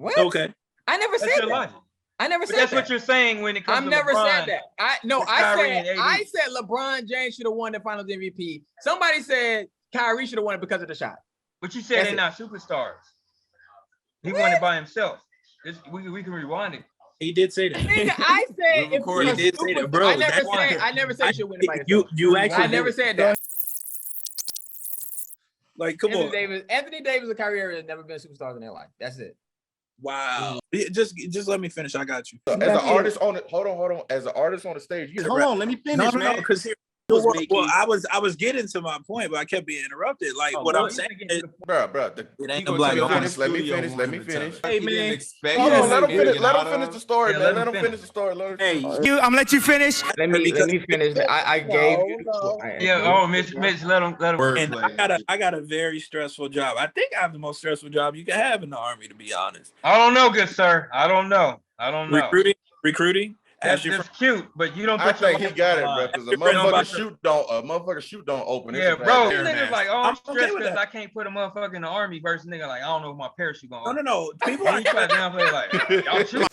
What? Okay. I never said that. Logic. I never But said that's that. what you're saying when it comes to never LeBron. said that. I said LeBron James should have won the Finals MVP. Somebody said Kyrie should have won it because of the shot. But you said they're not superstars. He won it by himself. We can rewind it. He did say that. Nigga, I said if he did say that, bro. I never said you should win it by yourself. You actually I never said that. Like, come on. Anthony Davis and Kyrie Irving have never been superstars in their life. That's it. Wow. Just let me finish. I got you. As an artist on it, hold on. As an artist on the stage, hold on. Let me finish, man. No, because I was getting to my point, but I kept being interrupted. Like I'm saying, bro. Let me finish. Hey man, let him finish the story, man. Let him finish the story. Hey, I'm gonna let you finish. Let me finish. I gave you. Mitch, let him. And I got a very stressful job. I think I have the most stressful job you can have in the Army, to be honest. I don't know, good sir. I don't know. Recruiting. That's cute, but you don't. I think he got it, bro. Because a motherfucker shoot don't open. Yeah, bro. These niggas like, I'm stressed because I can't put a motherfucker in the Army versus nigga like, I don't know if my parachute gonna open. No. People are trying to downplay like, y'all shoot.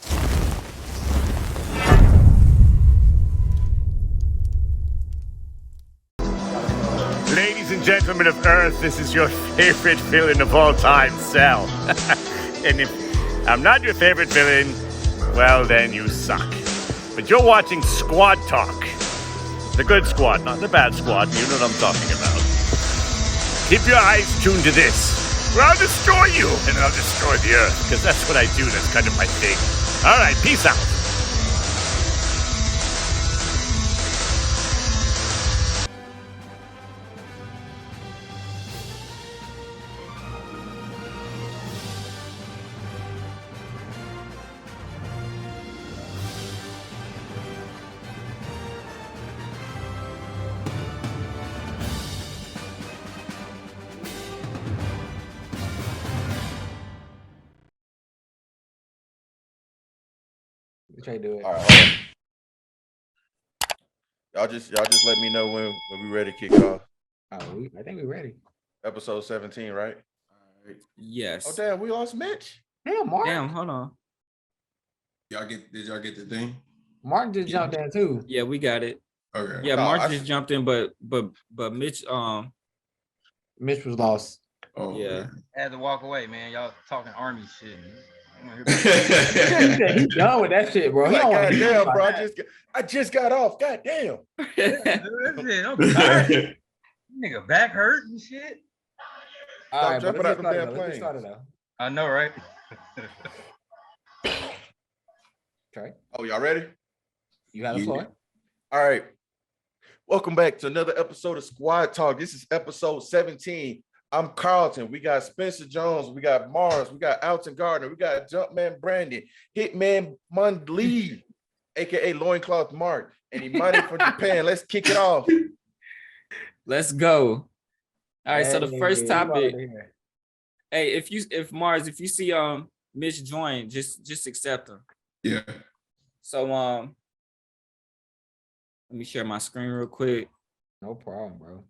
Ladies and gentlemen of Earth, this is your favorite villain of all time, Sal. And if I'm not your favorite villain, well then you suck. But you're watching Squad Talk. The good squad, not the bad squad. You know what I'm talking about. Keep your eyes tuned to this. Well, I'll destroy you, and I'll destroy the Earth, because that's what I do. That's kind of my thing. All right, peace out. Trey, do it. All right, y'all just let me know when we ready to kick off. I think we're ready. Episode 17, right? All right. Yes. Oh damn, we lost Mitch. Damn, Mark. Damn, hold on. Did y'all get the thing? Mark just jumped in too. Yeah, we got it. Okay. Yeah, Mark just jumped in, but Mitch Mitch was lost. Oh yeah. I had to walk away, man. Y'all talking Army shit. He's done with that shit, bro. Like, God damn, bro. I just got off. God damn. I'm tired. Nigga back hurt and shit. All right, jumping out them damn planes. I know, right? Okay. Oh, y'all ready? You have the floor. All right. Welcome back to another episode of Squad Talk. This is episode 17. I'm Carlton. We got Spencer Jones. We got Marz. We got Alton Gardner. We got Jumpman Brandon. Hitman Mundlee, a.k.a. Loincloth Mark. And Imani from Japan. Let's kick it off. Let's go. All right, so the first topic. Hey, if Marz, if you see Mitch join, just accept him. Yeah. So let me share my screen real quick. No problem, bro.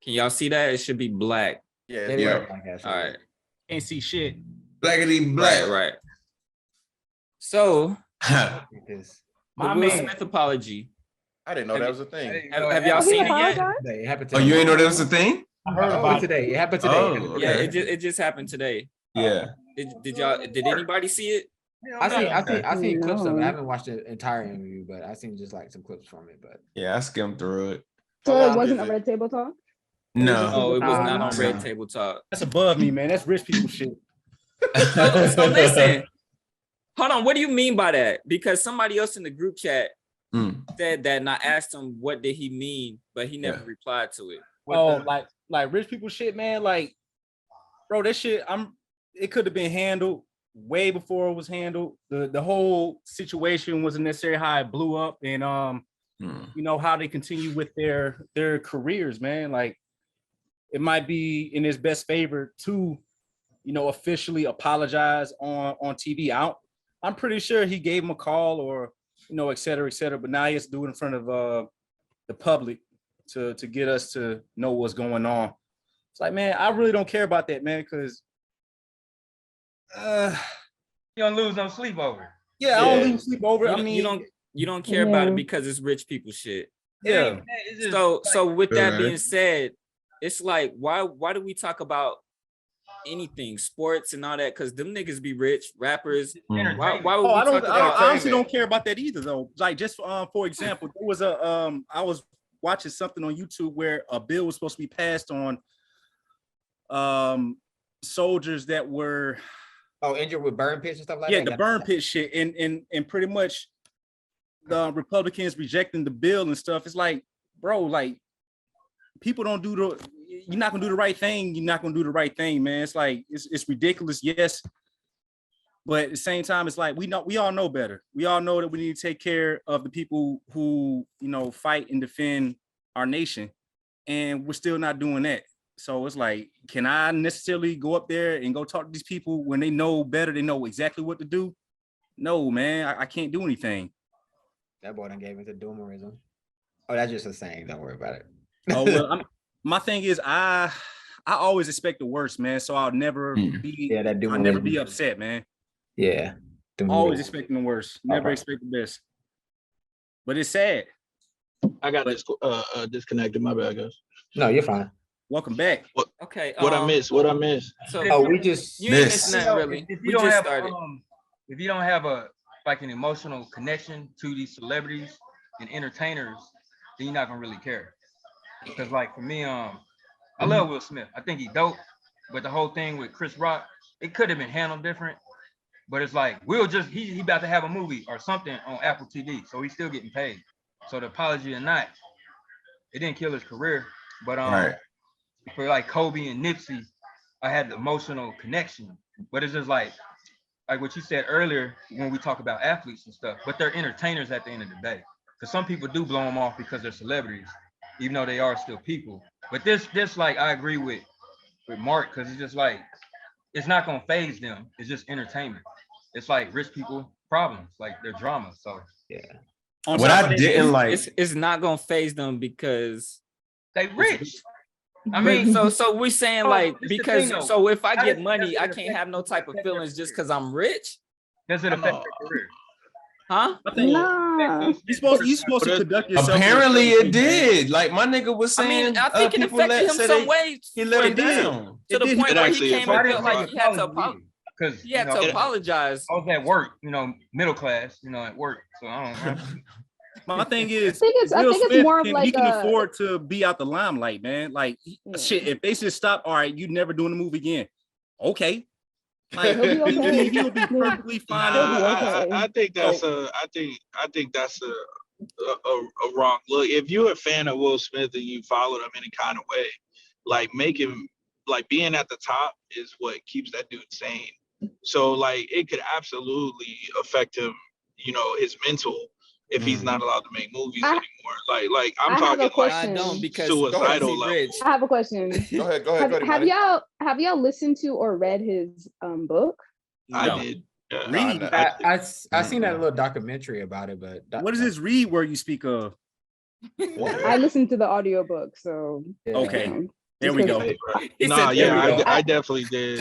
Can y'all see that? It should be black. Yeah. All right. Can't see shit. Blackity black. Right. So My Will man. Smith apology. I didn't know that was a thing. Have y'all seen it yet? It happened Oh, you ain't know that was a thing? I heard about it today. It happened today. Oh, Yeah, okay. it just happened today. Yeah. Did anybody see it? I seen clips of it. I haven't watched the entire interview, but I seen just like some clips from it. But Yeah, I skimmed through it. So it wasn't a Red Table Talk? No. Oh, it was not on Red Table Talk. That's above me, man. That's rich people shit. So listen, hold on. What do you mean by that? Because somebody else in the group chat said that, and I asked him what did he mean, but he never replied to it. Oh, like rich people shit, man. Like, bro, that shit. It could have been handled way before it was handled. The whole situation wasn't necessarily how it blew up, and you know how they continue with their careers, man. Like, it might be in his best favor to, you know, officially apologize on TV. I'm pretty sure he gave him a call or, you know, et cetera, but now he has to do it in front of the public to get us to know what's going on. It's like, man, I really don't care about that, man, because You don't lose no sleep over it. Yeah, I don't lose sleep over it. I mean, you don't care about it because it's rich people shit. Yeah. So with that being said, it's like why do we talk about anything, sports and all that? Because them niggas be rich, rappers. Why would we talk about? I honestly don't care about that either, though. Like, just for example, there was I was watching something on YouTube where a bill was supposed to be passed on soldiers that were injured with burn pits and stuff like that. Yeah, the burn pit shit, and pretty much the Republicans rejecting the bill and stuff. It's like, bro, like people don't do you're not gonna do the right thing. You're not gonna do the right thing, man. It's like it's ridiculous, yes. But at the same time, it's like we all know better. We all know that we need to take care of the people who, fight and defend our nation. And we're still not doing that. So it's like, can I necessarily go up there and go talk to these people when they know better? They know exactly what to do? No, man, I can't do anything. That boy done gave into doomerism. Oh, that's just a saying. Don't worry about it. Oh, well, my thing is, I always expect the worst, man. So I'll never I'll never be upset, man. Yeah. Always expecting the worst. Never expect the best. But it's sad. I got disconnected. My bad, guys. No, you're fine. Welcome back. Okay. What I missed? So we just you ain't missing nothing really. If We you just don't have started. if you don't have an emotional connection to these celebrities and entertainers, then you're not gonna really care. Because like for me, I love Will Smith. I think he's dope. But the whole thing with Chris Rock, it could have been handled different. But it's like he about to have a movie or something on Apple TV, so he's still getting paid. So the apology or not, it didn't kill his career. But for like Kobe and Nipsey, I had the emotional connection. But it's just like what you said earlier when we talk about athletes and stuff. But they're entertainers at the end of the day. Because some people do blow them off because they're celebrities, even though they are still people. But this like I agree with Mark, because it's just like it's not gonna phase them. It's just entertainment. It's like rich people problems, like their drama. So yeah. What I didn't like, it's not gonna phase them because they rich. I mean, so we're saying like because so if I get money, I can't have no type of feelings just because I'm rich. Does it affect your career? Huh? Nah. You're supposed to conduct yourself. apparently it did. Like my nigga was I saying, mean, I think it people affected him said some way. he let it down. To the point where he came and felt like he had to apologize. Because he had to apologize. I was at work, middle class, at work. So I don't know. My thing is, I think it's more of like he can afford to be out the limelight, man. Like shit, if they just stop, all right, you never doing the movie again. Okay. Like he'll be perfectly fine. I think that's I think that's a wrong look. If you're a fan of Will Smith and you follow him any kind of way, like being at the top is what keeps that dude sane. So like it could absolutely affect him, his mental if he's not allowed to make movies anymore. Like I'm talking like I don't because suicidal level. I have a question. Go ahead. Have y'all listened to or read his book? I did. I seen that little documentary about it, but what is this read where you speak of? I listened to the audiobook, so okay. There we go. I definitely did.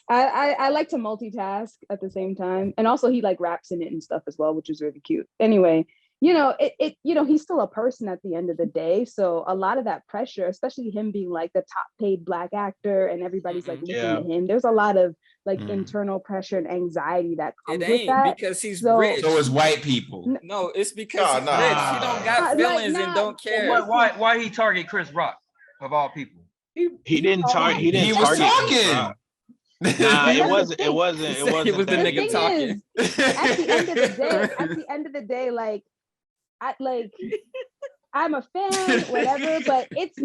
I like to multitask at the same time, and also he like raps in it and stuff as well, which is really cute. Anyway, he's still a person at the end of the day, so a lot of that pressure, especially him being like the top paid Black actor, and everybody's like looking at him. There's a lot of like internal pressure and anxiety that comes with that because he's rich. So it's white people. No, it's because he's rich. He don't got feelings and don't care. Why he target Chris Rock? Of all people, he didn't target. He was talking. Nah, it wasn't. He was the nigga talking. At the end of the day, like, I'm a fan, whatever, but it's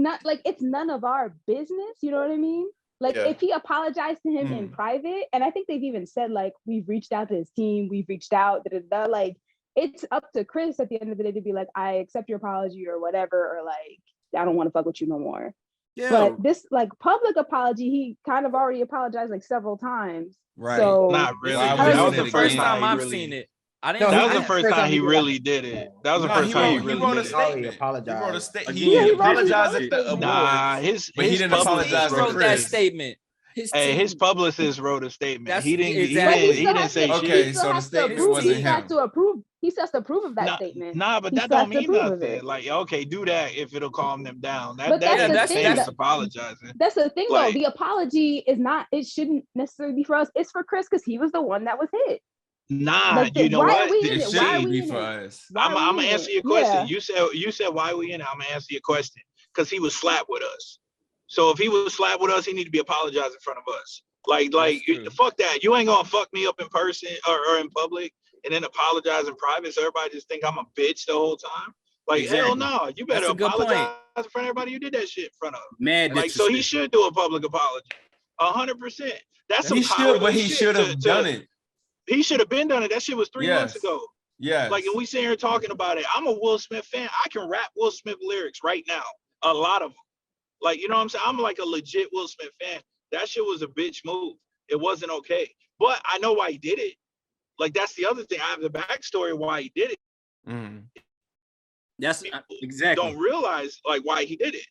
none of our business. You know what I mean? Like, if he apologized to him in private, and I think they've even said like we've reached out to his team, we've reached out, like it's up to Chris at the end of the day to be like, I accept your apology or whatever, or like, I don't want to fuck with you no more. Yeah. But this like public apology, he kind of already apologized like several times. Right. So not really. That was the first time I've seen it. That was the first time he really did it. That was the first time he really did it. He wrote a statement. He apologized at the Nah, his but he didn't apologize He wrote that statement. his publicist wrote a statement. He didn't. Exactly. He didn't say shit. Okay, so the statement wasn't him. He has to approve of that statement. Nah, but that don't mean nothing. Like, okay, do that if it'll calm them down. But That's apologizing. That's the thing, though. The apology is not. It shouldn't necessarily be for us. It's for Chris because he was the one that was hit. Nah, you know what? It shouldn't be for us. I'm gonna answer your question. Yeah. You said why we in it. I'm gonna answer your question because he was slapped with us. So if he was slapped with us, he need to be apologized in front of us. Like fuck that. You ain't gonna fuck me up in person or in public and then apologize in private. So everybody just think I'm a bitch the whole time. Like hell no. You better apologize in front of everybody you did that shit in front of. Man, so he should do a public apology. 100%. That's he should have done it. He should have been done it. That shit was 3 months ago. Yeah. Like, and we sitting here talking about it. I'm a Will Smith fan. I can rap Will Smith lyrics right now. A lot of them. Like, you know what I'm saying? I'm like a legit Will Smith fan. That shit was a bitch move. It wasn't okay. But I know why he did it. Like, that's the other thing. I have the backstory of why he did it. Mm. That's exactly. Don't realize like why he did it.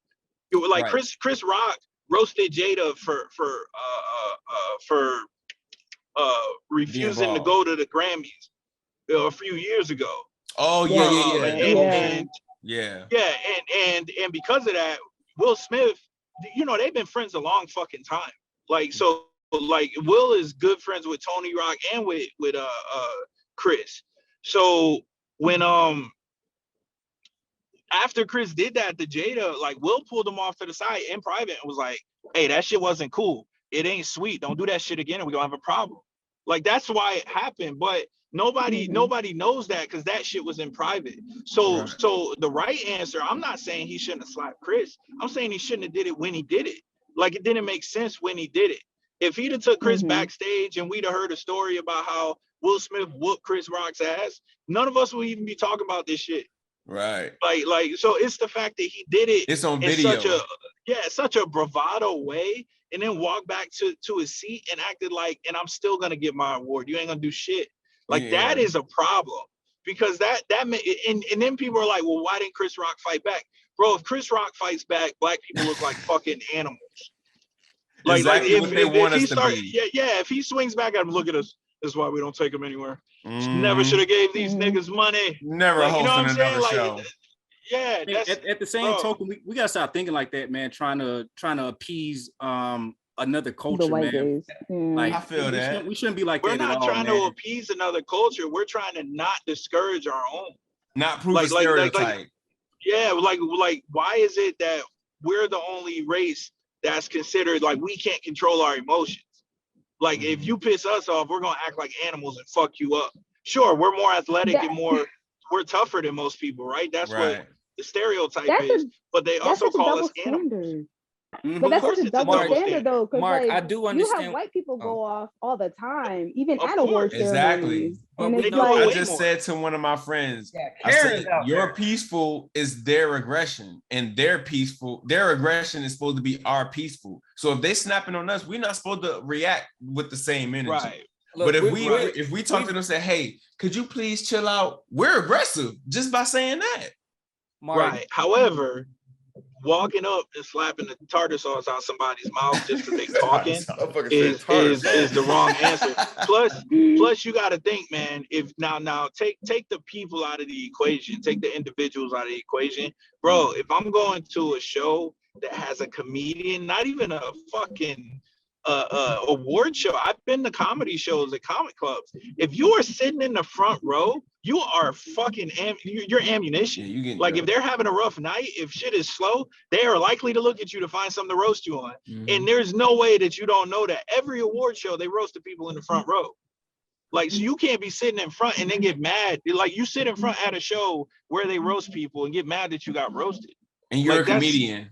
It was like Chris Rock roasted Jada for refusing to go to the Grammys a few years ago. Oh yeah. And because of that, Will Smith, you know, they've been friends a long fucking time. Like, so like Will is good friends with Tony Rock and with Chris. So when after Chris did that to Jada, like Will pulled him off to the side in private and was like, hey, that shit wasn't cool. It ain't sweet. Don't do that shit again and we're gonna have a problem. Like, that's why it happened. But nobody knows that because that shit was in private. So the right answer, I'm not saying he shouldn't have slapped Chris. I'm saying he shouldn't have did it when he did it. Like, it didn't make sense when he did it. If he'd have took Chris backstage and we'd have heard a story about how Will Smith whooped Chris Rock's ass, none of us would even be talking about this shit. Right. Like, so it's the fact that he did it. It's on video. Such a bravado way, and then walked back to his seat and acted like, and I'm still gonna get my award. You ain't gonna do shit. Like, that is a problem because that and then people are like, well, why didn't Chris Rock fight back? Bro, if Chris Rock fights back, black people look like fucking animals. Like, exactly what they want us to be. If he swings back at him, look at us. That's why we don't take him anywhere. Never should have gave these niggas money. Never hosting another show. Yeah, at the same token, we gotta stop thinking like that, man. Trying to appease another culture, man. Like, I feel that we shouldn't be like that. We're not trying to appease another culture. We're trying to not discourage our own. Not prove a stereotype. Like, why is it that we're the only race that's considered like we can't control our emotions? Like, if you piss us off, we're gonna act like animals and fuck you up. Sure, we're more athletic and we're tougher than most people, right? That's what the stereotype is. But they also call us animals. But that's such a double standard, though. Mark, like, I do understand. You have white people go off all the time, even at award ceremonies. Exactly. And it's like, I just said to one of my friends, I said, your peaceful is their aggression, and their aggression is supposed to be our peaceful. So if they snapping on us, we're not supposed to react with the same energy. Right. Look, but if we talk to them and say, hey, could you please chill out? We're aggressive just by saying that. Mark. Right. However, walking up and slapping the tartar sauce out somebody's mouth just because they talking is the wrong answer. Plus, you got to think, man. If now take the people out of the equation, take the individuals out of the equation, bro. If I'm going to a show that has a comedian, not even a fucking award show. I've been to comedy shows at comic clubs. If you are sitting in the front row, you are fucking you're ammunition. Yeah, like, if they're having a rough night, if shit is slow, they are likely to look at you to find something to roast you on. And there's no way that you don't know that. Every award show, they roast the people in the front row. Like, so you can't be sitting in front and then get mad. Like, you sit in front at a show where they roast people and get mad that you got roasted. And you're a comedian.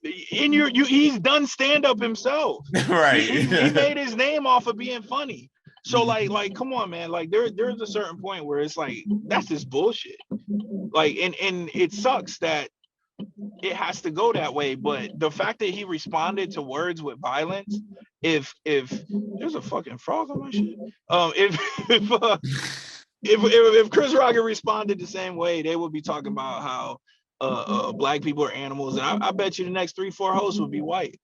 And he's done stand-up himself. Right. He made his name off of being funny. So like come on, man. Like, there's a certain point where it's like, that's just bullshit. Like, and it sucks that it has to go that way. But the fact that he responded to words with violence, if there's a fucking frog on my shit. If Chris Rock responded the same way, they would be talking about how black people are animals, and I bet you the next 3-4 hosts would be white.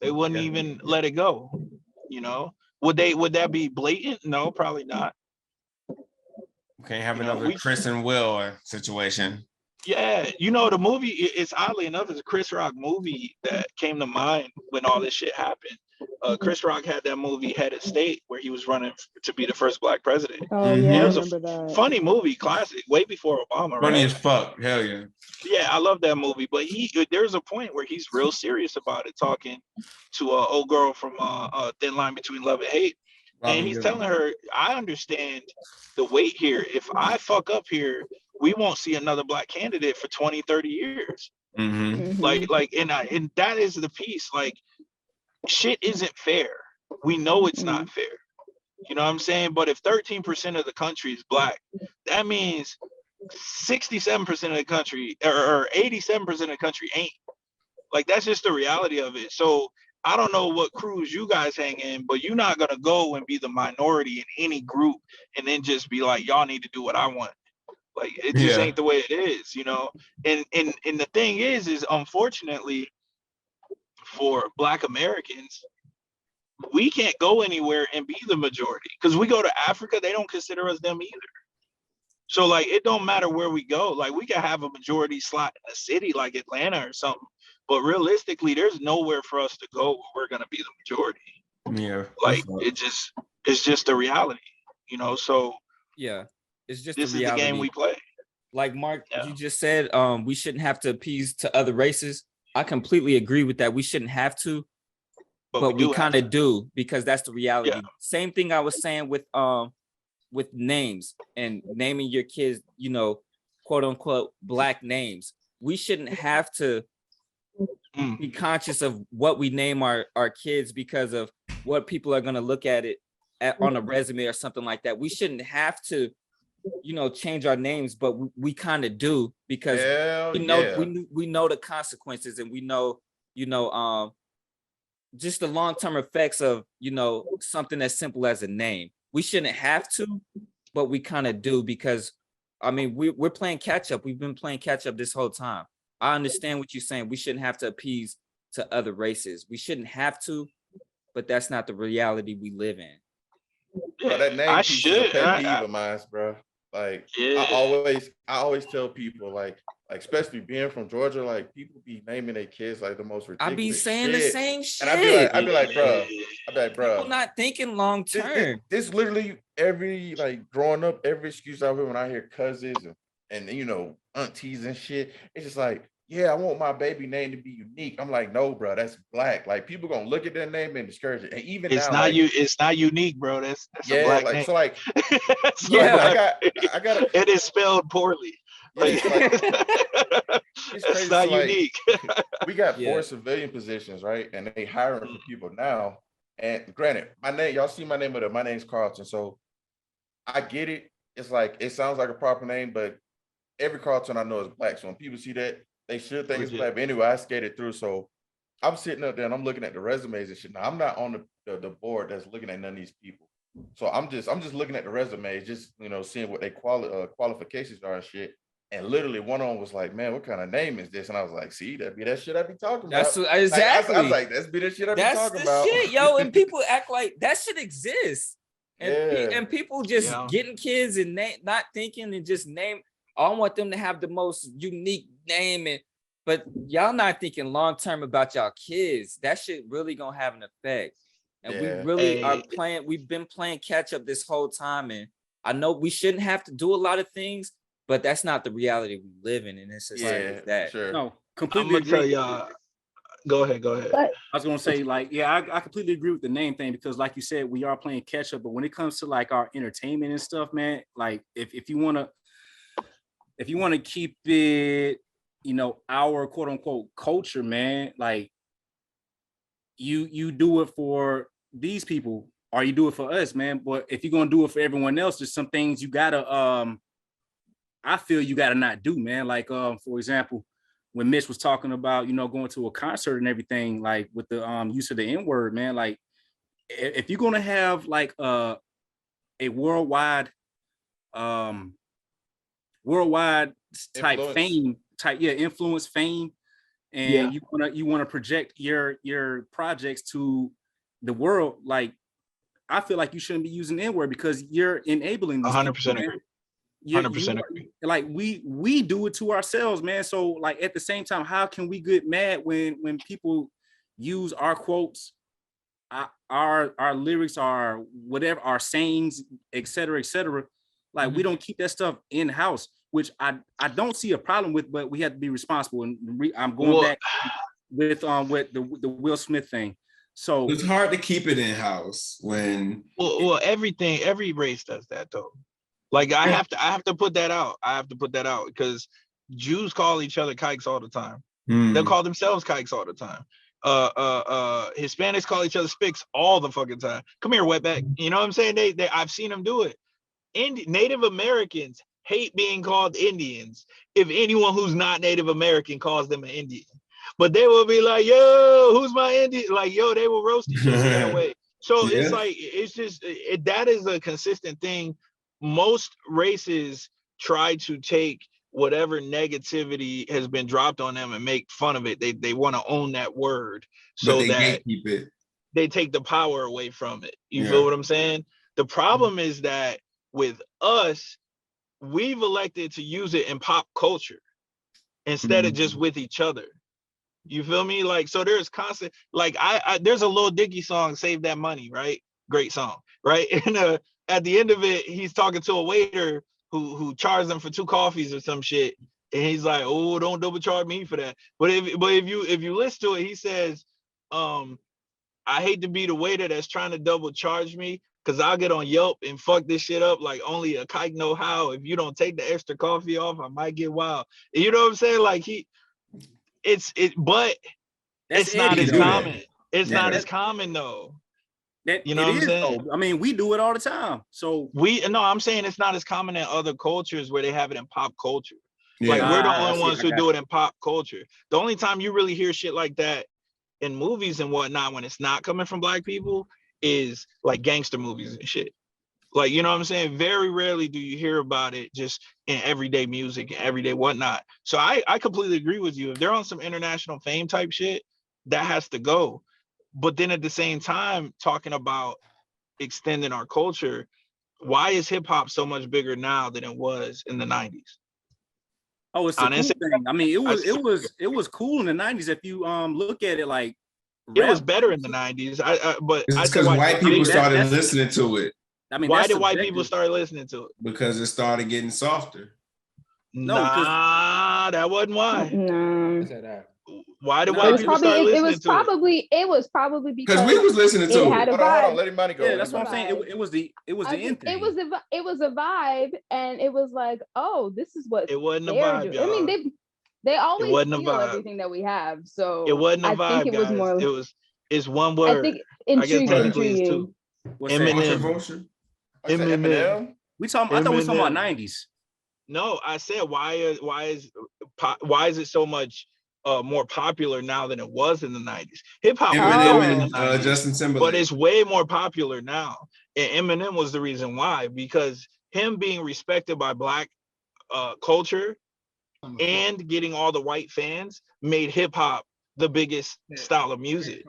They wouldn't even let it go. You know, would that be blatant? No, probably not. Can't have another Chris and Will situation. Yeah, the movie, it's oddly enough, it's a Chris Rock movie that came to mind when all this shit happened. Chris Rock had that movie Head of State where he was running to be the first black president. Oh yeah, it I was remember that. Funny movie, classic, way before Obama. Funny right? as fuck, hell yeah. Yeah, I love that movie, but there's a point where he's real serious about it, talking to a old girl from Thin Line Between Love and Hate. And he's telling her, I understand the weight here. If I fuck up here, we won't see another black candidate for 20, 30 years. Like, and that is the piece. Like, shit isn't fair. We know it's not fair. You know what I'm saying? But if 13% of the country is black, that means 67% of the country or 87% of the country ain't. Like, that's just the reality of it. So I don't know what crews you guys hang in, but you're not gonna go and be the minority in any group and then just be like, y'all need to do what I want. Like, it just ain't the way it is, And the thing is unfortunately for Black Americans, we can't go anywhere and be the majority, because we go to Africa, they don't consider us them either. So like, it don't matter where we go. Like, we can have a majority slot in a city like Atlanta or something, but realistically, there's nowhere for us to go where we're gonna be the majority. Yeah. Like, it's just the reality, So yeah, it's just this is the game we play. Like Mark, you just said, we shouldn't have to appease to other races. I completely agree with that. We shouldn't have to, but we kind of do, because that's the reality. Yeah. Same thing I was saying with names and naming your kids, quote unquote black names. We shouldn't have to be conscious of what we name our kids because of what people are going to look at it on a resume or something like that. We shouldn't have to, change our names, but we kind of do, because we know the consequences, and we know, just the long-term effects of, something as simple as a name. We shouldn't have to, but we kind of do, because I mean, we're playing catch up. We've been playing catch up this whole time. I understand what you're saying. We shouldn't have to appease to other races. We shouldn't have to, but that's not the reality we live in. Bro, that name piece is a pet peeve of mine, bro. Like, I always tell people, like especially being from Georgia, like, people be naming their kids like the most ridiculous. I be saying the same shit. And I be like, bro. People not thinking long term. This literally every, like, growing up, every excuse I hear when I hear cousins and aunties and shit, it's just like, yeah, I want my baby name to be unique. I'm like, no, bro, that's black. Like, people gonna look at that name and discourage it. And even it's now, it's not unique, bro. That's a black name. So like, I got it is spelled poorly. Like, it's crazy. It's not unique. We got 4 civilian positions, right? And they hiring for people now. And granted, my name, y'all see my name with it. My name's Carlton. So I get it. It's like, it sounds like a proper name, but every Carlton I know is black. So when people see that, they should think it's black. But anyway, I skated through. So I'm sitting up there and I'm looking at the resumes and shit. Now, I'm not on the board that's looking at none of these people. So I'm just looking at the resumes, just seeing what their qualifications are and shit. And literally one of them was like, man, what kind of name is this? And I was like, see, that be that shit I be talking about. That's exactly. I was like, that's be that shit I be talking about. That's the shit, yo. And people act like that shit exists. And people just getting kids and not thinking and just name. I want them to have the most unique name, but y'all not thinking long term about y'all kids. That shit really gonna have an effect. And we really are playing. We've been playing catch up this whole time, and I know we shouldn't have to do a lot of things, but that's not the reality we live in this society. That sure. No, completely. I'm gonna tell y'all. Go ahead. I was gonna say, like, I completely agree with the name thing, because, like you said, we are playing catch up. But when it comes to like our entertainment and stuff, man, like if you wanna keep it, our quote unquote culture, man, like you do it for these people or you do it for us, man. But if you're gonna do it for everyone else, there's some things you gotta I feel you gotta not do, man. Like for example, when Mitch was talking about, going to a concert and everything, like with the use of the N-word, man, like if you're gonna have like a worldwide type influence, fame, and you wanna project your projects to the world. Like, I feel like you shouldn't be using the N-word because you're enabling these 100% agree. 100% agree. Like we do it to ourselves, man. So like at the same time, how can we get mad when people use our quotes, our lyrics, our whatever, our sayings, et cetera, like we don't keep that stuff in house, which I don't see a problem with, but we have to be responsible. And I'm going back with the Will Smith thing. So it's hard to keep it in house when every race does that though. Like I have to put that out. I have to put that out because Jews call each other kikes all the time. They'll call themselves kikes all the time. Hispanics call each other spics all the fucking time. Come here, wetback. You know what I'm saying? They I've seen them do it. Native Americans hate being called Indians if anyone who's not Native American calls them an Indian. But they will be like, yo, who's my Indian? Like, yo, they will roast each other that way. So it's like, it's just, that is a consistent thing. Most races try to take whatever negativity has been dropped on them and make fun of it. They want to own that word so that keep it. They take the power away from it. You feel what I'm saying? The problem is that with us, we've elected to use it in pop culture instead of just with each other. You feel me? Like, so there's constant, like there's a Lil Dicky song, Save That Money, right? Great song, right? And at the end of it, he's talking to a waiter who charged him for 2 coffees or some shit. And he's like, oh, don't double charge me for that. But if you listen to it, he says, I hate to be the waiter that's trying to double charge me, because I'll get on Yelp and fuck this shit up like only a kike know how. If you don't take the extra coffee off, I might get wild. You know what I'm saying? Like but it's not as common. It's not as common though. You know what I'm saying? I mean, we do it all the time. So I'm saying it's not as common in other cultures where they have it in pop culture. Like we're the only ones who do it in pop culture. The only time you really hear shit like that in movies and whatnot when it's not coming from Black people is like gangster movies and shit. Like, you know what I'm saying? Very rarely do you hear about it just in everyday music and everyday whatnot. So I completely agree with you. If they're on some international fame type shit, that has to go. But then at the same time, talking about extending our culture, why is hip hop so much bigger now than it was in the 90s? Oh, it's a cool thing. I mean, it was cool in the 90s. If you look at it, like it was better in the 90s. But it's because white people started listening to it. I mean, why did white people start listening to it? Because it started getting softer. Nah, that wasn't why. No. Why did white people start listening to it? It was probably because we was listening to it. Had a vibe. Hold on, let him go. Yeah, that's what I'm saying. It was the end thing. It was a vibe, and it was like, oh, this is what it wasn't a vibe. I mean, they always steal everything that we have. So it wasn't a vibe. I think it was more. It's one word. I think intriguing. Eminem. Eminem. I thought we were talking about 90s. No, I said why is it so much more popular now than it was in the 90s? Hip hop and Justin Timberlake, but it's way more popular now. And Eminem was the reason why, because him being respected by Black culture and getting all the white fans made hip hop the biggest style of music.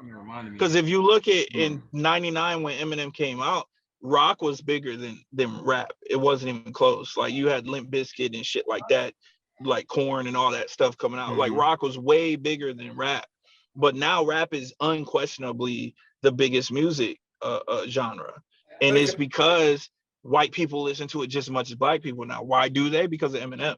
Because if you look at in '99 when Eminem came out, rock was bigger than rap. It wasn't even close. Like you had Limp Bizkit and shit like that, like Korn and all that stuff coming out. Like rock was way bigger than rap. But now rap is unquestionably the biggest music genre. And it's because white people listen to it just as much as Black people now. Why do they? Because of Eminem.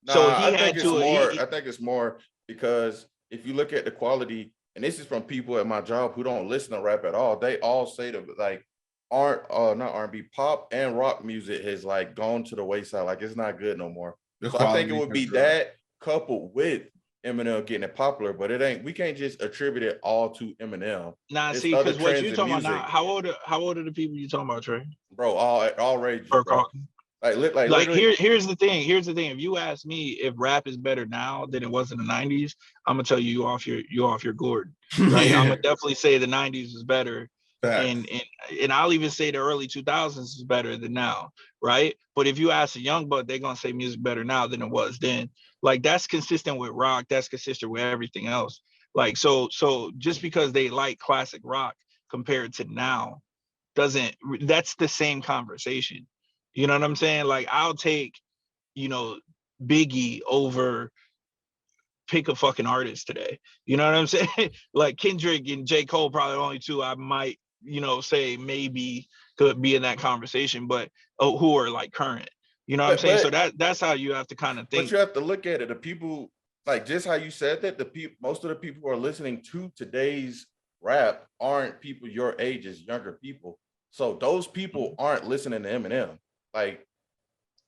So I think it's more because if you look at the quality, and this is from people at my job who don't listen to rap at all, they all say that like not R&B, pop and rock music has like gone to the wayside. Like it's not good no more. So I think it would be that coupled with Eminem getting it popular, but it ain't. We can't just attribute it all to Eminem. Nah, see, because what you talking about now? How old are the people you talking about, Trey? Bro, all ranges. Like here's the thing. If you ask me if rap is better now than it was in the 90s, I'm gonna tell you off your gourd. Right? I'm gonna definitely say the 90s is better And I'll even say the early 2000s is better than now, right? But if you ask a young buck, they're gonna say music better now than it was then. Like that's consistent with rock, that's consistent with everything else. Like so just because they like classic rock compared to now that's the same conversation. You know what I'm saying? Like I'll take, Biggie over pick a fucking artist today. You know what I'm saying? Like Kendrick and J. Cole probably the only two I might, say maybe could be in that conversation, but who are like current. You know what I'm saying? So that's how you have to kind of think. But you have to look at it. The people, like just how you said that, most of the people who are listening to today's rap aren't people your age, is younger people. So those people aren't listening to Eminem. Like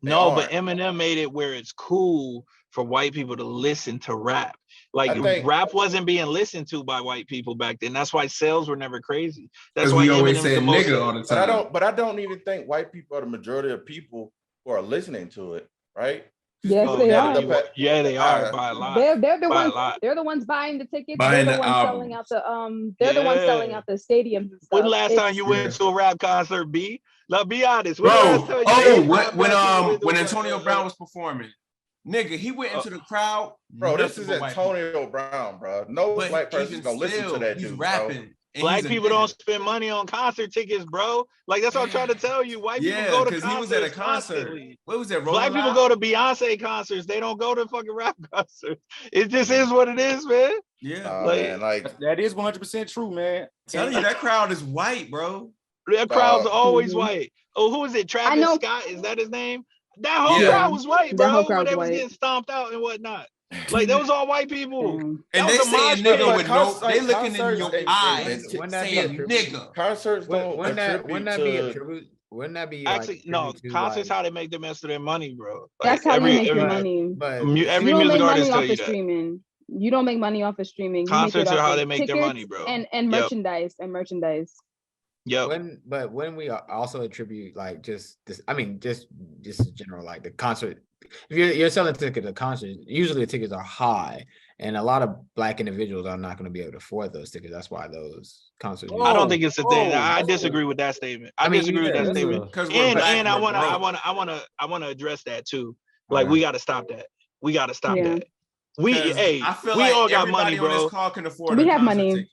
no, but Eminem made it where it's cool for white people to listen to rap. Like rap wasn't being listened to by white people back then. That's why sales were never crazy. That's why we always say nigga all the time. But I don't even think white people are the majority of people who are listening to it, right? Yes, they are. Yeah, they are by a lot. They're the ones. They're the ones buying the tickets. They're the ones selling out the. They're the ones selling out the stadiums and stuff. When last time you went to a rap concert, B? Now be honest. When Antonio Brown was performing, nigga, he went into the crowd. Bro, this is Antonio Brown, bro. No black person's gonna listen to that dude. He's rapping. Black people don't spend money on concert tickets, bro. Like that's what I'm trying to tell you. White people go to concerts. He was at a concert. Constantly. What was that? Black people go to Beyonce concerts. They don't go to fucking rap concerts. It just is what it is, man. Yeah, man, like that is 100% true, man. Telling you that crowd is white, bro. That crowd's always white. Oh, who is it? Travis Scott? Is that his name? That whole crowd was white, bro. When they was getting stomped out and whatnot. Like that was all white people. And they saying nigga with no, they looking in your eyes saying nigga. Concerts wouldn't that be actually no concerts how they make the most of their money, bro. That's how you make your money. But every music artist tell you that. Streaming. You don't make money off of streaming. Concerts are how they make their money, bro. And merchandise and merchandise. Yeah. When we also attribute like just this, I mean just general like the concert. If you're selling tickets to concerts, usually the tickets are high, and a lot of black individuals are not going to be able to afford those tickets. That's why those concerts. I don't think it's a thing. I disagree with that statement. I disagree with that statement. And I want to address that too. Like we got to stop that. We got to stop that. We all got money, bro. We have money. Ticket.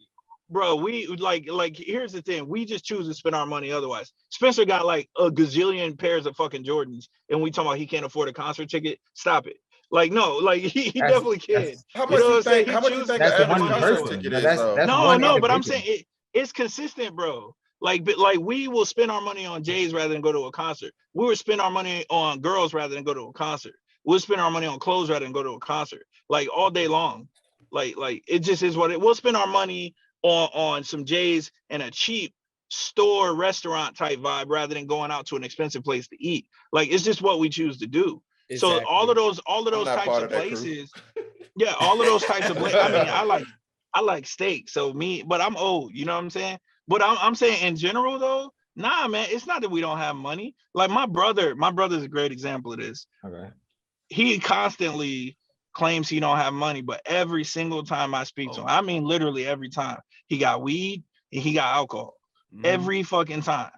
Bro, we like here's the thing. We just choose to spend our money otherwise. Spencer got like a gazillion pairs of fucking Jordans, and we talking about he can't afford a concert ticket. Stop it. Like, no, like he definitely can. How much do you think the average concert ticket is? No, but I'm saying it's consistent, bro. Like we will spend our money on Jays rather than go to a concert. We will spend our money on girls rather than go to a concert. We'll spend our money on clothes rather than go to a concert. Like all day long. Like it just is what it. We'll spend our money on some J's and a cheap store restaurant type vibe rather than going out to an expensive place to eat. Like it's just what we choose to do. Exactly. So all of those types of places, yeah, all of those types of places. I mean, I like steak. So but I'm old, you know what I'm saying? But I'm saying in general though, nah, man, it's not that we don't have money. Like my brother's a great example of this. Okay. He constantly claims he don't have money, but every single time I speak to him, I mean literally every time, he got weed and he got alcohol. Every fucking time.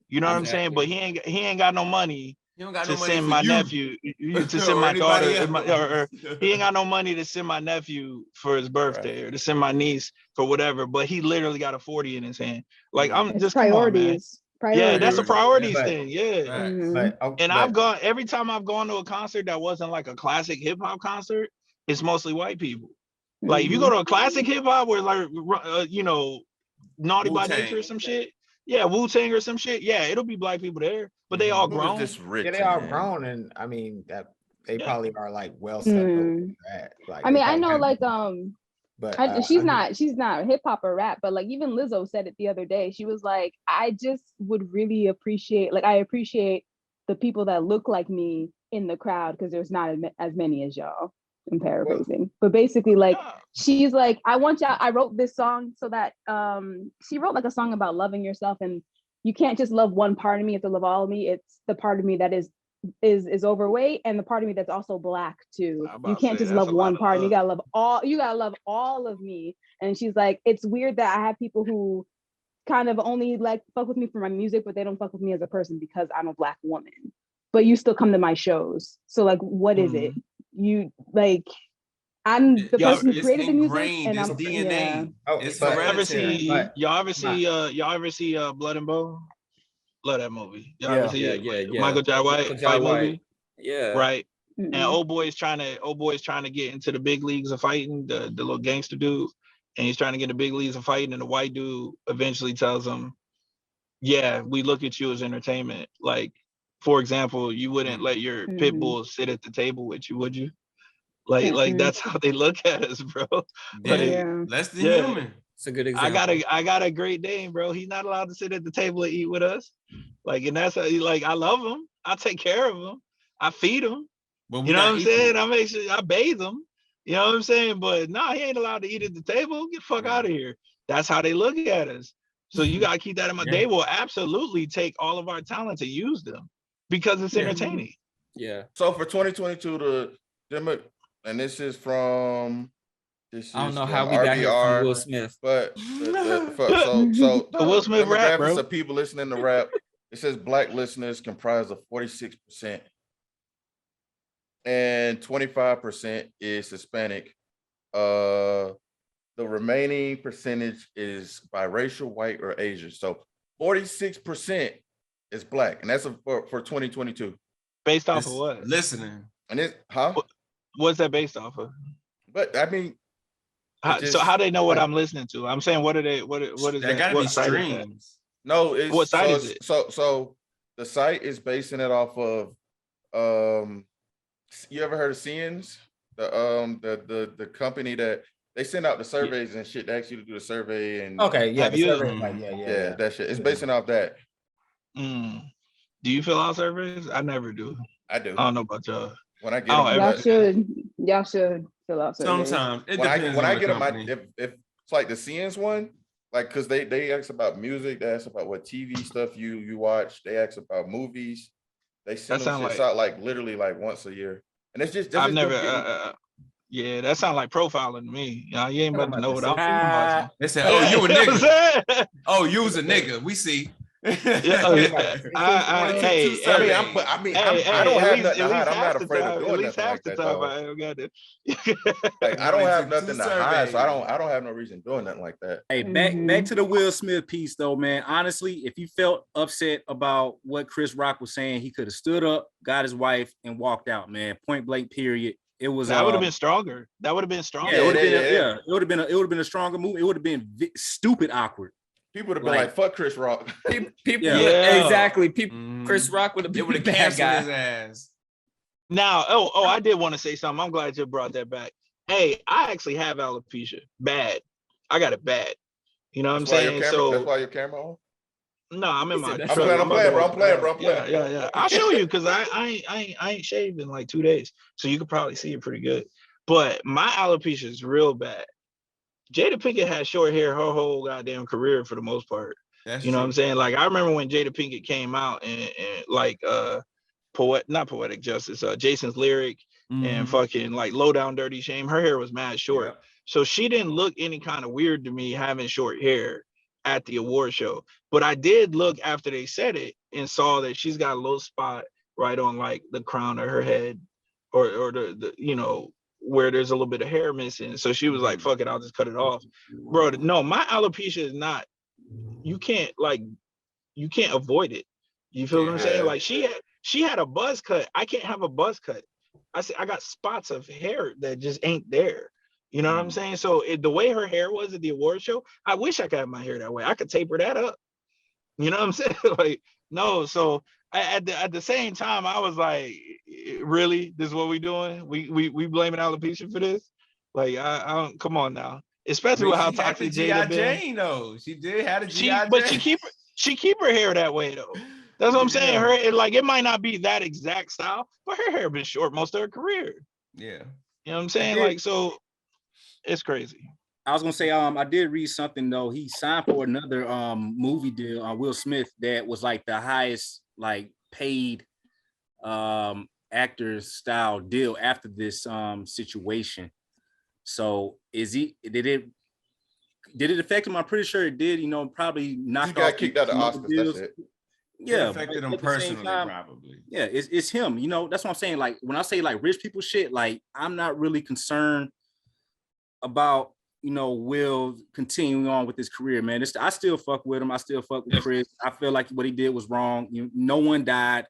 You know what I'm saying? But he ain't got no money to send my nephew to send my daughter or he ain't got no money to send my nephew for his birthday or to send my niece for whatever, but he literally got a 40 in his hand. Like I'm just priorities. Yeah, that's a priorities thing. Yeah. And I've gone every time I've gone to a concert that wasn't like a classic hip hop concert, it's mostly white people. Like if you go to a classic hip hop where like Naughty by Nature or some shit, yeah, Wu-Tang or some shit, yeah, it'll be black people there, but they all grown. Yeah, they are grown, and I mean that they probably are like well set up. Like, I mean, I know like but she's not hip hop or rap, but like even Lizzo said it the other day. She was like, I just would really appreciate, like I appreciate the people that look like me in the crowd because there's not as many as y'all. I'm paraphrasing, but basically like she's like, I want y'all, I wrote this song so that she wrote like a song about loving yourself, and you can't just love one part of me, you have to love all of me. It's the part of me that is overweight and the part of me that's also black too. You can't just love one part of me. You gotta love all of me. And she's like, it's weird that I have people who, kind of only like fuck with me for my music, but they don't fuck with me as a person because I'm a Black woman. But you still come to my shows. So like, what is it? You like, I'm the person who created the music, and it's I'm DNA. Yeah. It's Y'all hereditary. ever see Blood and Bone? Love that movie. Y'all ever see it? Yeah. Michael Jai White fight movie. Yeah. Right. And old boy's trying to get into the big leagues of fighting, the little gangster dude, and he's trying to get in the big leagues of fighting, and the white dude eventually tells him, yeah, we look at you as entertainment. Like, for example, you wouldn't let your pit bull sit at the table with you, would you? Like that's how they look at us, bro. Less than human. It's a good example. I got a Great Dane, bro. He's not allowed to sit at the table and eat with us. Like, and that's how, like, I love him. I take care of him. I feed him. You know what I'm saying? I make sure I bathe him. You know what I'm saying? But no, he ain't allowed to eat at the table. Get the fuck out of here. That's how they look at us. So you gotta keep that in mind. They will absolutely take all of our talents and use them because it's entertaining. Yeah. So for 2022, and this is from I don't know how we got here from Will Smith, but so the Will Smith rap, bro. Of people listening to rap, it says Black listeners comprise of 46%, and 25% is Hispanic. The remaining percentage is biracial, white, or Asian. So 46% is Black, and that's for 2022. Based off of what? Listening. And it's what's that based off of? But I mean, so how they know what I'm listening to? I'm saying, what are they? What is that? That gotta be streams. No, it's what site is it? So the site is basing it off of you ever heard of Sims? The company that they send out the surveys and shit. They ask you to do the survey and that shit. It's basing off that. Do you fill out surveys? I never do. I do. I don't know about y'all. When I get y'all should fill out surveys. Sometimes when I get them, if it's like the Sims one, like because they ask about music, they ask about what TV stuff you watch, they ask about movies. They send them shit out like literally like once a year, and it's just I've never. Yeah, that sounds like profiling to me. You ain't about to know what I'm watching. They said, "Oh, you a nigga? Oh, you was a nigga." We see. I don't have nothing to hide. I'm not afraid of doing nothing like that, though. I don't have nothing to hide, so I don't have no reason doing nothing like that. Hey, back to the Will Smith piece, though, man. Honestly, if you felt upset about what Chris Rock was saying, he could have stood up, got his wife, and walked out, man. Point blank, period. It was that would have been stronger. That would have been stronger. Yeah, it would have been a stronger move. It would have been stupid awkward. People would have been like, "Fuck Chris Rock." Exactly. Chris Rock would have been the bad guy. His ass. Now, I did want to say something. I'm glad you brought that back. Hey, I actually have alopecia. Bad. I got it bad. You know what I'm saying? That's why your camera on? No, I'm in my. I'm playing, bro. Yeah. I'll show you because I ain't shaved in like 2 days, so you could probably see it pretty good. But my alopecia is real bad. Jada Pinkett had short hair her whole goddamn career for the most part. You know what I'm saying? Like I remember when Jada Pinkett came out and like not Poetic Justice, Jason's Lyric and fucking like Low Down Dirty Shame. Her hair was mad short. So she didn't look any kind of weird to me having short hair at the award show. But I did look after they said it and saw that she's got a little spot right on like the crown of her head or the you know, where there's a little bit of hair missing. So she was like, fuck it, I'll just cut it off. Bro, no, my alopecia is not, you can't avoid it. You feel what I'm saying? Like she had a buzz cut. I can't have a buzz cut. I got spots of hair that just ain't there. You know what I'm saying? So the way her hair was at the award show, I wish I could have my hair that way. I could taper that up. You know what I'm saying? Like, no, so at the same time, I was like, really? This is what we doing? We blaming alopecia for this? Like, I don't, come on now. Especially with how toxic Jada been. Though. She did have a G.I. Jane. But she keep her hair that way though. That's what I'm saying. Her it might not be that exact style, but her hair been short most of her career. Yeah. You know what I'm saying? Like, so it's crazy. I was gonna say, I did read something though. He signed for another movie deal on Will Smith that was like the highest like paid actor style deal after this situation. So did it did it affect him? I'm pretty sure it did. You know, probably knocked He got kicked out of some Oscars. That's it. Yeah, it affected him at the same personally, time, probably. Yeah, it's him. You know, that's what I'm saying. Like when I say like rich people shit, like I'm not really concerned about, you know, Will continuing on with his career, man. I still fuck with him. I still fuck with Chris. I feel like what he did was wrong. No one died.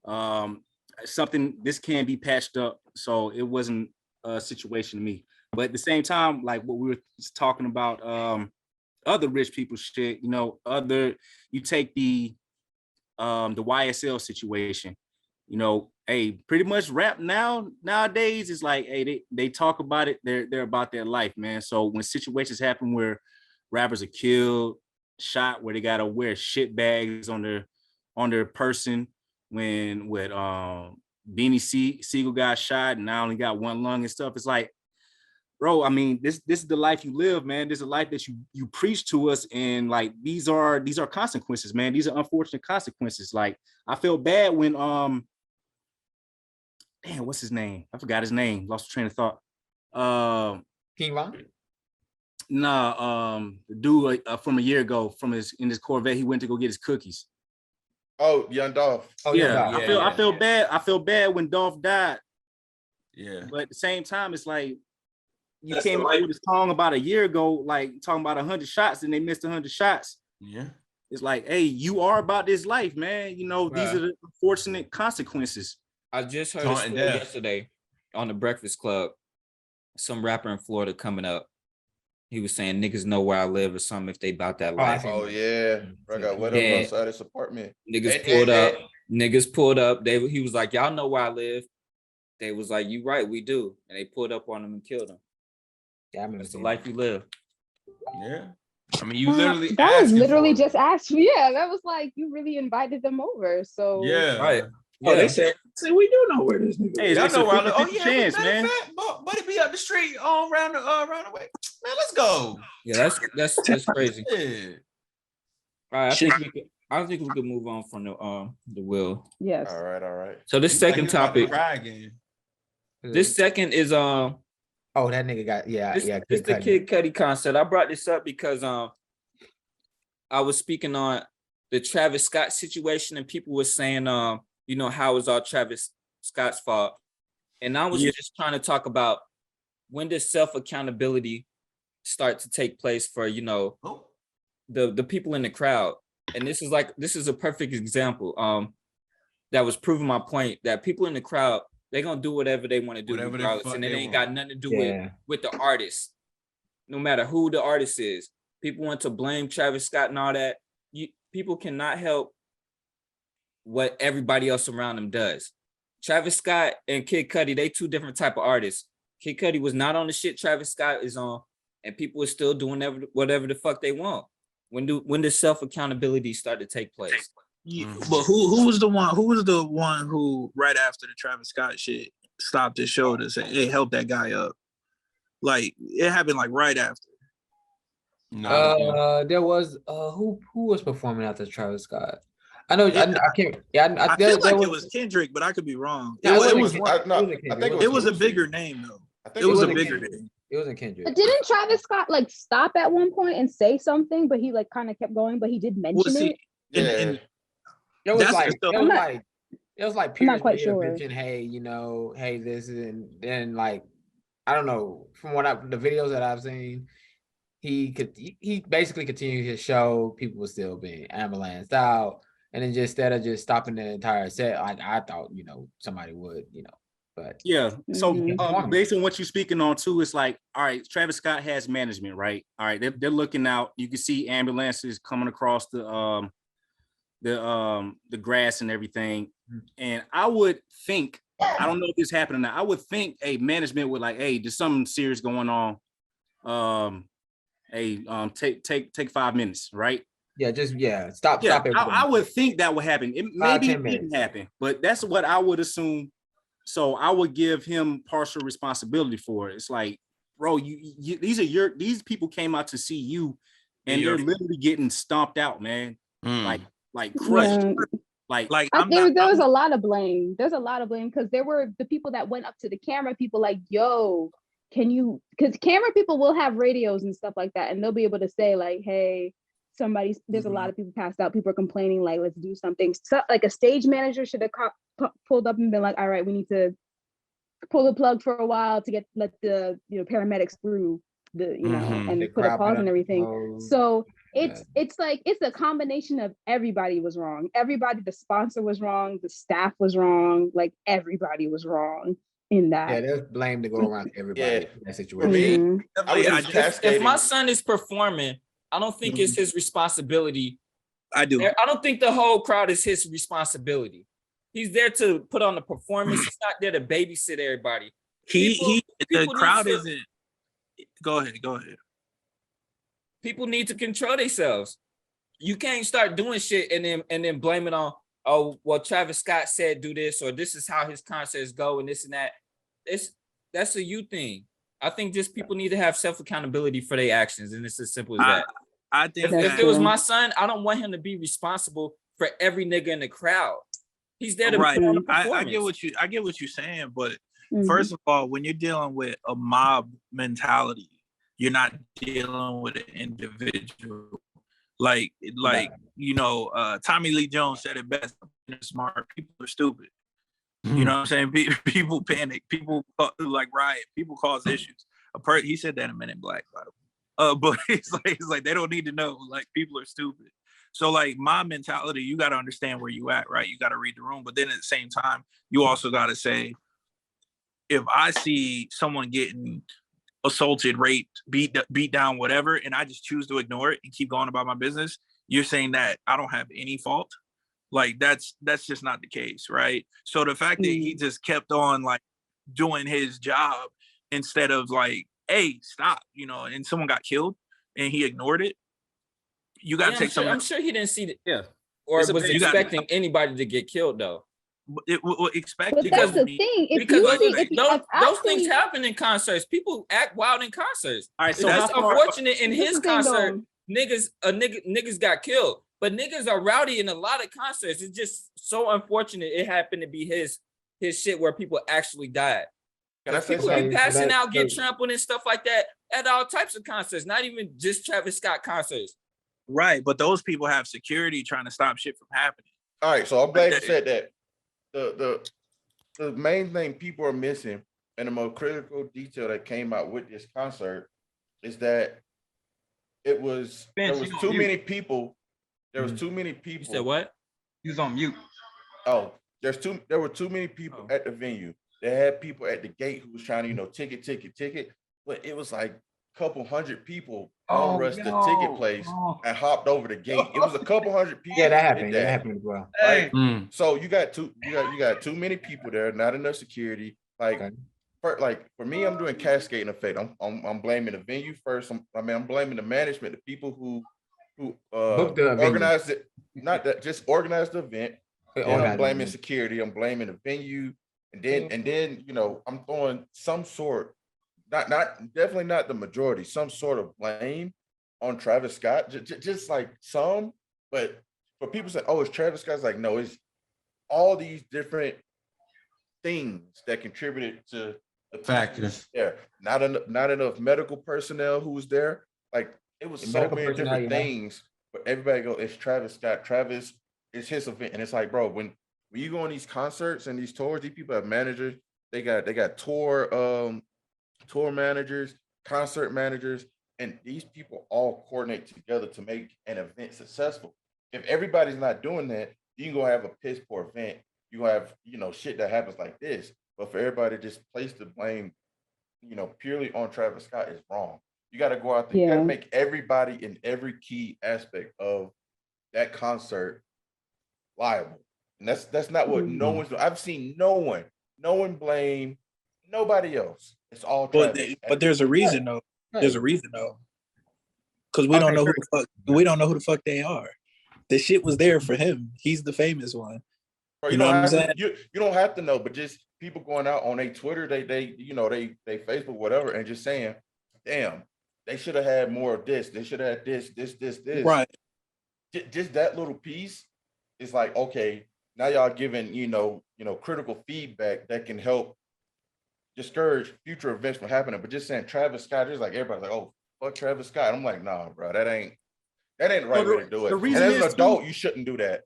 This can be patched up, so it wasn't a situation to me. But at the same time, like what we were just talking about, other rich people shit, you know, you take the YSL situation, you know, hey, pretty much rap nowadays is like, hey, they talk about it, they're about their life, man. So when situations happen where rappers are killed, shot, where they gotta wear shit bags on their person, when with Beanie Siegel got shot and I only got one lung and stuff, it's like, bro, I mean, this is the life you live, man. This is a life that you preach to us, and like these are consequences, man. These are unfortunate consequences. Like I feel bad when damn, what's his name? I forgot his name. Lost the train of thought. King Von? Nah, the dude from a year ago in his Corvette, he went to go get his cookies. Oh, Young Dolph. Oh yeah. yeah. I feel bad. I feel bad when Dolph died. Yeah. But at the same time, it's like, you came out with a song about a year ago, like talking about 100 shots, and they missed 100 shots. Yeah. It's like, hey, you are about this life, man. You know, these are the unfortunate consequences. I just heard a story yesterday on the Breakfast Club. Some rapper in Florida coming up. He was saying niggas know where I live or something if they about that life. Oh yeah. I got wet up outside his apartment. Niggas pulled up. He was like, y'all know where I live. They was like, you right, we do. And they pulled up on him and killed him. Yeah, I mean, it's the life you live. Yeah. I mean, you literally that was literally just asked. Yeah, that was like you really invited them over. So yeah, right. Oh, they said, see, we do know where this nigga. Hey, y'all know where I live. Oh yeah, chance, man. But it be up the street around the way. Man, let's go. Yeah, that's crazy. Yeah. All right, I think we could move on from the Will. Yes. All right. So this second topic. This second is Oh, that nigga got This the Kid Cudi concept. I brought this up because I was speaking on the Travis Scott situation, and people were saying you know, how is all Travis Scott's fault? And I was just trying to talk about, when does self-accountability start to take place for, you know, the people in the crowd? And this is a perfect example that was proving my point, that people in the crowd, they're gonna do whatever they want to do, regardless, and it ain't got nothing to do with the artist. No matter who the artist is, people want to blame Travis Scott and all that. People cannot help what everybody else around them does. Travis Scott and Kid Cudi, they two different type of artists. Kid Cudi was not on the shit Travis Scott is on, and people are still doing whatever the fuck they want. When does self-accountability start to take place? But who was the one? Who was the one who right after the Travis Scott shit stopped his shoulder and said, "Hey, help that guy up"? Like it happened like right after. No, there was who was performing after Travis Scott? I know. I can't. Yeah, I feel like it was Kendrick, but I could be wrong. It was a bigger name though. It was a bigger name. It wasn't Kendrick. But didn't Travis Scott like stop at one point and say something, but he like kind of kept going, but he did mention it? And it was like I'm not quite sure. mentioned, hey, you know, hey, this, and then like, I don't know, from the videos that I've seen, he basically continued his show. People were still being ambulanced out, and then instead of just stopping the entire set, like I thought, you know, somebody would, you know. But yeah, so based on what you're speaking on too, it's like, all right, Travis Scott has management, right? All right, they're looking out. You can see ambulances coming across the grass and everything. And I would think, I don't know if this happened or not, I would think management would like, hey, there's something serious going on. Take 5 minutes, right? Yeah, stop everything. I would think that would happen. It maybe it didn't happen, but that's what I would assume. So I would give him partial responsibility for it. It's like, bro, these people came out to see you, and they're literally getting stomped out, man. Like crushed. There was a lot of blame. There's a lot of blame because there were the people that went up to the camera, people like, yo, can you, because camera people will have radios and stuff like that, and they'll be able to say like, hey, there's a lot of people passed out, people are complaining, like, let's do something. So, like a stage manager should have pulled up and been like, all right, we need to pull the plug for a while to let the paramedics through the and put a pause and everything. So it's like it's a combination of everybody was wrong. Everybody, the sponsor was wrong, the staff was wrong, like everybody was wrong in that. Yeah, there's blame to go around everybody in that situation. For me, if my son is performing, I don't think it's his responsibility. I do. I don't think the whole crowd is his responsibility. He's there to put on the performance. He's not there to babysit everybody. The crowd isn't. Go ahead. People need to control themselves. You can't start doing shit and then blame it on, oh, well, Travis Scott said do this, or this is how his concerts go and this and that. That's a you thing. I think just people need to have self-accountability for their actions, and it's as simple as that. I think if it was my son, I don't want him to be responsible for every nigga in the crowd. He's there to put on the performance. I get what you're saying, but first of all, when you're dealing with a mob mentality, you're not dealing with an individual. Like Tommy Lee Jones said it best: smart people are stupid. You know what I'm saying? People panic. People like riot. People cause issues. He said that in Men in Black, by the way. But it's like they don't need to know. Like, people are stupid. So like my mentality, you got to understand where you at, right? You got to read the room. But then at the same time, you also got to say, if I see someone getting assaulted, raped, beat down, whatever, and I just choose to ignore it and keep going about my business, you're saying that I don't have any fault? Like that's just not the case, right? So the fact that he just kept on like doing his job instead of like, hey, stop, and someone got killed and he ignored it. You got to take some. I'm sure he didn't see it. Yeah. Or was expecting anybody to get killed though. But that's the thing. Those things happen in concerts. People act wild in concerts. All right, so that's unfortunate. In his concert, niggas got killed. But niggas are rowdy in a lot of concerts. It's just so unfortunate it happened to be his shit where people actually died. People be passing out, get trampled and stuff like that at all types of concerts, not even just Travis Scott concerts. Right, but those people have security trying to stop shit from happening. All right, so I'm glad you said that. The main thing people are missing, and the most critical detail that came out with this concert, is that there was too many people. There was too many people. You said what? He was on mute. Oh, there were too many people at the venue. They had people at the gate who was trying to, ticket, but it was like a couple hundred people all rushed the ticket place and hopped over the gate. It was a couple hundred people. Yeah, that happened. That happened as well. Right? So you got too many people there, not enough security. Like for me, I'm doing cascading effect. I'm blaming the venue first. I'm blaming the management, the people who organized it, not that just organized the event. Then I'm blaming security. I'm blaming the venue, and then I'm throwing some sort, definitely not the majority, some sort of blame on Travis Scott, just like some. But for people say, "Oh, it's Travis Scott," it's like, no, it's all these different things that contributed to the factors. Yeah, not enough medical personnel who was there. Like, it was so many different things, but everybody go, it's Travis Scott. Travis, it's his event. And it's like, bro, when you go on these concerts and these tours, these people have managers. They got tour managers, concert managers, and these people all coordinate together to make an event successful. If everybody's not doing that, you can go have a piss poor event. You have, shit that happens like this. But for everybody to just place the blame, purely on Travis Scott is wrong. You got to go out there. You got to make everybody in every key aspect of that concert liable. And that's not what no one's doing. I've seen no one blame nobody else. It's all Travis. But there's a reason though. There's a reason though. Because we don't know who the fuck they are. The shit was there for him. He's the famous one. Bro, you know what I'm saying? You don't have to know, but just people going out on their Twitter, they Facebook, whatever, and just saying, damn, they should have had more of this. They should have had this. Right. Just that little piece is like, okay, now y'all giving, critical feedback that can help discourage future events from happening. But just saying Travis Scott, just like everybody's like, oh, fuck Travis Scott. I'm like, nah, bro, that ain't the right way to do it. And as an adult, you shouldn't do that.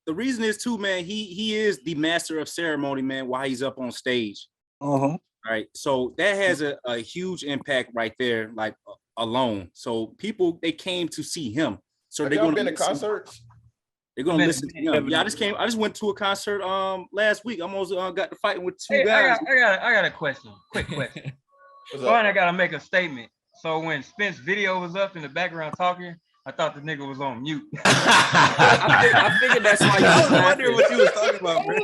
The reason is too, man, he is the master of ceremony, man, while he's up on stage. Right. So that has a huge impact right there, like alone. So people, they came to see him. So they're going to been to concerts. They're gonna listen to him. Yeah, I just went to a concert last week. I almost got to fighting with two guys. I got a question. Quick question. One, I gotta make a statement. So when Spence video was up in the background talking, I thought the nigga was on mute. I figured that's why you was wondering what you was talking about, bro.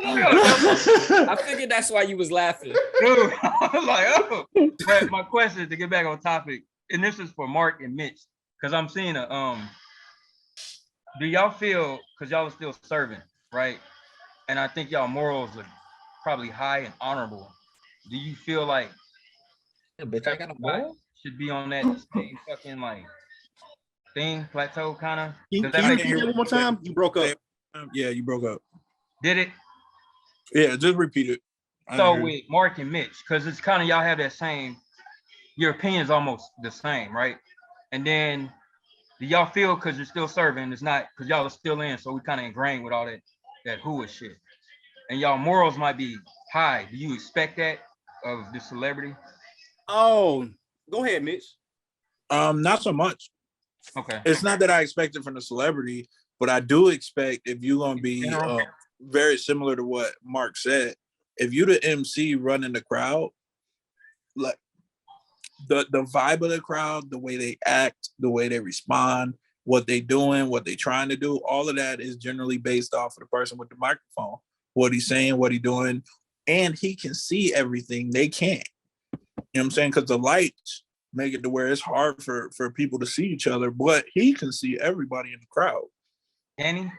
I figured that's why you was laughing. Dude, I was like, oh. But my question is to get back on topic, and this is for Mark and Mitch, because I'm seeing do y'all feel, because y'all are still serving, right? And I think y'all morals are probably high and honorable. Do you feel like bitch, I got a moral? Should be on that same fucking like thing, plateau kind of? Can you repeat that one more time? You broke up. Yeah, you broke up. Did it? Yeah, just repeat it. So with Mark and Mitch, because it's kind of y'all have that same, your opinion is almost the same, right? And then do y'all feel, because you're still serving, it's not because y'all are still in, so we kind of ingrained with all that who is shit, and y'all morals might be high. Do you expect that of the celebrity? Oh, go ahead, Mitch. Not so much. Okay. It's not that I expect it from the celebrity, but I do expect, if you're gonna be very similar to what Mark said, if you the MC running the crowd, like the vibe of the crowd, the way they act, the way they respond, what they doing, what they trying to do, all of that is generally based off of the person with the microphone, what he's saying, what he's doing, and he can see everything they can't. You know what I'm saying? Because the lights make it to where it's hard for people to see each other, but he can see everybody in the crowd. Danny?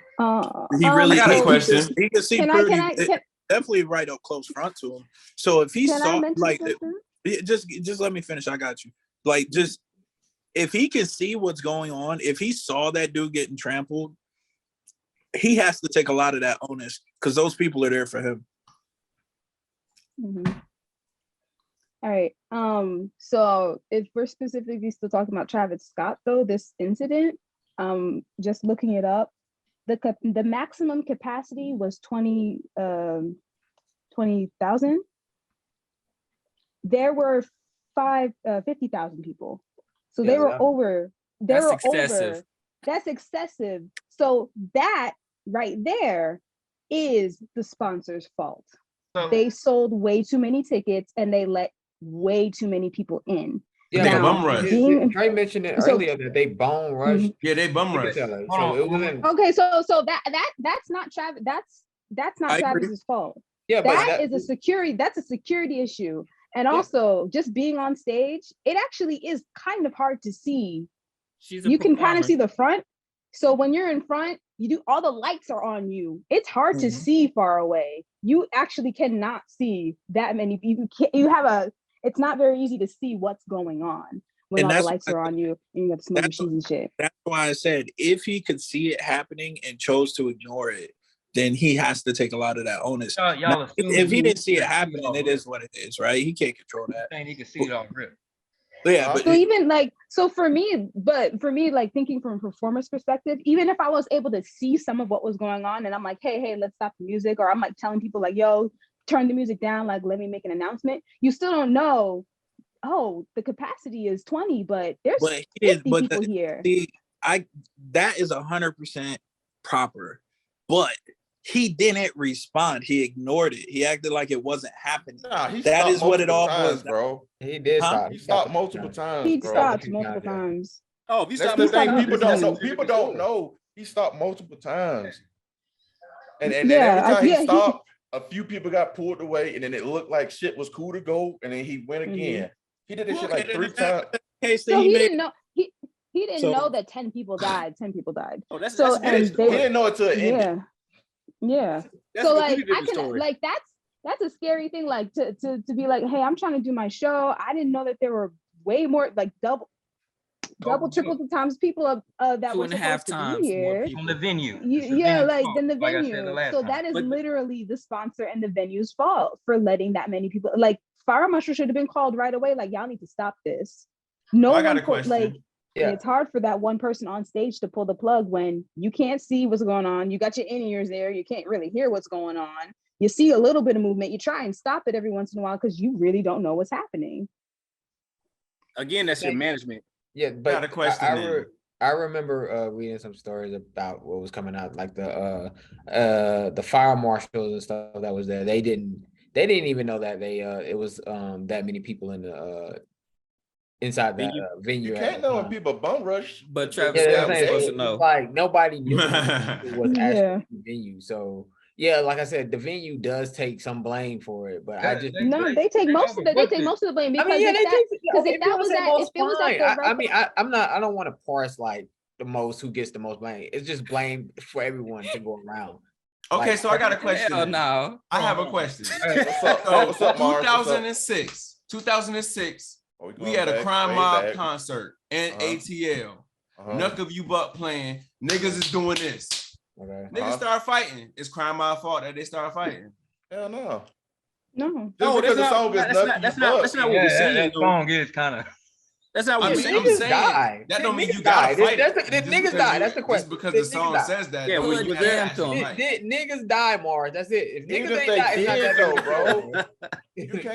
He really got a question. He can see definitely right up close front to him. So if he saw like just let me finish. I got you. Like, just if he can see what's going on, if he saw that dude getting trampled, he has to take a lot of that onus because those people are there for him. Mm-hmm. All right. So if we're specifically still talking about Travis Scott, though, this incident, just looking it up, the maximum capacity was 20,000. There were 50,000 people, so they were over. That's excessive. That's excessive. So that right there is the sponsor's fault. So they sold way too many tickets and they let way too many people in. Yeah, bum rush. Trey mentioned it earlier that they bum rush. Yeah, they bum rush. So it wasn't... Okay, so that's not Travis. That's not Travis's fault. Yeah, that is a security. That's a security issue. And also, just being on stage, it actually is kind of hard to see. You can kind of see the front. So when you're in front, all the lights are on you. It's hard to see far away. You actually cannot see that many people. It's not very easy to see what's going on when all the lights are on you and you have smoke machines and shit. That's why I said, if he could see it happening and chose to ignore it, then he has to take a lot of that onus. Now, if he didn't see it happening, it is what it is, right? He can't control that. And he can see it on grip. Yeah, but so even like, for me, like thinking from a performer's perspective, even if I was able to see some of what was going on and I'm like, hey, let's stop the music, or I'm like telling people like, yo, turn the music down, like, let me make an announcement. You still don't know, oh, the capacity is 20, but there's 50 people here. That is 100% proper, but he didn't respond. He ignored it. He acted like it wasn't happening. That is what it all was, bro. He did stop. He stopped multiple times. He stopped multiple times. Oh, that's the thing. People don't know. People don't know. He stopped multiple times. And every time he stopped, a few people got pulled away, and then it looked like shit was cool to go, and then he went again. He did this shit like 3 times. So he didn't know. He didn't know that 10 people died. 10 people died. Oh, that's he didn't know it till it ended. Yeah. So like I can like that's a scary thing, like to be like, hey, I'm trying to do my show. I didn't know that there were way more, like double, triple times people that were supposed to be here on the venue. Than the venue. So that is literally the sponsor and the venue's fault for letting that many people. Like fire marshal should have been called right away. Like, y'all need to stop this. No I got one a question. like. Yeah. It's hard for that one person on stage to pull the plug when you can't see what's going on. You got your in-ears there. You can't really hear what's going on. You see a little bit of movement. You try and stop it every once in a while because you really don't know what's happening. Again, that's your management. Yeah, but Got a question. I remember reading some stories about what was coming out, like the fire marshals and stuff that was there. They didn't even know that it was that many people in the inside that venue. You can't know when people bum rush. But Travis Scott was supposed to know. Like nobody knew it was actually the venue. So yeah, like I said, the venue does take some blame for it, but they take most of the blame because I don't want to parse like the most who gets the most blame. It's just blame for everyone to go around. Okay, so I got a question. No, I have a question. What's up, Marz? 2006. We had a Crime Mob concert and ATL. Enough of you butt playing. Niggas is doing this. Niggas start fighting. It's Crime Mob fault that they start fighting. Hell no. No. That's not what we're saying. That song is kind of. That's not what I'm saying. That don't mean you gotta fight. The niggas die. That's the question. Just because the song says that. Yeah, well, you niggas die, Marz. That's it. If niggas ain't die, it's not that bro.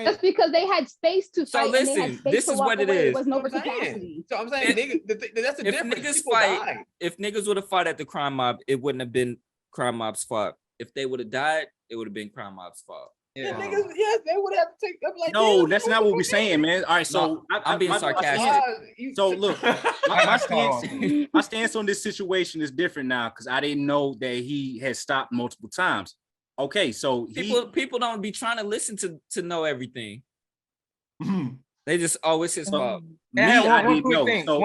That's because they had space to fight. So listen, this is what it is. There was no capacity. So I'm saying, that's the difference. If niggas would have fought at the Crime Mob, it wouldn't have been Crime Mob's fault. If they would have died, it would have been Crime Mob's fault. Yeah, niggas, yes, they would have to take up like. No, that's not what we're saying, man. All right, so I'm being sarcastic. So look, my stance on this situation is different now because I didn't know that he had stopped multiple times. Okay, so people don't be trying to listen to know everything. They just always his fault. One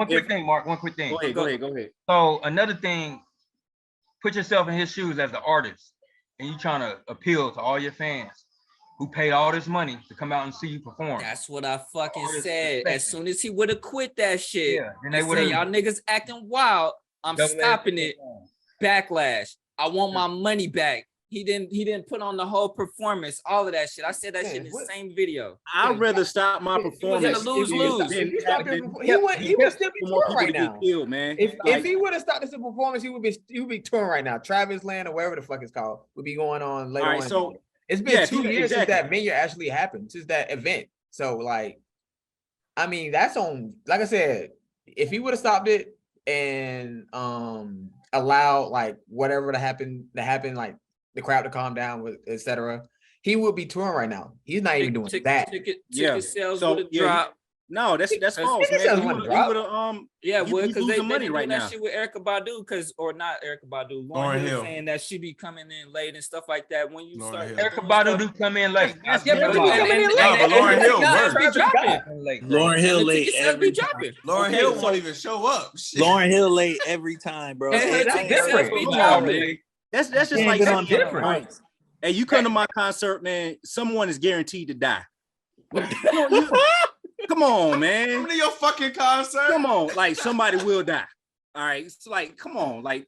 quick thing, Mark. One quick thing. Go ahead. So another thing, put yourself in his shoes as the artist, and you trying to appeal to all your fans who paid all this money to come out and see you perform. That's what I fucking said. As soon as he would have quit that shit, and they would say, y'all niggas acting wild, I'm stopping it. Backlash. I want my money back. He didn't put on the whole performance, all of that shit. I said that shit in the same video. I'd rather stop my performance. He was lose. He would still be touring right now. If he would have stopped this performance, he would be touring right now. Travis Land or whatever the fuck it's called would be going on later on. So it's been 2 years since that venue actually happened, since that event. So like, I mean, that's on. Like I said, if he would have stopped it and allowed like whatever to happen, like the crowd to calm down with etc., he would be touring right now. He's not even doing that. Ticket sales would have dropped. No, that's false, man. He would because they money right now. That shit with Erykah Badu, or not Erykah Badu, Lauryn Hill saying that she be coming in late and stuff like that. When you start, Erykah Badu do come in late. But Lauryn Hill Lauryn Hill late every time. Lauryn Hill won't even show up. Lauryn Hill late every time, bro. That's just like something different. Right. Hey, you come to my concert, man. Someone is guaranteed to die. Come on, man. Come to your fucking concert. Come on, like somebody will die. All right, it's like, come on, like,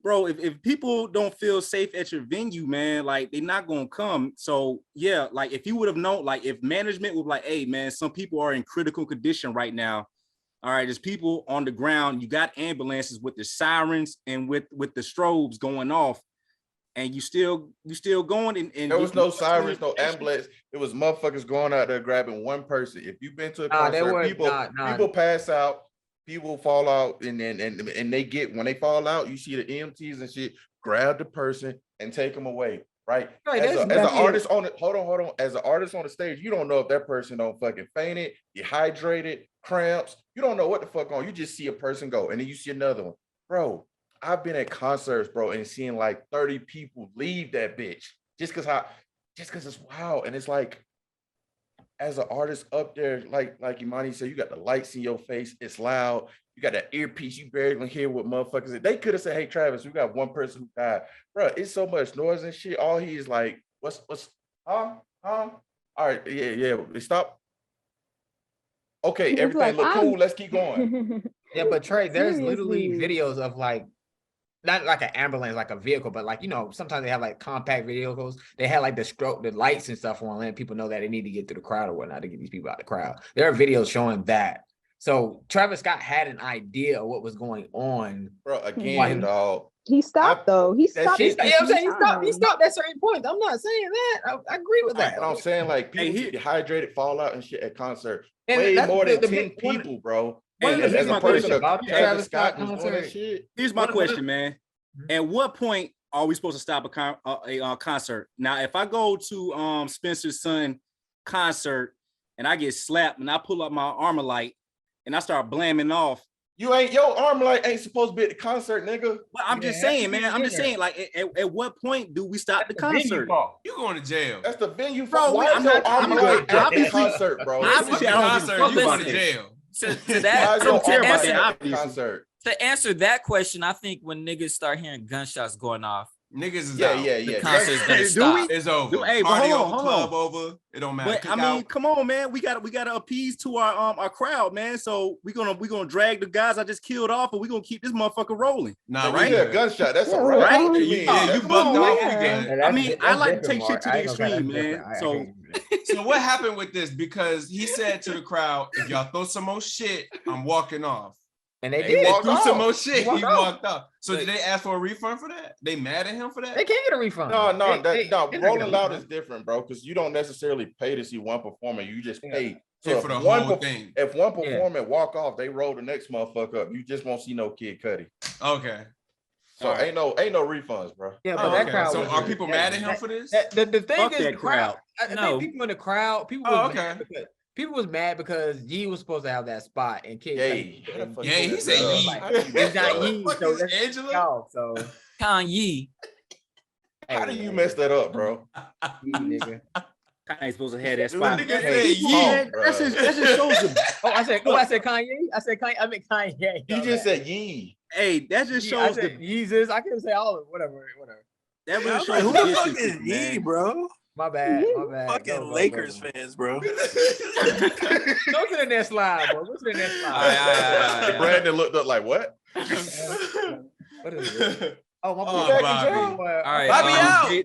bro. If people don't feel safe at your venue, man, like they're not gonna come. So yeah, like if you would have known, like if management was like, hey, man, some people are in critical condition right now. All right, there's people on the ground. You got ambulances with the sirens and with the strobes going off. And you still going and there was no sirens, no ambulance. It was motherfuckers going out there grabbing one person. If you've been to a concert, people pass out, people fall out, and they get, when they fall out, you see the EMTs and shit grab the person and take them away. Right? As an artist on it, hold on. As an artist on the stage, you don't know if that person don't fucking fainted, dehydrated, cramps. You don't know what the fuck on. You just see a person go, and then you see another one, bro. I've been at concerts, bro, and seeing like 30 people leave that bitch just because it's wild. And it's like, as an artist up there, like Imani said, you got the lights in your face, it's loud, you got that earpiece, you barely can hear what motherfuckers. They could have said, hey, Travis, we got one person who died. Bro, it's so much noise and shit. All he's like, what's all right, yeah, stop. Okay, everything look cool, let's keep going. Yeah, but Trey, there's literally videos of like not like an ambulance, like a vehicle, but like, sometimes they have like compact vehicles. They had like the lights and stuff on, letting people know that they need to get through the crowd or whatnot to get these people out of the crowd. There are videos showing that. So Travis Scott had an idea of what was going on. Bro, again, dog. He stopped though. He stopped. He stopped at certain points. I'm not saying that. I agree with that. And I'm saying like people get dehydrated, fall out and shit at concert. And way more than 10 people, bro. As a person about Travis Scott concert. Here's my question, man. At what point are we supposed to stop a concert? Now, if I go to Spencer's son concert and I get slapped and I pull up my Armalite and I start blamming off, your Armalite ain't supposed to be at the concert, nigga. But I'm just saying, man. I'm just saying, like, at what point do we stop the concert? You going to jail? That's the venue, bro. Why is your Armalite at the concert, bro? Obviously, you going to jail. To answer that question, I think when niggas start hearing gunshots going off, niggas is the concert's gonna stop. It's over. Hey, Party hold over, club over. It don't matter. But I mean, come on, man. We gotta appease to our crowd, man. So we gonna drag the guys I just killed off, and we gonna keep this motherfucker rolling. Nah, right? Yeah, gunshot. That's a right. Yeah, you bugged off. I mean, I like to take shit to the extreme, man. So what happened with this? Because he said to the crowd, "If y'all throw some more shit, I'm walking off." And they threw some more shit. He walked off. So did they ask for a refund for that? They mad at him for that? They can't get a refund. No. Rolling Loud is different, bro, because you don't necessarily pay to see one performer. You just pay. So for the whole thing. If one performer walk off, they roll the next motherfucker up. You just won't see no Kid Cudi. Okay. So ain't no refunds, bro. Yeah, but that crowd. So are people mad at him for this? The thing is, the crowd. I think people in the crowd. People was mad because Yee was supposed to have that spot and Kid. Yeah, he said Yee. It's not Yee. So that's Angela. So Kanye. How do you mess that up, bro? Yee, nigga. Kanye supposed to have that spot. That just shows the. I said Kanye. I said Kanye. I meant Kanye. You just said Yee. Hey, that just shows the Jesus. I can say all of it. Whatever. That really shows who the fuck is Yee, bro? My bad. Fucking Lakers fans, bro. Go to the next slide, bro. Go to the next slide. Brandon looked up like, what? What is it? Oh, my Bobby. All right, Bobby out.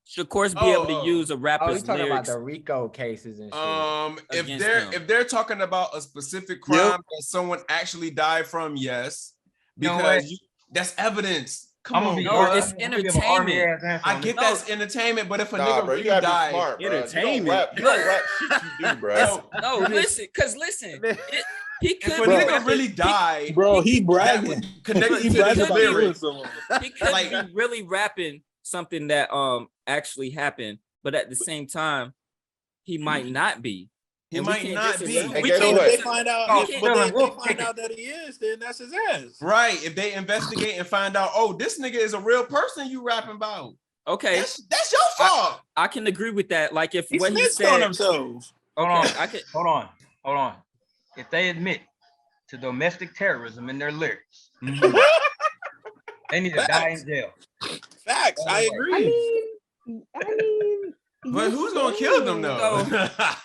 Should of course be able to use a rapper's talking lyrics. about the RICO cases and shit. If they're talking about a specific crime that someone actually died from, yes, because that's evidence. Come on, no, it's entertainment. I get that's entertainment, but if a nigga really died, smart, entertainment. You don't rap shit you do, bro. No, listen, he could. If a nigga really died, bro, he bragging. Connected to the lyrics. He could be really rapping something that actually happened, but at the same time, he might not be. He might not be. If they find out that he is, then that's his ass. Right. If they investigate and find out, oh, this nigga is a real person you rapping about. Okay. That's your fault. I can agree with that. Like if what he said on himself. Hold on. If they admit to domestic terrorism in their lyrics, they need to die in jail. Facts. I agree. I mean, but who's gonna kill them though?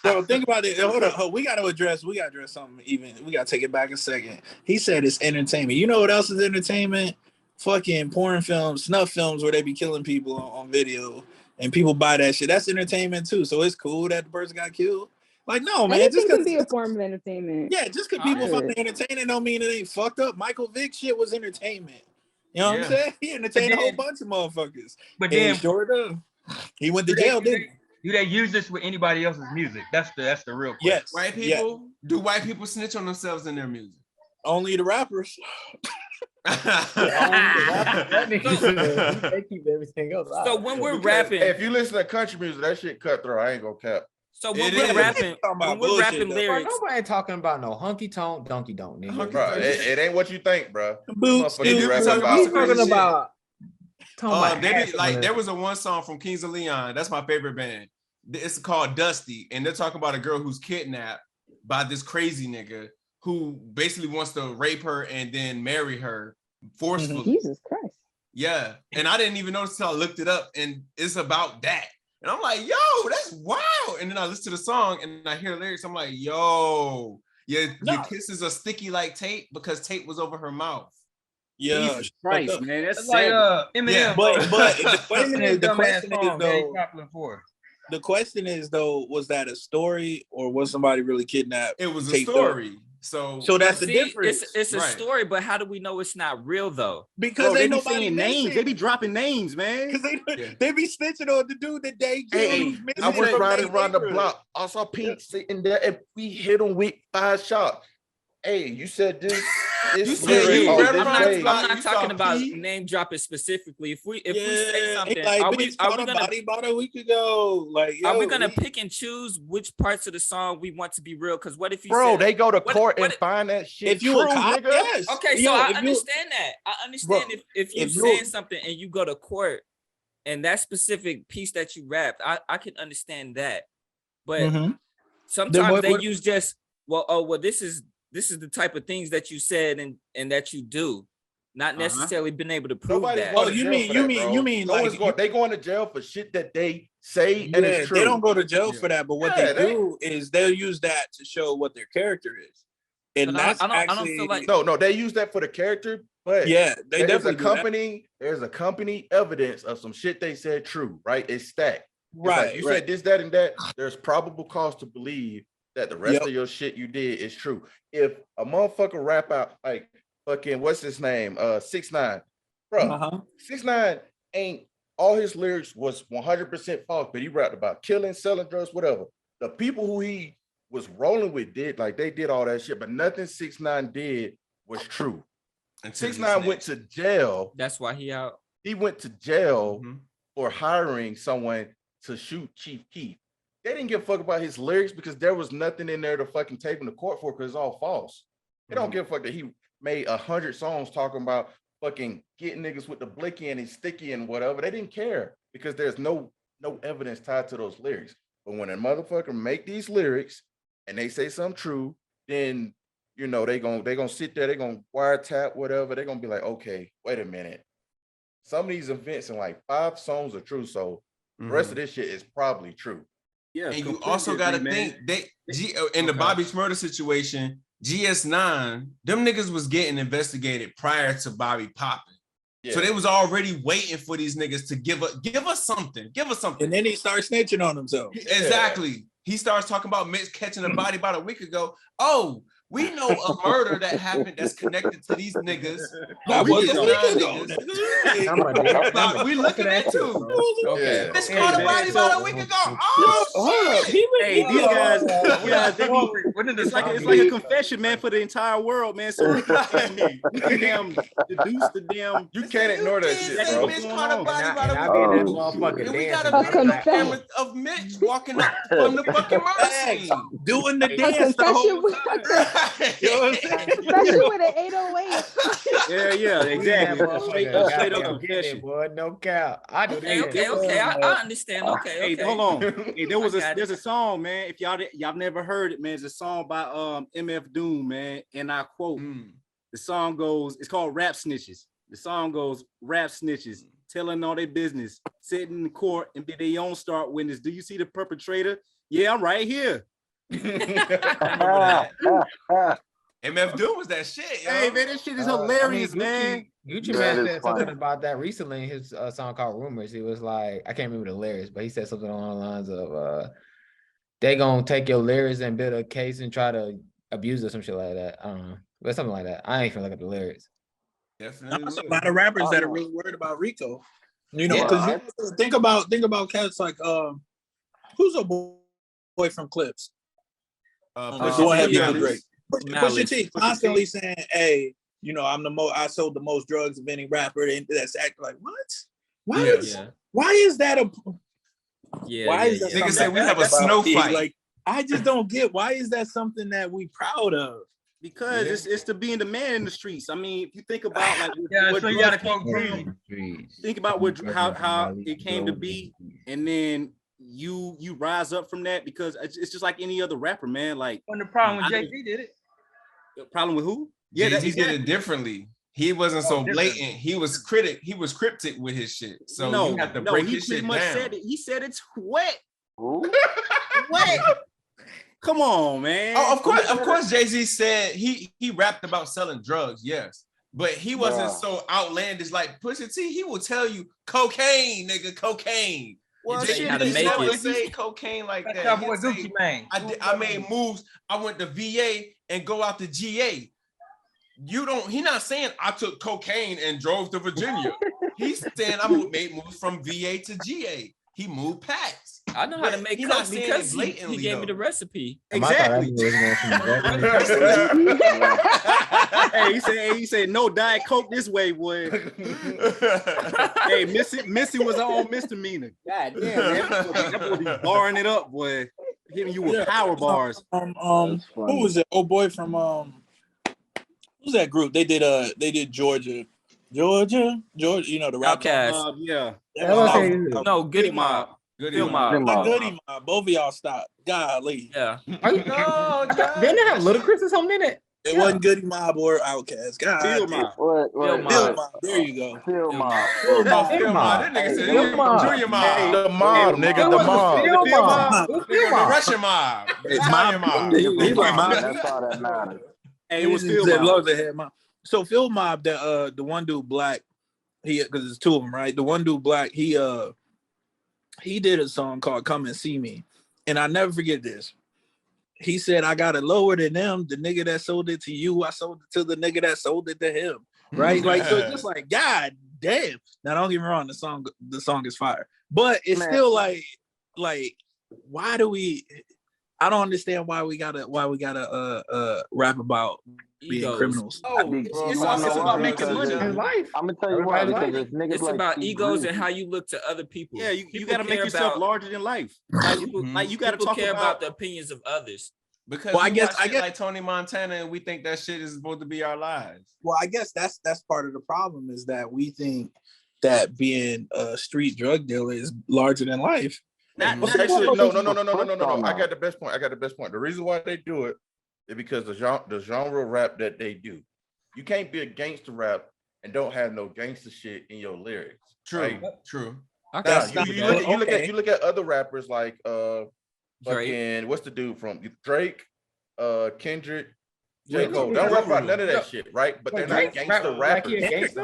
Bro, think about it. Hold on. We gotta address something. Even we gotta take it back a second. He said it's entertainment. You know what else is entertainment? Fucking porn films, snuff films where they be killing people on video, and people buy that shit. That's entertainment too. So it's cool that the person got killed. Like, no, man. Anything can be a form of entertainment. Yeah, just because people find it entertaining don't mean it ain't fucked up. Michael Vick shit was entertainment. You know what I'm saying? He entertained a whole bunch of motherfuckers. But then, he went to jail, didn't he? Do they use this with anybody else's music? That's the real question. Yes. White people? Yeah. Do white people snitch on themselves in their music? Only the rappers. They keep everything else out. So when we're rapping, if you listen to country music, that shit cutthroat. I ain't gonna cap. So when we're rapping lyrics, nobody talking about no hunky tonk, donkey donk, nigga. Bro, it ain't what you think, bro. Boots. There was a one song from Kings of Leon. That's my favorite band. It's called Dusty, and they're talking about a girl who's kidnapped by this crazy nigga who basically wants to rape her and then marry her forcefully. Jesus Christ. Yeah, and I didn't even notice until I looked it up, and it's about that. And I'm like, yo, that's wild. And then I listen to the song and I hear the lyrics. I'm like, yo, your kisses are sticky like tape because tape was over her mouth. Yeah, Jesus Christ, man, that's like Eminem. Yeah, but the question is the question is though, was that a story or was somebody really kidnapped? It was a story. So that's the difference. It's a story, but how do we know it's not real though? Because they ain't be nobody saying names. They be dropping names, man. Because they be snitching on the dude that they killed. I was riding around the block. I saw Pink sitting there, and we hit him with 5 shots. Hey, you said this. I'm not talking about name dropping specifically. If we say something, are we gonna body about a week ago? Like, are we gonna pick and choose which parts of the song we want to be real? Because what if you they go to court and find that shit if you true, a cop, nigga? Yes. Okay, so I understand that. I understand if you're saying something and you go to court and that specific piece that you rapped, I can understand that. But sometimes they use just this is the type of things that you said and that you do, not necessarily been able to prove that. Oh, you mean like they going to jail for shit that they say and it's true. They don't go to jail for that, but what they do is they'll use that to show what their character is. And that's I don't feel like no, they use that for the character, but they definitely there's a company evidence of some shit they said true, right? It's stacked. Right. Like you said this, that, and that. There's probable cause to believe that the rest of your shit you did is true. If a motherfucker rap out like fucking what's his name? 6ix9ine. Bro, 6ix9ine ain't all his lyrics was 100% false, but he rapped about killing, selling drugs, whatever. The people who he was rolling with did they did all that shit, but nothing 6ix9ine did was true. And 6ix9ine went to jail. That's why he out. He went to jail for hiring someone to shoot Chief Keef. They didn't give a fuck about his lyrics because there was nothing in there to fucking take him to court for because it's all false. They don't give a fuck that he made 100 songs talking about fucking getting niggas with the blicky and his sticky and whatever. They didn't care because there's no evidence tied to those lyrics. But when a motherfucker make these lyrics and they say something true, then they gonna sit there, they gonna wiretap whatever. They're gonna be like, okay, wait a minute. Some of these events in like 5 songs are true, so the rest of this shit is probably true. Yeah, and you also got to think in the Bobby Shmurda situation, GS9, them niggas was getting investigated prior to Bobby popping. Yeah. So they was already waiting for these niggas to give us something. And then he starts snitching on himself. Exactly. He starts talking about Mitch catching a body about a week ago. Oh, we know a murder that happened that's connected to these niggas. That was a week ago. We looking into. Okay. This caught a body about a week ago. Oh, hey, these guys, it's like a confession, man, for the entire world, man. So we can damn deduce the damn. You can't ignore that shit, bro. Mitch caught a body about a week. And we got a video camera of Mitch walking up from the fucking murder scene, doing the dance the whole time. You know what I'm saying? Especially with an 808. Yeah, exactly. Straight up confession. Boy, no cap. I do that. Okay. I understand. Okay. Hey, hold on. Hey, there's a song, man. If y'all never heard it, man, it's a song by MF Doom, man. And I quote, the song goes, it's called Rap Snitches. The song goes, rap snitches, telling all their business, sitting in court and be their own start witness. Do you see the perpetrator? Yeah, I'm right here. MF Doom was that shit, yo. Hey man, this shit is hilarious, man. Gucci Man said something about that recently in his song called Rumors. He was like, I can't remember the lyrics, but he said something along the lines of they gonna take your lyrics and build a case and try to abuse or some shit like that. I don't know, but something like that. I ain't finna look at the lyrics. Definitely. A lot of rappers that are really worried about Rico. Because think about cats like who's a boy from Clips? Pusha T constantly saying, "Hey, I sold the most drugs of any rapper." And that's acting like what? Why is that a? Why is that? Nigga said we have a snow fight. Like I just don't get why is that something that we proud of? Because it's to being the man in the streets. I mean, if you think about like so you gotta come think about how it came to be, and then you rise up from that because it's just like any other rapper, man. Like when the problem with Jay-Z did it. The problem with who? Yeah, he did it differently. He wasn't so blatant. He was cryptic with his shit. So you have to break his shit down. He said it's wet. Wet. Come on, man. Oh, of course, Jay-Z said he rapped about selling drugs, yes. But he wasn't so outlandish like Pusha T. He will tell you cocaine, nigga, cocaine. Well, Jay, shit, he never never say cocaine like that. Cowboy Gucci Mane. I made moves. I went to VA and go out to GA. He not saying I took cocaine and drove to Virginia. He's saying I made moves from VA to GA. He moved packs. I know how to make coke because he gave me the recipe. Exactly. Hey, he said no Diet Coke this way, boy. Hey, Missy was on misdemeanor. God damn, man. That boy be barring it up, boy. Hitting you with power bars. Who was it? Oh boy from who's that group? They did Georgia. You know the rap. Outcast. Yeah. No, Goody Mob. Goody Mob. Both of y'all stop. Golly. Yeah. Didn't they have Ludacris or something in it? It wasn't Goody Mob or Outcast. God. Phil Mob. Phil Mob. There you go. Phil Mob. Phil Mob. That nigga said Junior Mob. The mob, nigga. The mob. The Russian mob. The Italian mob. That's all that matters. Hey, it was Phil Mob. So Phil Mob, the one dude black, because it's two of them, right? The one dude black, he did a song called "Come and See Me," and I never forget this. He said, "I got it lower than them. The nigga that sold it to you, I sold it to the nigga that sold it to him." Right? Like, so it's just like, God damn. Now, don't get me wrong, the song is fire, but it's still like, why do we? I don't understand why we gotta rap about being criminals. It's about making money in life. I'm gonna tell you why, because it's niggas It's like about egos and how you look to other people. Yeah, you gotta make yourself larger than life. Like you gotta talk about the opinions of others. Because I guess like Tony Montana, and we think that shit is supposed to be our lives. Well, I guess that's part of the problem, is that we think that being a street drug dealer is larger than life. Actually, no. I got the best point. The reason why they do it is because the genre rap that they do. You can't be a gangster rap and don't have no gangster shit in your lyrics. True. Right? True. Now, you look at other rappers like fucking what's the dude from Drake, Kendrick, J. Cole. They don't rap about none of that shit, right? But they're not gangster rappers.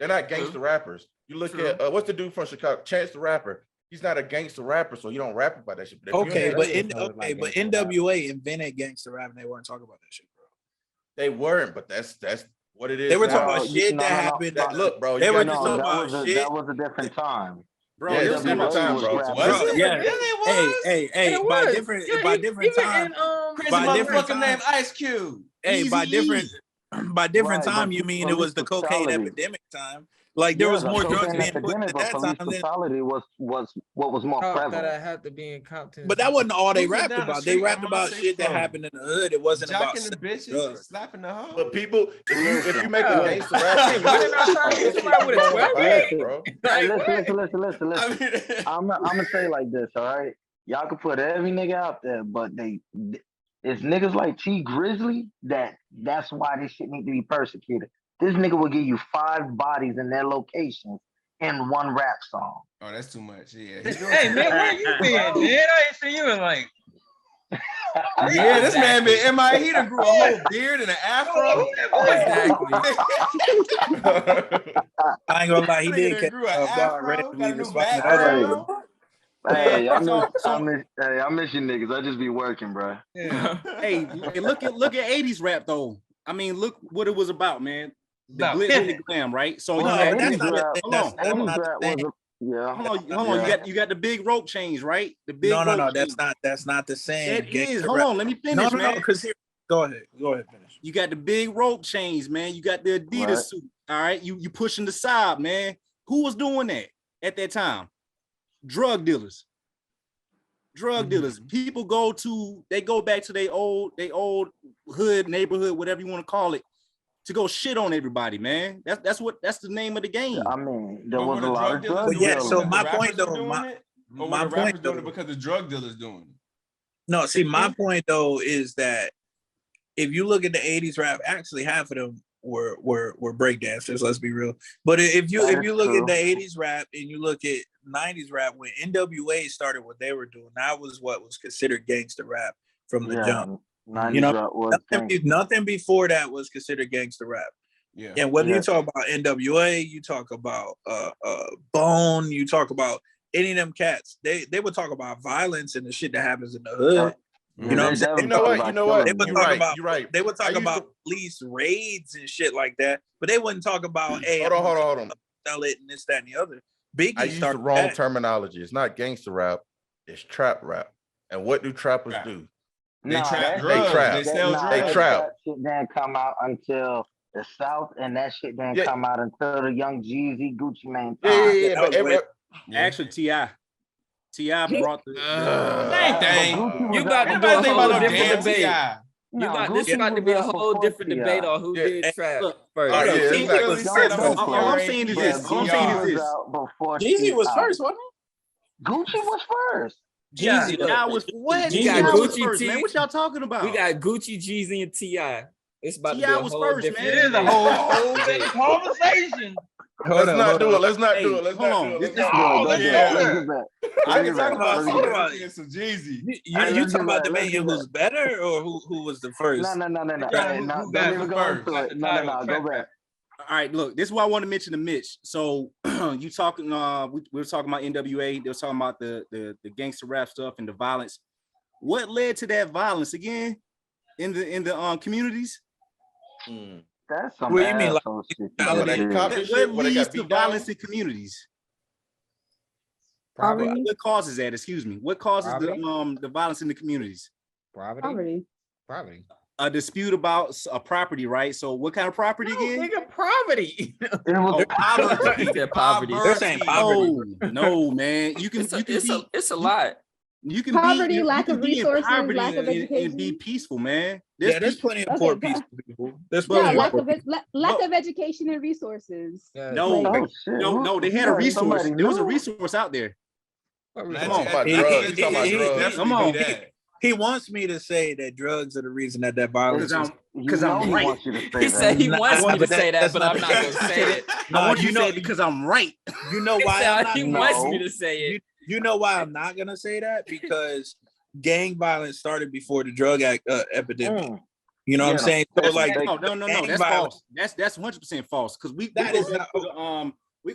They're not gangster rappers. You look at what's the dude from Chicago, Chance the Rapper. He's not a gangster rapper, so you don't rap about that shit. But NWA invented gangster rap, and they weren't talking about that shit, bro. They weren't, but that's what it is. They were talking about shit that happened. Look, bro, they were just talking about shit. That was a different time. Bro, it was a different time, bro. Yeah. Hey, by different time. Crazy motherfucker named Ice Cube. Hey, by different time, you mean it was the cocaine epidemic time. Like there was more drugs being put at that time. Brutality was what was more prevalent. That I had to be in Compton. But that wasn't all they rapped about. They rapped about shit that happened in the hood. It wasn't about the bitches, slapping the hoe. But people, if you make a gangster rap, listen. I'm gonna say it like this, all right? Y'all can put every nigga out there, but it's niggas like T Grizzly that's why this shit need to be persecuted. This nigga will give you 5 bodies in their locations in one rap song. Oh, that's too much. Yeah. Hey man, where you been, man? I ain't seen you in like. Yeah, this man been MIA. He done grew a whole beard and an afro. Exactly. I ain't gonna lie, he did catch Hey, I miss you niggas. I just be working, bro. Yeah. Hey, look at 80s rap though. I mean, look what it was about, man. The glitz and the glam, right? So hold on. You got the big rope chains, right? The big no. That's not the same. It is. Hold on, let me finish, man. Because go ahead, finish. You got the big rope chains, man. You got the Adidas suit. All right, you pushing the side, man. Who was doing that at that time? Drug dealers. People go back to their old hood, neighborhood, whatever you want to call it, to go shit on everybody, man. That's the name of the game. I mean, there was a lot of drug dealers. Yeah, so my point though, my point doing it because the drug dealers doing it. No, see, my point though is that if you look at the 80s rap, actually half of them were breakdancers, let's be real. But if you look at the 80s rap and you look at 90s rap, when NWA started what they were doing, that was what was considered gangster rap from the jump. You know, nothing before that was considered gangster rap. Yeah. And whether you talk about NWA, you talk about Bone, you talk about any of them cats, they would talk about violence and the shit that happens in the hood. You know what I'm saying? You know what? They would talk about, you're right. They would talk about police raids and shit like that, but they wouldn't talk about, hey, hold on. Sell it and this, that, and the other. Biggie I used the wrong terminology. It's not gangster rap, it's trap rap. And what do trappers do? They trap drugs. They sell drugs. They trap. That shit didn't come out until the South, and that shit didn't come out until the Young Jeezy, Gucci Mane. Actually, T.I. brought the dang. You got to do a whole different debate. This about to be a whole different debate on who did trap first. All I'm saying is this. Jeezy was first, wasn't he? Gucci was first. T.I. was what? We got Gucci T. Man, what y'all talking about? We got Gucci, Jeezy, and T.I. It's about to be a whole first, different man. It is a whole conversation. Let's not do it. Let's not do it. I can talk about some Jeezy. You talking about the man who's better or who was the first? No. Don't even go into it. No. Go back. All right, look, this is why I want to mention the Mitch. So you talking we were talking about NWA, they were talking about the gangster rap stuff and the violence. What led to that violence again in the communities? That's some what you mean, like what leads to violence in communities? Poverty. What causes that? Excuse me. What causes the violence in the communities? Poverty. A dispute about a property, right? So what kind of property again? Nigga, poverty. Poverty. They're saying poverty. No, man. It's a lot. You can poverty, lack of resources, lack of education, and be peaceful, man. There's plenty of poor peaceful people. Lack of education and resources. No, they had a resource. There was a resource out there. Come on. He wants me to say that drugs are the reason that violence is. Because I'm right. He said he wants me to say that, but I'm not going to say it. I want you to say it because I'm right. You know why he wants me to say it. You know why I'm not going to say that? Because gang violence started before the drug epidemic. You know what I'm saying? So like, no, that's false. That's 100% false. Because we go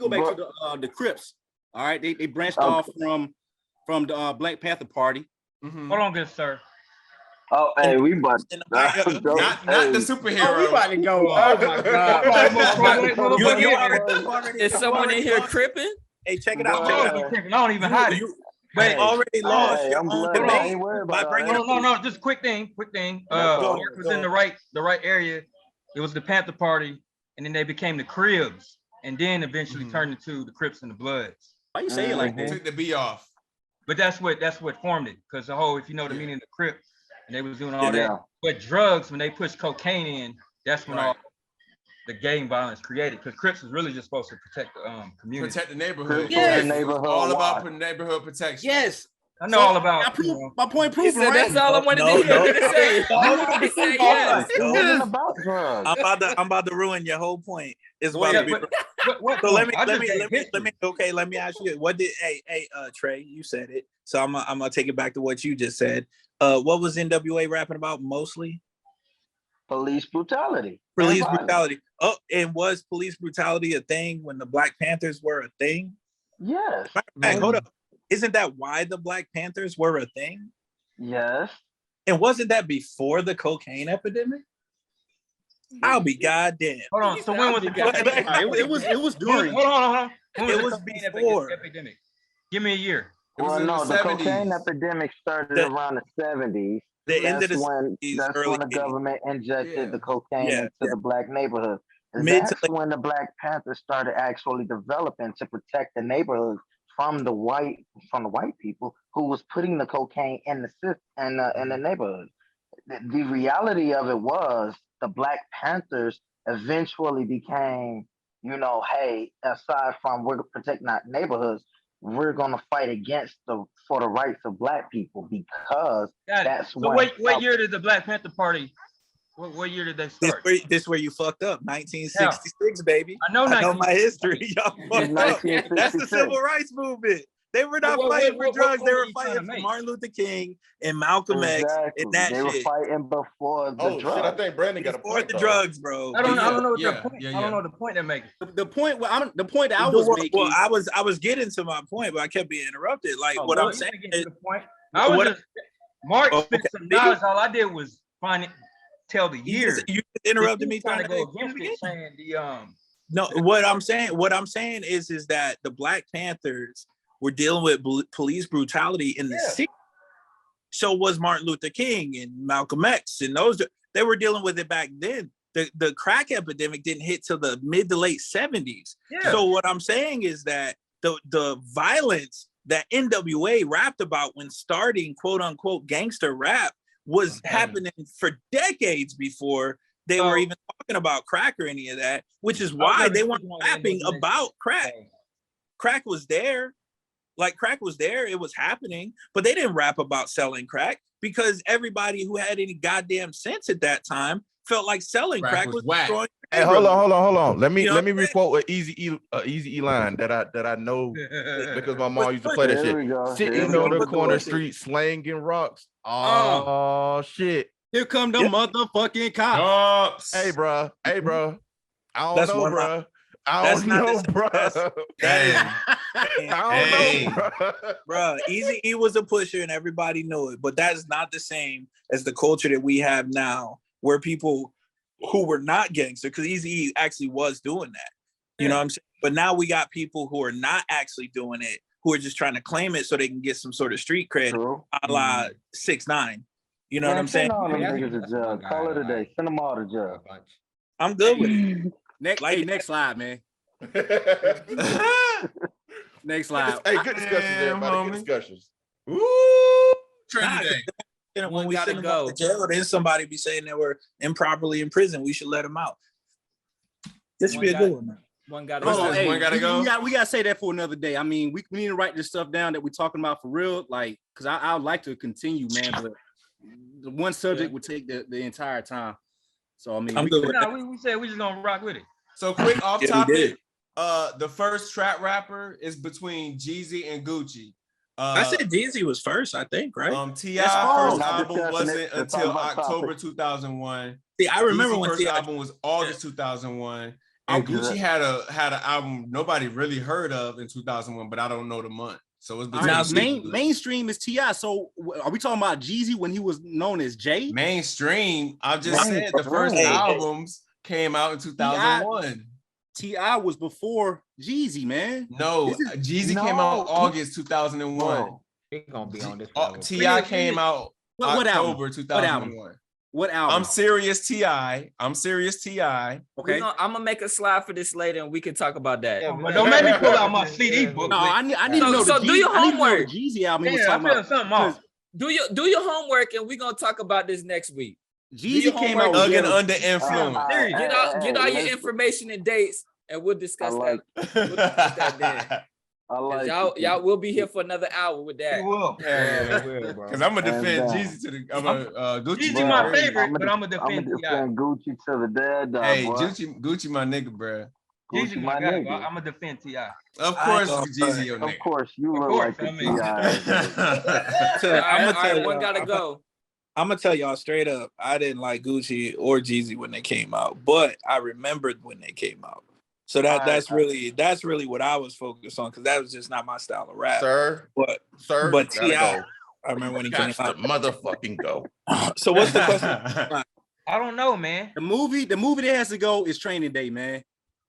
back to the Crips. All right, they branched off from the Black Panther Party. Mm-hmm. Hold on, good sir. Oh, hey, we about not the superhero. Oh, we about to go. Oh my God! Is someone in here cripping? Hey, check it out. I don't even hide it. But already lost your own debate by bringing up. No. Just quick thing. Mark was in the right area. It was the Panther Party, and then they became the Cribs, and then eventually turned into the Crips and the Bloods. Why you say it like that? Took the B off. But that's what formed it, because the whole, if you know the meaning of the Crip, and they was doing all that. But drugs, when they pushed cocaine in, that's when all the gang violence created. Because Crips was really just supposed to protect the community, protect the neighborhood. Yes. All about neighborhood protection. Yes. I know all about. My point proven. Right? That's all I wanted to hear. Yes. I'm about to ruin your whole point. It's about to be. So let me ask you. What did Trey? You said it. So I'm gonna take it back to what you just said. What was NWA rapping about mostly? Police brutality. Police brutality. Oh, and was police brutality a thing when the Black Panthers were a thing? Yes. Hey, hold up. Isn't that why the Black Panthers were a thing? Yes. And wasn't that before the cocaine epidemic? I'll be goddamn. Hold on. So when was the it was during. Hold on. It was before epidemic. Give me a year. Well, no, the cocaine epidemic started around the 70s. That's when the government injected the cocaine into the Black neighborhood. That's when the Black Panthers started actually developing to protect the neighborhoods from the white people who was putting the cocaine in the neighborhood. The reality of it was the Black Panthers eventually became, hey, aside from we're protecting our neighborhoods, we're gonna fight for the rights of Black people, because that's what year did the Black Panther Party? What year did they start? This where you fucked up. 1966, baby. I know my history. Y'all fucked up. That's the civil rights movement. They were not fighting for drugs. They were fighting for Martin Luther King and Malcolm X and that they shit. were fighting before the drugs. Shit, I think Brandon got a point. The drugs, bro. I don't know what their point. I don't know the point they're making. The point that I was making. Well, I was getting to my point, but I kept being interrupted. Like what I'm saying is, the point. Mark spent some knowledge. All I did was tell the years. You interrupted me trying to go against it, saying No, what I'm saying is that the Black Panthers were dealing with police brutality in the city. So was Martin Luther King and Malcolm X, and they were dealing with it back then. The crack epidemic didn't hit till the mid to late 70s. Yeah. So what I'm saying is that the violence that NWA rapped about when starting quote unquote gangster rap was happening for decades before they were even talking about crack or any of that, which is why they weren't rapping about crack. Crack was there. Like crack was there, it was happening, but they didn't rap about selling crack because everybody who had any goddamn sense at that time felt like selling crack was destroying. Hey, hold on. Let me requote an Easy E line that I know because my mom used to play that shit. Sitting on the corner street slanging rocks. Oh shit! Here come the motherfucking cops. Hey, bro. I don't know, bro. I don't know, bro. I don't know, bro. Easy E was a pusher and everybody knew it, but that's not the same as the culture that we have now, where people who were not gangster, because Easy E actually was doing that. You know what I'm saying? But now we got people who are not actually doing it, who are just trying to claim it so they can get some sort of street cred, a la 6ix9ine. You know what I'm saying? Call it a day. Send them all to jail. I'm good with it. Next slide, man. Next slide. Hey, good discussions, everybody. Good discussions. When we send them out to jail, then somebody be saying that we're improperly in prison. We should let them out. This should be a good one, man. One gotta go. We gotta say that for another day. I mean, we need to write this stuff down that we're talking about for real. Like, because I would like to continue, man, but the one subject would take the entire time. So I mean, we said we just gonna rock with it. So quick off topic. The first trap rapper is between Jeezy and Gucci. I said Jeezy was first, I think, right? T.I.'s first album wasn't until October 2001. See, I remember when first album was August 2001. And Gucci had an album nobody really heard of in 2001, but I don't know the month. So it's now mainstream is T.I. So are we talking about Jeezy when he was known as Jay? Mainstream. I just said the first albums came out in 2001. T.I. was before Jeezy, man. No, Jeezy came out August 2001. He gonna be on this. T.I. came out October 2001. What album? I'm serious T.I. Okay. I'm gonna make a slide for this later, and we can talk about that. Yeah, but don't make me pull out my CD book. No, I need to know. So do your homework. Jeezy album. Do your homework, and we're gonna talk about this next week. Jeezy came out under influence. Get all your information and dates, and we'll discuss that. We'll discuss that then. Y'all will be here for another hour with that. We will. Because I'm gonna defend Jeezy to the Gucci. Jeezy my favorite, but I'm gonna defend Gucci to the dead. Hey, Gucci my nigga, bro. Jeezy my nigga. I'm gonna defend T.I. Of course, Jeezy your nigga. Of course, you look like the T.I. One gotta go. I'm gonna tell y'all straight up, I didn't like Gucci or Jeezy when they came out, but I remembered when they came out. So that's really what I was focused on, because that was just not my style of rap. But T.I. I remember when he came out. Motherfucking go. So what's the question? I don't know, man. The movie that has to go is Training Day, man.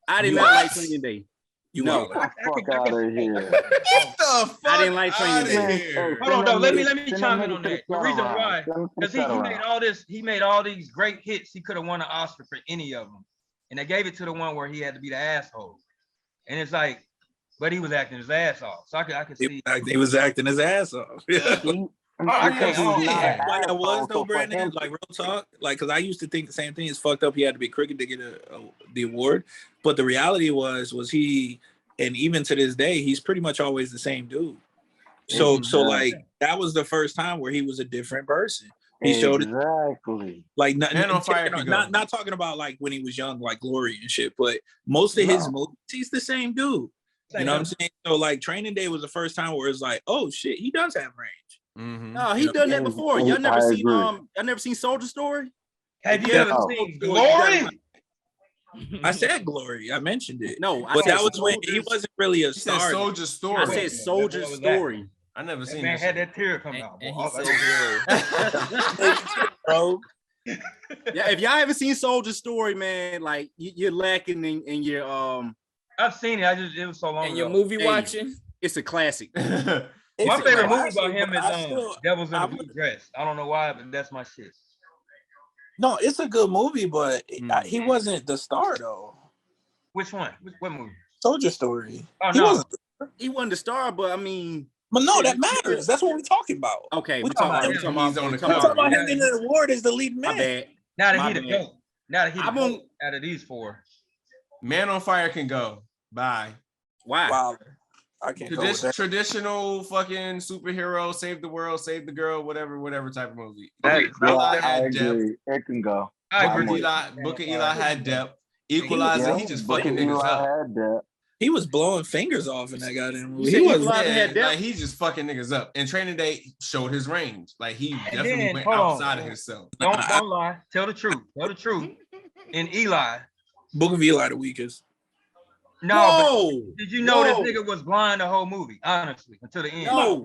I did not like Training Day. Get the fuck out of here. Get the fuck I didn't like Training Day. Hold on, though. Let me chime in on that. The reason why, because he made all these great hits. He could have won an Oscar for any of them, and they gave it to the one where he had to be the asshole. And it's like, but he was acting his ass off. So I could see he was acting his ass off. Why that was though, Brandon? Like real talk, like because I used to think the same thing. It's fucked up. He had to be crooked to get the award, but the reality was he, and even to this day, he's pretty much always the same dude. So like that was the first time where he was a different person. He showed it like not talking about like when he was young, like Glory and shit, but most of his movies, he's the same dude. You know what I'm saying? So like Training Day was the first time where it's like, oh shit, he does have range. No, he done that before. Y'all never seen Soldier Story? Have you ever seen Glory? I said Glory. I mentioned it. No, but that was when he wasn't really a star. Soldier Story. I said Soldier Story. I never seen Man this. had that tear come out. And he said bro. Yeah, if y'all haven't seen Soldier Story, man, like you're lacking in your I've seen it. It was so long and ago. your movie watching. It's a classic. My favorite movie about him is Devils in a Blue Dress. I don't know why, but that's my shit. No, it's a good movie, but he wasn't the star though. Which one? What movie? Soldier Story. Oh no, he wasn't the star, but I mean. But no, that matters. That's what we're talking about. Okay, we're talking about him in the award as the lead man. My bad. Now that he the GOAT. Now that he the GOAT out of these four. Man on Fire can go. Bye. Why? Wow. I can't go with that. Traditional fucking superhero, save the world, save the girl, whatever type of movie. I agree. It can go. Book of Eli had depth. Equalizer, he just fucking niggas up. He was blowing fingers off in that goddamn movie. He just fucking niggas up. And Training Day showed his range. Like he definitely went outside of himself. Don't lie. Tell the truth. Tell the truth. In Eli, Book of Eli the weakest. No, did you know this nigga was blind the whole movie? Honestly, until the end. No.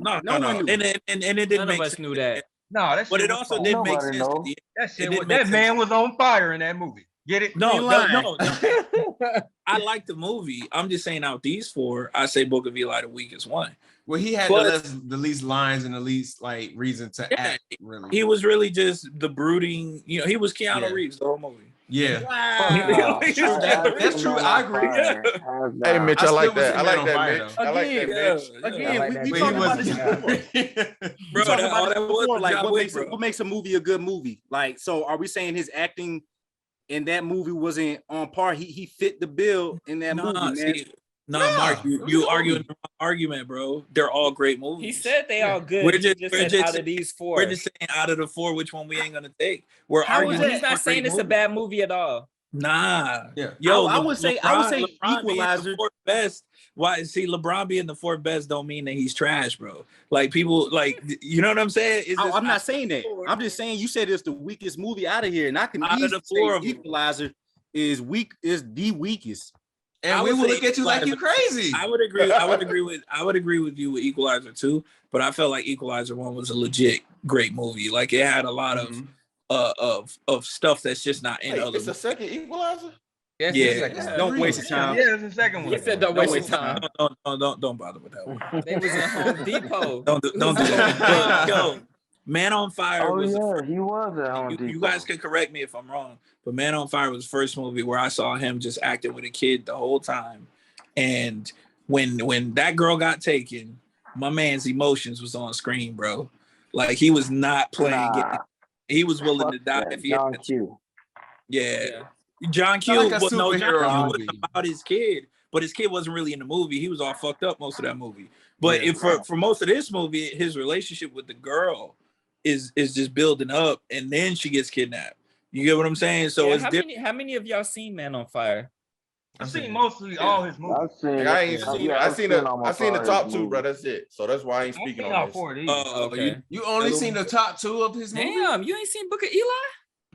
And it didn't None make of us sense. knew that. No, that shit. But it also didn't make sense. That man was on fire in that movie. Get it? No. I like the movie. I'm just saying out these four, I say Book of Eli the weakest one. Well, he had the least lines and the least like reason to act. Really, he was really just the brooding. You know, he was Keanu Reeves the whole movie. Yeah, wow. That's true. I agree. Hey, Mitch, I like that. I like that, Mitch. I like that, Mitch. Again, we talking about this before. Like, what makes a movie a good movie? Like, so are we saying his acting in that movie wasn't on par? He fit the bill in that movie, man. Mark, you arguing the wrong argument, bro. They're all great movies. He said they all good. We're just out of these four. We're just saying out of the four, which one we ain't gonna take. We're How arguing. He's not saying it's a bad movie at all. Nah. Yeah. Yo, I would say Equalizer. Fourth best. Why? See, LeBron being the fourth best don't mean that he's trash, bro. Like people, like you know what I'm saying? I'm not saying that. I'm just saying you said it's the weakest movie out of here, and I can easily say Equalizer is the weakest. And we will look at you like you crazy. I would agree. I would agree with you with Equalizer too. But I felt like Equalizer 1 was a legit great movie. Like it had a lot of stuff that's just not in other. It's a second Equalizer. Yeah. Don't waste your time. Yeah, it's the second one. He said don't waste your time. Don't bother with that one. They was in Home Depot. Don't do that. Yo, Man on Fire he was at Home Depot. You guys can correct me if I'm wrong, but Man on Fire was the first movie where I saw him just acting with a kid the whole time. And when that girl got taken, my man's emotions was on screen, bro. Like he was not playing games. He was willing to die if he had to. Yeah. John Q, like but no, John Q was about his kid, but his kid wasn't really in the movie. He was all fucked up most of that movie. But for most of this movie, his relationship with the girl is just building up, and then she gets kidnapped. You get what I'm saying? So it's different. How many of y'all seen Man on Fire? I've seen mostly all his movies. I seen the top two, bro. That's it. So that's why I ain't speaking on this. Okay. You only seen the top two of his movies? Damn, you ain't seen Book of Eli?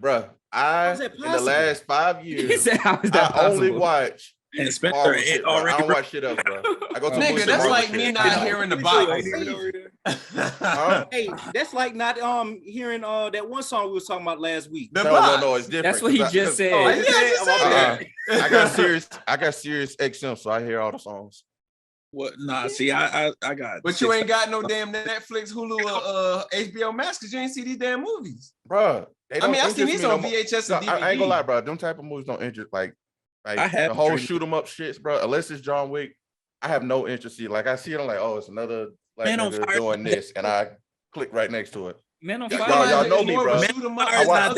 Bro, in the last 5 years, He said, how is that I only watch and Spencer shit, bro. I don't watch shit else, bro. I go to nigga, that's like me not hearing the Bible. Hey, that's like not hearing that one song we was talking about last week. No, it's different. That's what he just said. I got Sirius XM, so I hear all the songs. What? Nah, see, I got. But you ain't got no damn Netflix, Hulu, HBO Max because you ain't see these damn movies, bro. I seen these on VHS and DVD. I ain't gonna lie, bro. Them type of movies don't interest like the whole shoot 'em up shits, bro. Unless it's John Wick, I have no interest in. Like I see it, I'm like, oh, it's another nigga doing this, and I click right next to it. Man on Fire. Y'all know me, bro. I watch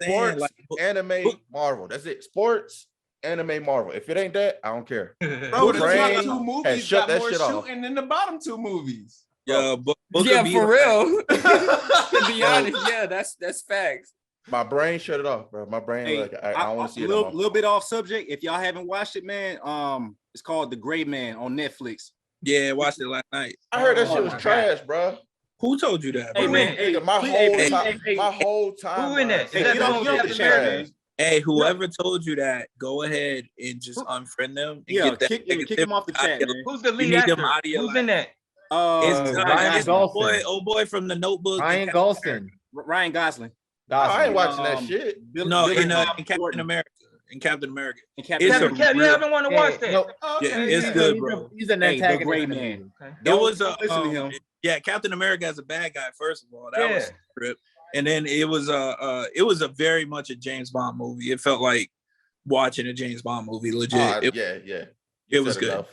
sports, anime, Marvel. That's it. Sports, anime, Marvel. If it ain't that, I don't care. Bro, the top two movies got more shooting than the bottom two movies. Yeah, for real. To be honest, that's facts. My brain shut it off, bro. My brain, I don't want to see it. Little bit off subject. If y'all haven't watched it, man, It's called The Gray Man on Netflix. Yeah, watched it last night. I heard that shit was trash, bro. Who told you that? Hey, man, My whole time. Who in that? Hey, get off the chat, man. Hey, whoever told you that, go ahead and just unfriend them. And kick him off the chat, man. Who's the lead actor? Who's in that? Ryan Gosling. Old boy from The Notebook. Ryan Gosling. Ryan Gosling. I ain't watching that shit. In Captain America. You haven't want to watch that? Yeah, it's good, bro. He's an antagonist. Great man. It was a listen to him. Yeah, Captain America as a bad guy. First of all, that was a trip. And then it was a very much a James Bond movie. It felt like watching a James Bond movie. Legit. It was good.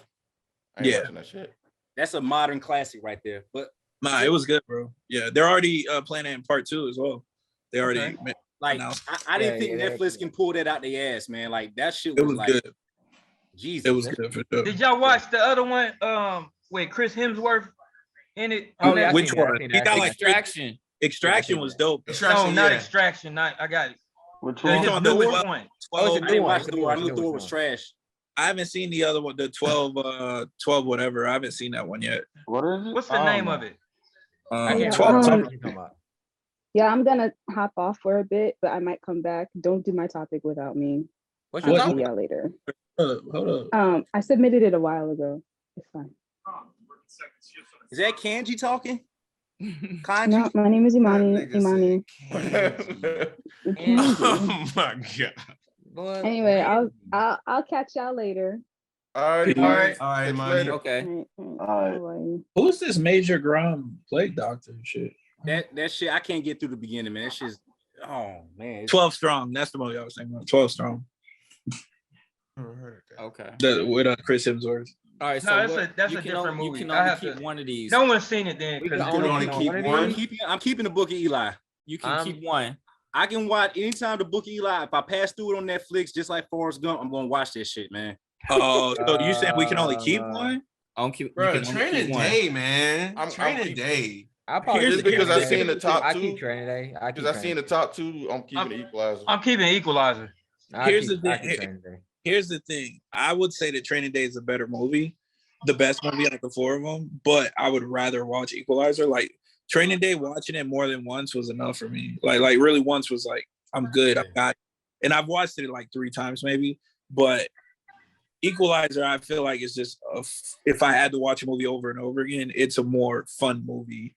I ain't watching that shit. That's a modern classic right there. But nah, it was good, bro. Yeah, they're already planning in part 2 as well. They already like I didn't think Netflix can pull that out their ass, man. Like that shit was like good. Jesus. It was good for sure. Did y'all watch the other one? With Chris Hemsworth in it? Which one? He got like Extraction. Extraction was dope. No, not Extraction. I got it. Which one? I didn't watch the Thor. I knew Thor was trash. I haven't seen the other one, the 12 whatever. I haven't seen that one yet. What is it? What's the name of it? 12. Yeah, I'm gonna hop off for a bit, but I might come back. Don't do my topic without me. What's I'll your see topic? y'all later. Hold up. I submitted it a while ago. It's fine. Is that Kanji talking? Kanji? No, my name is Imani. Imani. Oh my god. Anyway, I'll catch y'all later. All right, Imani. Okay. Who's this Major Grom plague doctor and shit? That shit, I can't get through the beginning, man. That shit's, oh man. 12 Strong. That's the movie I was saying about. 12 Strong. Okay. With Chris Hemsworth. All right, so that's a different movie. You can only keep one of these. No one's seen it then. You can only keep one. I'm keeping the Book of Eli. You can keep one. I can watch anytime the Book of Eli. If I pass through it on Netflix, just like Forrest Gump, I'm gonna watch that shit, man. Oh, so you said we can only keep one? Bro, Training Day, man. Training Day. Just because I seen the top 2. I keep Training Day. Because I seen the top 2, I'm keeping the Equalizer. I'm keeping Equalizer. Here's the thing. I would say that Training Day is a better movie, the best movie out of the 4 of them. But I would rather watch Equalizer. Like Training Day, watching it more than once was enough for me. Like really once was like, I'm good. I've got it. And I've watched it like 3 times maybe. But Equalizer, I feel like it's just if I had to watch a movie over and over again, it's a more fun movie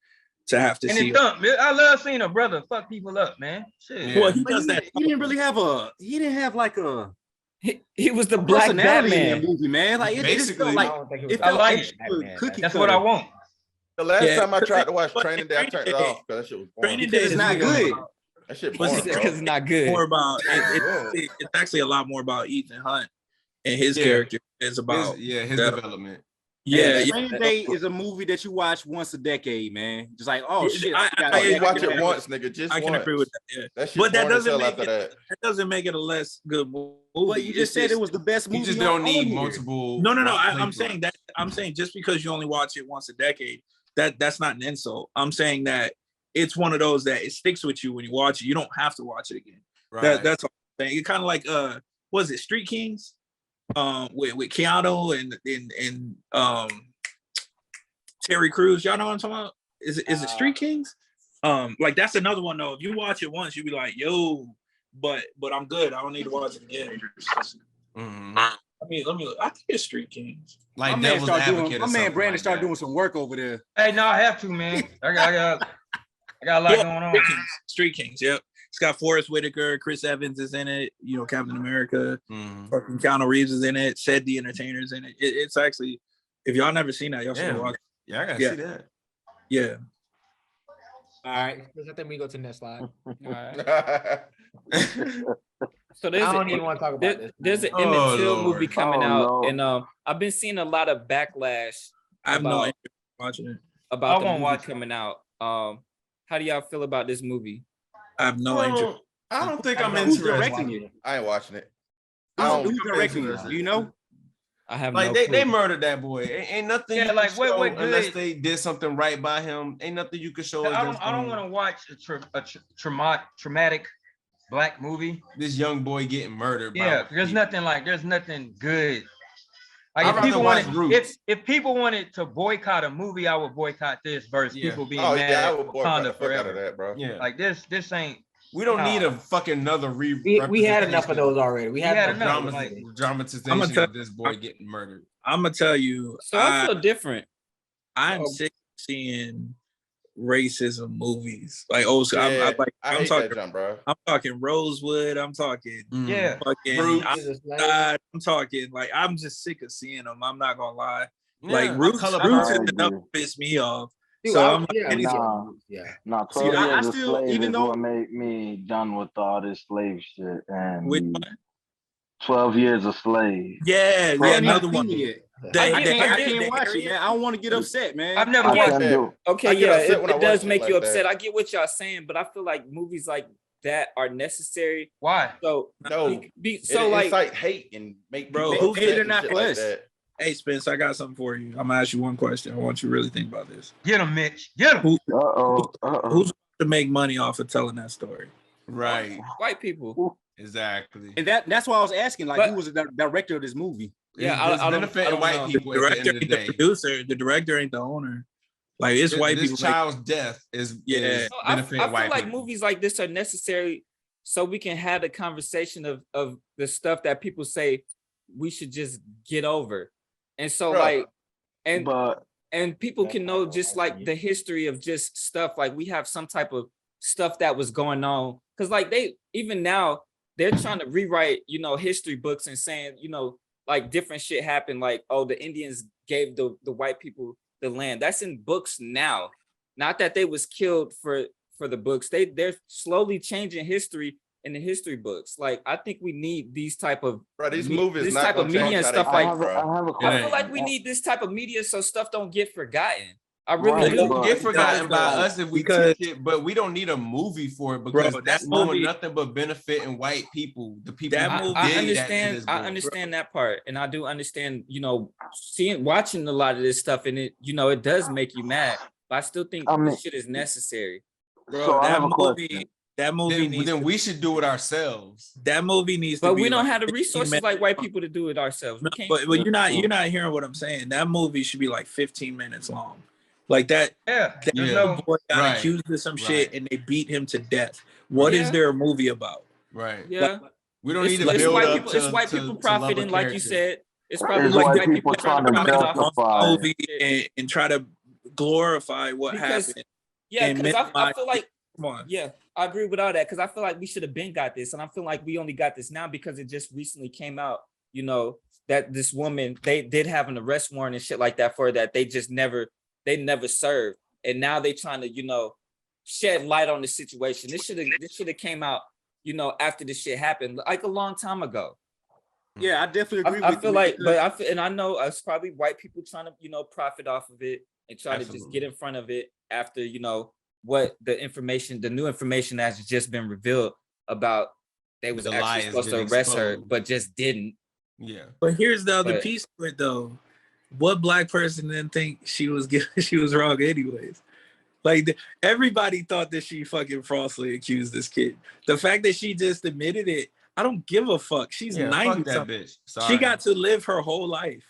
to have to see. I love seeing a brother fuck people up, man. Shit. Well, he does that. He didn't really have he was the black Batman in that movie, man. Like basically, I like it. That's what I want. The last time I tried to watch Training Day, I turned it off because that shit was boring. Training Day is not good. That shit boring, because it's not good. More about it's actually a lot more about Ethan Hunt and his character is about his development. Training Day is a movie that you watch once a decade, man. Just like, oh shit. I watch it once, nigga. Just I can agree with that. Yeah, that shit but that doesn't make it a less good movie. But you just said it was the best movie. You just don't need multiple. No. I'm saying that. I'm saying just because you only watch it once a decade, that's not an insult. I'm saying that it's one of those that it sticks with you when you watch it. You don't have to watch it again. Right. That's all I'm saying. It's kind of like was it Street Kings? With Keanu and Terry Crews. Y'all know what I'm talking about? Is it Street Kings? Like that's another one though. If you watch it once, you'll be like, yo, but I'm good. I don't need to watch it again. Let me look. I think it's Street Kings. Like my man Brandon started doing some work over there. Hey, no, I have to, man. I got a lot going on. Street Kings, yep. It's got Forrest Whitaker, Chris Evans is in it, Captain America, fucking Keanu Reeves is in it, Said the Entertainer's in it. It's actually, if y'all never seen that, y'all should watch it. Yeah, I gotta see that. Yeah. All right. I think we go to the next slide. All right. So I don't even want to talk about this. There's an Emmett Till movie coming out, and I've been seeing a lot of backlash. I have no interest in watching it. About the movie coming out. How do y'all feel about this movie? I have no interest. I don't think I'm interested. I ain't watching it. Who's directing it? Do you know? I have like no they murdered that boy. Ain't nothing. Yeah, like wait, unless they did something right by him. Ain't nothing you could show. I don't want to watch a traumatic black movie. This young boy getting murdered. Yeah, there's nothing good. Like if people wanted to boycott a movie, I would boycott this versus people being mad at Wakanda forever. That, bro. Yeah, like this ain't. We don't need a fucking another we had enough of those already. We had enough dramatization of this boy getting murdered. I'm gonna tell you, so I feel different. I'm sick of seeing racism movies like school. Yeah, I'm talking, jump, bro. I'm talking Rosewood. I'm talking fucking. I'm talking like I'm just sick of seeing them. I'm not gonna lie. Like Roots is enough to piss me off. Dude, so I'm 12 years a slave even though what made me done with all this slave shit and 12 years a slave. Yeah, another one. I can't watch it, man. I don't want to get upset, man. I've never watched it. Okay, it does make you upset. I get what y'all saying, but I feel like movies like that are necessary. Why? So it's like hate and make bro. They're not for us. Hey Spence, I got something for you. I'm gonna ask you one question. I want you to really think about this. Get him, Mitch. Get him. Who's to make money off of telling that story? Right. White people. Exactly. And that's why I was asking, like, who was the director of this movie? Yeah, I don't white people. The director ain't the producer. The director ain't the owner. Like it's white people. This child's death is benefiting I white feel like people. movies like this are necessary so we can have the conversation of the stuff that people say we should just get over. And so and people can know just like the history of just stuff. Like we have some type of stuff that was going on. Cause like even now they're trying to rewrite, history books and saying, like different shit happened. Like, oh, the Indians gave the white people the land. That's in books now. Not that they was killed for the books. They're slowly changing history in the history books. Like I think we need these type of movies, this type of media and stuff like that. I feel like we need this type of media so stuff don't get forgotten. I really don't get forgotten by us if we teach it, but we don't need a movie for it because that's doing nothing but benefiting white people. The people I understand that part, and I do understand, watching a lot of this stuff, and it, it does make you mad. But I still think this shit is necessary. Bro, so that movie needs. Then we should do it ourselves. That movie needs. But we don't have the resources like white people to do it ourselves. No, but you're not hearing what I'm saying. That movie should be like 15 minutes long. Like that. That little boy got accused of some shit and they beat him to death. What is there a movie about? Right. Yeah. Like, we don't need to build up to. It's white people profiting, like you said. It's probably like white people trying to justify and try to glorify what happened. Yeah, because I feel like. Yeah, I agree with all that because I feel like we should have been got this, and I feel like we only got this now because it just recently came out. That this woman, they did have an arrest warrant and shit like that for her that they just never served, and now they trying to shed light on the situation. This should have came out after this shit happened like a long time ago. Yeah, I definitely agree. I feel like, and I know it's probably white people trying to profit off of it and try to just get in front of it after what the new information that's just been revealed about they was actually supposed to arrest her, but just didn't. Yeah. But here's the other piece of it though. What black person didn't think she was wrong anyways? Like everybody thought that she fucking falsely accused this kid. The fact that she just admitted it, I don't give a fuck. She's 90 something. She got to live her whole life.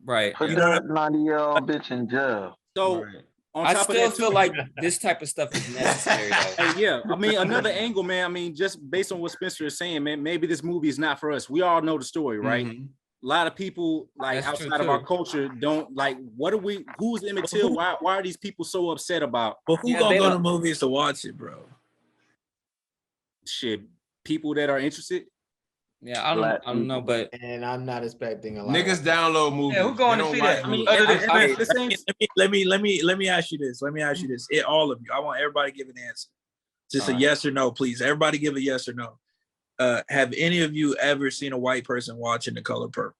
Right. Put that 90-year-old bitch in jail. So I still feel like this type of stuff is necessary though. Yeah, I mean another angle, man. I mean, just based on what Spencer is saying, man, maybe this movie is not for us. We all know the story, right? Mm-hmm. A lot of people like outside of our culture don't like. Who's Emmett Till? Why are these people so upset about? But who gonna go to movies to watch it, bro? Shit, people that are interested. Yeah, I don't know, but I'm not expecting a lot. Niggas download movies. Yeah, who going to see that? I mean, let me ask you this. All of you. I want everybody to give an answer. Just a yes or no, please. Everybody give a yes or no. Have any of you ever seen a white person watching The Color Purple?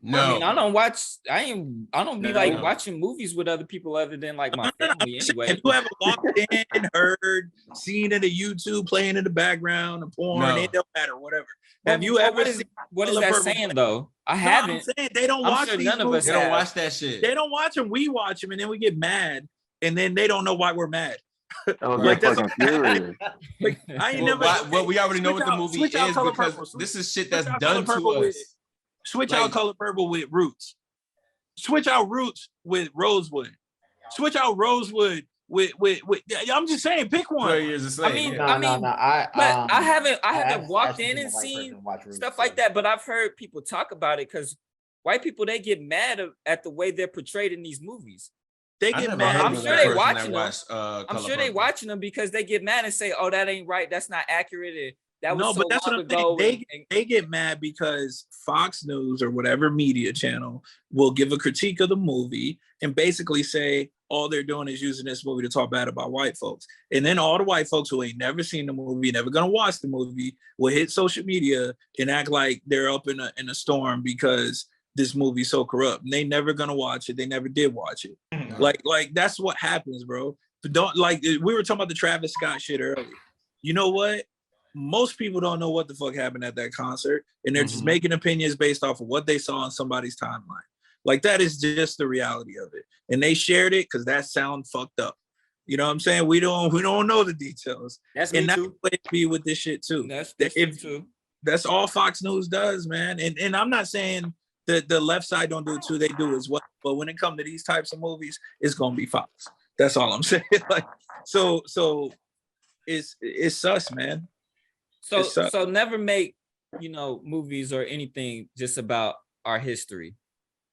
No. I mean, I don't be watching movies with other people other than like my family anyway. Have you ever walked in, heard, seen it on YouTube playing in the background, and porn? It don't matter, whatever. Have you ever seen what is that saying though? I haven't. I'm saying they don't watch these movies. They don't watch that shit. They don't watch them. We watch them, and then we get mad, and then they don't know why we're mad. Like that's furious. I ain't never. We already know what the movie is because this is shit that's done to us. Switch out Color Purple with Roots. Switch out Roots with Rosewood. Switch out Rosewood with. I'm just saying, pick one. 12 Years a Slave. I haven't walked in and seen stuff like that, but I've heard people talk about it because white people, they get mad at the way they're portrayed in these movies. They get mad. I'm sure they watching them. I'm sure they watching them because they get mad and say, "Oh, that ain't right. That's not accurate." That was but that's what I'm saying. They get mad because Fox News or whatever media channel will give a critique of the movie and basically say all they're doing is using this movie to talk bad about white folks. And then all the white folks who ain't never seen the movie, never gonna watch the movie, will hit social media and act like they're up in a storm because this movie's so corrupt. And they never gonna watch it. They never did watch it. Mm-hmm. Like that's what happens, bro. But don't we were talking about the Travis Scott shit earlier. You know what? Most people don't know what the fuck happened at that concert, and they're just making opinions based off of what they saw on somebody's timeline. Like that is just the reality of it. And they shared it because that sound fucked up. You know what I'm saying? We don't know the details. That's the way it be with this shit too. That's too. That's all Fox News does, man. And I'm not saying that the left side don't do it too, they do as well. But when it comes to these types of movies, it's gonna be Fox. That's all I'm saying. So it's sus, man. So never make, movies or anything just about our history.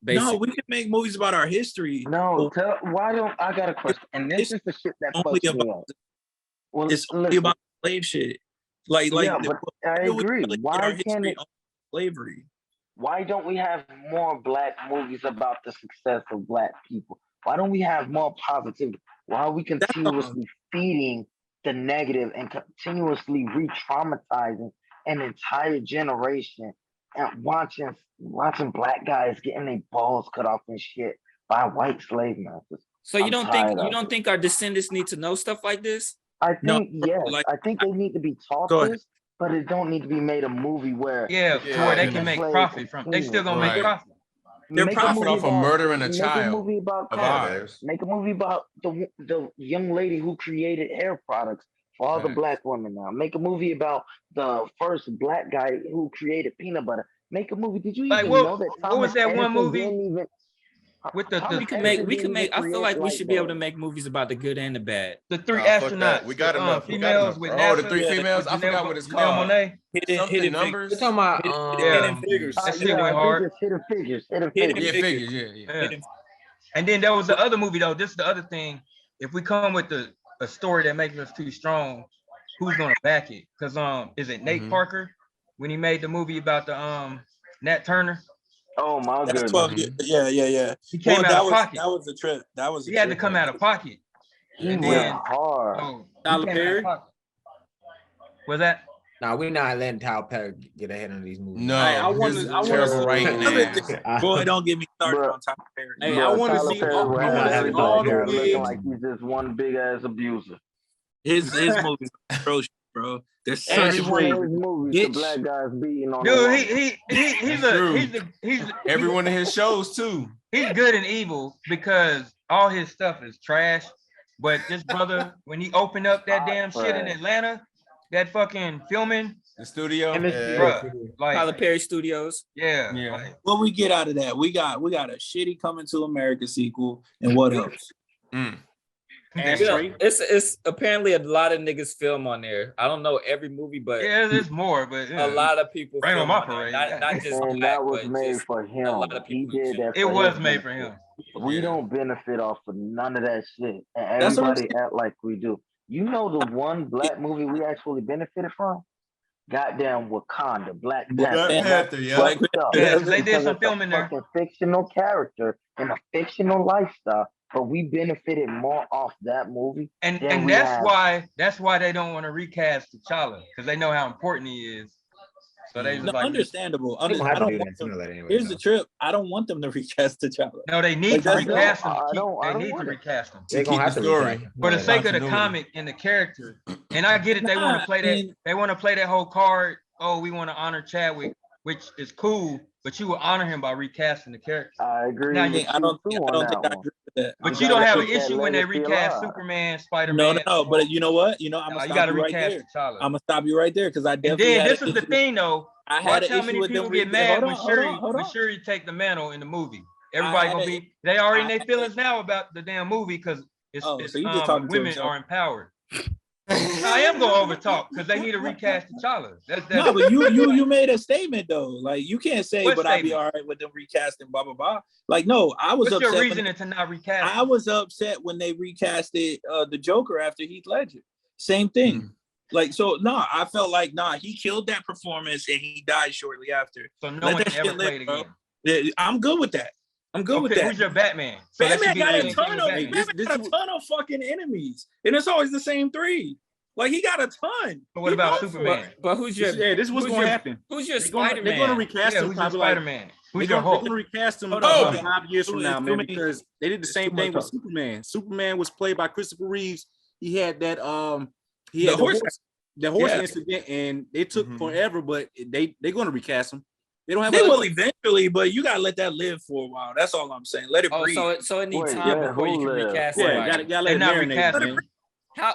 Basically. No, we can make movies about our history. No, why don't I got a question? And this is the shit that fucks me up. Well, it's only about slave shit. But I agree. Why can't it slavery? Why don't we have more Black movies about the success of Black people? Why don't we have more positivity? Why are we continuously feeding the negative and continuously re-traumatizing an entire generation and watching Black guys getting their balls cut off and shit by white slave masters? So you don't think our descendants need to know stuff like this? I think I think they need to be taught this, but it don't need to be made a movie where where they can make profit from. They still gonna make profit. They're profit off of murdering a child. Make a movie about cars. Make a movie about the young lady who created hair products for all the Black women now. Make a movie about the first Black guy who created peanut butter. Make a movie. Did you even know that? What was that one movie? With we could make. I feel like we should be able to make movies about the good and the bad. The three astronauts. We got enough. Females with NASA. The three females. I forgot what it's called. Hidden numbers. We're talking about Hidden Figures. That shit went hard. Hidden Figures. Yeah. And then there was the other movie though. This is the other thing. If we come with a story that makes us too strong, who's gonna back it? Because is it Nate Parker when he made the movie about the Nat Turner? Oh my goodness. Yeah. He came out of pocket. That was a trip. He had to come out of pocket. And then hard. Tyler Perry. Was that? No, we're not letting Tyler Perry get ahead of these movies. No, I want to right. Boy, don't get me started on Tyler Perry. Hey, I want to see all the looking like he's just one big ass abuser. His movies are atrocious, bro. There's such movies. The Black guys beating on. Dude, he's every one of his shows too. He's good and evil because all his stuff is trash. But this brother, when he opened up that damn shit in Atlanta, that fucking filming, the studio, Tyler Perry Studios. Yeah. What we get out of that? We got a shitty Coming to America sequel, and what else? It's apparently a lot of niggas film on there. I don't know every movie, but there's more. But a lot of people bring them up already. Not just and that was made for him. A lot of people he did that. It was made for him. We don't benefit off of none of that shit, and everybody act like we do. You know the one Black movie we actually benefited from? Goddamn Wakanda, Black Panther. They did some filming there. A fictional character in a fictional lifestyle, but we benefited more off that movie. And that's why they don't want to recast T'Challa, because they know how important he is. So they just understandable. Here's the trip. I don't want them to recast T'Challa. No, they need to recast him. They need to recast him. They're gonna have to story for the sake of the comic and the character. And I get it. They want to play that. They want to play that whole card. Oh, we want to honor Chadwick, which is cool. But you will honor him by recasting the character. I agree. Now, I don't think I agree with that. But you don't have an issue when they recast Superman, Spider-Man. No. But you know what? I'm gonna stop you right there. I'm gonna stop you right there because I definitely. And then this is the thing, though. I had Watch an how issue many with people them. get mad when Hold on. Shuri take the mantle in the movie. Everybody gonna be. They already in their feelings now about the damn movie because it's so you just talking to women yourself. are empowered. I am gonna over talk because they need to recast T'Challa. No, but you made a statement though. Like you can't say, What but I'd be statement? all right with them recasting blah blah blah. Like no, I was What's upset. your reasoning to not recast? I was upset when they recasted the Joker after Heath Ledger. Same thing. Like so, I felt like he killed that performance and he died shortly after. So no one can ever play it again. Yeah, I'm good with that. I'm good with that. Who's your Batman? So Batman got a ton of fucking enemies, and it's always the same 3. Like he got a ton. But what about Superman? But who's your? Yeah, this is what's going to happen. Who's your They're Spider-Man? going to recast him. Who's your Spider-Man? Who's They're your Hulk? going to recast him 5 years from now, man, because they did the same thing with Superman. Superman was played by Christopher Reeves. He had that the horse incident, and it took forever, but they're going to recast him. They don't have. They will eventually, but you gotta let that live for a while. That's all I'm saying. Let it breathe. So it needs time before you can recast somebody. Gotta let it marinate.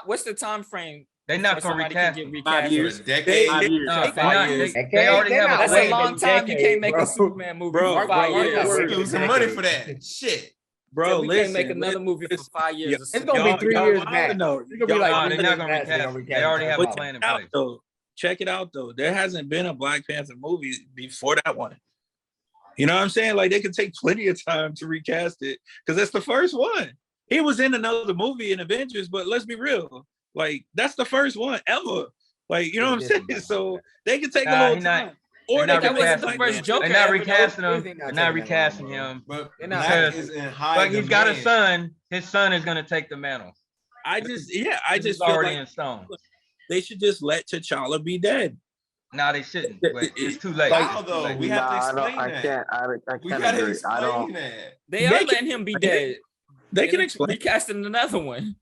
What's the time frame? They're not gonna recast. 5 years. Decade. 5 years. They already have. That's a long time. You can't make a Superman movie for 5 years. We're losing money for that. Shit. Bro, we can't make another movie for 5 years. It's gonna be 3 years back. They're gonna be like, they're not gonna recast. They already have a plan in place. Check it out though. There hasn't been a Black Panther movie before that one. You know what I'm saying? Like they could take plenty of time to recast it because that's the first one. He was in another movie in Avengers, but let's be real. Like that's the first one ever. Like you know what I'm saying? So they can take a little time. Or they can recast the first Joker. They're not recasting him. They're not recasting him. But he's got a son. His son is gonna take the mantle. I just feel already in stone. They should just let T'Challa be dead. No, they shouldn't. But it's too late. How though? We have to explain that. We gotta explain that. They are letting him be dead. They can explain. Recasting another one.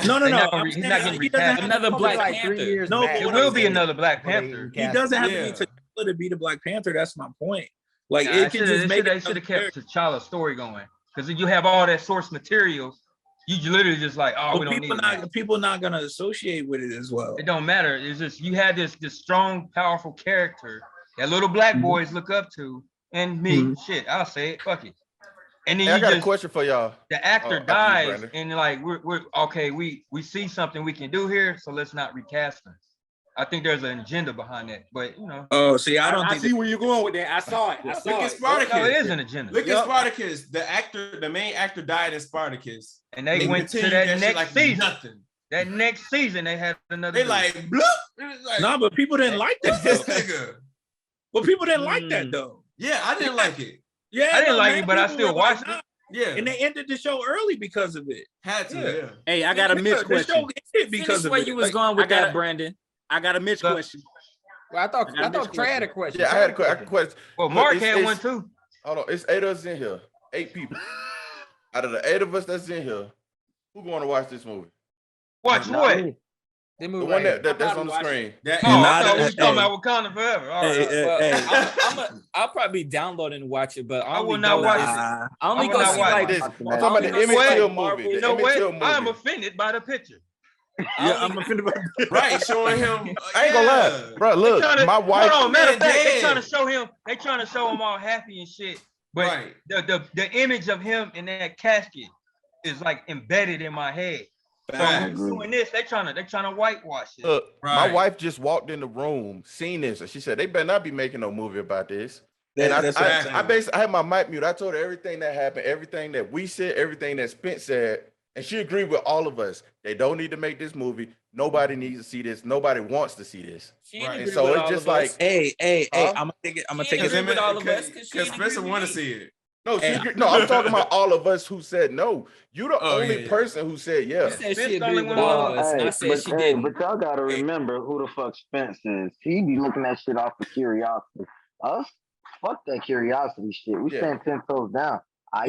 No. He's not getting recast. Another Black Panther. No, it will be another Black Panther. He doesn't have to be T'Challa to be the Black Panther. That's my point. Like it can just make. They should have kept T'Challa's story going because you have all that source material. You literally just like, we don't need it. People not gonna associate with it as well. It don't matter. It's just you had this strong, powerful character that little Black boys look up to, and me, shit, I'll say it, fuck it. And then I got a question for y'all. The actor dies, and like we're okay. We see something we can do here, so let's not recast him. I think there's an agenda behind that, but you know. Oh, see, I see where you're going with that. I saw it. Look at Spartacus. No, it is an agenda. Look at Spartacus. The main actor died in Spartacus, and they went to that next season. Nothing. That next season, they had another. They like, bloop. Nah, but people didn't like that. This nigga. But people didn't like that though. Yeah, I didn't like it. Yeah, I didn't like it, but I still watched it. Yeah, and they ended the show early because of it. Had to. Yeah. Hey, I got a Mitch question. The show ended because of where it. you was going with that, Brandon. I got a Mitch question. Well, I thought Trey had a question. Yeah, I had a question. Well, Mark had one too. Hold on, it's 8 of us in here. 8 people. Out of the 8 of us that's in here, who going to watch this movie? Watch what? The one that's on the screen. I thought we was talking about Wakanda Forever. All right. I'll probably download and watch it, but I will not watch it. I only go see like this. I'm talking about the Emmett Till movie. You know what? I'm offended by the picture. Yeah, I'm offended by right, showing him. I ain't gonna lie, bro. Look, my wife. Hold on, matter of fact, they trying to show him. They trying to show him all happy and shit. But the image of him in that casket is like embedded in my head. So I'm doing this. They trying to whitewash it. Look, my wife just walked in the room, seen this, and she said they better not be making no movie about this. And I had my mic mute. I told her everything that happened, everything that we said, everything that Spence said. And she agreed with all of us. They don't need to make this movie. Nobody needs to see this. Nobody wants to see this. And so it's just like, hey, I'm gonna take it. I'm gonna take it with all of us because Spencer want to see it. No, I'm talking about all of us who said no. You're the only person who said yes. She agreed with all of us. I said she didn't. But y'all gotta remember who the fuck Spence is. He be looking at shit off of curiosity. Us, fuck that curiosity shit. We stand 10 toes down. I'm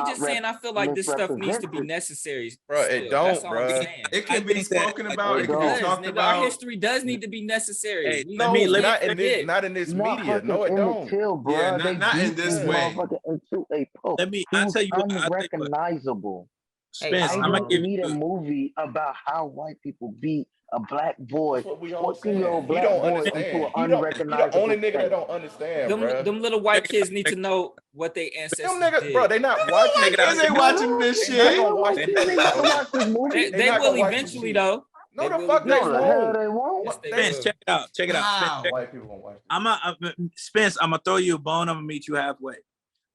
just saying I feel like this stuff needs to be necessary. Bro, it don't, bro. It can be spoken about. It can be talked about. Our history does need to be necessary. Not in this media. No, it don't. Yeah, not in this way. Into a post. I'll tell you unrecognizable. Spence, I don't need a movie about how white people beat a black boy, 14-year-old black boy into an unrecognizable. He the only nigga that don't understand, bro. Them little white kids need to know what they ancestors Them niggas, did. bro, they not watching. They ain't watching this shit. They not watch this movie. They will eventually, though. No, the fuck they won't. They won't. Spence, check it out. Check it out. White people won't watch. Spence, I'm gonna throw you a bone. I'm gonna meet you halfway.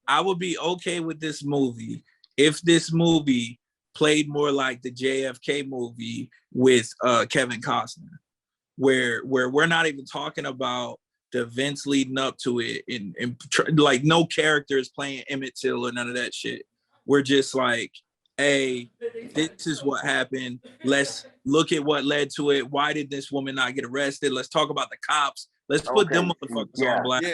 I would be okay with this movie if this movie played more like the JFK movie with Kevin Costner, where we're not even talking about the events leading up to it, and like no characters playing Emmett Till or none of that shit. We're just like, hey, this is what happened. Let's look at what led to it. Why did this woman not get arrested? Let's talk about the cops. Let's put them motherfuckers on blast.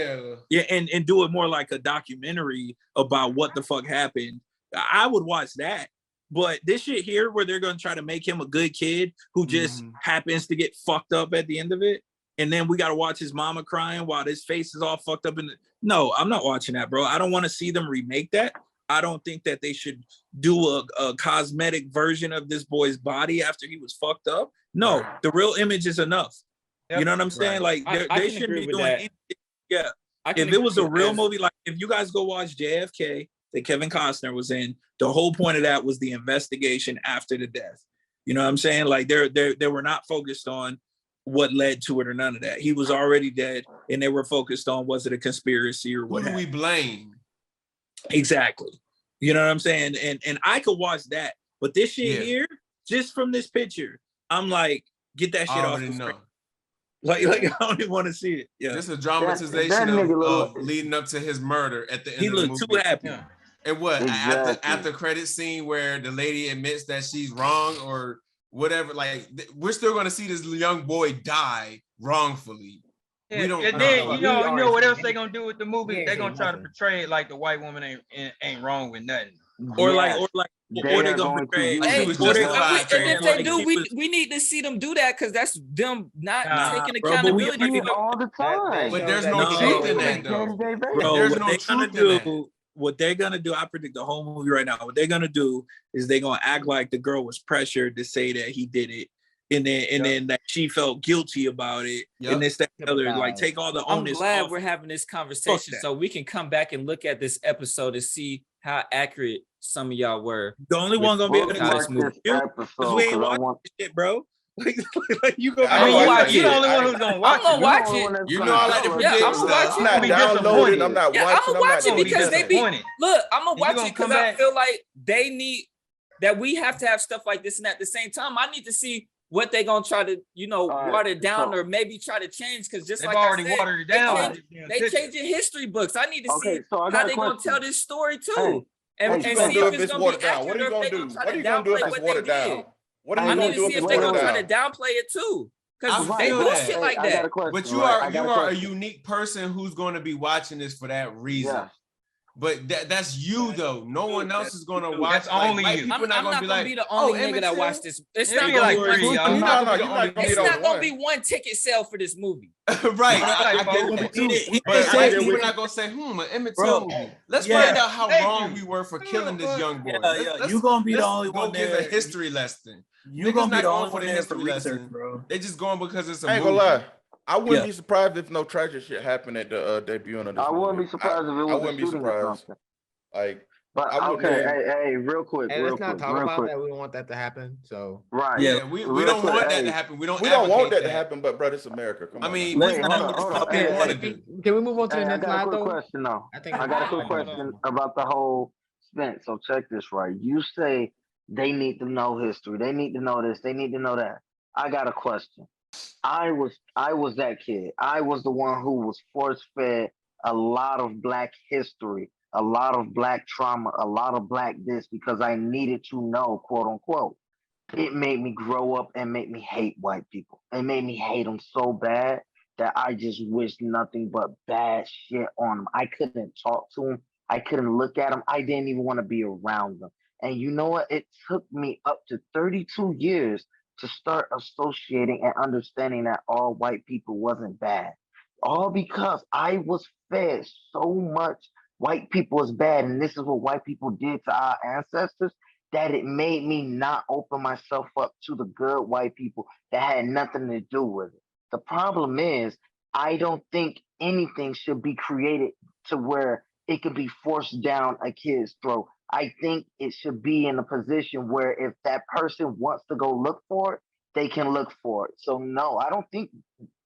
Yeah, and do it more like a documentary about what the fuck happened. I would watch that. But this shit here, where they're gonna try to make him a good kid who just happens to get fucked up at the end of it, and then we gotta watch his mama crying while his face is all fucked up. No, I'm not watching that, bro. I don't want to see them remake that. I don't think that they should do a cosmetic version of this boy's body after he was fucked up. No, the real image is enough. Yep. You know what I'm saying? Like they shouldn't be doing anything. Yeah. If it was a real movie, like if you guys go watch JFK that Kevin Costner was in, the whole point of that was the investigation after the death. You know what I'm saying? Like they were not focused on what led to it or none of that. He was already dead, and they were focused on, was it a conspiracy or what? Who do we blame? Exactly. You know what I'm saying? And I could watch that, but this shit here, just from this picture, I'm like, get that shit off the screen. Like I don't even want to see it. Yeah, this is a dramatization of leading up to his murder at the end. He looked of the movie. Too happy. Yeah. And what after credit scene where the lady admits that she's wrong or whatever, like we're still going to see this young boy die wrongfully. Yeah, we don't. And then you know what else they gonna do with the movie? They're gonna try to portray it like the white woman ain't wrong with nothing. Or they're gonna portray. And if they do, we need to see them do that because that's them not taking accountability all the time. But there's no truth in that though. Bro, there's no truth in that. What they're gonna do, I predict the whole movie right now. What they're gonna do is they're gonna act like the girl was pressured to say that he did it, and then that she felt guilty about it, and this that other, like take all the onus. I'm glad we're having this conversation so we can come back and look at this episode and see how accurate some of y'all were. The only one gonna be able to do this movie because we ain't watching this shit, bro. Like you go. You're the only one who's gonna watch it. I'm gonna watch it. You know I like to predict stuff. I'm not downloading. I'm not watching. I'm gonna watch it because they be. Look, I'm gonna watch it because I feel like they need that. We have to have stuff like this, and at the same time, I need to see what they gonna try to, water it down or maybe try to change. Because just like I said, watered it down. They changing history books. I need to see how they gonna tell this story too, and see if it's gonna be accurate. What are you gonna do? What are you gonna do if it's watered down? What are you gonna do if they're gonna try to downplay it too? Because they do shit like that. But you are a unique person who's going to be watching this for that reason. Yeah. But that's you though. No one else is gonna watch. That's only you. People I'm not gonna be the only nigga that watch this. It's not gonna be like 3, y'all. It's not gonna be one ticket sale for this movie. Right. But people not gonna say, an Emmett Till movie. Let's find out how wrong we were for killing this young boy. You gonna be the only one there. Give a history lesson. You're gonna be the only one there for research, bro. They just going because it's a movie. I ain't gonna lie. I wouldn't be surprised if no tragic shit happened at the debuting of this. I wouldn't be surprised if it was. I wouldn't be surprised. Like, but hey, real quick. Let's not talk about that. We don't want that to happen. So right. Yeah, we don't want that to happen. We don't want that to happen. But bro, it's America. Come on. I mean, can we move on to the next line though? Question though. I got a quick question about the whole Spence. So check this right. You say they need to know history. They need to know this. They need to know that. I got a question. I was that kid. I was the one who was force-fed a lot of black history, a lot of black trauma, a lot of black this because I needed to know, quote unquote. It made me grow up and make me hate white people. It made me hate them so bad that I just wished nothing but bad shit on them. I couldn't talk to them. I couldn't look at them. I didn't even want to be around them. And you know what? It took me up to 32 years to start associating and understanding that all white people wasn't bad. All because I was fed so much white people is bad and this is what white people did to our ancestors. that it made me not open myself up to the good white people that had nothing to do with it. The problem is, I don't think anything should be created to where it could be forced down a kid's throat. I think it should be in a position where if that person wants to go look for it, they can look for it. So no, I don't think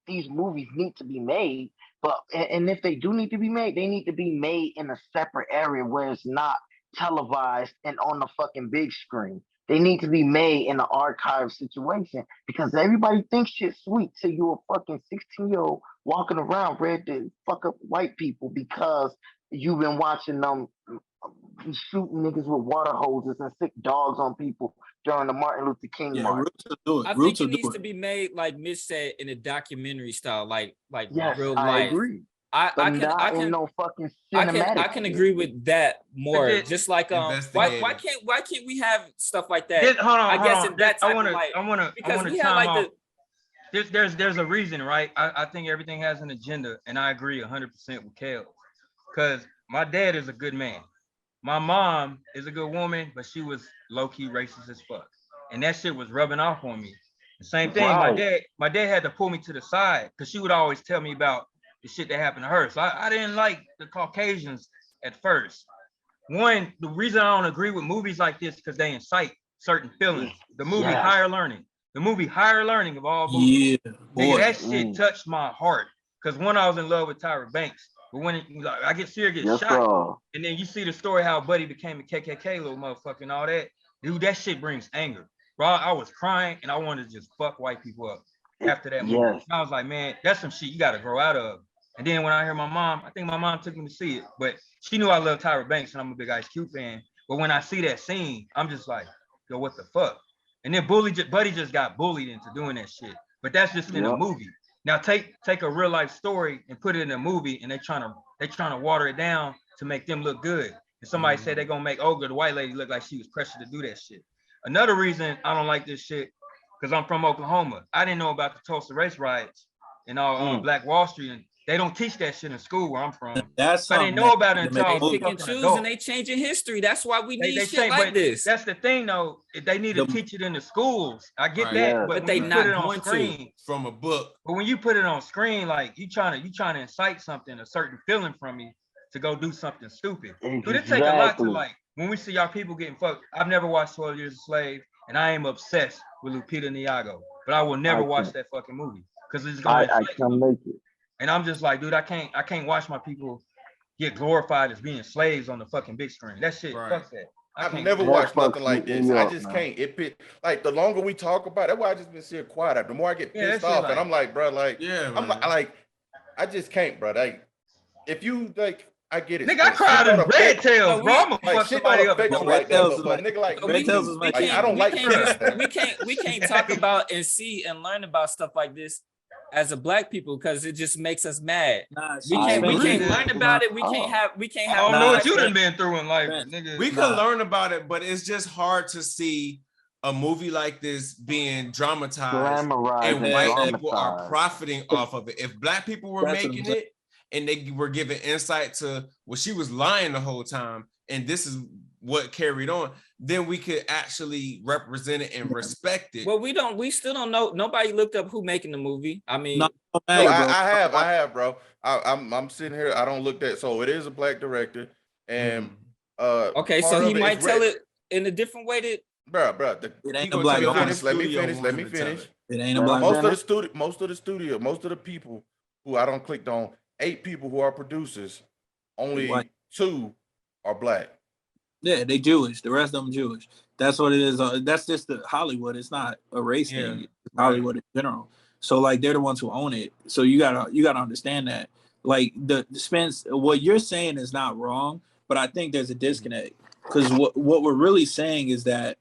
these movies need to be made. But and if they do need to be made, they need to be made in a separate area where it's not televised and on the fucking big screen. They need to be made in an archive situation because everybody thinks shit's sweet till you're a fucking 16-year-old walking around ready to fuck up white people because you've been watching them shooting niggas with water hoses and sick dogs on people during the Martin Luther King march. I think it needs to be made, like Mitch said, in a documentary style, like yes, real life. I agree. I can agree with that more. Just like why can't we have stuff like that? Hold on, I guess in that I want to time out. There's a reason, right? I think everything has an agenda, and I agree 100% with Kale. Because my dad is a good man. My mom is a good woman, but she was low-key racist as fuck. And that shit was rubbing off on me. The same thing, my dad had to pull me to the side because she would always tell me about the shit that happened to her. So I didn't like the Caucasians at first. One, the reason I don't agree with movies like this because they incite certain feelings. The movie Higher Learning. The movie Higher Learning of all movies. Yeah, boy. That shit touched my heart. Because one, I was in love with Tyra Banks. But when I get shot, and then you see the story how Buddy became a KKK little motherfucker and all that, dude, that shit brings anger. Bro, I was crying and I wanted to just fuck white people up after that movie. Yes. I was like, man, that's some shit you got to grow out of. And then when I hear my mom, I think my mom took me to see it, but she knew I love Tyra Banks and I'm a big Ice Cube fan. But when I see that scene, I'm just like, yo, what the fuck? And then Buddy just got bullied into doing that shit. But that's just in a movie. Now take a real life story and put it in a movie, and they trying to water it down to make them look good. And somebody said they're gonna make Olga, the white lady, look like she was pressured to do that shit. Another reason I don't like this shit, because I'm from Oklahoma. I didn't know about the Tulsa race riots and all Black Wall Street, and they don't teach that shit in school where I'm from. I didn't know about it until I was pick and choose, and they changing history. That's why we need shit like this. That's the thing, though. They need to teach it in the schools. I get that, but they not going to from a book. But when you put it on screen, like you trying to incite something, a certain feeling from me to go do something stupid. Dude, it take a lot to like when we see y'all people getting fucked. I've never watched 12 Years a Slave, and I am obsessed with Lupita Nyong'o, but I will never watch that fucking movie because it's gonna. I can't make it. And I'm just like, dude, I can't watch my people get glorified as being slaves on the fucking big screen. That shit, fuck that. I've never watched nothing like this. I just can't. Like the longer we talk about it, that's why I just been sitting quiet. The more I get pissed off, and I'm like, bro, like, I'm like, I just can't, bro. Like, if you like, I get it. Nigga, I cried in Red Tails, bro. I'm gonna fuck somebody up. Red Tails is like, I don't like. We can't talk about and see and learn about stuff like this as a Black people because it just makes us mad. We can't learn about it. We can't have. I don't know what you done been through in life, nigga. We can learn about it, but it's just hard to see a movie like this being dramatized and white people are profiting off of it. If Black people were making it and they were giving insight to she was lying the whole time, and this is what carried on, then we could actually represent it and respect it. Well, we still don't know. Nobody looked up who making the movie. I mean, I have, bro. I'm sitting here. I don't look that. So it is a Black director, and okay, so he might tell it in a different way that. Bro, it ain't a Black. Let me finish. It ain't a Black. Most of the people who I don't clicked on, 8 people who are producers, only 2 are Black. Yeah, they Jewish. The rest of them Jewish. That's what it is. That's just the Hollywood. It's not a race thing. It's Hollywood in general. So like they're the ones who own it. So you gotta understand that. Like the Spence, what you're saying is not wrong, but I think there's a disconnect because what we're really saying is that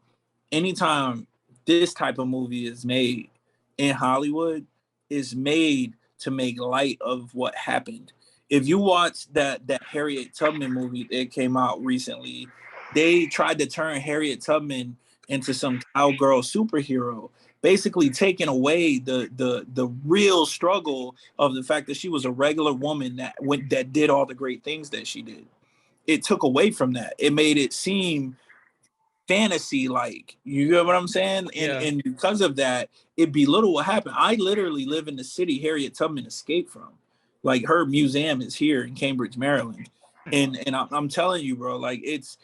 anytime this type of movie is made in Hollywood, is made to make light of what happened. If you watch that Harriet Tubman movie that came out recently, they tried to turn Harriet Tubman into some cowgirl superhero, basically taking away the real struggle of the fact that she was a regular woman that did all the great things that she did. It took away from that. It made it seem fantasy like. You get what I'm saying? And because of that, it belittle what happened. I literally live in the city Harriet Tubman escaped from. Like her museum is here in Cambridge, Maryland. And I'm telling you, bro, like it's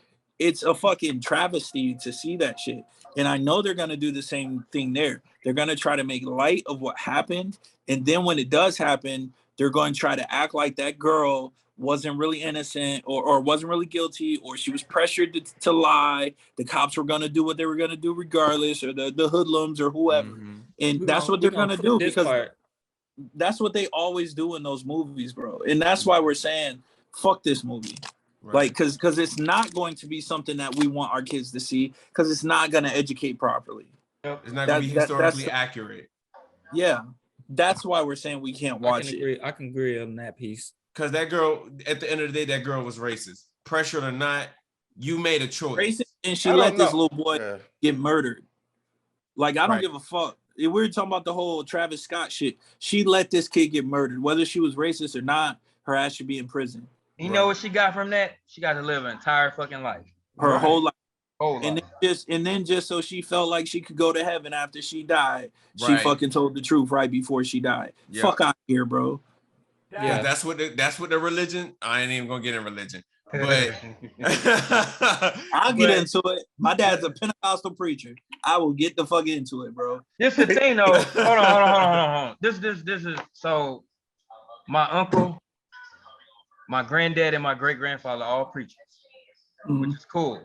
a fucking travesty to see that shit. And I know they're gonna do the same thing there. They're gonna try to make light of what happened. And then when it does happen, they're going to try to act like that girl wasn't really innocent or wasn't really guilty, or she was pressured to lie. The cops were going to do what they were going to do regardless, or the hoodlums or whoever. And that's what they're going to do, because that's what they always do in those movies, bro. And that's why we're saying, fuck this movie. Right. Like, because it's not going to be something that we want our kids to see, because it's not going to educate properly. It's not going to be historically accurate. Yeah. That's why we're saying we can't watch it. I can agree on that piece. Because that girl, at the end of the day, that girl was racist. Pressured or not, you made a choice. Racist, and she let this little boy get murdered. Like, I don't give a fuck. We were talking about the whole Travis Scott shit. She let this kid get murdered. Whether she was racist or not, her ass should be in prison. You know what she got from that? She got to live an entire fucking life. Her whole life. And then just so she felt like she could go to heaven after she died, she fucking told the truth right before she died. Fuck out here, bro. Yeah, that's what the religion. I ain't even gonna get in religion, but I'll get into it. My dad's a Pentecostal preacher. I will get the fuck into it, bro. This is the thing, though. Hold on. This is so. My uncle, my granddad, and my great grandfather all preachers, which is cool.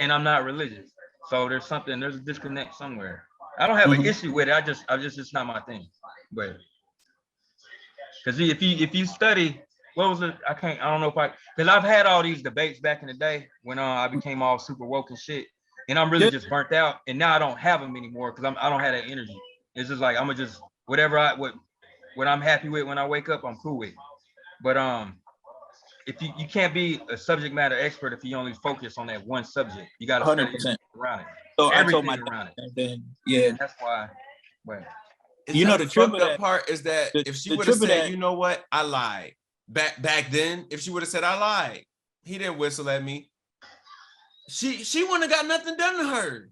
And I'm not religious, so there's a disconnect somewhere. I don't have an issue with it. It's not my thing. But because if you study, what was it? I don't know because I've had all these debates back in the day when I became all super woke and shit, and I'm really just burnt out. And now I don't have them anymore because I don't have that energy. It's just like I'm gonna just whatever what I'm happy with when I wake up, I'm cool with. But if you can't be a subject matter expert if you only focus on that one subject. You got to 100% around it. So I told my around it. And that's why. But you know the fucked up part is that if she would have said, you know what, I lied. Back then, if she would have said I lied, he didn't whistle at me. She wouldn't have got nothing done to her.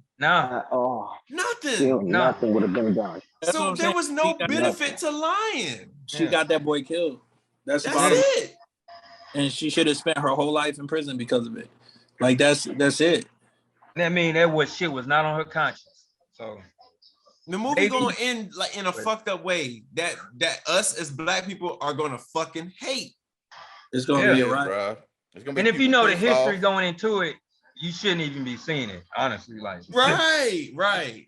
Nothing. Nothing would have been done. So there was no benefit to lying. She got that boy killed. That's it. And she should have spent her whole life in prison because of it. Like that's it. I mean, that shit was not on her conscience. So the movie gonna end like in a fucked up way that us as black people are gonna fucking hate. It's gonna be a riot. And if you know the history going into it, you shouldn't even be seeing it. Honestly, like right.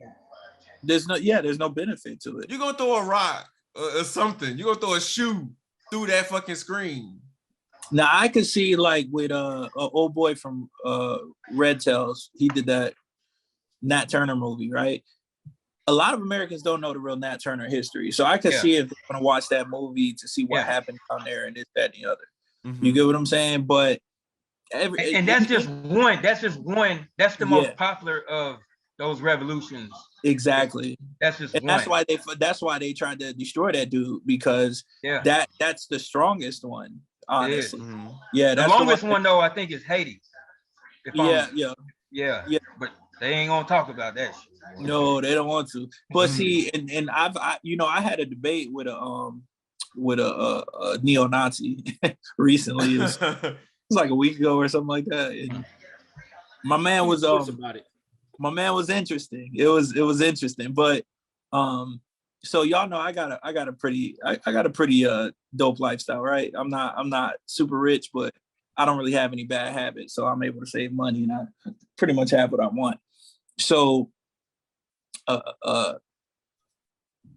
There's no benefit to it. You're gonna throw a rock or something. You're gonna throw a shoe through that fucking screen. Now I could see like with a old boy from Red Tails, he did that Nat Turner movie, right? A lot of Americans don't know the real Nat Turner history, so I could see if they're gonna watch that movie to see what happened down there and this, that, and the other. You get what I'm saying? But that's just one. That's the most popular of those revolutions. Exactly. That's just one. That's why they tried to destroy that dude, because that's the strongest one. Honestly, that's the longest one though. I think is Haiti. Yeah. But they ain't gonna talk about that shit. No, they don't want to. But see, and I had a debate with a neo-Nazi recently. It was like a week ago or something like that. And my man was about it. My man was interesting. It was interesting, but so y'all know I got a pretty dope lifestyle, right? I'm not super rich, but I don't really have any bad habits, so I'm able to save money and I pretty much have what I want. So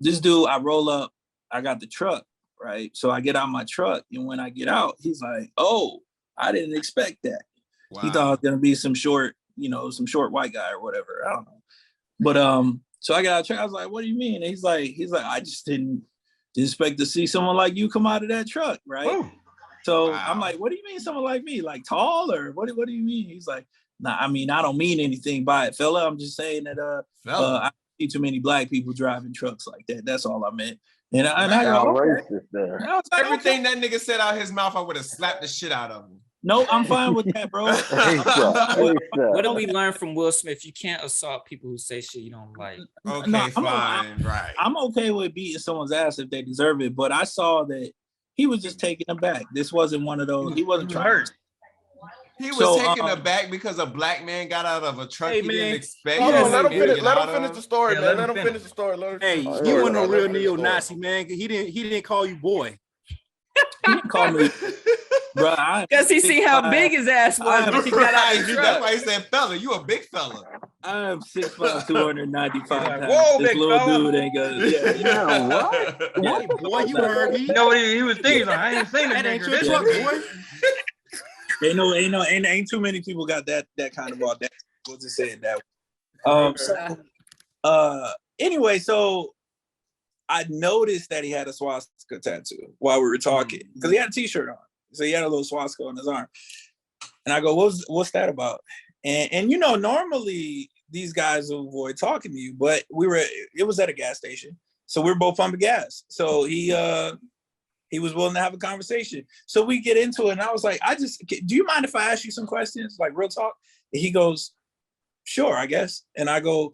this dude, I roll up, I got the truck, right? So I get out my truck, and when I get out, he's like, "Oh, I didn't expect that." Wow. He thought I was gonna be some short white guy or whatever. I don't know. But so I got out of truck. I was like, "What do you mean?" And he's like, "I just didn't expect to see someone like you come out of that truck, right?" Ooh. So I'm like, "What do you mean, someone like me? Like tall, or what do you mean?" He's like, "Nah, I mean, I don't mean anything by it, fella. I'm just saying that I see too many black people driving trucks like that. That's all I meant." And I go, there. I was like, everything that nigga said out his mouth, I would have slapped the shit out of him. No, I'm fine with that, bro. What do we learn from Will Smith? You can't assault people who say shit you don't like. Okay, No, fine, right. I'm okay with beating someone's ass if they deserve it, but I saw that he was just taken aback. This wasn't one of those. He wasn't trying. He was taken aback because a black man got out of a truck he didn't expect. Hold on, let him finish the story, man. Let him finish the story. Hey, you weren't a real neo-Nazi, man. He didn't call you boy. He didn't call me, bro. Because he see how big his ass was. He got out of the truck. That's why he said, "Fella, you a big fella." I'm 6'5", 295 pounds. Whoa, this big little fella. dude ain't gonna. What? Boy, you heard me. You know what he was thinking? Like, I ain't seen That it. ain't your truck, boy. Ain't too many people got that kind of audacity. We'll just say it that way. Anyway, so I noticed that he had a swastika tattoo while we were talking because he had a t-shirt on. So he had a little swastika on his arm. And I go, what's that about? And you know, normally these guys will avoid talking to you, but it was at a gas station. So we were both pumping gas. So he was willing to have a conversation. So we get into it and I was like, do you mind if I ask you some questions? Like real talk? And he goes, sure, I guess. And I go,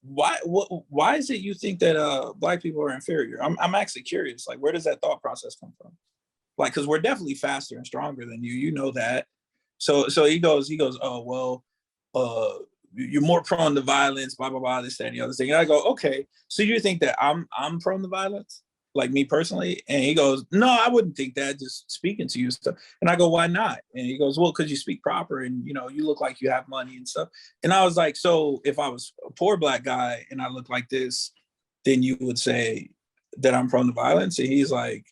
why is it you think that black people are inferior? I'm actually curious. Like, where does that thought process come from? Like, because we're definitely faster and stronger than you. You know that. So he goes, oh, well, you're more prone to violence, blah, blah, blah, this, that, and the other thing. And I go, okay, so you think that I'm prone to violence? Like me personally? And he goes, no, I wouldn't think that, just speaking to you stuff. And I go, why not? And he goes, well, because you speak proper and, you know, you look like you have money and stuff. And I was like, so if I was a poor black guy and I look like this, then you would say that I'm prone to violence? And he's like,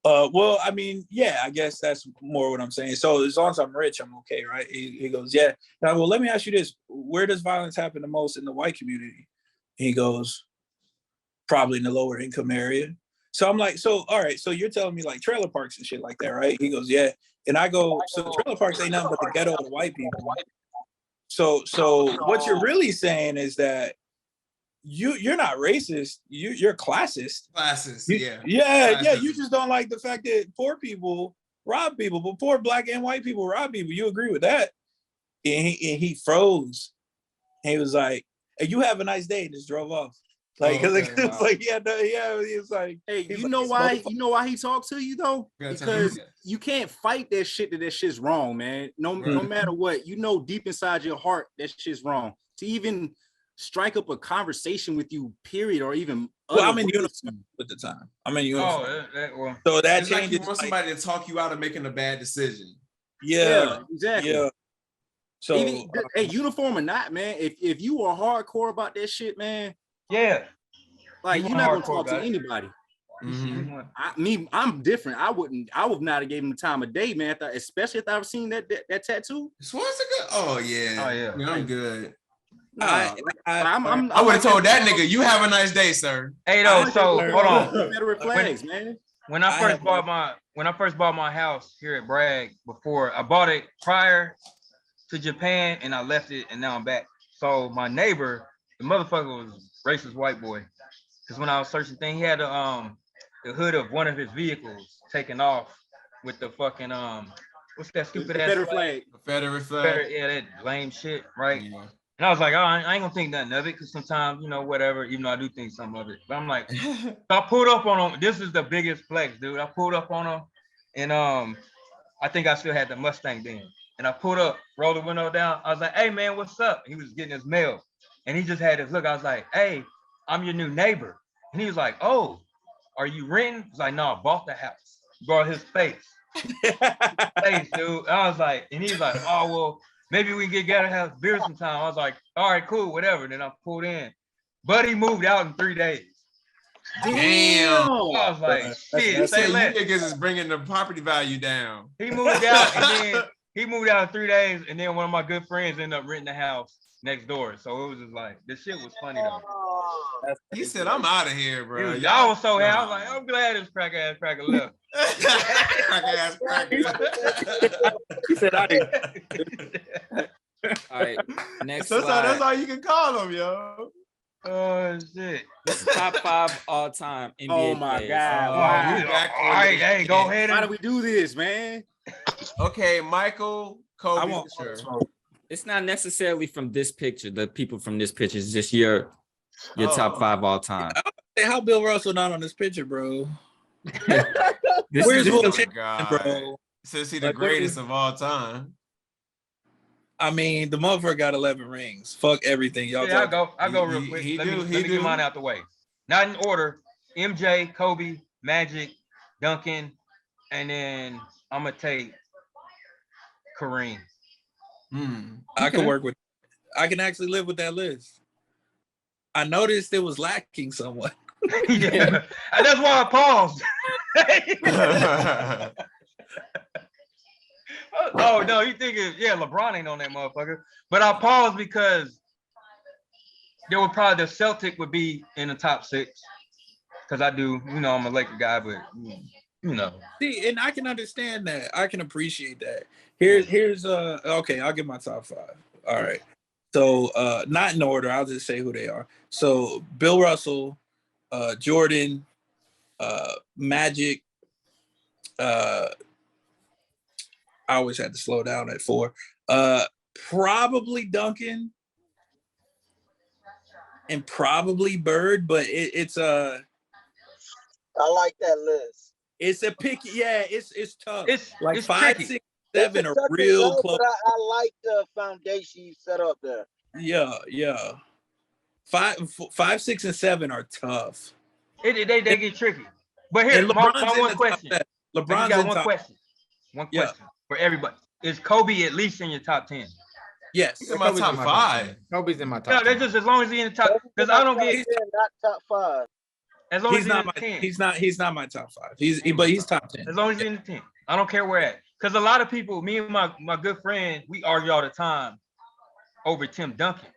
well, I mean, yeah, I guess that's more what I'm saying. So as long as I'm rich, I'm okay, right? He goes, yeah. And I go, well, let me ask you this. Where does violence happen the most in the white community? And he goes, probably in the lower income area. So I'm like, so, all right, so you're telling me like trailer parks and shit like that, right? He goes, yeah. And I go, so trailer parks ain't nothing but the ghetto of the white people. So what you're really saying is that you're not racist, you're classist. Yeah, you just don't like the fact that poor people rob people, but poor black and white people rob people. You agree with that? And he froze. And he was like, hey, you have a nice day, and just drove off. Like, it's like, he was like, hey, you know why he talked to you though? Because you can't fight that shit that shit's wrong, man. No matter what, you know deep inside your heart that shit's wrong. To even strike up a conversation with you, period, or even I'm in uniform at the time. I'm in uniform. So that it's changes. Like you want somebody to talk you out of making a bad decision. Yeah, exactly. Yeah. So even, hey, uniform or not, man, if you are hardcore about that shit, man, yeah, like you're not gonna talk to anybody. Mm-hmm. I'm different. I would not have gave him the time of day, man. Especially if I've seen that tattoo. Swastika? Oh yeah. I'm good. I would have told that nigga, you have a nice day, sir. Hey, though, so hold on. Confederate flags, man. When I first bought my house here at Bragg, before I bought it prior to Japan and I left it and now I'm back. So my neighbor, the motherfucker was racist white boy. Because when I was searching things, he had the hood of one of his vehicles taken off with the fucking what's that stupid ass flag? Confederate flag. Yeah, that lame shit, right? Yeah. And I was like, oh, I ain't gonna think nothing of it, because sometimes, you know, whatever, even though I do think something of it. But I'm like, so I pulled up on him. This is the biggest flex, dude. I pulled up on him, and I think I still had the Mustang then. And I pulled up, rolled the window down. I was like, hey man, what's up? He was getting his mail. And he just had this look. I was like, hey, I'm your new neighbor. And he was like, oh, are you renting? I was like, no, I bought the house. Brought his face. Face, dude. I was like, and he's like, oh, well, maybe we can get together and have beer sometime. I was like, all right, cool, whatever. Then I pulled in. Buddy moved out in 3 days. Damn. I was like, shit. Say you niggas is bringing the property value down. He moved out, and then he moved out in 3 days, and then one of my good friends ended up renting the house next door. So it was just like, this shit was funny though. He said, I'm out of here, bro. I was so happy. I was like, I'm glad this cracker left. He said, I did. All right, next that's all you can call him, yo. Oh shit! Top 5 all time NBA. Oh my players. god! All right, hey, go ahead. How do we do this, man? Okay, Michael, Kobe. Sure. It's not necessarily from this picture. The people from this picture is just your top 5 all time. How Bill Russell not on this picture, bro? Where's Will Chamberlain, bro? Says he the greatest of all time. I mean, the motherfucker got 11 rings. Fuck everything, y'all. Yeah, I'll go real quick. Let me get mine out the way. Not in order. MJ, Kobe, Magic, Duncan, and then I'm gonna take Kareem. I can work with. I can actually live with that list. I noticed it was lacking somewhat. Yeah, and that's why I paused. Oh no, you thinking LeBron ain't on that motherfucker? But I paused because there would probably the Celtic would be in the top 6 because I do, I'm a Laker guy, but See, and I can understand that. I can appreciate that. Here's okay, I'll give my top 5. All right. So not in order, I'll just say who they are. So Bill Russell, Jordan, Magic, I always had to slow down at 4. Probably Duncan and probably Bird, but it's I like that list. It's a picky, it's tough. It's like it's 5, tricky. 6, 7 are real close. But I like the foundation you set up there. Yeah. 5, 6, and 7 are tough. They get tricky. But here, my one question. LeBron's got one question. One question for everybody. Is Kobe at least in your top 10? Yes. He's in my top 5. Kobe's in my top 10. No, that's just as long as he's in the top. Because I don't get not top 5. As long as he's not in the 10. He's not my top 5. He's top 10. As long as he's in the 10. I don't care where at. Because a lot of people, me and my good friend, we argue all the time over Tim Duncan.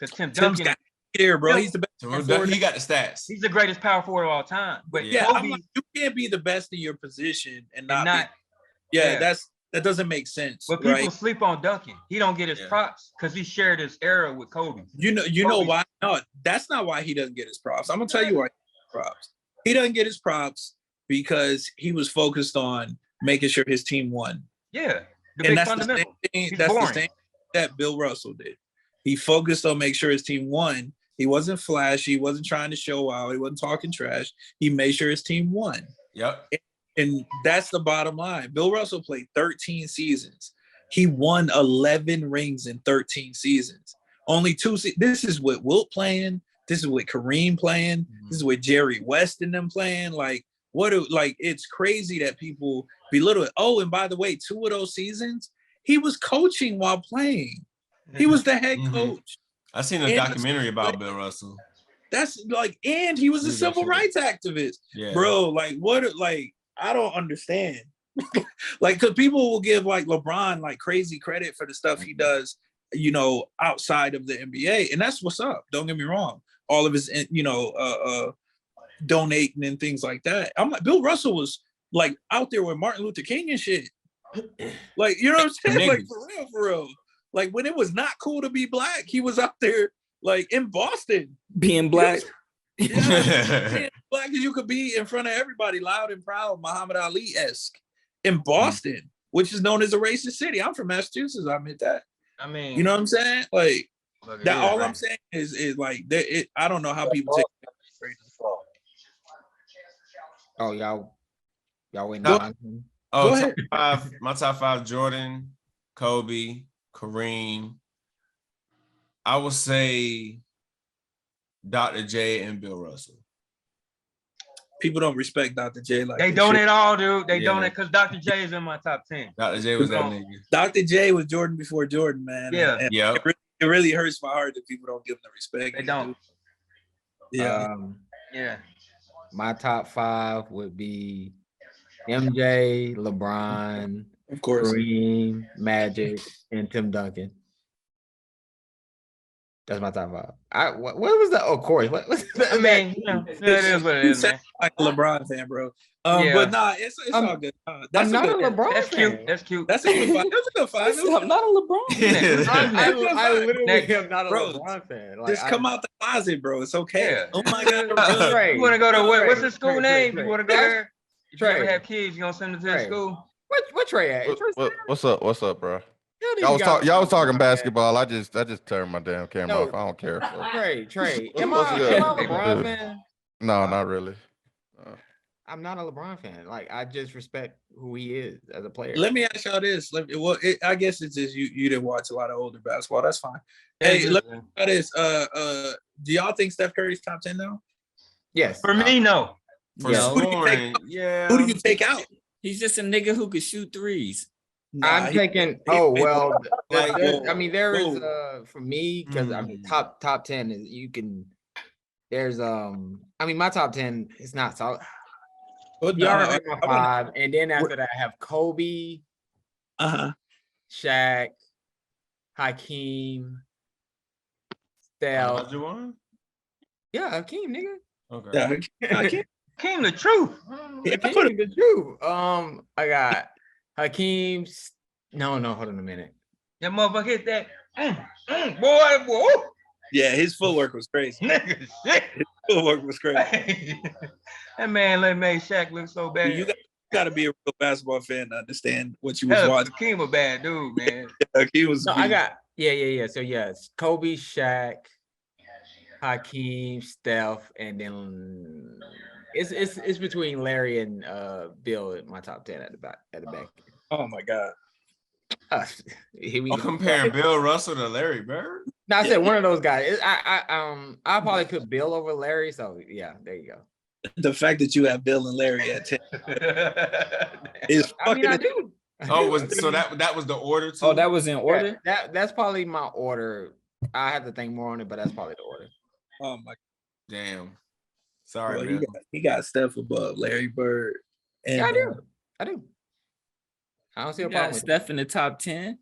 Because Tim Duncan here, bro. He's the best. He got the stats. He's the greatest power forward of all time. But Kobe, you can't be the best in your position and not be, that doesn't make sense. But people sleep on Duncan. He don't get his props because he shared his era with Kobe. You know why? No, that's not why he doesn't get his props. I'm gonna tell you why he gets props. He doesn't get his props because he was focused on making sure his team won. Yeah, and that's the same thing. That's the same that Bill Russell did. He focused on making sure his team won. He wasn't flashy. He wasn't trying to show out. He wasn't talking trash. He made sure his team won. Yep. And that's the bottom line. Bill Russell played 13 seasons. He won 11 rings in 13 seasons. Only 2 This is with Wilt playing. This is with Kareem playing. Mm-hmm. This is with Jerry West and them playing. It's crazy that people belittle it. Oh, and by the way, 2 of those seasons, he was coaching while playing. He was the head coach. I seen a documentary about Bill Russell. That's and he was a civil rights activist. Yeah. Bro, I don't understand. Because people will give LeBron crazy credit for the stuff he does, outside of the NBA. And that's what's up. Don't get me wrong. All of his, donating and things like that. Bill Russell was out there with Martin Luther King and shit. You know what I'm saying? For real. When it was not cool to be black, he was out there in Boston. Being black. Being black as you could be in front of everybody, loud and proud, Muhammad Ali-esque in Boston, which is known as a racist city. I'm from Massachusetts, I admit that. I mean, you know what I'm saying? I'm saying is I don't know how people take it. Oh, y'all waiting Go ahead. My top 5: Jordan, Kobe, Kareem. I would say Dr. J and Bill Russell. People don't respect Dr. J they don't at all, dude. They don't, because Dr. J is in my top 10. Dr. J was that nigga. Dr. J was Jordan before Jordan, man. Yeah. It really hurts my heart that people don't give him the respect. They don't. Yeah. My top 5 would be MJ, LeBron, of course, Kareem, Magic, and Tim Duncan. That's my top 5. What was that? Of course. What I mean, it is what it is, man. Like a LeBron fan, bro. But nah, it's all good. I'm not a LeBron That's fan. Cute. That's cute. That's a good 5. That's a good 5. I'm not a LeBron fan. I literally am not a LeBron fan. Just come out the closet, bro. It's okay. Yeah. Oh my God. You want to go to what's the school name? You want to go there? If you Trey. ever have kids, you gonna send them to the school? What Trey at? What's up? What's up, bro? Y'all was talking basketball. I just turned my damn camera off. I don't care. Trey. What's Am I good? a LeBron fan? No, not really. I'm not a LeBron fan. Like, I just respect who he is as a player. Let me ask y'all this. I guess it's just you didn't watch a lot of older basketball. That's fine. Hey, let me ask this. Do y'all think Steph Curry's top 10 now? Yes. For me, no. For scoring, Who do you take out? He's just a nigga who could shoot threes. I'm taking. Oh well, I mean, there is for me because I mean, top 10 is you can. There's I mean, my top 10 is not solid. You already my 5, and then after that, I have Kobe, Shaq, Hakeem, Steph. Yeah, Hakeem, nigga. Okay. Hakeem the truth. Hakeem the truth. I got Hakeem. No, hold on a minute. That motherfucker hit that. Boy. Yeah, his footwork was crazy. Nigga, shit. His footwork was crazy. That man made Shaq look so bad. You got to be a real basketball fan to understand what you was watching. Hakeem a bad dude, man. Hakeem was. No, I got yeah. So yes, Kobe, Shaq, Hakeem, Steph, and then it's between Larry and Bill in my top 10 at the back. Oh my god. Comparing Bill Russell to Larry Bird? No, I said one of those guys. I probably put Bill over Larry. So yeah, there you go. The fact that you have Bill and Larry at 10 is fucking. I do. So that was the order too? Oh, that was in order? That's probably my order. I have to think more on it, but that's probably the order. Oh my damn. Sorry, man. He got Steph above Larry Bird. And, yeah, I do. I don't see a problem. Steph in the top 10?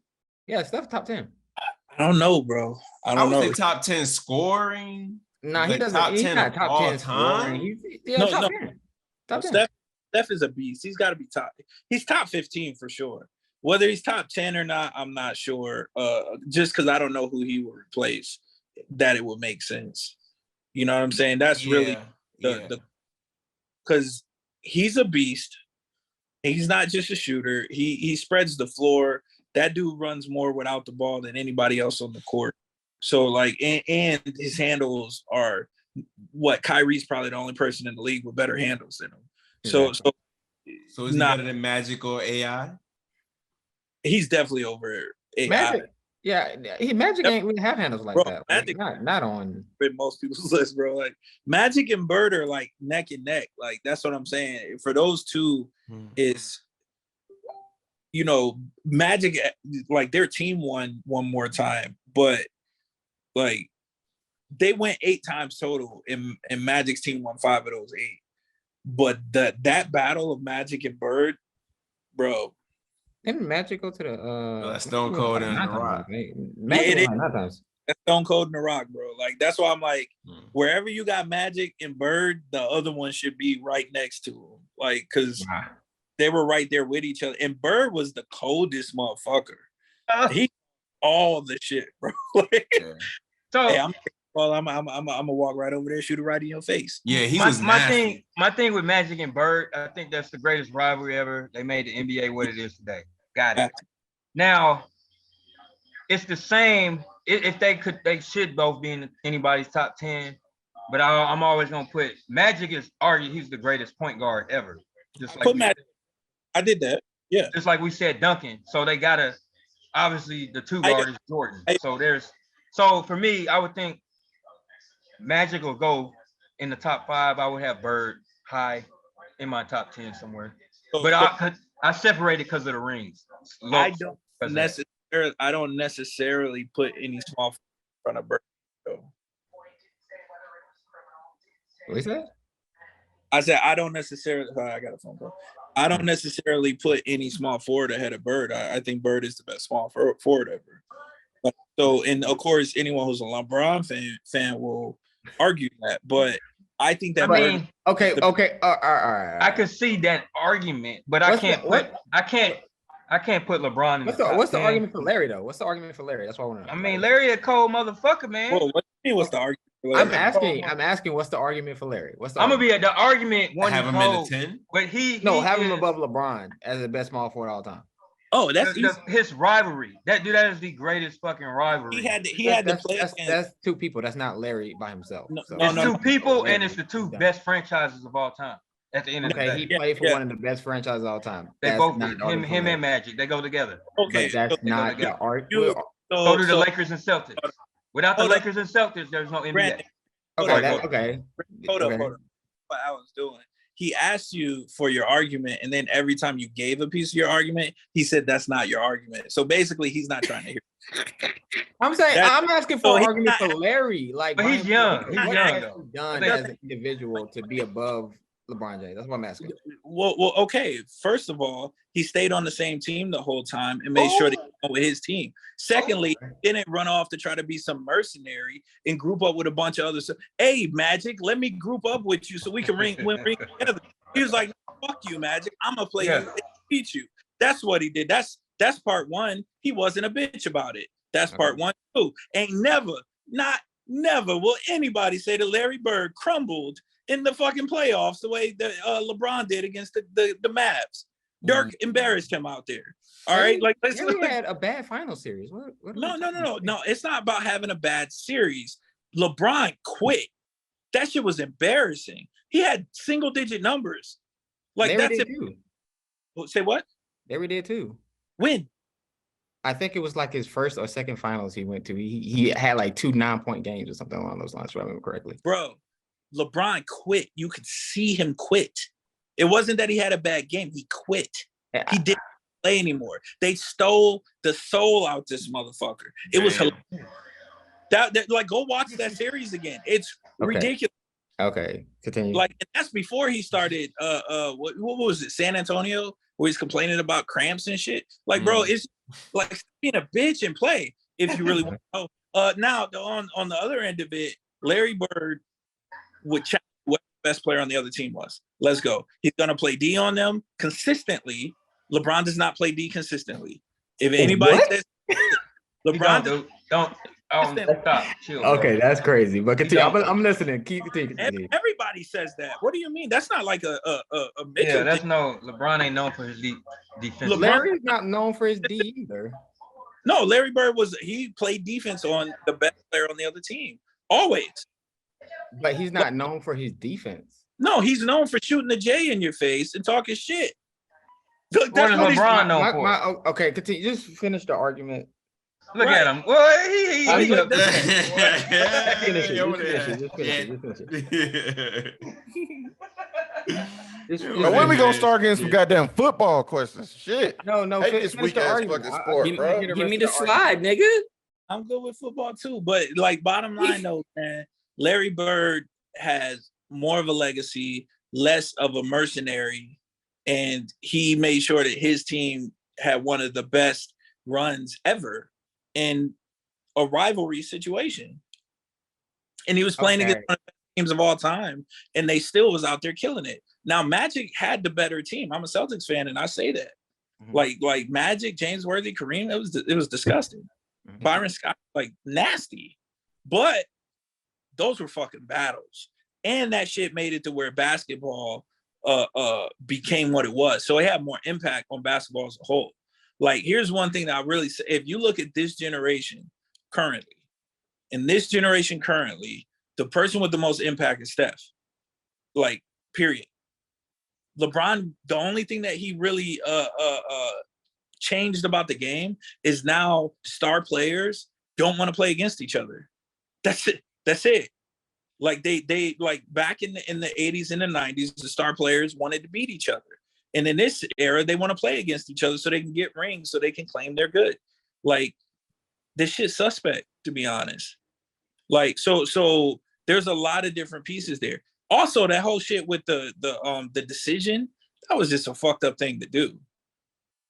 Yeah, Steph top 10. I don't know, bro. I don't know. Say top 10 scoring. Nah, he doesn't. He's not top 10 scoring. Top 10. Top 10. Steph is a beast. He's got to be top. He's top 15 for sure. Whether he's top 10 or not, I'm not sure. Just because I don't know who he will replace, that it would make sense. You know what I'm saying? That's really the because he's a beast. He's not just a shooter. He spreads the floor. That dude runs more without the ball than anybody else on the court. So like, and his handles are what Kyrie's probably the only person in the league with better handles than him. Exactly. So is he better than Magic or AI? He's definitely over AI. Magic. Yeah, Magic ain't really have handles like that. Magic, not on most people's list, bro. Like Magic and Bird are like neck and neck. Like that's what I'm saying. For those two, is Magic, like their team won one more time, but like they went 8 times total, and Magic's team won 5 of those 8. But that battle of Magic and Bird, bro. Didn't Magic go to the that's Stone Cold and The Rock? That's Stone Cold and The Rock, bro. Like that's why I'm like, wherever you got Magic and Bird, the other one should be right next to him. Like, cause they were right there with each other. And Bird was the coldest motherfucker. He all the shit, bro. So hey, I'm gonna walk right over there, shoot it right in your face. Yeah, he was nasty. My thing with Magic and Bird, I think that's the greatest rivalry ever. They made the NBA what it is today. Got it. Now, it's the same. If they should both be in anybody's top 10. But I'm always gonna put Magic is argued he's the greatest point guard ever. Just like Magic. I did that. Yeah. Just like we said, Duncan. So they gotta obviously the 2 guard is Jordan. So for me, I would think Magic will go in the top 5. I would have Bird high in my top 10 somewhere. But I separate it because of the rings. I don't necessarily put any small in front of Bird. What is that? I said I don't necessarily. I got a phone call. I don't necessarily put any small forward ahead of Bird. I think Bird is the best small forward ever. So, and of course, anyone who's a LeBron fan will argue that, but I think that. Okay. All right. I could see that argument, but I can't put LeBron in what's the argument for Larry though? What's the argument for Larry? That's what I want to know. I mean, Larry a cold motherfucker, man. Well, what do you mean? What's the argument I'm asking, what's the argument for Larry? What's the I'm argument? gonna be at the argument one Have he him in the told, 10? but have him above LeBron as the best small forward all time. Oh, that's his rivalry. That is the greatest fucking rivalry. He had to play. That's two people. That's not Larry by himself. It's two people, and it's the two best franchises of all time. At the end of the day, he played for one of the best franchises of all time. They both him and Magic. They go together. Okay, but that's not the argument. So do the Lakers and Celtics. Without the Lakers and Celtics, there's no NBA. Okay. Hold up. What I was doing. He asked you for your argument, and then every time you gave a piece of your argument, he said that's not your argument. So basically, he's not trying to hear. I'm saying I'm asking for an argument for Larry. Like, but he's young. He's young though. Done as an individual to be above LeBron James. That's what I'm asking. Well, okay. First of all, he stayed on the same team the whole time and made sure that he went with his team. Secondly, he didn't run off to try to be some mercenary and group up with a bunch of others. Hey, Magic, let me group up with you so we can ring together. He was like, fuck you, Magic. I'm gonna play you and beat you. That's what he did. That's part one. He wasn't a bitch about it. That's part one too. Ain't never will anybody say that Larry Bird crumbled in the fucking playoffs the way that LeBron did against the Mavs. Dirk embarrassed him out there. All right, like Larry had a bad final series. No. It's not about having a bad series. LeBron quit. That shit was embarrassing. He had single-digit numbers. Like Larry that's did it. Too. Say what? Larry did too. When? I think it was like his first or second finals he went to. He had like 2 9-point games or something along those lines, if I remember correctly. Bro, LeBron quit. You could see him quit. It wasn't that he had a bad game. He quit. He didn't play anymore. They stole the soul out this motherfucker. It was hilarious. That like, go watch that series again. It's ridiculous. Okay, continue. Like, and that's before he started. What was it? San Antonio, where he's complaining about cramps and shit. Like, bro, it's like being a bitch and play if you really want to know. Now on the other end of it, Larry Bird would check what the best player on the other team was. Let's go. He's gonna play D on them consistently. LeBron does not play D consistently. If anybody says LeBron don't stop. Chill, okay, that's crazy. But continue. I'm listening. Continue. Everybody says that. What do you mean? That's not like a Mitchell. Yeah, that's thing. No. LeBron ain't known for his defense. Larry's not known for his D either. No, Larry Bird he played defense on the best player on the other team always. But he's not known for his defense. No, he's known for shooting the J in your face and talking shit. What is LeBron known for? Okay, continue. Just finish the argument. Look at him. Well, he finish it. When we gonna start getting some goddamn football questions? Shit. No. This weak ass fucking sport, bro. Give me the slide, nigga. I'm good with football too, but like bottom line though, man, Larry Bird has more of a legacy, less of a mercenary, and he made sure that his team had one of the best runs ever in a rivalry situation. And he was playing against one of the best teams of all time, and they still was out there killing it. Now, Magic had the better team. I'm a Celtics fan, and I say that. Like Magic, James Worthy, Kareem, it was disgusting. Byron Scott, like nasty. But those were fucking battles. And that shit made it to where basketball became what it was. So it had more impact on basketball as a whole. Like, here's one thing that I really say. If you look at this generation currently, the person with the most impact is Steph. Like, period. LeBron, the only thing that he really changed about the game is now star players don't want to play against each other. That's it. Like they like back in the 80s and the 90s, the star players wanted to beat each other. And in this era, they want to play against each other so they can get rings, so they can claim they're good. Like, this shit's suspect, to be honest. Like, so there's a lot of different pieces there. Also, that whole shit with the decision, that was just a fucked up thing to do.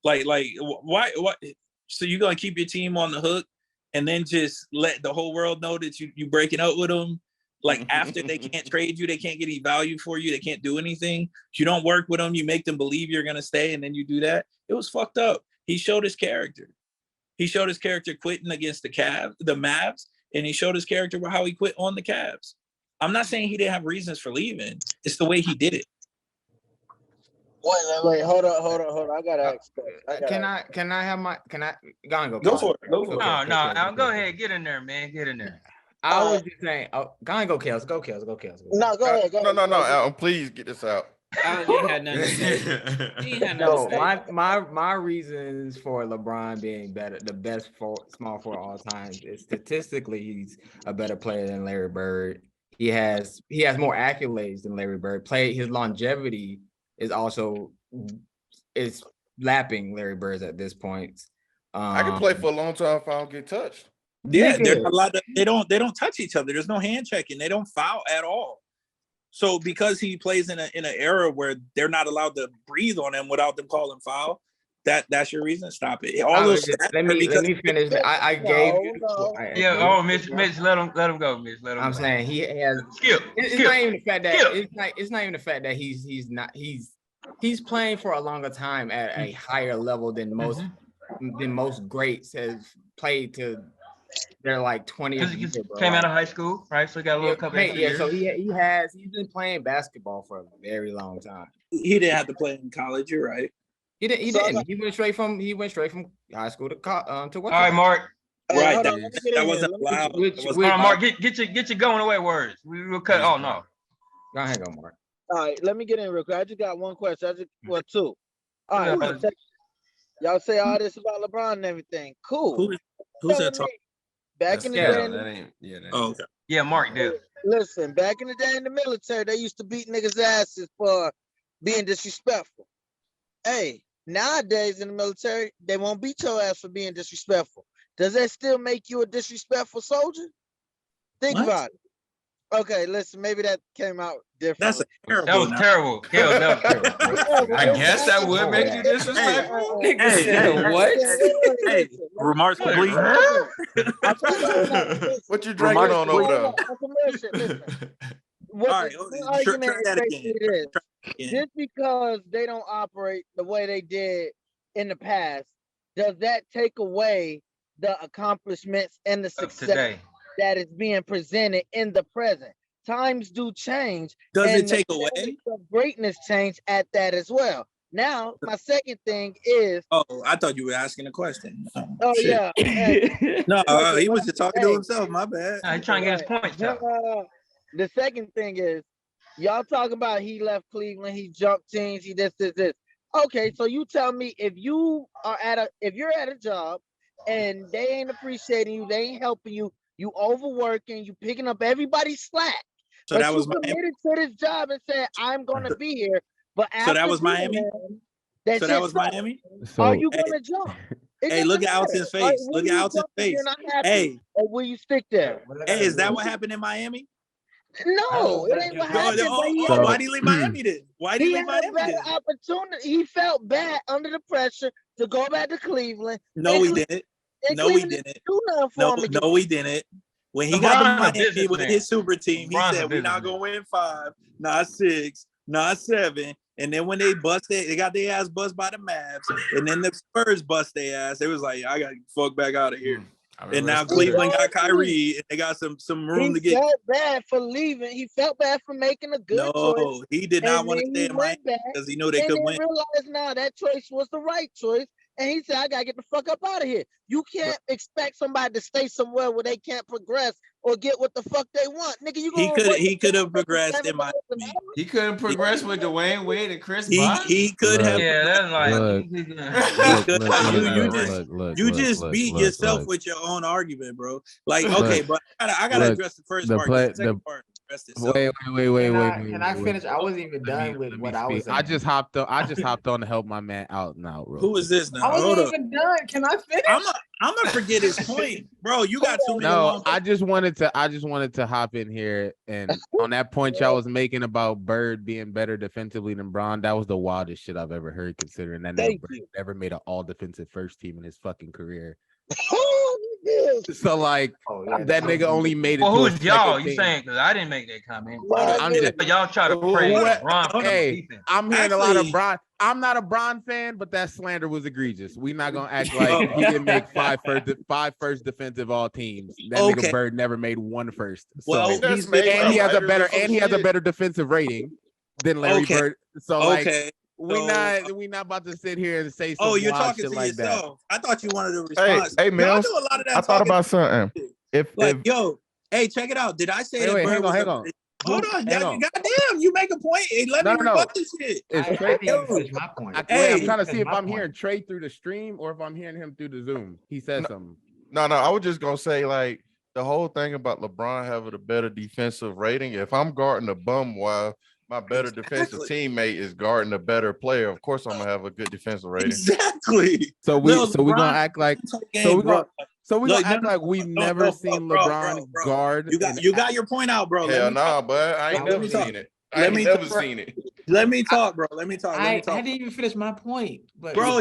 Like why? So you're gonna keep your team on the hook and then just let the whole world know that you breaking up with them? Like, after they can't trade you, they can't get any value for you, they can't do anything. You don't work with them, you make them believe you're gonna stay, and then you do that. It was fucked up. He showed his character. He showed his character quitting against the Mavs. and he showed his character about how he quit on the Cavs. I'm not saying he didn't have reasons for leaving. It's the way he did it. Wait, hold on. I gotta ask. Can I have my? Can I go and go? Go for it. Go for it. No, go ahead. Get in there, man. Get in there. I was just saying. Oh, go and go, Kels. Go. No, go ahead. No, Alan, please get this out. Alan didn't have nothing to say. He ain't had nothing to say. My reasons for LeBron being better, the best small forward all time, is statistically he's a better player than Larry Bird. He has more accolades than Larry Bird. His longevity is also lapping Larry Bird's at this point. I can play for a long time if I don't get touched. Yeah, there's a lot of they don't touch each other. There's no hand checking. They don't foul at all. So because he plays in an era where they're not allowed to breathe on him without them calling foul, that's your reason. Stop it. Let me finish. I gave you. Mitch, let him go, Mitch. Let him. I'm saying he has. It's not even the fact that it's not even the fact that he's playing for a longer time at a higher level than most greats have played to. They're like 20 years, came out of high school, right? So he got a little couple of years. So he's been playing basketball for a very long time. He didn't have to play in college. You're right. He didn't. He went straight from high school to what? All right, Mark. Right. That wasn't allowed. All right, Mark. Get your going away words. We will cut. Oh no. Go ahead, Mark. All right, let me get in real quick. I just got one question. Two. All right. Y'all say all this about LeBron and everything. Cool. Who's that talking? Back in the day, yeah, Mark did. Listen, back in the day in the military, they used to beat niggas' asses for being disrespectful. Hey, nowadays in the military, they won't beat your ass for being disrespectful. Does that still make you a disrespectful soldier? Think about it. Okay, listen, maybe that came out different. That was terrible. I guess that would make you disrespectful. What? Hey, remarks complete. What you drinking on over there? All right, try that again. Just because they don't operate the way they did in the past, does that take away the accomplishments and the success that is being presented in the present? Times do change. Does it take away? Greatness change at that as well. Now, my second thing is. Oh, I thought you were asking a question. Yeah. No, he was just talking to himself. My bad. He's trying to get his points out. The second thing is, y'all talking about he left Cleveland, he jumped teams, he this. Okay, so you tell me if you're at a job and they ain't appreciating you, they ain't helping you, you overworking, you picking up everybody's slack. So that was committed to this job and said, I'm gonna be here. But so that was Miami. So that was Miami. Are you gonna jump? Hey, look at Alton's face. Look at Alton's face. Hey, or will you stick there? Hey, is that what happened in Miami? No, it ain't what happened. Why did he leave Miami then? Why did he leave Miami then? Opportunity. He felt bad under the pressure to go back to Cleveland. No, he didn't. No, he didn't. No, he didn't. When he got to Miami with his super team, he said, "We're not gonna win 5, not 6, not 7." And then when they got their ass bust by the Mavs, and then the Spurs bust their ass. They was like, "I gotta fuck back out of here." And now Cleveland got Kyrie, and they got some room to get. He felt bad for leaving. He felt bad for making a good choice. No, he did not want to stay in Miami because he knew they could win. Realized now that choice was the right choice, and he said, "I gotta get the fuck up out of here." You can't expect somebody to stay somewhere where they can't progress or get what the fuck they want, nigga. He could have progressed in Miami. He couldn't progress with Dwayne Wade and Chris Bosh. He could have. Yeah, that's like. You just beat yourself with your own argument, bro. Like, okay, but I gotta address the first part. The second part. Wait. Can I finish? I wasn't even done with what I was saying. I just hopped on to help my man out now, bro. Who is this now? I wasn't even done. Can I finish? I'm gonna forget his point, bro. You got too many. No, I just wanted to hop in here and on that point y'all was making about Bird being better defensively than Bron. That was the wildest shit I've ever heard, considering that Bird never made an all defensive first team in his fucking career. So like that nigga only made it. Well, who's y'all? You saying? Because I didn't make that comment. I'm just y'all try to praise Bron. Hey, I'm hearing a lot of Bron. I'm not a Bron fan, but that slander was egregious. We not gonna act like he didn't make five first defensive all teams. That nigga Bird never made one first. So he has a better defensive rating than Larry Bird. So like we not about to sit here and say some you're wild talking shit to like yourself. that. I thought you wanted a response. Hey, Y'all Mims, do a lot of that. I thought about something. Hey, check it out. Did I say that? Hang on. Hold on. Goddamn, you make a point. Hey, let me rebut this shit. I didn't finish my point. I'm trying to see if I'm hearing Trey through the stream or if I'm hearing him through the Zoom. He said something. No, I was just gonna say like the whole thing about LeBron having a better defensive rating. If I'm guarding a bum while my better defensive teammate is guarding a better player, of course I'm gonna have a good defensive rating. Exactly. So we're gonna act like we've never seen LeBron guard. You got your point out, bro. Hell nah, but I ain't never seen it. I ain't never seen it. Let me talk, bro. Let me talk. I didn't even finish my point, but bro,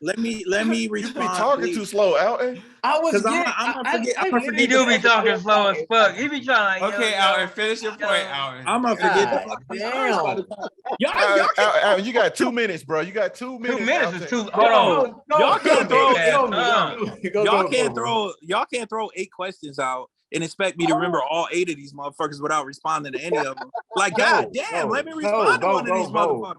let me respond. You be talking too slow, Alton. I was. I'm gonna forget. He do be talking slow as fuck. He be trying. Okay, Alton, finish your point, Alton. I'm gonna forget. Y'all, you got 2 minutes, bro. You got 2 minutes. 2 minutes is too. Hold on. Y'all can't throw 8 questions out and expect me to remember all 8 of these motherfuckers without responding to any of them. Like, god damn, let me respond to one of these motherfuckers.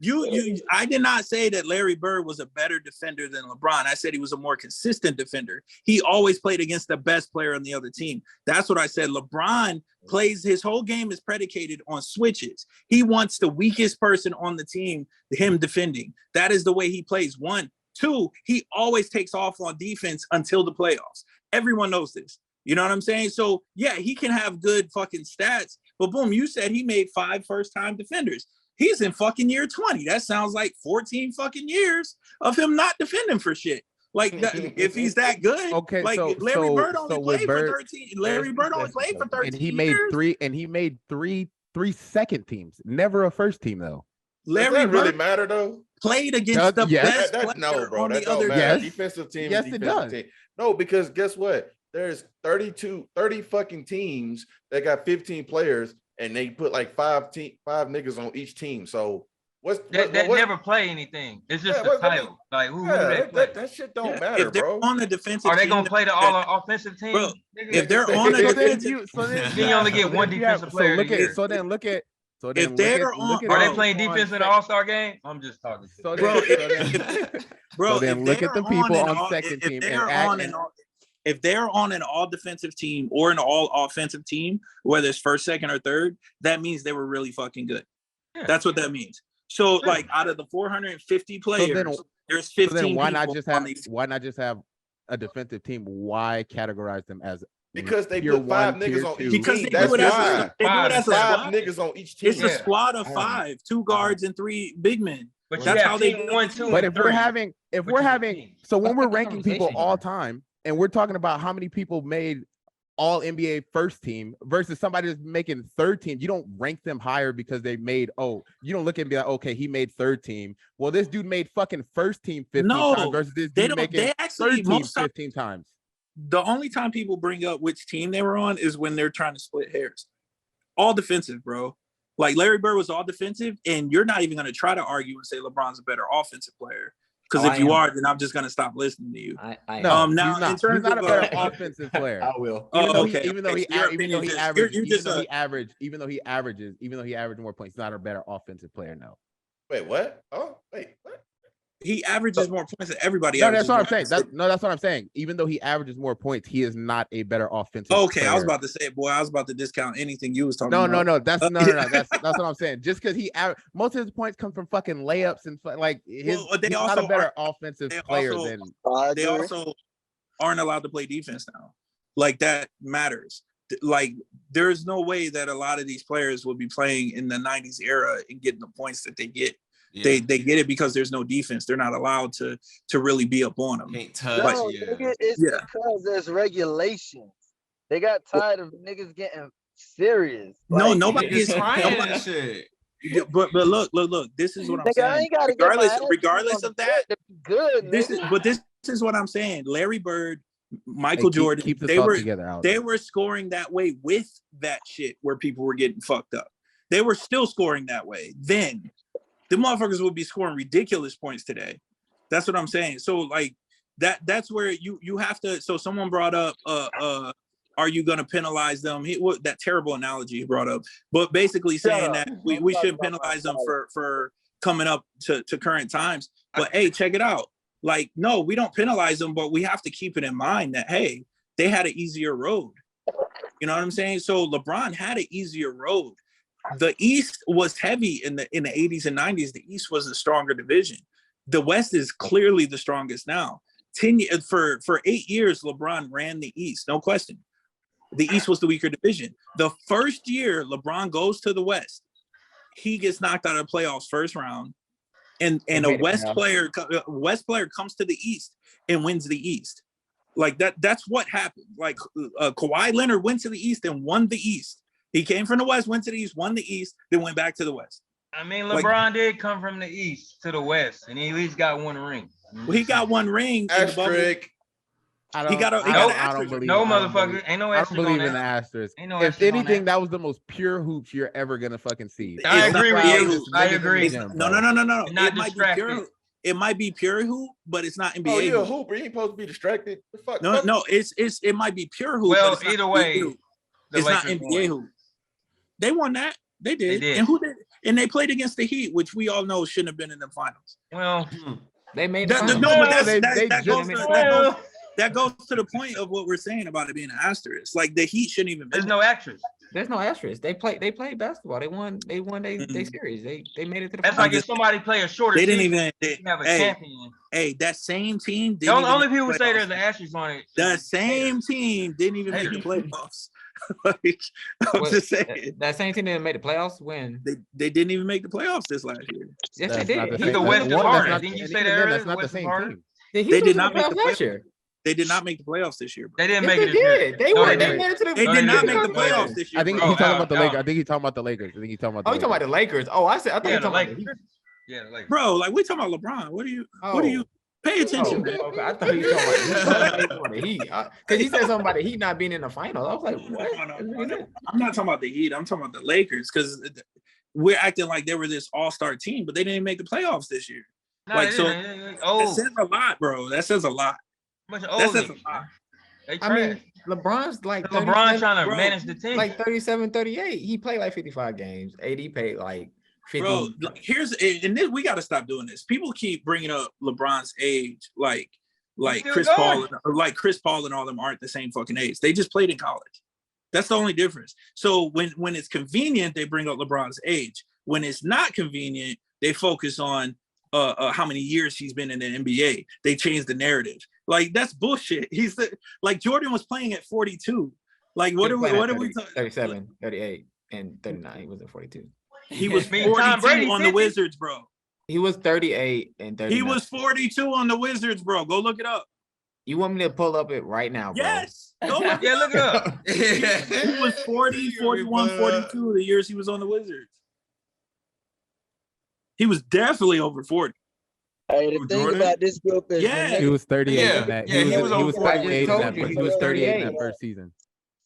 You I did not say that Larry Bird was a better defender than LeBron. I said he was a more consistent defender. He always played against the best player on the other team. That's what I said. LeBron plays, his whole game is predicated on switches. He wants the weakest person on the team, him defending. That is the way he plays. 1, 2, he always takes off on defense until the playoffs. Everyone knows this. You know what I'm saying? So yeah, he can have good fucking stats, but boom, you said he made 5 first-time defenders. He's in fucking year 20. That sounds like 14 fucking years of him not defending for shit. Like if he's that good, okay. Like Larry Bird only played for 13. Larry Bird only played for 13. And he made years? He made three second teams. Never a first team though. Larry Bird really matter though. Played against the best player on the other team. Defensive team. Yes, it does. Team. No, because guess what? There's 30 fucking teams that got 15 players, and they put like 5 niggas on each team. So they never play anything. It's just a title. Like who they play? That shit don't matter, if they're bro. On the defensive, are they gonna play the all offensive team? Bro, if they're on the defensive, then you only get one defensive player. If they're on, are they playing defense in the All-Star game? I'm just talking. Bro, then look at the people on second team and if they're on an all defensive team or an all offensive team, whether it's first, second, or third, that means they were really fucking good. Yeah. That's what that means. So, like, out of the 450 players, there's 15. So then why not just have a defensive team? Why categorize them as? Because they put 5 niggas on each team. That's why. They do it as 5 niggas on each team. It's a squad of 5, 2 guards and 3 big men. But that's how they 1, 2. But if we're having, so when we're ranking people all time, and we're talking about how many people made all NBA first team versus somebody that's making third team, you don't rank them higher because they made, you don't look at and be like, okay, he made third team. Well, this dude made fucking first team 15 times versus this dude making third team 15 times. The only time people bring up which team they were on is when they're trying to split hairs. All defensive, bro. Like Larry Bird was all defensive, and you're not even going to try to argue and say LeBron's a better offensive player. Because if you are, then I'm just gonna stop listening to you. Now, he's not a better offensive player. I will. Even though he averaged more points, he's not a better offensive player. No. Wait, what? Oh, wait, what? He averages more points than everybody. No, that's what I'm saying. That's what I'm saying. Even though he averages more points, he is not a better offensive. Okay, player. I was about to say, boy, I was about to discount anything you was talking about. No. That's what I'm saying. Just because most of his points come from fucking layups and like he's not a better offensive player than. They also aren't allowed to play defense now. Like that matters. Like there's no way that a lot of these players will be playing in the 90s era and getting the points that they get. Yeah. They get it because there's no defense. They're not allowed to really be up on them. Can't touch. It's because there's regulations. They got tired of niggas getting serious. No, nobody is trying shit. But look. This is what I'm saying. Regardless of that, good. This is what I'm saying. Larry Bird, Michael Jordan, they were scoring that way with that shit where people were getting fucked up. They were still scoring that way then. the motherfuckers would be scoring ridiculous points today. That's what I'm saying. So like that's where you have to. So someone brought up, are you going to penalize them? That terrible analogy he brought up, but basically saying that we shouldn't penalize them for coming up to current times. But hey, check it out. Like, no, we don't penalize them, but we have to keep it in mind that, hey, they had an easier road. You know what I'm saying? So LeBron had an easier road. The East was heavy in the 80s and 90s. The East was the stronger division. The West is clearly the strongest now. For 8 years, LeBron ran the East, no question. The East was the weaker division. The first year LeBron goes to the West, he gets knocked out of the playoffs first round. And a West player comes to the East and wins the East. Like that's what happened. Like Kawhi Leonard went to the East and won the East. He came from the West, went to the East, won the East, then went back to the West. I mean, LeBron did come from the East to the West, and he at least got one ring. Well, he got one ring. Asterisk. I don't believe. No motherfucker. Ain't no asterisk. I don't believe in the asterisk. Ain't no if anything, that was the most pure hoops you're ever gonna fucking see. I agree with you. I agree. No. It might be pure. It might be pure hoop, but it's not NBA. Oh, you're a hooper. You ain't supposed to be distracted. The fuck? No. It might be pure hoop. Well, but either way, it's not NBA hoop. They won that. They did. And who did? And they played against the Heat, which we all know shouldn't have been in the finals. Well, they made that. That goes to the point of what we're saying about it being an asterisk. Like the Heat shouldn't even. There's no asterisk. There's no asterisk. They played basketball. They won they series. They made it to the That's like if somebody play a shorter they season, didn't even have a champion. Hey, that same team The only people say there's an asterisk on it. That same team didn't even make the playoffs. Like, I'm just saying. That same team didn't make the playoffs when they didn't even make the playoffs this last year. Yes, they did. The West is harder. Didn't you say that earlier? That's not the same team. They did not make the playoffs. They did not make the playoffs this year, bro. They didn't make it this year. They made it to the. They did not make the playoffs this year. I think he's talking about the Lakers. I think he's talking about the Lakers. Oh, you talking about the Lakers? Oh, I thought you talking about the Heat. Yeah, the Lakers. Bro, like we talking about LeBron. What do you pay attention? Okay. I thought you were talking about the Heat. Because he said something about the Heat not being in the finals. I was like, what? No. I'm not talking about the Heat. I'm talking about the Lakers because we're acting like they were this all-star team, but they didn't make the playoffs this year. No, like that says a lot, bro. That says a lot. That says a lot. I mean, LeBron's like LeBron trying to manage the team. Like 37, 38. He played like 55 games. AD played like 50. Bro, and then we got to stop doing this. People keep bringing up LeBron's age, like Chris Paul, Chris Paul and all them aren't the same fucking age. They just played in college. That's the only difference. So when it's convenient, they bring up LeBron's age. When it's not convenient, they focus on how many years he's been in the NBA. They change the narrative. Like that's bullshit. Like Jordan was playing at 42. Like what are we talking? 37, 38, and 39. He was at 42. He was 42 on the Wizards, bro. He was 38 and 39. He was 42 on the Wizards, bro. Go look it up. You want me to pull up it right now, bro? Yes. Go look look it up. He was 40, 41, 42 the years he was on the Wizards. He was definitely over 40. Hey, the thing about this group is he was 38 in that. He was 38 in that. He was 38 in that first season.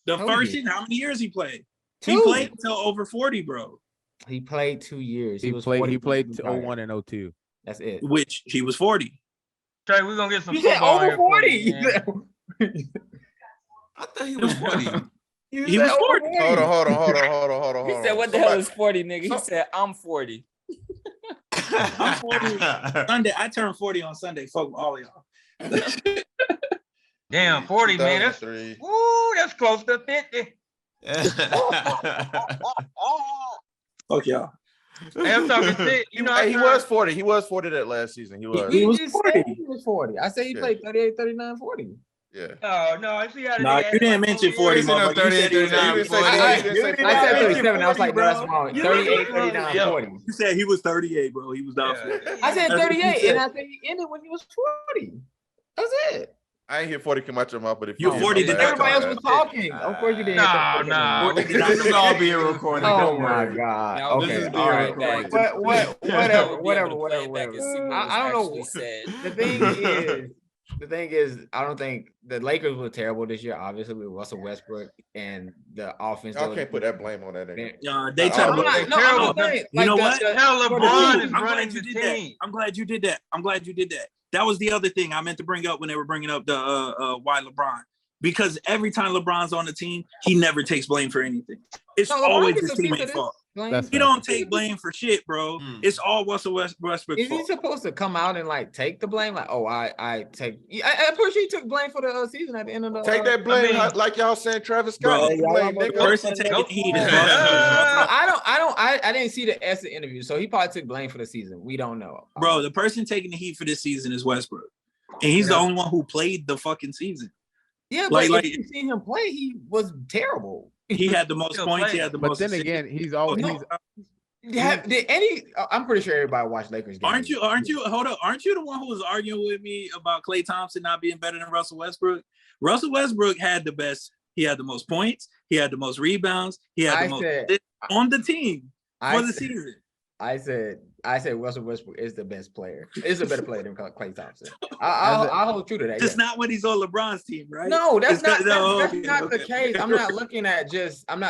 The first season, how many years he played? He played until over 40, bro. He played 2 years. He played 01 and 02. That's it. Which he was 40. Trey, we're gonna get some. You said over 40. I thought he was 40. He was 40. Hold on. He said, "What the hell is 40, nigga?" He said, "I'm 40." I'm 40 Sunday. I turned 40 on Sunday. Fuck all of y'all. Damn, 40, man. That's close to 50. Fuck y'all. Hey, I'm talking shit. You know, he was 40. He was 40 that last season. He was 40. He was 40. I say he played 38, 39, 40. Yeah. No, I see how nah, you didn't mention 40, motherfucker. 38, 39, 40. I said 37. I was like, no, that's wrong. 38, 39, 40. You said he was 38, bro. He was not 40. I said 38, and I said he ended when he was 40. That's it. I ain't hear 40 come out your mouth, but if you're 40, everybody else was talking. Of course you didn't. Nah. This is all being recorded. Oh my god. Okay. All right. Whatever. I don't know. The thing is, the thing is, I don't think the Lakers were terrible this year. Obviously, with Russell Westbrook and the offense. Y'all can't put that blame on that. They tried to I'm not saying, you know what? Hell, LeBron is I'm running glad you the did that. team. I'm glad you did that. I'm glad you did that. That was the other thing I meant to bring up when they were bringing up the why LeBron. Because every time LeBron's on the team, he never takes blame for anything. It's always his teammate's fault. He don't take blame for shit, bro. It's all Russell Westbrook's fault. Is he supposed to come out and like take the blame? Like, oh, I'm pretty sure he took blame for the season at the end of the. Take that blame, like y'all saying Travis Scott. The person taking heat is I didn't see the exit interview, so he probably took blame for the season. We don't know, bro. The person taking the heat for this season is Westbrook, and he's the only one who played the fucking season. Yeah, but if you seen him play, he was terrible. He had the most points. He had the most. But then again, he's always. I'm pretty sure everybody watched Lakers games. Aren't you? Hold up. Aren't you the one who was arguing with me about Klay Thompson not being better than Russell Westbrook? Russell Westbrook had the best. He had the most points. He had the most rebounds. He had the most on the team for the season. I said Russell Westbrook is the best player. Is a better player than Klay Thompson. I'll hold true to that. Just not when he's on LeBron's team, right? No, that's not the case. I'm not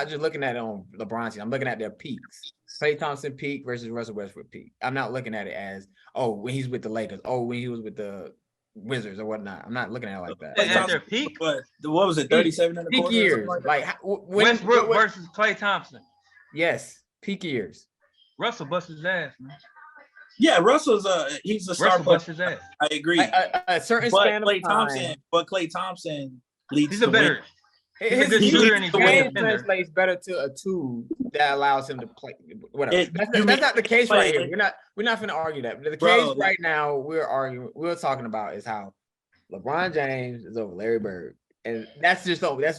just looking at it on LeBron's team. I'm looking at their peaks. Klay Thompson peak versus Russell Westbrook peak. I'm not looking at it as when he's with the Lakers, when he was with the Wizards or whatnot. I'm not looking at it like that. At their peak, but what was it? 37 in the peak years, like Westbrook versus Klay Thompson. Yes, peak years. Russell busts his ass, man. Yeah, Russell's he's a star. Russell busts his ass. I agree. A certain span of time. Klay Thompson leads. He's a better. His game translates better to a tool that allows him to play. Whatever. That's not the case right here. We're not going to argue that. But the case right now we're talking about is how LeBron James is over Larry Bird, and that's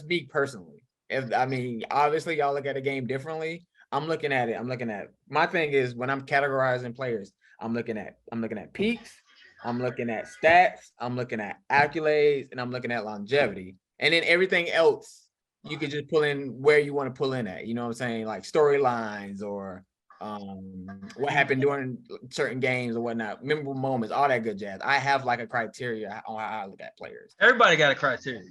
me personally. Obviously y'all look at the game differently. I'm looking at my thing is when I'm categorizing players, I'm looking at peaks, I'm looking at stats, I'm looking at accolades, and I'm looking at longevity. And then everything else you could just pull in where you want to pull in at. You know what I'm saying? Like storylines or what happened during certain games or whatnot, memorable moments, all that good jazz. I have like a criteria on how I look at players. Everybody got a criteria.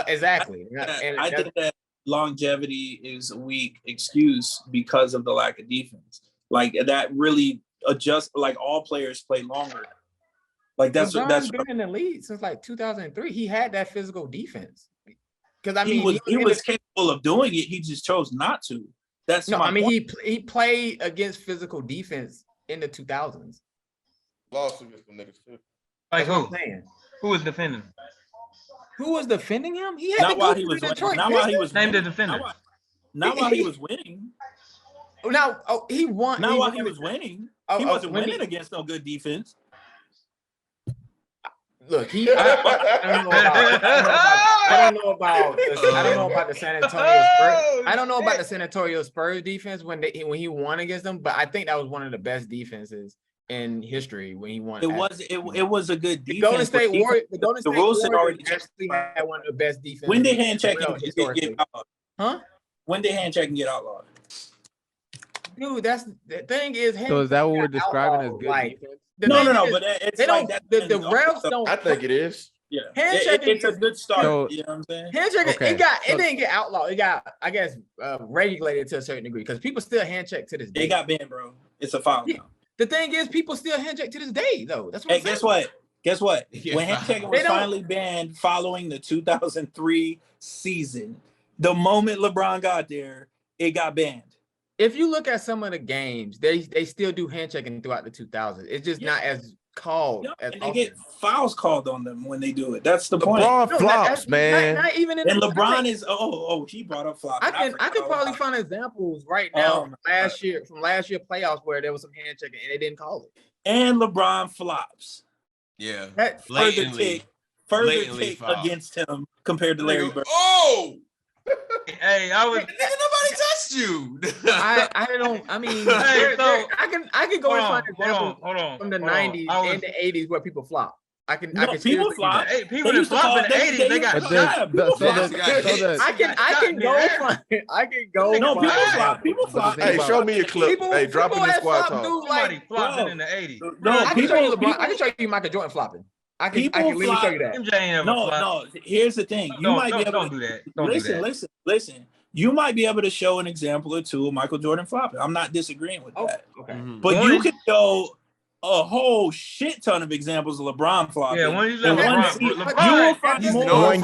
Exactly. I think that longevity is a weak excuse because of the lack of defense. Like that really adjusts. Like all players play longer. Like that's been in the league since like 2003. He had that physical defense. Because he was capable of doing it. He just chose not to. That's no. He played against physical defense in the 2000s. Lost against some niggas too. Like who? Who was defending him? Who was defending him? He had not while he was winning. Not while he was named the defender. Not while he was winning. Now he won. Not while he was winning. He wasn't winning against no good defense. Look, I don't know about the San Antonio Spurs. I don't know about the San Antonio Spurs defense when he won against them, but I think that was one of the best defenses in history when he won. It was a good defense. The Golden State Warriors actually had one of the best defenses. When did hand checking get outlawed? Huh? When did hand checking get outlawed? Dude, that's the thing is. So is that what we're describing as good defense? No, but it's they like don't. The refs don't. I think it is. Yeah, handshaking it's a good start. You know what I'm saying? Handshaking, it didn't get outlawed. It got, I guess, regulated to a certain degree because people still handshake to this day. It got banned, bro. It's a foul now. The thing is, people still handshake to this day, though. That's what. Hey, guess what? When handshaking was finally banned following the 2003 season, the moment LeBron got there, it got banned. If you look at some of the games, they still do handshaking throughout the 2000s. It's just not as called. And they get fouls called on them when they do it. That's the point. LeBron flops, man. Not even in and LeBron is he brought up flops. I could probably find examples right now from last year playoffs where there was some handshaking and they didn't call it. And LeBron flops. Yeah. That further take against him compared to Larry Bird. Oh. Hey, nobody touched you. I don't. I mean, I can go and find examples from the 90s and the 80s where people flop. I can people flop. Hey, people didn't flop in the 80s. They got I can go find it. I can go. No, people flop. Hey, show me a clip. Hey, drop in the squad talk. Somebody flopping in the 80s. No, I can show you Michael Jordan flopping. I can literally show you that. MJ ain't ever flopped. No. Here's the thing. You might be able don't to do that. Don't do that. Listen. You might be able to show an example or two of Michael Jordan flopping. I'm not disagreeing with that. Okay. But you can show a whole shit ton of examples of LeBron flopping. Yeah, when he's in LeBron, you will LeBron, find he's more known in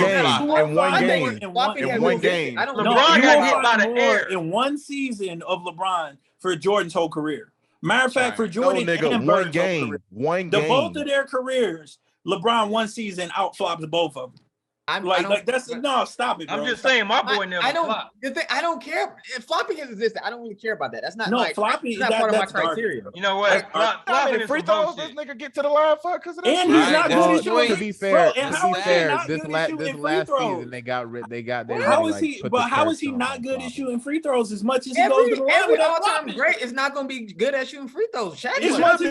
one game. in one game. LeBron got hit by the air in one season of LeBron for Jordan's whole career. Matter of fact, for Jordan and one Bird's game, whole career, one game. both of their careers, LeBron one season outflopped both of them. Stop it, bro. I'm just saying, my boy never flopped. I don't care. If flopping is existing, I don't really care about that. That's not flopping. That's not part of my criteria. You know what? Flopping free throws this nigga get to the line for because of that. And he's not good at To shooting. be fair, this last season they got their how is he? But how is he not good at shooting free throws as much as he goes to the line Every with that all-time flopping? great is not going to be good at shooting free throws. Shaq As much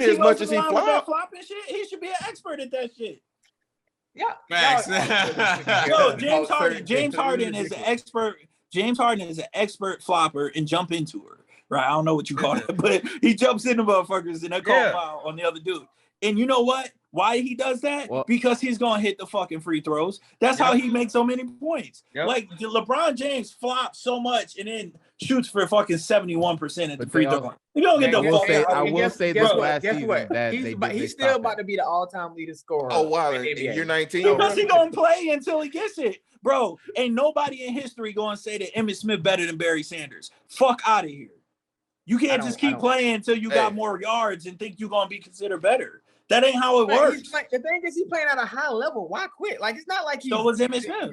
as he flopping shit, he should be an expert at that shit. Yeah. Facts. Yo, James Harden is an expert. James Harden is an expert flopper and jump into her. Right? I don't know what you call it, but he jumps into motherfuckers and they call foul on the other dude. And you know what? Why he does that? Because he's gonna hit the fucking free throws. That's how he makes so many points. Like LeBron James flops so much and then shoots for fucking 71% at the free throw line. You don't get the fuck. I will say this last season that he's still about to be the all-time leading scorer. Oh wow, you're 19. Because he gonna play until he gets it, bro. Ain't nobody in history gonna say that Emmitt Smith better than Barry Sanders. Fuck out of here. You can't just keep playing until you got more yards and think you're gonna be considered better. That ain't how it works. The thing is, he's playing at a high level. Why quit? Like, it's not like so was Emmitt Smith.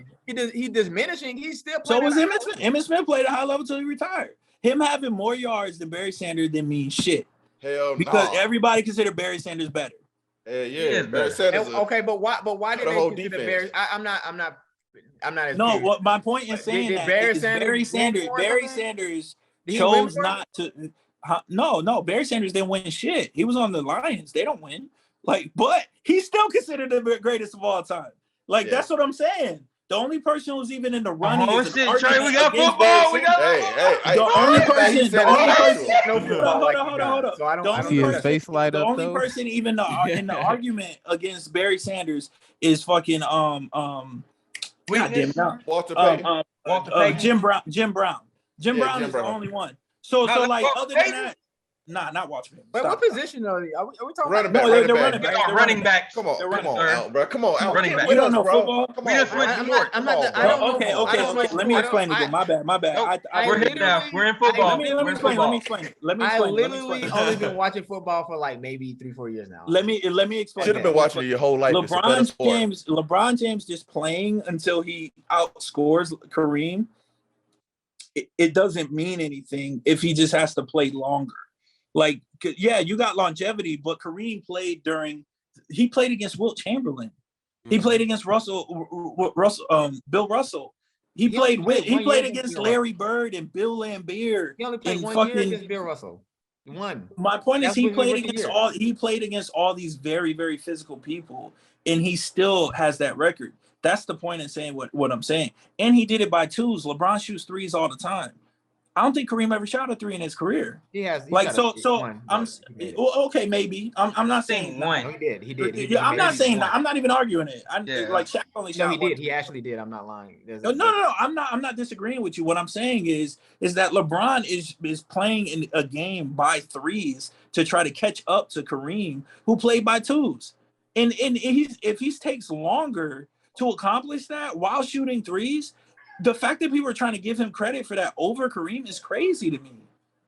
He's diminishing. He's still playing. So was Emmitt Smith. Emmitt Smith played at a high level until he retired. Him having more yards than Barry Sanders didn't mean shit. Because everybody considered Barry Sanders better. Yeah, Barry Sanders. Okay, but why did they consider Barry? I'm not. As no, what my point in saying that Barry Sanders chose not to. No, Barry Sanders didn't win shit. He was on the Lions. They don't win. Like, but he's still considered the greatest of all time. Like, that's what I'm saying. The only person who's even in the running is Trey, we got football. We got the only person. Hold on. So I don't see his face light up. The only person even in the argument against Barry Sanders is fucking Walter Payton. Jim Brown. Jim Brown is the only one. So like other than that. Nah, not Walter Payton. But what position are we talking running about? Back, they're running back. Running back. Come on, Al, bro. Come on, Al. Running back. We don't know football. We just switched sports. Okay. Let me explain it. My bad. We're hitting now. We're in football. Let me explain it. I literally only been watching football for like maybe 3-4 years now. Let me explain. Should have been watching it your whole life. LeBron James just playing until he outscores Kareem. It doesn't mean anything if he just has to play longer. Like, yeah, you got longevity, but Kareem played against Wilt Chamberlain. He played against Bill Russell. He played against Larry Bird and Bill Laimbeer. He only played 1 year against Bill Russell. One. My point is he played against all these very, very physical people, and he still has that record. That's the point in saying what I'm saying. And he did it by twos. LeBron shoots threes all the time. I don't think Kareem ever shot a three in his career. He has. Okay, maybe. I'm not saying one. No, he did. Yeah, I'm not saying that. I'm not even arguing it. Like Shaq only shot. No, he did. He actually did. I'm not lying. No. I'm not disagreeing with you. What I'm saying is that LeBron is playing in a game by threes to try to catch up to Kareem, who played by twos. And if he takes longer to accomplish that while shooting threes, the fact that people are trying to give him credit for that over Kareem is crazy to me.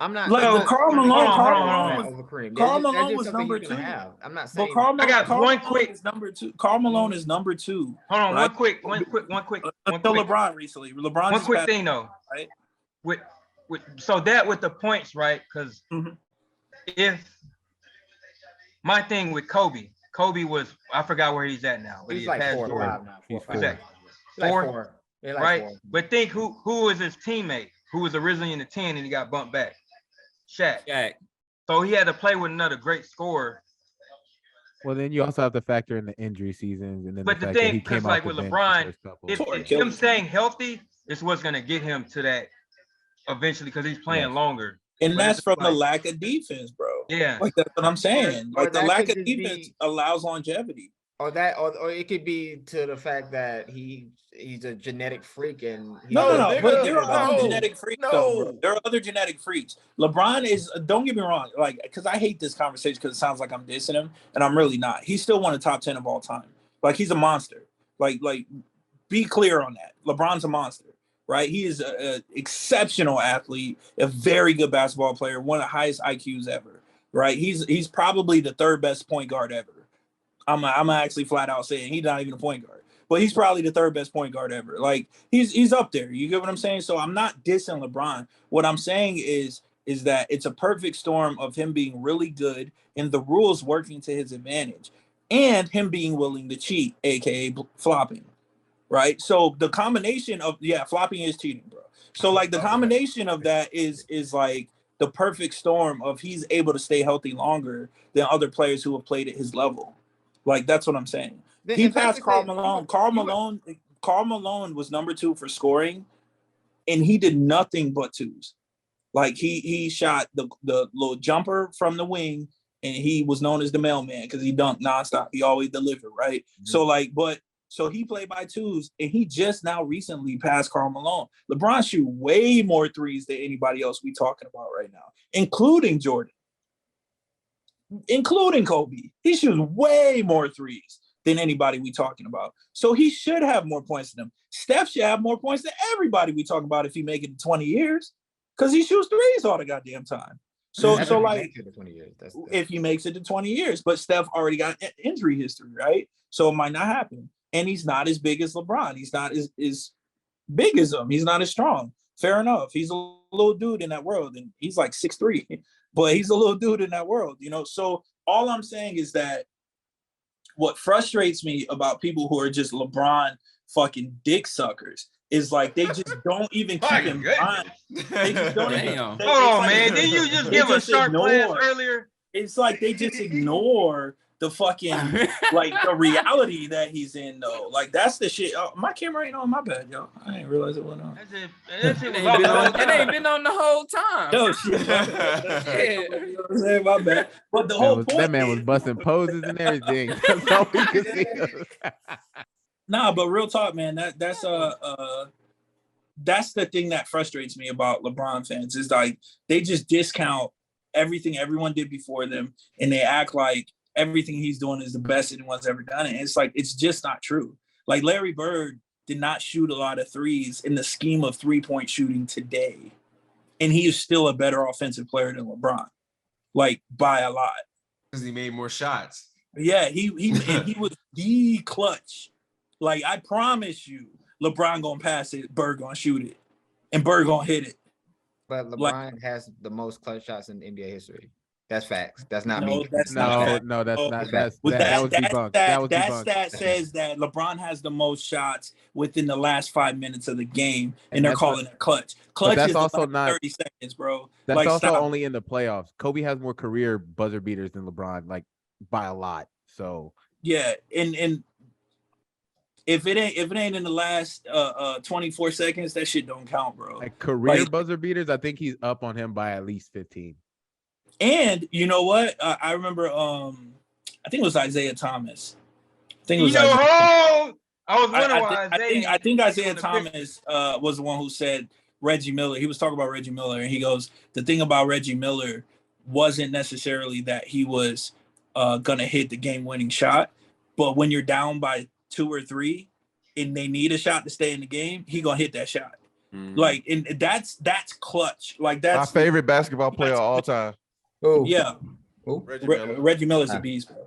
I'm not like Karl Malone was number 2. I'm not saying. I got one quick is number 2. Karl Malone is number 2. Hold on, right? one quick. Until LeBron recently. LeBron. One quick thing though, right? With the points, right? Because if my thing with Kobe was, I forgot where he's at now. He's like 4 or 5 now. He's 4. Right, but think who was his teammate who was originally in the 10 and he got bumped back? Shaq. So he had to play with another great scorer. Well, then you also have to factor in the injury seasons, and then but the thing, because like with LeBron, if him staying healthy is what's gonna get him to that eventually, because he's playing longer. And that's from the lack of defense, bro. Yeah, like that's what I'm saying. Like the lack of defense allows longevity. Or that, or it could be to the fact that he's a genetic freak and No. But there are other genetic freaks, though, bro. There are other genetic freaks. LeBron is. Don't get me wrong, like, because I hate this conversation because it sounds like I'm dissing him, and I'm really not. He's still one of the top 10 of all time. Like, he's a monster. Like, be clear on that. LeBron's a monster, right? He is an exceptional athlete, a very good basketball player, one of the highest IQs ever, right? He's probably the third best point guard ever. I'm actually flat out saying he's not even a point guard, but he's probably the third best point guard ever. Like, he's up there. You get what I'm saying? So I'm not dissing LeBron. What I'm saying is that it's a perfect storm of him being really good and the rules working to his advantage, and him being willing to cheat, aka flopping, right? So the combination of flopping is cheating, bro. So like the combination of that is like the perfect storm of he's able to stay healthy longer than other players who have played at his level. Like, that's what I'm saying. He passed Karl Malone. Karl Malone was number 2 for scoring, and he did nothing but twos. Like, he shot the little jumper from the wing, and he was known as the mailman because he dunked nonstop. He always delivered, right? Mm-hmm. So he played by twos, and he just now recently passed Karl Malone. LeBron shoot way more threes than anybody else we talking about right now, including Jordan. Including Kobe. He shoots way more threes than anybody we talking about. So he should have more points than him. Steph should have more points than everybody we talk about if he make it to 20 years, because he shoots threes all the goddamn time. So like, if he makes it to 20 years, but Steph already got injury history, right? So it might not happen. And he's not as big as LeBron. He's not as big as him. He's not as strong. Fair enough. He's a little dude in that world, and he's like 6'3". But he's a little dude in that world, you know? So all I'm saying is that what frustrates me about people who are just LeBron fucking dick suckers is like they just don't even keep in mind. They just don't even. Hold on, man. Didn't you just give a shark class earlier? It's like they just ignore the fucking like the reality that he's in, though. Like, that's the shit. Oh, my camera ain't on. My bad, y'all. I didn't realize it went on. It ain't been on the whole time. No shit. You know what I'm saying? My bad. But the whole point, that man was busting poses and everything. That's all we could see. Nah, but real talk, man. That's the thing that frustrates me about LeBron fans is like they just discount everything everyone did before them, and they act like everything he's doing is the best anyone's ever done it. And it's like, it's just not true. Like, Larry Bird did not shoot a lot of threes in the scheme of 3-point shooting today. And he is still a better offensive player than LeBron, like, by a lot. Because he made more shots. Yeah, he was the clutch. Like, I promise you, LeBron gonna pass it, Bird gonna shoot it, and Bird gonna hit it. But LeBron has the most clutch shots in NBA history. That's facts. That's not no, me. That's not no, that's not. That was debunked. That was debunked. That says that LeBron has the most shots within the last 5 minutes of the game, and they're calling it clutch. Clutch that's is also like not 30 seconds, bro. That's like, also stop. only in the playoffs. Kobe has more career buzzer beaters than LeBron, like by a lot. So yeah, and if it ain't in the last 24 seconds, that shit don't count, bro. Like career buzzer beaters, I think he's up on him by at least 15. And you know what? I remember I think it was Isaiah Thomas. I think it was I was wondering why Isaiah. I think Isaiah Thomas was the one who said Reggie Miller. He was talking about Reggie Miller, and he goes, the thing about Reggie Miller wasn't necessarily that he was gonna hit the game-winning shot, but when you're down by 2 or 3 and they need a shot to stay in the game, he gonna hit that shot. Like, and that's clutch. Like, that's my favorite basketball player of all time. Oh yeah, Reggie Miller's a beast, bro.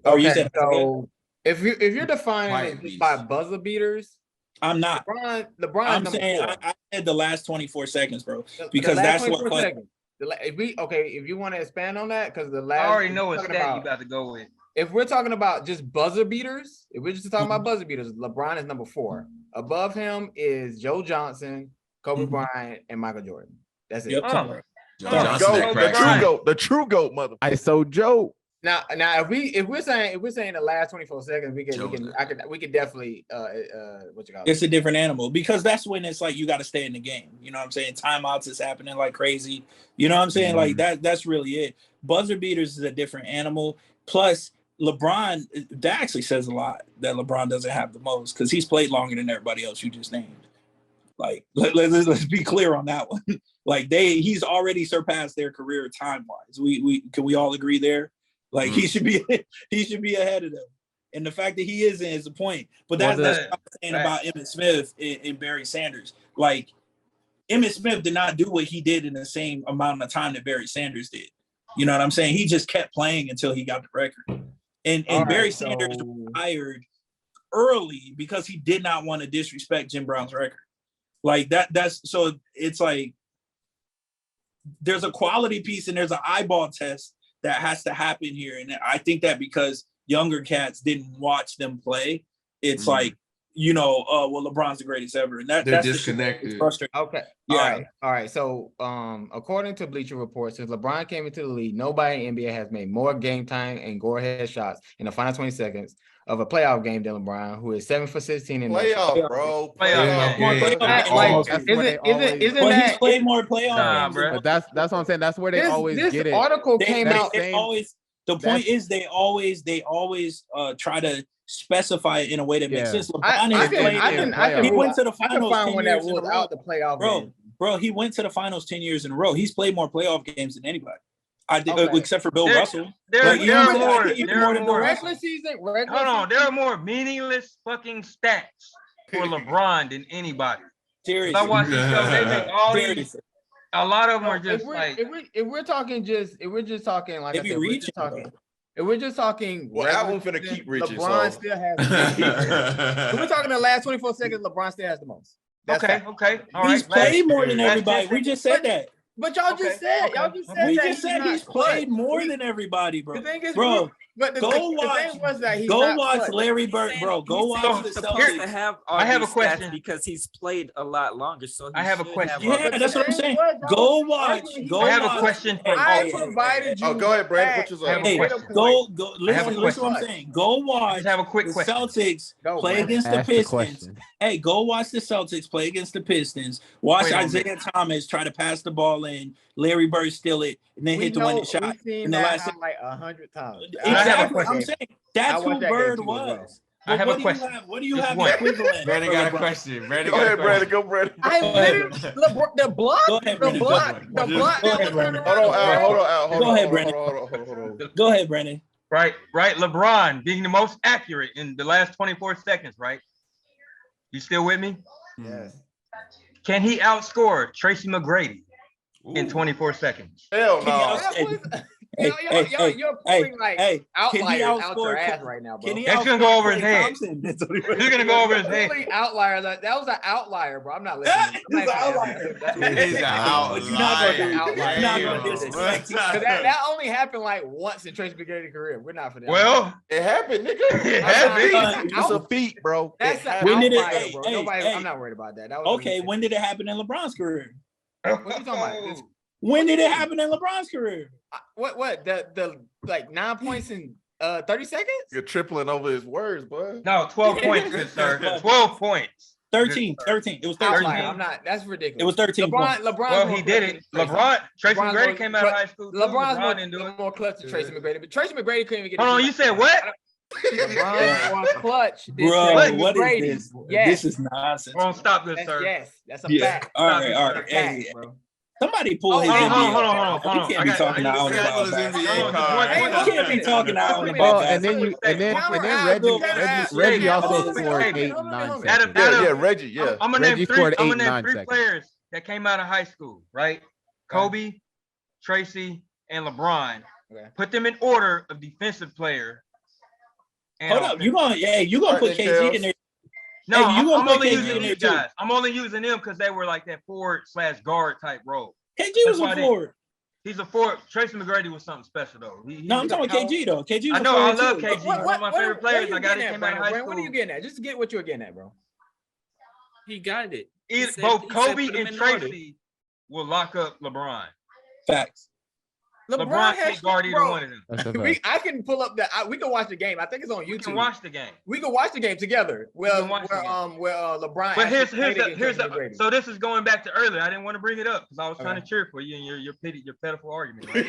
Oh, okay, you said so if you're defining it by buzzer beaters, I'm not. LeBron. I'm saying I said the last 24 seconds, bro, because that's what. If you want to expand on that, because the last I already know what stat you about to go with. If we're talking about just buzzer beaters, if we're just talking about buzzer beaters, LeBron is number 4. Above him is Joe Johnson, Kobe Bryant, and Michael Jordan. That's it. The true goat, mother. ISO Joe. Now, if we're saying the last 24 seconds, we could definitely what you call it? It's a different animal, because that's when it's like you got to stay in the game. You know what I'm saying? Timeouts is happening like crazy. You know what I'm saying? Like that's really it. Buzzer beaters is a different animal. Plus, LeBron, that actually says a lot that LeBron doesn't have the most because he's played longer than everybody else you just named. Like, let's be clear on that one. Like he's already surpassed their career time wise. Can we all agree there? Like he should be ahead of them. And the fact that he isn't is the point. But that's what I'm saying about Emmitt Smith and Barry Sanders. Like Emmitt Smith did not do what he did in the same amount of time that Barry Sanders did. You know what I'm saying? He just kept playing until he got the record. And Barry Sanders retired early because he did not want to disrespect Jim Brown's record. Like that's so it's like there's a quality piece and there's an eyeball test that has to happen here. And I think that because younger cats didn't watch them play, it's like, well, LeBron's the greatest ever. And they're that's disconnected. It's frustrating. Okay. Yeah. All right. So according to Bleacher Report, since LeBron came into the league, nobody in NBA has made more game time and go-ahead shots in the final 20 seconds of a playoff game than LeBron, who is 7 for 16 in playoff, bro. Isn't that he's played more playoff games, bro? But that's what I'm saying. That's where they always get it. This article came out. The point is they always try to specify it in a way that makes sense. LeBron he went to the finals 10 years in a row. The playoff bro, he went to the finals 10 years in a row. He's played more playoff games than anybody. Except for Bill Russell. There are more regular season. Hold on, there are more meaningless fucking stats for LeBron than anybody. Seriously, I watch the show. They make all these. A lot of them are just if we're just talking like if we're just talking. Well, I'm finna keep reaching. LeBron still has. If we're talking the last 24 seconds, LeBron still has the most. Okay. All right. He's played more than everybody. We just said that. But y'all just said we just said he's played more than everybody, bro. The thing is, bro, go watch Larry Bird, bro. Go watch the Celtics. I have a question because he's played a lot longer. So I have a question. Yeah, that's what I'm saying. Go watch. I have a question. I provided you. Oh, go ahead, Brad. Go. Listen what I'm saying. Go watch. Have a quick the question. Celtics play against the Pistons. Hey, go watch the Celtics play against the Pistons. Watch Isaiah Thomas try to pass the ball in. Larry Bird steal it and then hit the winning shot in the last like 100 times. Exactly. I'm saying that's who Bird was. I have a question. What do you have equivalent? Brandon got a question. Go ahead, Brandon. Go, Brandon. I literally the block. Hold on. Go ahead, Brandon. Go ahead, Brandon. Right. LeBron being the most accurate in the last 24 seconds, right? You still with me? Yes. Can he outscore Tracy McGrady in 24 seconds? Hell no. You're pulling outliers out your ass right now, bro. That's gonna go over his head. He's gonna go over his head. Outlier. That was an outlier, bro. I'm not listening. He's an outlier. He's an outlier. That only happened like once in Tracy McGrady's career. We're not for that. Well, it happened, nigga. It happened. It's a feat, bro. That's an outlier, bro. I'm not worried about that. Okay, when did it happen in LeBron's career? What are you talking about? When did it happen in LeBron's career? What the like 9 points in 30 seconds? You're tripling over his words, boy. No, 12 points, good sir. 12 points. 13. It was 13. I'm not. That's ridiculous. It was 13. LeBron. Well, he did it. Tracy McGrady came out of high school. LeBron didn't do it. More clutch than Tracy McGrady, but Tracy McGrady couldn't even get. Hold on, you said what? LeBron was clutch. Bro, what is this? Yes. This is nonsense. Don't stop this, sir. Yes, that's a fact. All right. Hey, somebody pull his NBA. Hold on. You can't be talking out on the ball. You can't be talking out on the ball. ball. And then Reggie also scored 8 and 9 seconds. Yeah, Reggie. Yeah, I'm gonna name three players that came out of high school, right? Kobe, Tracy, and LeBron. Put them in order of defensive player. Hold up, you gonna put KG in there? No, I'm only using these guys. I'm only using them because they were like that forward/guard type role. KG was a forward. He's a forward. Tracy McGrady was something special though. No, I'm talking about KG though. KG was I know. I love KG. One of my favorite players. I got it. Came out of high school. What are you getting at? Just get what you were getting at, bro. He got it. Both Kobe and Tracy will lock up LeBron. Facts. LeBron can't guard either one of them. I can pull up we can watch the game. I think it's on YouTube. We can watch the game. We can watch the game together. Where LeBron. But here's the so this is going back to earlier. I didn't want to bring it up because I was trying to cheer for you and your pitiful argument. Right?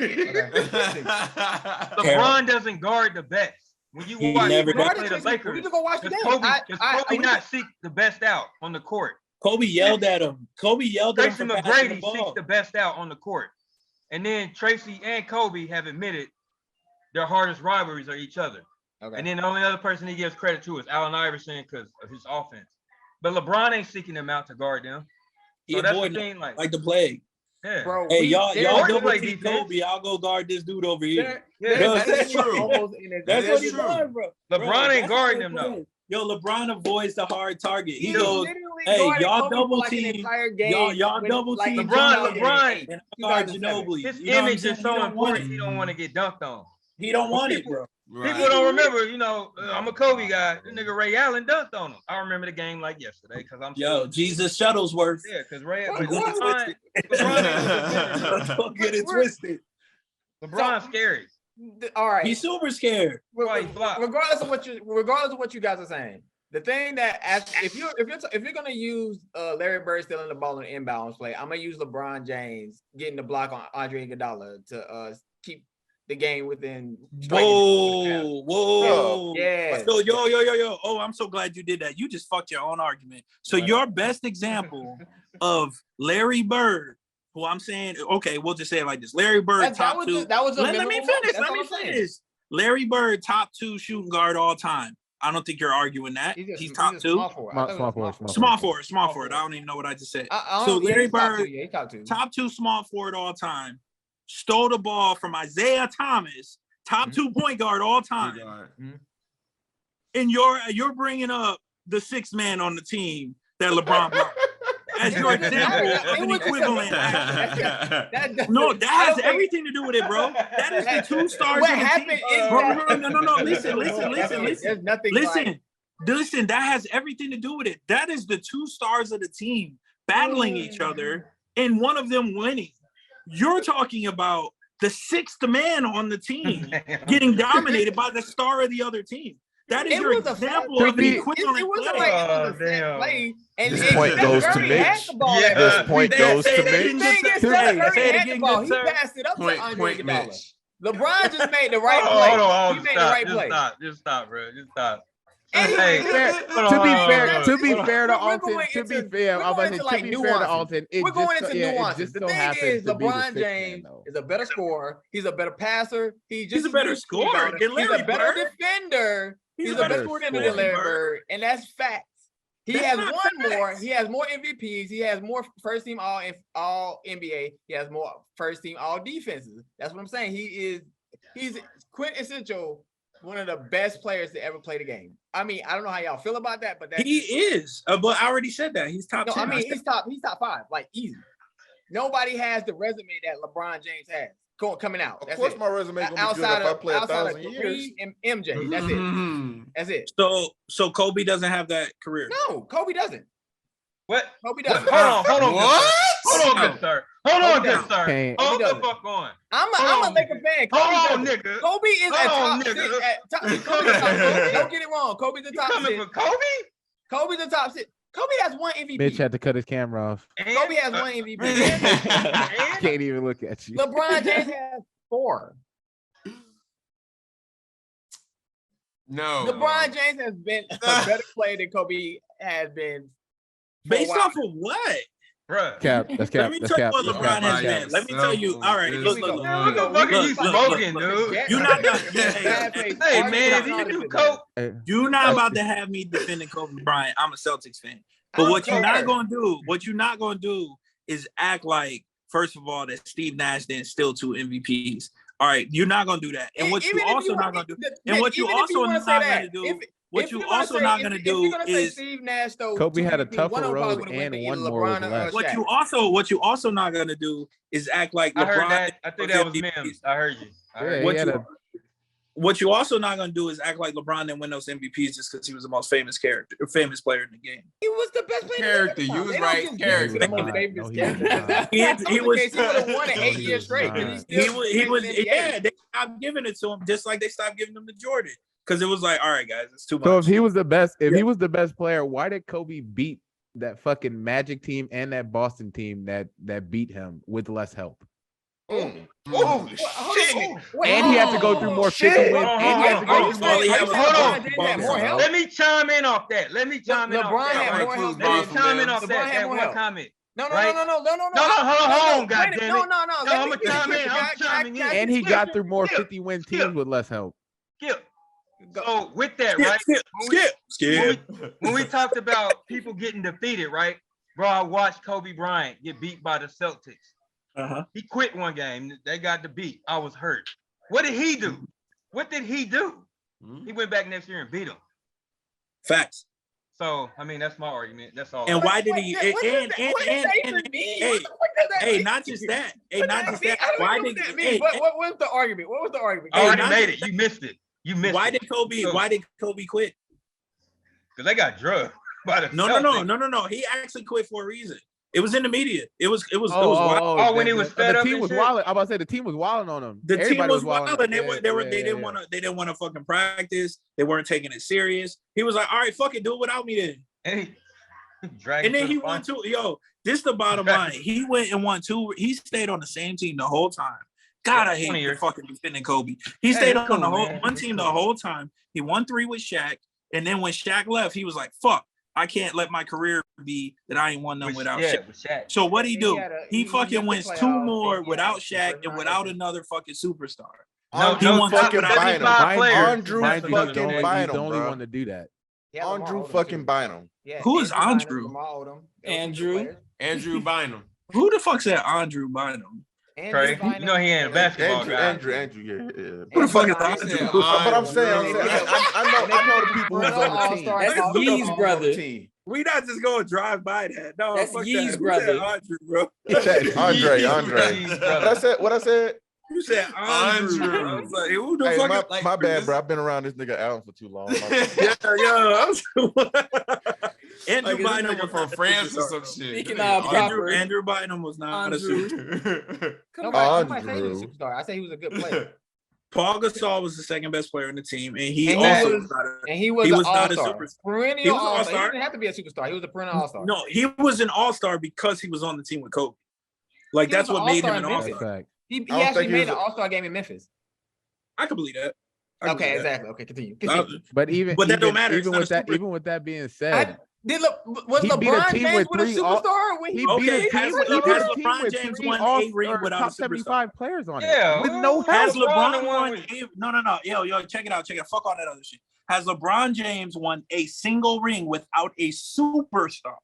LeBron doesn't guard the best. when you He watch never when they did. play the Lakers, We need to go watch the does game. Kobe not seek the best out on the court? Kobe yelled at him. Kobe yelled at Tracy him for passing the McGrady ball. seeks the best out on the court. And then Tracy and Kobe have admitted their hardest rivalries are each other. Okay. And then the only other person he gives credit to is Allen Iverson because of his offense. But LeBron ain't seeking them out to guard them. He So that's the avoided thing, like the plague. yeah. Bro, Hey, y'all double play team defense. Kobe. I'll go guard this dude over here. That's true. That's what he true. does, bro. LeBron ain't That's guarding what them he though. does. Yo, LeBron avoids the hard target. He He goes, literally hey, guarded y'all Kobe double for, like, an team. entire game Y'all when, double like, team. LeBron, and I guard 2007. Ginobili. His You know what I'm image saying? is so He don't want important. it. He don't want to get dunked on. He don't want it, bro. People don't remember, you know, I'm a Kobe guy. The nigga Ray Allen dunked on him. I remember the game like yesterday because I'm Yo, Jesus Shuttlesworth. Yeah, because Ray Don't LeBron get it twisted. LeBron's scary. All right. He's super scared. Regardless of what you guys are saying, the thing that if you're gonna use Larry Bird stealing the ball in an inbounds play, I'm gonna use LeBron James getting the block on Andre Iguodala to keep the game within. Whoa. Yeah. So yo. Oh, I'm so glad you did that. You just fucked your own argument. So your best example of Larry Bird, who I'm saying, okay, we'll just say it like this: Larry Bird, top two. Let me finish. Larry Bird, top two shooting guard all time. I don't think you're arguing that. He's top two. Small forward. I don't even know what I just said. So Larry Bird, top two small forward all time, stole the ball from Isaiah Thomas, top two point guard all time. And you're bringing up the sixth man on the team that LeBron brought as your example of an equivalent. No, that has everything to do with it, bro. That is the two stars. What happened is no. Listen. There's nothing. Listen. That has everything to do with it. That is the two stars of the team battling each other, and one of them winning. You're talking about the sixth man on the team getting dominated by the star of the other team. That is your example of an equivalent play. This point goes to Mitch. This point goes to Mitch. Say it again. He passed it up to Andre Iguodala. LeBron just made the right play. He made the right play. Just stop, bro. Just stop. Anyway, to be fair to Alton, we're going into nuances. The thing is, LeBron James is a better scorer. He's a better passer. He's a better scorer. He's a better defender. He's a better defender than Larry Bird, and that's facts. He has won more. He has more MVPs. He has more first team all NBA. He has more first team all defenses. That's what I'm saying. He's quintessential, one of the best players to ever play the game. I mean, I don't know how y'all feel about that, but he is. But I already said that he's top 10. I mean, he's top 5, like easy. Nobody has the resume that LeBron James has coming out. Of course, my resume gonna be good if I play 1,000 years. And MJ, that's it. That's it. So Kobe doesn't have that career. No, Kobe doesn't. What? Kobe doesn't. Hold on. What? Hold on, good sir. Hold the fuck on. I'm a Laker fan. Hold on, nigga. Kobe is a top 6. Don't get it wrong. Kobe's a top 6. Coming for Kobe? Kobe's a top 6. Kobe has one MVP. Mitch had to cut his camera off. Kobe has one MVP. Can't even look at you. LeBron James has 4. No. LeBron James has been a better player than Kobe has been. Based off of what? Bruh. Cap. That's cap. Let me tell you what LeBron has been. Let me tell you. All right, look. What the fuck are you smoking, dude? You're not gonna. Hey man, did you do coke? You're not about to have me defending Kobe Bryant. I'm a Celtics fan. But what you're not gonna do is act like, first of all, that Steve Nash didn't steal 2 MVPs. All right, you're not gonna do that. And what you also not gonna do, and what you also not gonna do. What you also not gonna do is Steve Nash stole Kobe had a 2 tougher MVP, road and one more was less. What you also not gonna do is act like I heard LeBron. that. I think that was Mims. I heard you. What you also not gonna do is act like LeBron didn't win those MVPs just because he was the most famous player in the game. He was the best player. Character, you was right. Character. He was. He would have won it 8 years straight. He was. Yeah, they stopped giving it to him, just like they stopped giving him to Jordan, because it was like, all right, guys, it's too much. So if he was the best player, why did Kobe beat that fucking Magic team and that Boston team that beat him with less help? Oh shit! And he had to go through more 50 wins. And he had to go through more. Hold on. Let me chime in off that. LeBron had more help. Let me chime in off that one comment. No, right? No, hold on, goddammit. No, I'm gonna chime in. And he got through more 50-win teams with less help. Skip. So with that, right? Skip. When we talked about people getting defeated, right? Bro, I watched Kobe Bryant get beat by the Celtics. He quit one game. They got the beat. I was hurt. What did he do? He went back next year and beat him. Facts. So, I mean, that's my argument. That's all. And why did he? Hey, not just that. Why did? What was the argument? I already made it. You missed it. Why did Kobe quit? Because they got drugged by the No. He actually quit for a reason. It was in the media. It was wild. When he was fed the up. team was wilding. I'm about to say the team was wilding on him. The team was wild, and they didn't want to fucking practice. They weren't taking it serious. He was like, all right, fuck it, do it without me then. And then he won two. Yo, this is the bottom line. He went and won two. He stayed on the same team the whole time. God, I hate the fucking defending Kobe. He stayed on the whole one team the whole time. He won 3 with Shaq, and then when Shaq left, he was like, fuck. I can't let my career be that I ain't won them without Shaq. So what he do? He fucking wins 2 more without Shaq and without another fucking superstar. Andrew fucking Bynum. Andrew fucking Bynum. The only one to do that. Andrew fucking Bynum. Who is Andrew? Andrew Bynum. Who the fuck said Andrew Bynum? Trey, you know he ain't a basketball guy. Andrew, yeah. Who the fuck is Andrew? But I'm saying, I know the people who's on the team. That's Yee's brother. We not just going to drive by that. No, that's Yee's brother. Andrew, bro. Andre. What I said? You said Andrew. I was like, who the fuck my bad, bro. I've been around this nigga Allen for too long. Andrew Bynum was from France or some shit. Andrew Bynum was not a superstar. I say he was a good player. Paul Gasol was the second best player on the team, and he was not a superstar. Perennial all-star. He didn't have to be a superstar. He was a perennial all-star. No, he was an all-star because he was on the team with Kobe. Like that's what made him an all-star. He actually made an all-star game in Memphis. I can believe that. Okay, exactly. Okay, continue. But that don't matter. Even with that being said, was LeBron James with a superstar? He beat a team with 3 all-star top 75 players on it. With no help. Has LeBron won? No. Yo, check it out. Fuck all that other shit. Has LeBron James won a single ring without a superstar?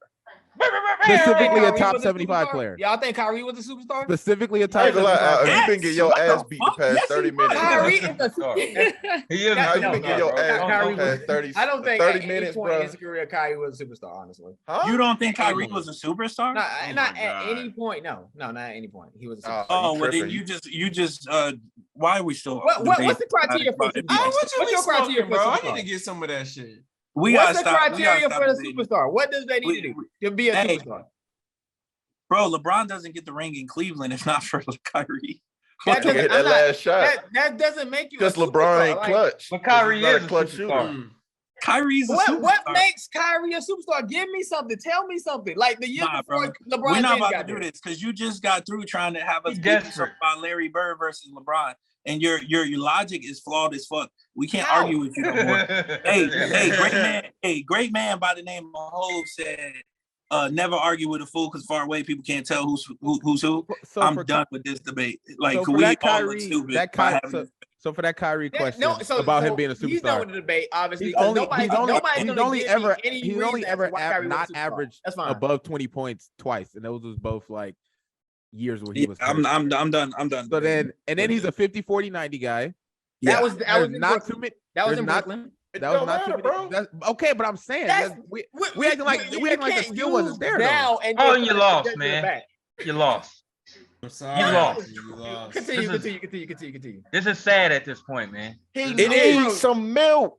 Specifically a top 75 player. Y'all think Kyrie was a superstar? Specifically a top 75 player. You've been getting your ass beat the past 30 minutes. Kyrie is a superstar. You've been getting your ass beat the past 30 I don't think 30 minutes, bro. In his career, Kyrie was a superstar, honestly. You don't think Kyrie was a superstar? Not at any point. No, not at any point. He was a superstar. Well then you just why are we still what's the criteria for superstar? What's your criteria, bro? I need to get some of that shit. What's the criteria for the superstar? What does they need to do to be a superstar? Bro, LeBron doesn't get the ring in Cleveland if not for Kyrie. That last shot. That doesn't make you because LeBron ain't clutch. But Kyrie is a clutch shooter. Kyrie's a superstar. What makes Kyrie a superstar? Give me something. Tell me something. Like the year before LeBron. We're not about to do this because you just got through trying to have us about Larry Bird versus LeBron. And your logic is flawed as fuck. We can't argue with you no more. Great man by the name of Hov said, never argue with a fool because far away people can't tell who's who. So I'm done with this debate. Like so we all look stupid. So for that Kyrie question about him being a superstar, he's done with the debate. Obviously, he's only ever not averaged above 20 points twice, and those was both like years where he was. I'm done. So then he's a 50, 40, 90 guy. That was not too many. That was in Brooklyn. That was not too many. Okay, but I'm saying we acting like the skill wasn't there now. And you lost, man. You lost. I'm sorry. You lost. Continue. This is sad at this point, man. He needs some milk.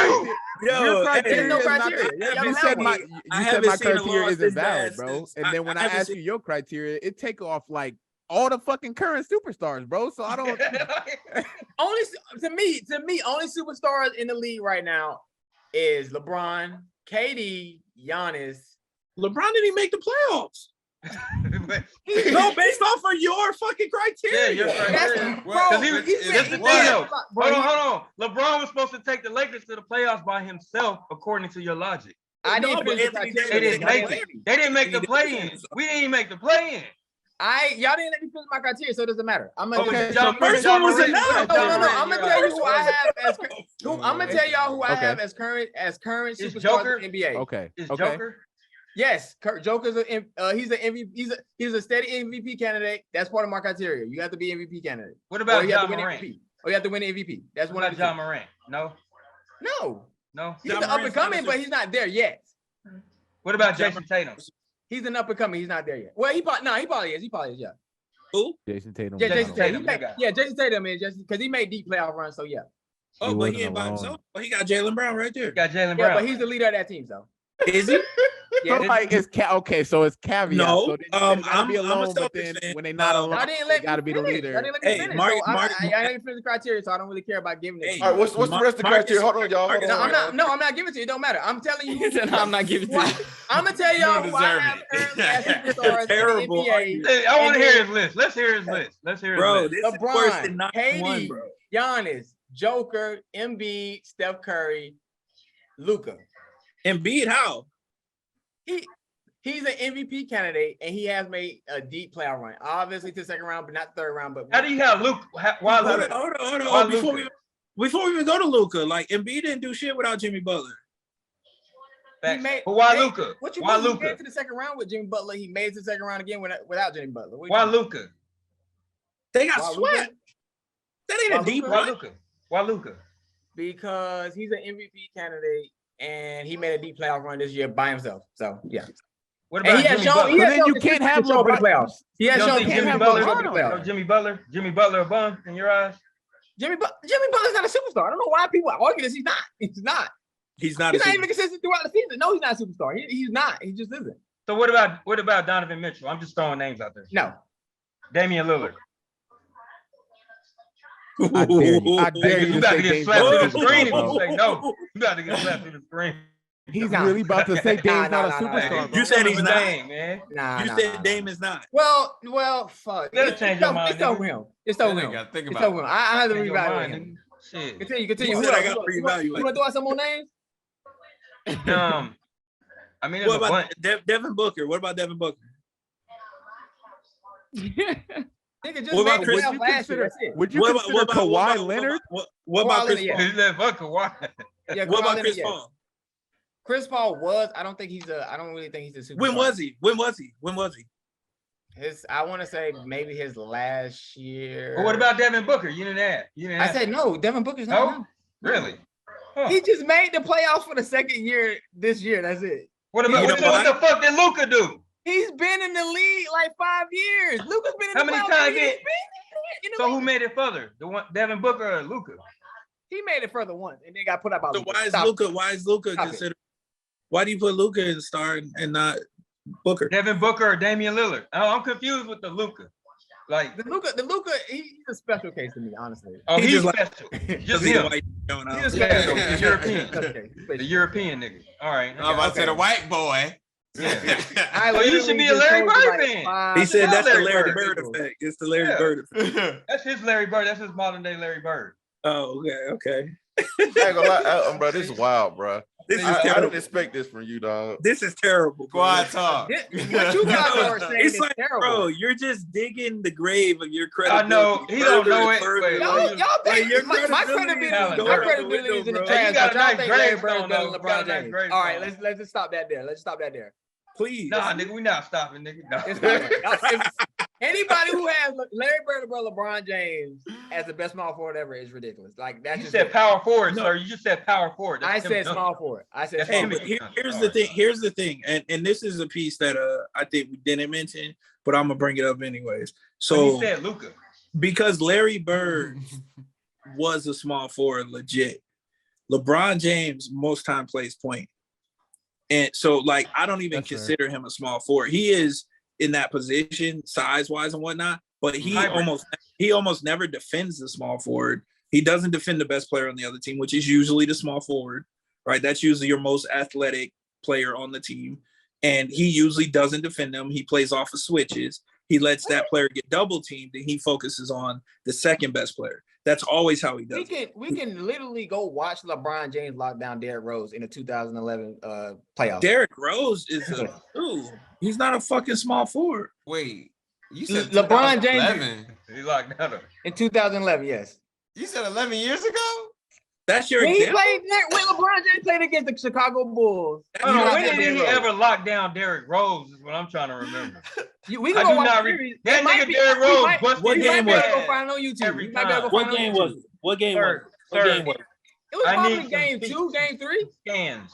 criteria. Your criteria there's no is not criteria. the- Y'all You don't said have my one. you said my criteria isn't valid, bro. And then when I haven't ask seen- you your criteria, it take off like all the fucking current superstars, bro. So I don't. Only to me, only superstars in the league right now is LeBron, KD, Giannis. LeBron didn't even make the playoffs. No, based off of your fucking criteria. Yeah, your criteria. Because here's the thing, though. Hold on. LeBron was supposed to take the Lakers to the playoffs by himself, according to your logic. I No, didn't but finish the Anthony criteria. They didn't make it. They didn't make the play-in. We didn't even make the play-in. Y'all didn't let me finish my criteria, so it doesn't matter. I'm gonna Okay, the first one was enough. No. I'm gonna tell you who I have as. I'm gonna tell y'all who I have as current Is superstars Joker in the NBA. Okay. Is Okay. Joker? Yes, Joker's he's an MVP. He's a steady MVP candidate. That's part of my criteria. You have to be MVP candidate. What about Or you have John to win Morant? MVP. Or you have to win MVP. That's What one of about the John two. Morant? No, No, he's no. an up and coming, but he's not there yet. What about Jason Tatum? He's an up and coming. He's not there yet. Well, he probably is. He probably is. Yeah. Who? Jason Tatum. Yeah, Jason Tatum. Jason Tatum is just because he made deep playoff runs. So yeah. Oh, He but wasn't he ain't by alone. himself. But he got Jaylen Brown right there. Got Jaylen Yeah, Brown. but he's the leader of that team. So Is he? yeah. So like it's okay, so it's caveat. No, so they gotta be I'm a alone, but Celtics then fan. when they not alone, Y'all didn't they let gotta me be the finish. leader. Y'all didn't let me Hey, finish. Mark- So Mark- I didn't finish the criteria, so I don't really care about giving it. Hey, to All you. right, what's the rest of the Marcus- criteria? Hold on, y'all. Marcus- Hold on. I'm not giving it to you. It don't matter. I'm telling you. He said, I'm not giving it to you. I'm gonna tell y'all You who I deserve have it. currently as superstars in the Terrible NBA. argument. Hey, I want to And hear then his list. Let's hear his list. Let's hear his Bro, list. this is worse than LeBron, 9-1, KD, bro. Giannis, Joker, Embiid, Steph Curry, Luka. Embiid, how? He's an MVP candidate, and he has made a deep playoff run. Obviously to the second round, but not third round. But How do you have Luke? Why Hold Luke? on. Why Before Luka? we even go to Luka, like Embiid didn't do shit without Jimmy Butler. he made, But why they- Luka? What you Why mean? He made Luka? it to the second round with Jimmy Butler. He made it to the second round again without Jimmy Butler. What you Why talking about? Luka? They got Why Luka? swept. That ain't Why a deep Luka? Why run. Luka? Why Luka? Because he's an MVP candidate, and he made a deep playoff run this year by himself. So yeah. What And about he has Jimmy shown. Butler? He But has then shown you can't have control for the LeBron. playoffs. He has You don't shown think can't Jimmy have Butler? LeBron No, on it. Jimmy Butler a bum in your eyes? Jimmy Butler's not a superstar. I don't know why people argue this. He's not. He's not. He's not. He's a not even consistent throughout the season. No, he's not a superstar. He's not. He just isn't. So what about Donovan Mitchell? I'm just throwing names out there. No. Damian Lillard. I dare you. I dare Hey, you you to about say to get Dame's slapped not through a the screen if superstar, you bro. say no. You about to get slapped through the screen. He's I'm not. really about to say Dame's not a Nah. superstar. You said he's Remember not. Dame, man. Nah. You said Dame is not. Well, fuck. You better change your mind, It's over nigga. him. It's over That him. nigga gotta think It's about over him. I have to Change your reevaluate mind, him. nigga. Shit. Continue. You Who said I else? gotta You want to throw out some more names? I mean, there's What a about bunch. Devin Booker? What about Devin Booker? Nigga just What about made Chris- the playoffs last year. That's it. Would you consider Kawhi Leonard? What about Chris Leonard, Paul? He's that fuck Kawhi. Yeah, What Kawhi about Leonard, Chris yes. Paul? Chris Paul was. I don't really think he's a superstar. When was he? When was he? I want to say maybe his last year. But what about Devin Booker? You didn't ask. I said no. Devin Booker's not. No? Really? Huh. He just made the playoffs for the second year this year. That's it. What about what the fuck did Luka do? He's been in the league like 5 years. Luka's been in How the many playoffs. times He's did? been in the So league. who made it further? The one Devin Booker or Luka? He made it further once and then got put out by So Luka. why is Stop Luka? it. Why is Luka Stop it. considered? Why do you put Luka in the star and not Booker? Devin Booker or Damian Lillard? Oh, I'm confused with the Luka. Like The Luka, he's a special case to me, honestly. oh, He he's just like- special. Just He's a him. white going on. He's a Yeah, special the case. European. Special case. The European nigga. All right. I'm about to say the white boy. I So you should be a Larry Bird fan. He said that's the Larry Larry Bird. Bird effect. It's the Larry Yeah. Bird effect. That's his Larry Bird. That's his modern day Larry Bird. Oh, okay. I ain't gonna lie, bro. This is wild, bro. This is I didn't terrible. expect this from you, dog. This is terrible. bro. Quiet talk. What you guys are saying It's is like, terrible. bro, you're just digging the grave of your I credibility. know. He don't know it. further, Wait, further. Y'all think your my credibility is my going credibility is in the bro. trash, You got but a y'all nice think Larry gravestone, Bird's better though. than You got LeBron a nice James. gravestone. All right, let's just stop that there. Let's stop that there. Please. Nah, nigga, we not stopping, nigga. No. It's not that. Anybody who has Larry Bird or LeBron James as the best small forward ever is ridiculous. Like that's You just said it. power forward, No. sir. You just said power forward. I That's Tim said Duncan. small forward. I said That's small Hey, Timmy. but forward. here's the thing. Here's the thing, and this is a piece that I think we didn't mention, but I'm gonna bring it up anyways. So So he said Luka. because Larry Bird was a small forward, legit. LeBron James most time plays point, and so like I don't even That's fair. consider him a small forward. He is in that position size wise and whatnot, but he Hybrid. almost never defends the small forward. He doesn't defend the best player on the other team, which is usually the small forward, right? That's usually your most athletic player on the team. and he usually doesn't defend them. He plays off of switches. He lets that player get double teamed, and he focuses on the second best player. That's always how he does it. We can literally go watch LeBron James lock down Derrick Rose in the 2011 playoffs. Derrick Rose is he's not a fucking small forward. Wait, you said LeBron James He locked down in 2011. Yes, you said 11 years ago. That's your when example? when LeBron James played against the Chicago Bulls. When did he ever lock down Derrick Rose? Is what I'm trying to remember. We can go watch the series. That nigga Derrick Rose. What game was it? Go find it on YouTube. What game was it? What game was it? What game was it? It was probably game 2, game 3. Scans.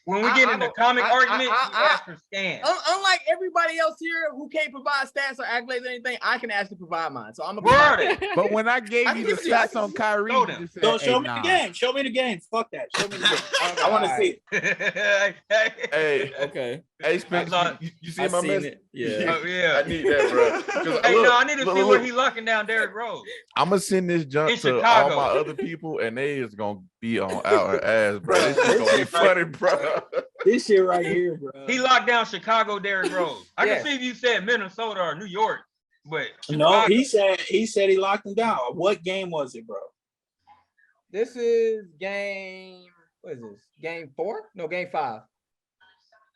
When we get in the comic argument, we ask for scans. Unlike everybody else here who can't provide stats or accolades or anything, I can actually provide mine. So I'm a But when I gave you the stats on Kyrie, you just said, show me the game. Show me the game. Fuck that. Show me the game. I want to see it. Hey, okay. Hey, Spencer, you see my message? Yeah. Yeah. I need that, bro. Hey, I need to see where he locking down Derrick Rose. I'm gonna send this junk In to Chicago. all my other people, and they is gonna be on out her ass, bro. This is gonna be funny, bro. This shit right here, bro. He locked down Chicago Derrick Rose. I can see if you said Minnesota or New York, but No, he said he locked him down. What game was it, bro? This is game. What is this? Game 4? No, game 5.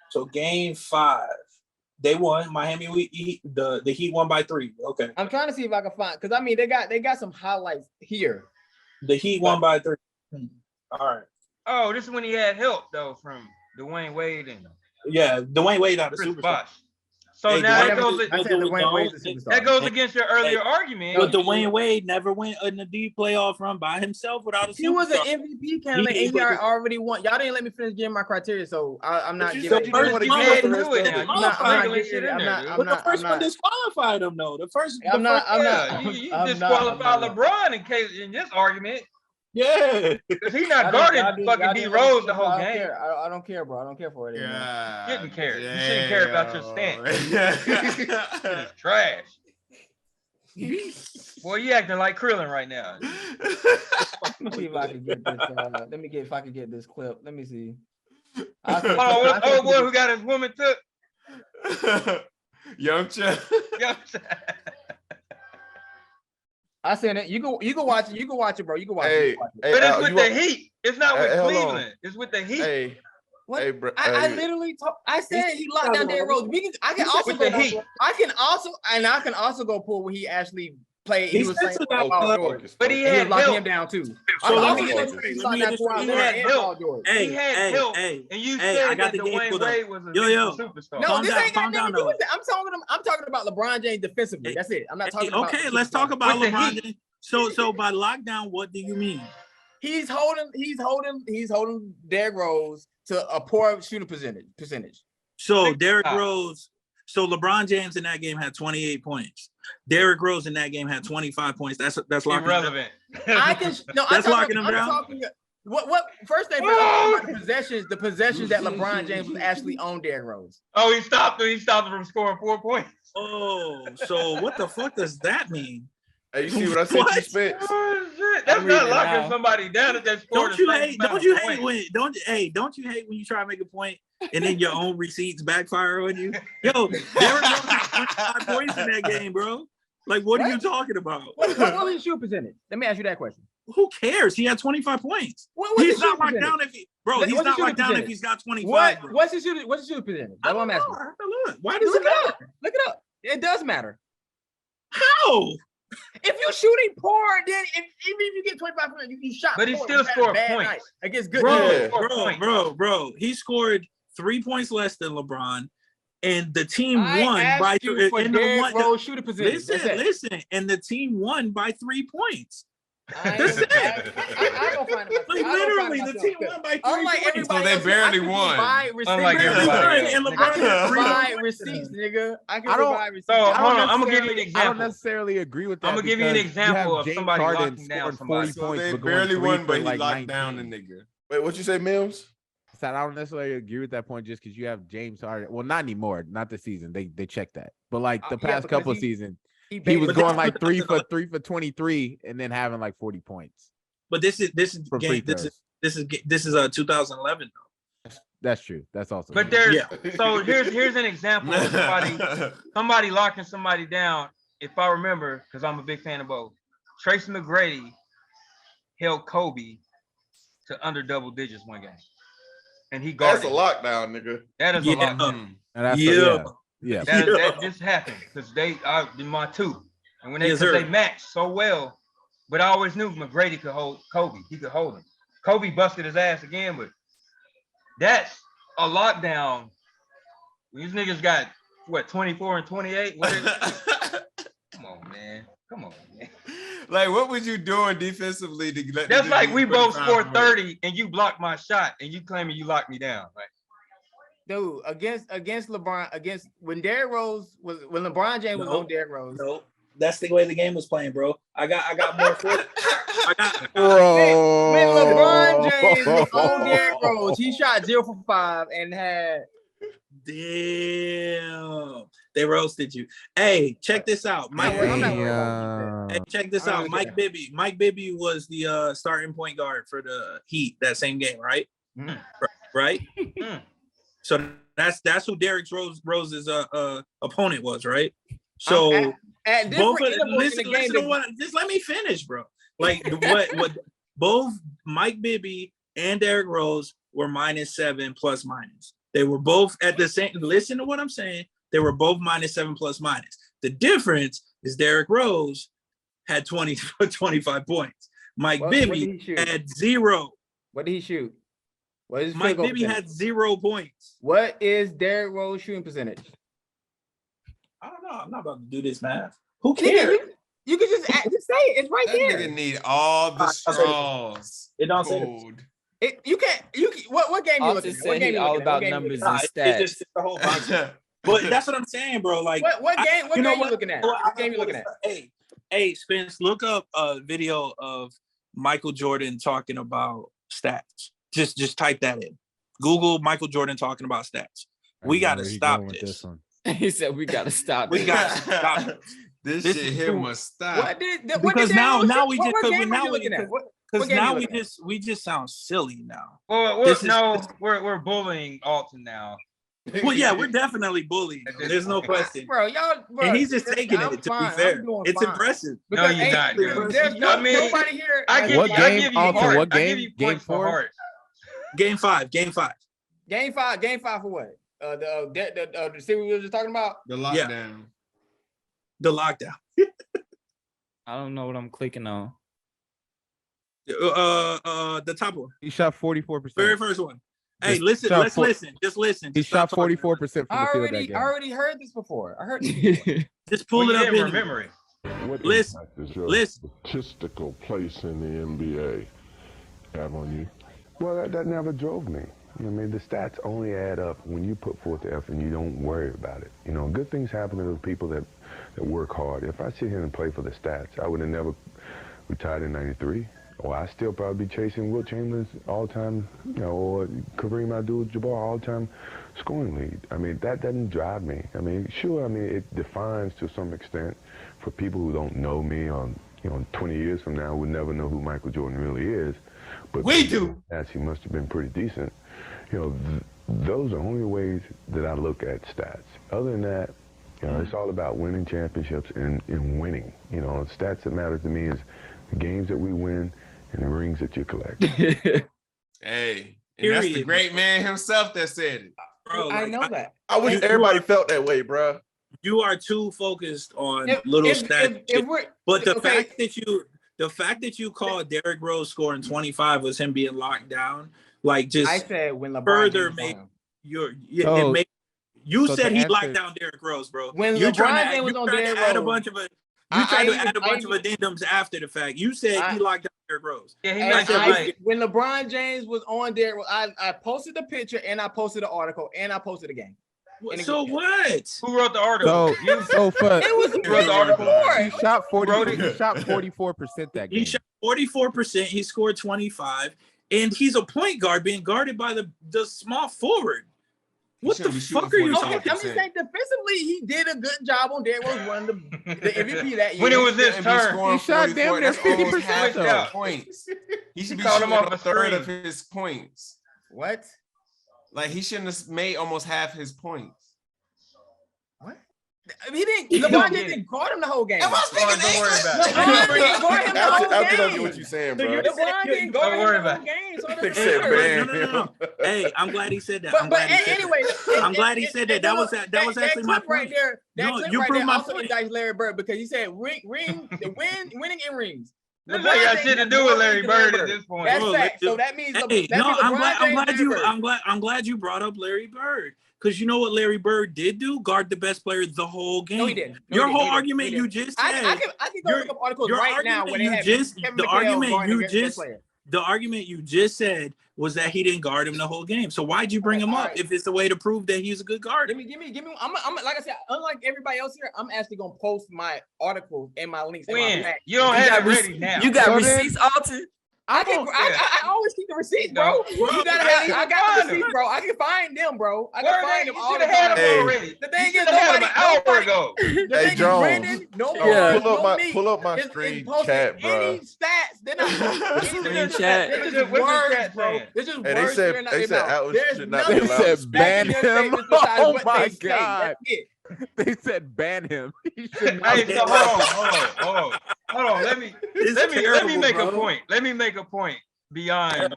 So game 5, they won. Miami, the Heat won by 3. Okay. I'm trying to see if I can find, because I mean they got some highlights here. The Heat won by 3. All right. Oh, this is when he had help though from Dwayne Wade and Dwayne Wade out of Chris superstar. Bosh. So now that goes against your earlier Hey, argument. But Dwayne Wade never went in a deep playoff run by himself without a superstar. He was an MVP candidate, and he already won. Y'all didn't let me finish getting my criteria, so I'm not giving. The first one disqualified him though. I'm not. You disqualified LeBron in this argument. Yeah, because he's not guarding fucking D Rose the whole game. I don't care, bro. I don't care for it. Yeah, you didn't care. You shouldn't care about your stance. It's trash. Boy, you acting like Krillin right now. Let me see if I can get this. If I can get this clip. Let me see. What's old boy who got his woman took? Young Chuck. I seen it. You can watch it. You can watch it, bro. You can watch it. But it's with the Heat. It's not with Cleveland. It's with the Heat. Hey, what? Hey, bro. I literally I said he locked down Derrick Rose. I can also go. I can also go pull where he actually played. He was playing Paul George, but he had locking help. him down too. So He had help. He had help. And you said that Dwayne Wade was a superstar. No, this ain't got nothing to do with that. I'm talking about LeBron James defensively. That's it. I'm not talking about. Okay, let's talk about LeBron James. So by lockdown, what do you mean? He's holding Derrick Rose to a poor shooting percentage. So Derrick Rose. So LeBron James in that game had 28 points. Derrick Rose in that game had 25 points. That's locking irrelevant. That's locking him down. What first thing about the possessions that LeBron James was actually on Derrick Rose. Oh, he stopped him from scoring 4 points. Oh, so what the fuck does that mean? Hey, you see what I said to Spence? Oh shit! That's not locking somebody down if they scored. Don't you hate when you try to make a point and then your own receipts backfire on you? Yo, Derrick Rose had 25 points in that game, bro. Like, what are you talking about? What was his shoot percentage? Let me ask you that question. Who cares? He had 25 points. He's not locked down if he's not locked down if he's got 25. What's his shoot percentage? That's what I'm asking. Look. Why does it matter? Look it up. It does matter. How? If you're shooting poor, then even if you get 25 points, you shot. But he still scored points against good. Bro. He scored 3 points less than LeBron, and the team won by shooting position. Listen, and the team won by 3 points. That's it. I go find it. Like literally, the team won by 3 points. So they barely won. Unlike everybody. And LeBron I can provide receipts, nigga. I can provide receipts. So hold on, I'm gonna give you an I example. don't necessarily agree with that. I'm gonna give you an example of James somebody Harden locking down somebody. So they barely won, but he locked down the nigga. Wait, what you say, Mims? I don't necessarily agree with that point just because you have James Harden. Well, not anymore. Not this season. They checked that. But like the past couple seasons, he was going like 3 for 23 and then having like 40 points. But this is 2011 though. That's true. That's also. But true. there's so here's an example of somebody locking somebody down. If I remember, because I'm a big fan of both, Tracy McGrady held Kobe to under double digits one game, and he guarded. That's a lockdown, nigga. That is a lockdown. Yeah. That just happened because they are my two, and when they matched so well. But I always knew McGrady could hold Kobe. He could hold him. Kobe busted his ass again, but that's a lockdown. These niggas got what 24 and 28. Come on, man. Like, what was you doing defensively to let? That's like we both scored 30 and you blocked my shot and you claiming you locked me down. Like, dude, against LeBron, when Derrick Rose when LeBron James was on Derrick Rose. Nope. That's the way the game was playing, bro. I got more for it. When LeBron James was on Derrick Rose, he shot 0 for 5 and had. Damn, they roasted you. Hey, check this out, Mike. Hey, check this out, Mike Bibby. Mike Bibby was the starting point guard for the Heat that same game, right? Right. So that's who Derrick Rose's opponent was, right? So both of them, listen to what. Just let me finish, bro. Like what both Mike Bibby and Derrick Rose were -7 plus minus. They were both at the same. Listen to what I'm saying. They were both -7 plus minus. The difference is Derrick Rose had 25 points. Mike Bibby had 0. What did he shoot? What is Mike Bibby had 0 points. What is Derrick Rose shooting percentage? I don't know. I'm not about to do this math. Who cares? You can just say it. It's right there. That nigga need all the straws. It don't say You can't. What game you looking at? What game you all looking about at? numbers and stats. It's just the whole box. But that's what I'm saying, bro. Like, what game? What game you looking at? What game you looking at? Hey, Spence, look up a video of Michael Jordan talking about stats. Just type that in. Google Michael Jordan talking about stats. We gotta stop this. He said we gotta stop. We gotta stop this shit here must stop. Because now we just sound silly now. We're bullying Alton now. Well, yeah, we're definitely bullying. There's no question, bro. And he's just taking it. To be fair, it's impressive. No, you're not. There's nobody here. What game? Alton, what game? Game 4. Game 5. Game 5 for what? The series we were just talking about. The lockdown. The lockdown. I don't know what I'm clicking on. The top one. He shot 44%. Very first one. Hey, listen. Let's listen. Just listen. He shot 44% from the field that game. I already heard this before. I heard this before. Just pull it up in memory. What listen. Statistical place in the NBA have on you? Well, that never drove me. I mean, the stats only add up when you put forth the effort and you don't worry about it. You know, good things happen to those people that work hard. If I sit here and play for the stats, I would have never retired in '93. Or I still probably be chasing Wilt Chamberlain's all-time, or Kareem Abdul-Jabbar all-time scoring lead. I mean, that doesn't drive me. I mean, sure, it defines to some extent for people who don't know me on, 20 years from now would never know who Michael Jordan really is. But we do. As he must have been pretty decent. Those are only ways that I look at stats. Other than that, it's all about winning championships and winning. Stats that matter to me is the games that we win and the rings that you collect. Hey, and that's the great man himself that said it. Bro, I know that. I wish everybody felt that way, bro. You are too focused on little stats. But the fact that you called Derrick Rose scoring 25 was him being locked down, like just I said when LeBron further make your you said he locked down Derrick Rose, bro. When LeBron James was on Derrick Rose, you tried to add a bunch of addendums after the fact. You said he locked down Derrick Rose. Yeah, when LeBron James was on Derrick Rose, I posted the picture and I posted the article and I posted the game. So what? Who wrote the article? It was he wrote the article. He shot 44% that game. He shot 44%. He scored 25, and he's a point guard being guarded by the small forward. What the fuck are you talking about? I'm just saying defensively, he did a good job on Derrick Rose, won the MVP that year. When it was his turn, he shot damn near 50% points. He should be shooting a third of his points. What? Like he shouldn't have made almost half his points. He didn't. LeBron didn't guard him the whole game. Don't worry about it. LeBron didn't guard him the whole I game. don't get what you're saying, bro. LeBron didn't guard him the whole game. So it doesn't matter. No. Hey, I'm glad he said that. But anyway, I'm glad he said that. That was actually my right point. there. That No, clip you right proved there my also point. indicts Larry Bird because he said winning in rings. That got shit to do with Larry Bird at this point. That's fact. So that means Hey, I'm glad you brought up Larry Bird. Because you know what Larry Bird did do? Guard the best player the whole game. No, he didn't. Your whole argument you just said. I can go look up articles right now when they have the argument you just said was that he didn't guard him the whole game. So why'd you bring him up if it's a way to prove that he's a good guarder? Give me. I'm like I said, unlike everybody else here, I'm actually gonna post my articles and my links. When you don't have it ready now. You got receipts, Alton? I always keep the receipts, bro. You gotta have. I got the receipts, bro. I can find them, bro. I can find them all the time. Already. The thing is, an hour ago. Hey, Jones. Pull up my screen chat, bro. Any stats? They're not Screen chat. It's just words, bro. It's just Hey, words. they said Atlas should not be They allowed said to ban speak. him. Oh my god. They said ban him. He should not Hey, be so allowed. hold on. Let me make a point. Let me make a point beyond.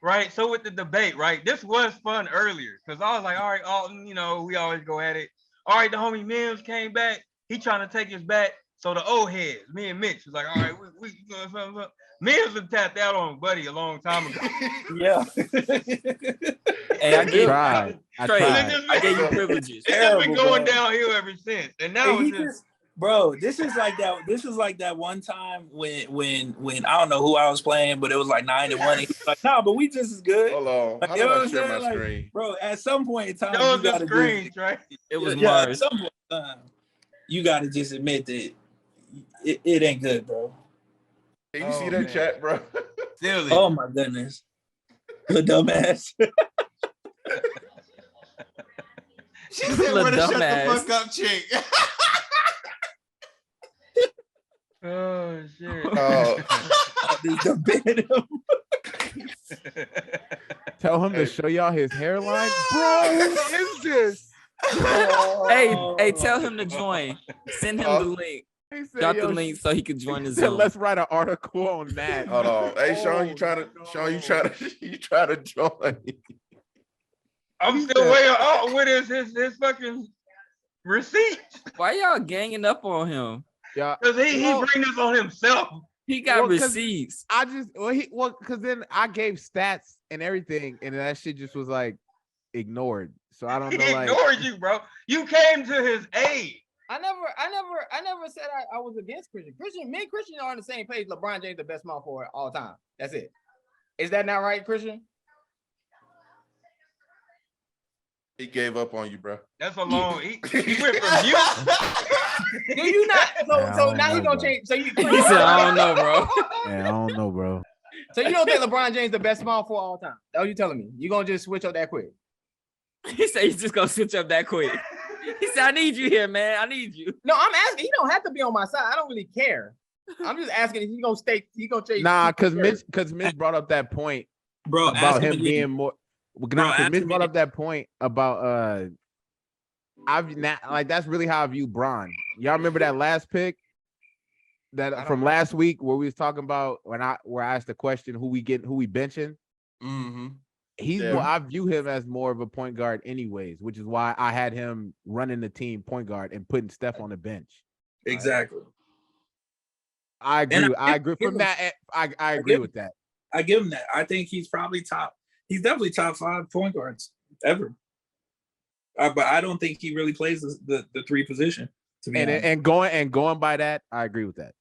Right. So with the debate, right? This was fun earlier because I was like, all right, Alton, we always go at it. All right, the homie Mims came back. He trying to take his back. So the old heads, me and Mitch, was like, all right, we Mims have tapped out on Buddy a long time ago. Yeah. Hey, I tried. I gave you privileges. It's just been going downhill ever since. And now it's just bro, this is like that. This is like that one time when I don't know who I was playing, but it was like 9-1. He was like, no, but we just as good. Hold on. Like, How you do know I what I'm share saying? my Like, screen? bro, at some point in time, those you are gotta screens, right? It was at Marz. some point in time, you gotta just admit that it ain't good, bro. Can you see that chat, bro? Seriously. Oh my goodness, the dumbass. She said, "Where to shut the fuck up, chick." Oh shit. Tell him to show y'all his hairline, bro. What is this? Hey, tell him to join. Send him the link. Got the link so he can join the Zoom. Let's write an article on that. Hold on. Hey, Sean, you try to join. I'm still waiting on with his fucking receipt. Why y'all ganging up on him? Yeah, because he bring this on himself. He got receipts. Because then I gave stats and everything, and that shit just was like ignored. So I don't know. He ignored you, bro. You came to his aid. I never said I was against Christian. Me and Christian are on the same page. LeBron James the best small forward all time. That's it. Is that not right, Christian? He gave up on you, bro. That's a long. He went from you. Do you not? So now he's gonna change. So you. He said, I don't know, bro. Yeah, I don't know, bro. So you don't think LeBron James the best small forward all time? That's what you telling me? You gonna just switch up that quick? He said he's just gonna switch up that quick. He said, I need you here, man. I need you. No, I'm asking. He don't have to be on my side. I don't really care. I'm just asking if he's gonna stay. He gonna change. Nah, because Mitch brought up that point, bro, about him being more. Mitch brought up that point about I've not like that's really how I view Bron. Y'all remember that last pick that from last week where we was talking about where I asked the question who we benching? Mm-hmm. I view him as more of a point guard anyways, which is why I had him running the team point guard and putting Steph on the bench. Exactly. I agree. I agree from that. I agree with that. I give him that. I think he's probably top. He's definitely top 5 point guards ever. But I don't think he really plays the 3 position. To be honest. And going by that, I agree with that.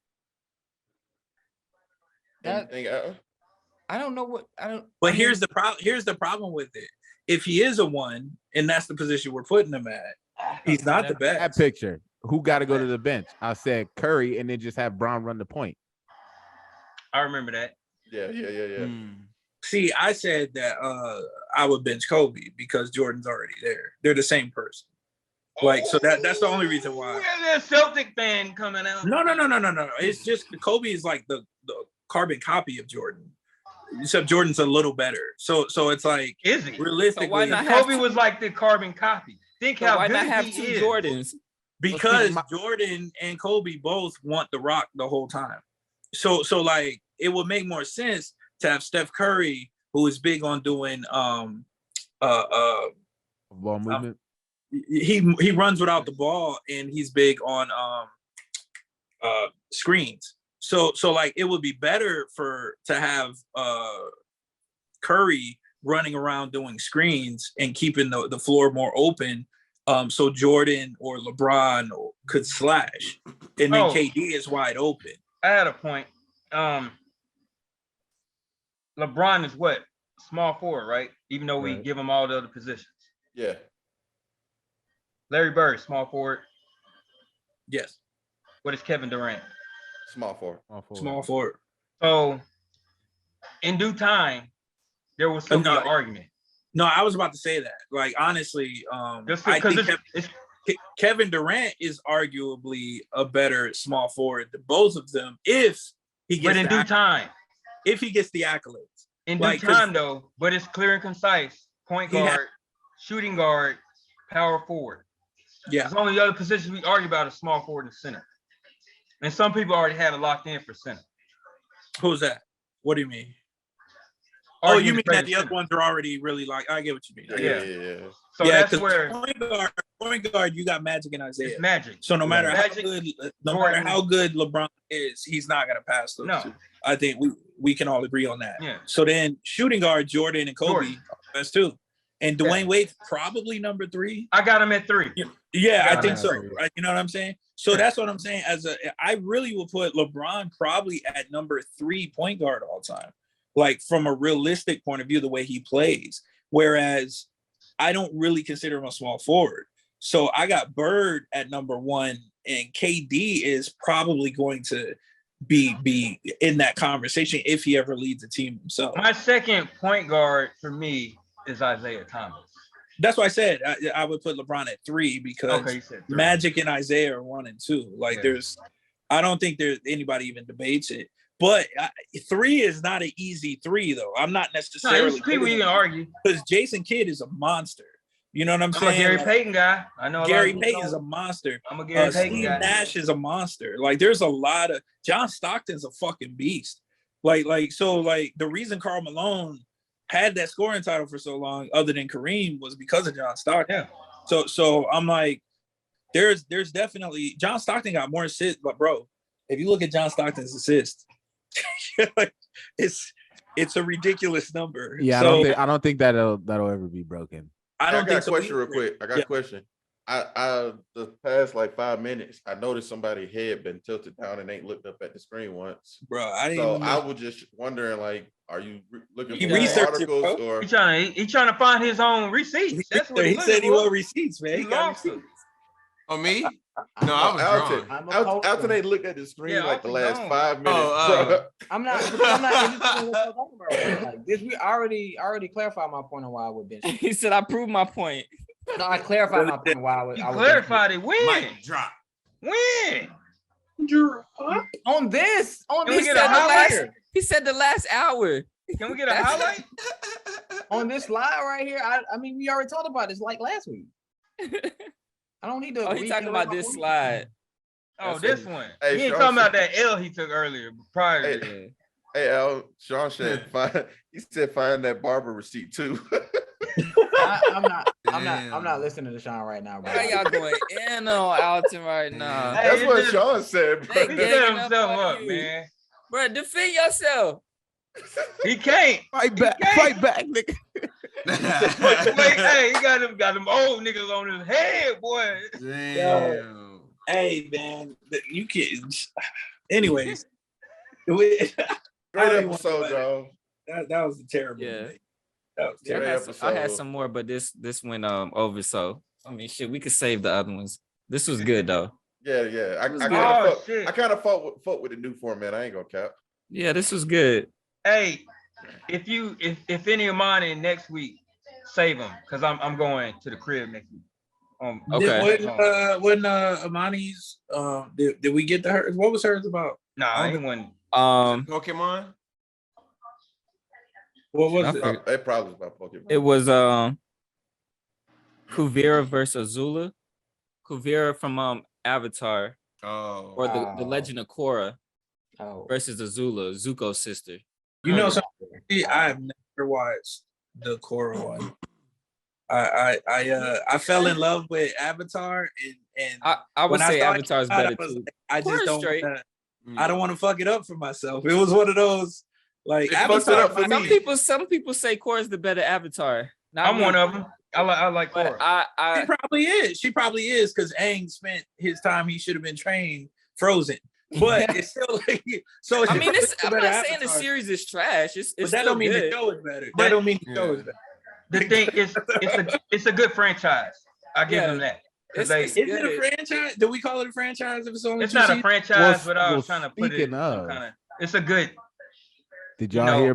I don't know what I don't. But here's the problem. Here's the problem with it. If he is a 1, and that's the position we're putting him at, he's not the best. That picture. Who got to go to the bench? I said Curry, and then just have Bron run the point. I remember that. Yeah. See, I said that I would bench Kobe because Jordan's already there. They're the same person. Like, so that's the only reason why. There's a Celtic fan coming out. No. It's just Kobe is like the carbon copy of Jordan. except Jordan's a little better. So it's like, is he? Realistically, So why not Kobe was like the carbon copy. Think So how why good not have he two is. Jordans? Because Jordan and Kobe both want the rock the whole time. So like it would make more sense to have Steph Curry, who is big on doing ball movement. He runs without the ball, and he's big on screens. So like it would be better to have Curry running around doing screens and keeping the floor more open, so Jordan or LeBron could slash, and then KD is wide open. I had a point. LeBron is what? Small forward, right? Even though we give him all the other positions. Yeah. Larry Bird, small forward. Yes. What is Kevin Durant? Small forward. Small forward. So, in due time, there will still be an argument. No, I was about to say that. Like, honestly, I think Kevin Durant is arguably a better small forward than both of them if he gets. But in due time, if he gets the accolades. In due time, though, but it's clear and concise: point guard, shooting guard, power forward. Yeah. There's only other positions we argue about is small forward and center. And some people already have it locked in for center. Who's that? What do you mean? Oh, you mean that the other ones are already really like? I get what you mean. Yeah. So that's where point guard, you got Magic and Isaiah. It's Magic. So no matter how good LeBron is, he's not gonna pass those two. I think we can all agree on that. Yeah. So then shooting guard, Jordan and Kobe, that's two. And Dwayne Wade's probably number 3. I got him at 3. Yeah, I think so. Right? You know what I'm saying? So that's what I'm saying. I really will put LeBron probably at number 3 point guard all time. Like from a realistic point of view, the way he plays. Whereas I don't really consider him a small forward. So I got Bird at number 1, and KD is probably going to be in that conversation if he ever leads a team himself. My second point guard for me is Isaiah Thomas. That's why I said I would put LeBron at 3 because Magic and Isaiah are 1 and 2. Like I don't think there's anybody even debates it. But 3 is not an easy 3 though. I'm not necessarily. There's people you can argue because Jason Kidd is a monster. You know what I'm saying? I'm a Gary Payton guy. I know Gary Payton is a monster. I'm a Gary Payton Steve guy. Nash is a monster. Like there's a lot of John Stockton's a fucking beast. Like the reason Karl Malone had that scoring title for so long, other than Kareem, was because of John Stockton. Yeah. So I'm like, there's definitely John Stockton got more assists, but bro, if you look at John Stockton's assists, it's a ridiculous number. Yeah, so, I don't think that'll ever be broken. I got a question real quick. I got a question. I the past like 5 minutes, I noticed somebody's head been tilted down and ain't looked up at the screen once. Bro, I was just wondering, like, are you looking for articles or he trying to find his own receipts? That's what he said. He want receipts, man. He got receipts. On me? No, I was Alton. Alton ain't looked at the screen like the last 5 minutes. I'm not interested in what you're talking about. Like this, we already clarified my point on why I would bench. He said I proved my point. No, I clarified my point why I would. Clarified it. When? Mic drop. When? On this. He said the last hour. Can we get a highlight? On this slide right here. I mean, we already talked about this like last week. I don't need to. Oh, he's talking about this slide. Oh, this one. Hey, he ain't talking about that L he took earlier, prior to that. Hey, Al, Sean said, he said find that barber receipt too. I'm not listening to Sean right now, bro. Why y'all going in on Alton right now? That's what Sean said, bro. He set himself up, man. Bro, defend yourself. He can't. Fight back, nigga. Hey, he got them old niggas on his head, boy. Damn. Hey, man, you can't. Anyways, great episode, y'all. That was a terrible. Yeah. That was terrible. I had some more, but this went over. So I mean, shit, we could save the other ones. This was good though. Yeah. I kind of fought with the new format. I ain't gonna cap. Yeah, this was good. Hey, if any of mine in next week, save them because I'm going to the crib next week. Okay. When Amani's did we get to hers? What was hers about? Nah, anyone. Pokemon. What was it? It probably was about Pokemon. It was Kuvira versus Azula. Kuvira from Avatar. Oh. Or the Legend of Korra versus Azula, Zuko's sister. You know something? I've never watched the Korra one. I fell in love with Avatar and I would say Avatar is better too. I just don't. I don't want to fuck it up for myself. It was one of those like Avatar. Some people say Korra is the better Avatar. I'm one of them. I like Korra. She probably is. She probably is because Aang spent his time he should have been trained frozen. But it's still like so. I mean, I'm not saying the series is trash. It's but that don't mean the show is better. That don't mean the show is better. The thing is, it's a good franchise. I give them that. Is it a franchise? Do we call it a franchise if it's only It's not a franchise, but I was trying to put it speaking of, kind of. It's a good. Did y'all hear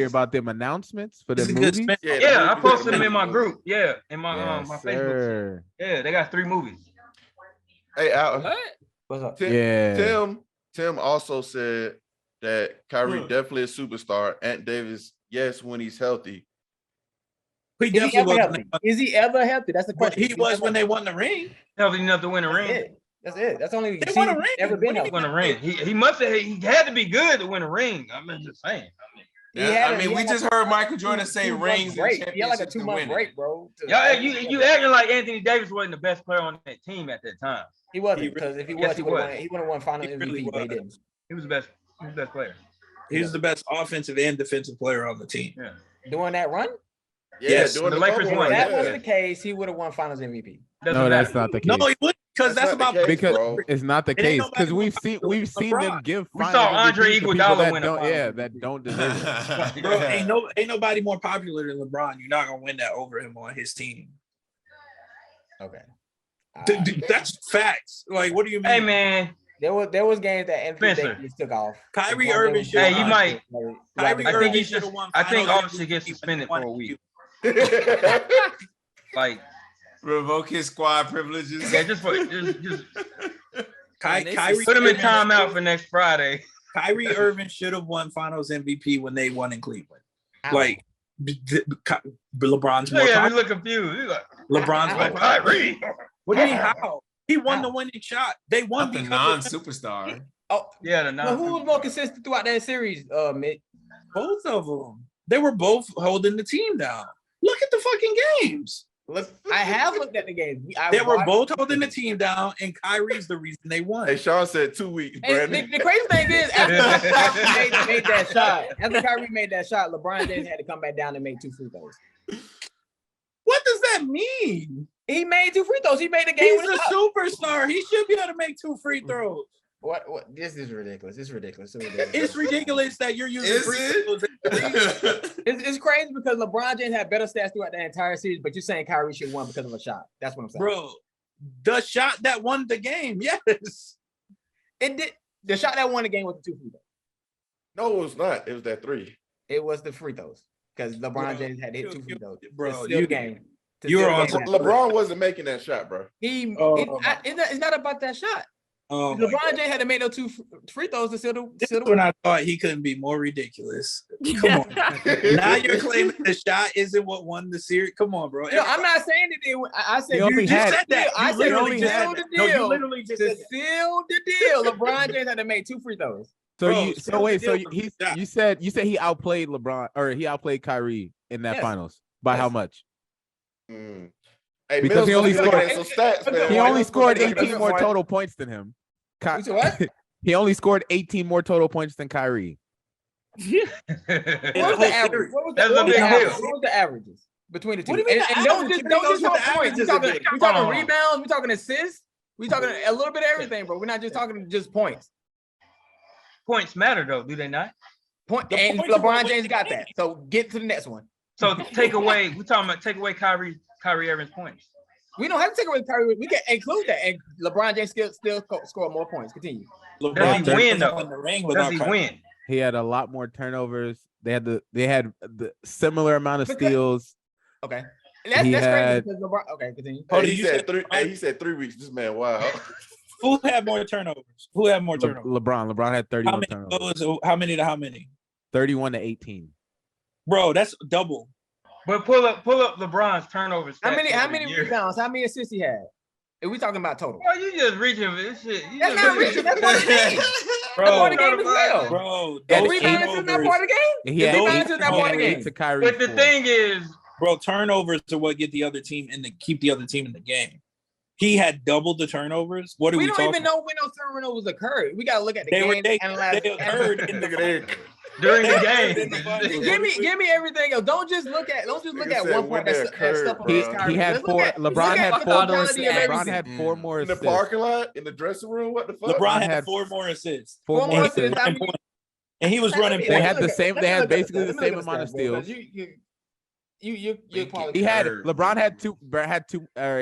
about them announcements for the movies? Yeah, I posted them in my group. Yeah, in my my sir. Facebook. Yeah, they got 3 movies. Hey, Al. What? What's up? Tim also said that Kyrie definitely a superstar. Ant Davis, yes, when he's healthy. Is he ever healthy? Is he ever healthy? That's the question. He was when they won the ring. Healthy enough to win a ring. That's it. That's only they won a ring. Ever been healthy. Win a ring. He must have. He had to be good to win a ring. I'm just saying. Yeah, we just heard Michael Jordan say rings. He had like a 2-month break, bro. Y'all, you acting like Anthony Davis wasn't the best player on that team at that time. He wasn't, because if he was, he would have won Final MVP. Really but he didn't. He was the best. He was the best player. He was the best offensive and defensive player on the team. Yeah. Doing that run? Yes, the Lakers won. If that was the case, he would have won Finals MVP. No, that's not the case. No, he wouldn't, because that's about because it's not the case. Because we've seen them give. We saw Andre Iguodala win a final. That don't deserve it. Bro, ain't nobody more popular than LeBron. You're not gonna win that over him on his team. Okay, that's facts. Like, what do you mean? Hey, man. There was games that Anthony Davis took off. Kyrie Irving should. Hey, you might. Kyrie I think he should. should. I think August should get suspended for a week. Like, revoke his squad privileges. Yeah, just Kyrie put him in timeout for next Friday. Kyrie Irving should have won Finals MVP when they won in Cleveland. Like, LeBron's more yeah, popular. we look confused. Like, LeBron's more Kyrie. What do you mean how? He won the winning shot. They won the non-superstar. Oh yeah, the non. Who was more consistent throughout that series, Mick? Both of them. They were both holding the team down. Look at the fucking games. Look, I have looked at the games. They were both holding the team down, and Kyrie's the reason they won. Hey, Sean said 2 weeks, Brandon. The crazy thing is, after Kyrie made that shot, LeBron James had to come back down and make 2 free throws. What does that mean? He made 2 free throws. He made the game. He's a superstar. He should be able to make 2 free throws. What? This is ridiculous. It's ridiculous. It's ridiculous that you're using free throws. It's crazy because LeBron James had better stats throughout the entire series, but you're saying Kyrie should have won because of a shot. That's what I'm saying. Bro, the shot that won the game, yes. It did. The shot that won the game was the 2 free throws. No, it was not. It was that 3. It was the free throws because LeBron James had hit 2 free throws. Bro, you game. You were on. LeBron wasn't making that shot, bro. It's not about that shot. LeBron James had to make those 2 free throws to seal the when I thought he couldn't be more ridiculous. Come on. Now you're claiming the shot isn't what won the series. Come on, bro. I'm not saying that. I said you just said that. I said literally to seal the deal. No, you literally just said seal the deal. LeBron James had to make 2 free throws. You said he outplayed LeBron or he outplayed Kyrie in that finals by how much? Hey, because he only scored. Stats, he only scored 18 more total points than him. He only scored 18 more total points than Kyrie. What was the average? What was the averages between the two? And don't just talk points. We're talking rebounds. We're talking assists. We're talking a little bit of everything, bro. We're not just talking just points. Points matter though, do they not? And LeBron James got that. So get to the next one. So take away. We're talking about take away Kyrie Irving's points. We don't have to take away Kyrie. We can include that, and LeBron James still score more points. Continue. Does he win though? Does he win? He had a lot more turnovers. They had the similar amount of steals. Okay, that's crazy because LeBron. Okay, continue. He said 3 weeks. This man, wow. Who had more turnovers? LeBron. LeBron had 31 turnovers. How many to how many? 31 to 18. Bro, that's double. But pull up LeBron's turnovers. How many rebounds? How many assists he had? If we talking about total? Bro, you just reaching for this shit. That's not reaching. That's part of the game. Bro, that's part of the game as well. Bro, That rebound is not part of the game. He had rebound is not part of the game. But the thing is, bro, turnovers are what get the other team in keep the other team in the game. He had double the turnovers. What are we talking? We don't even know when those turnovers occurred. We got to look at the game. They occurred in the during the game. Give me everything else. Don't just look at one point that stuff on he had four. LeBron had four more. LeBron had 4 more in the assists. parking lot, in the dressing room. What the fuck? LeBron had 4 more assists. 4 more assists. And he was running. They had the same. They had basically the same amount of steals. LeBron had two.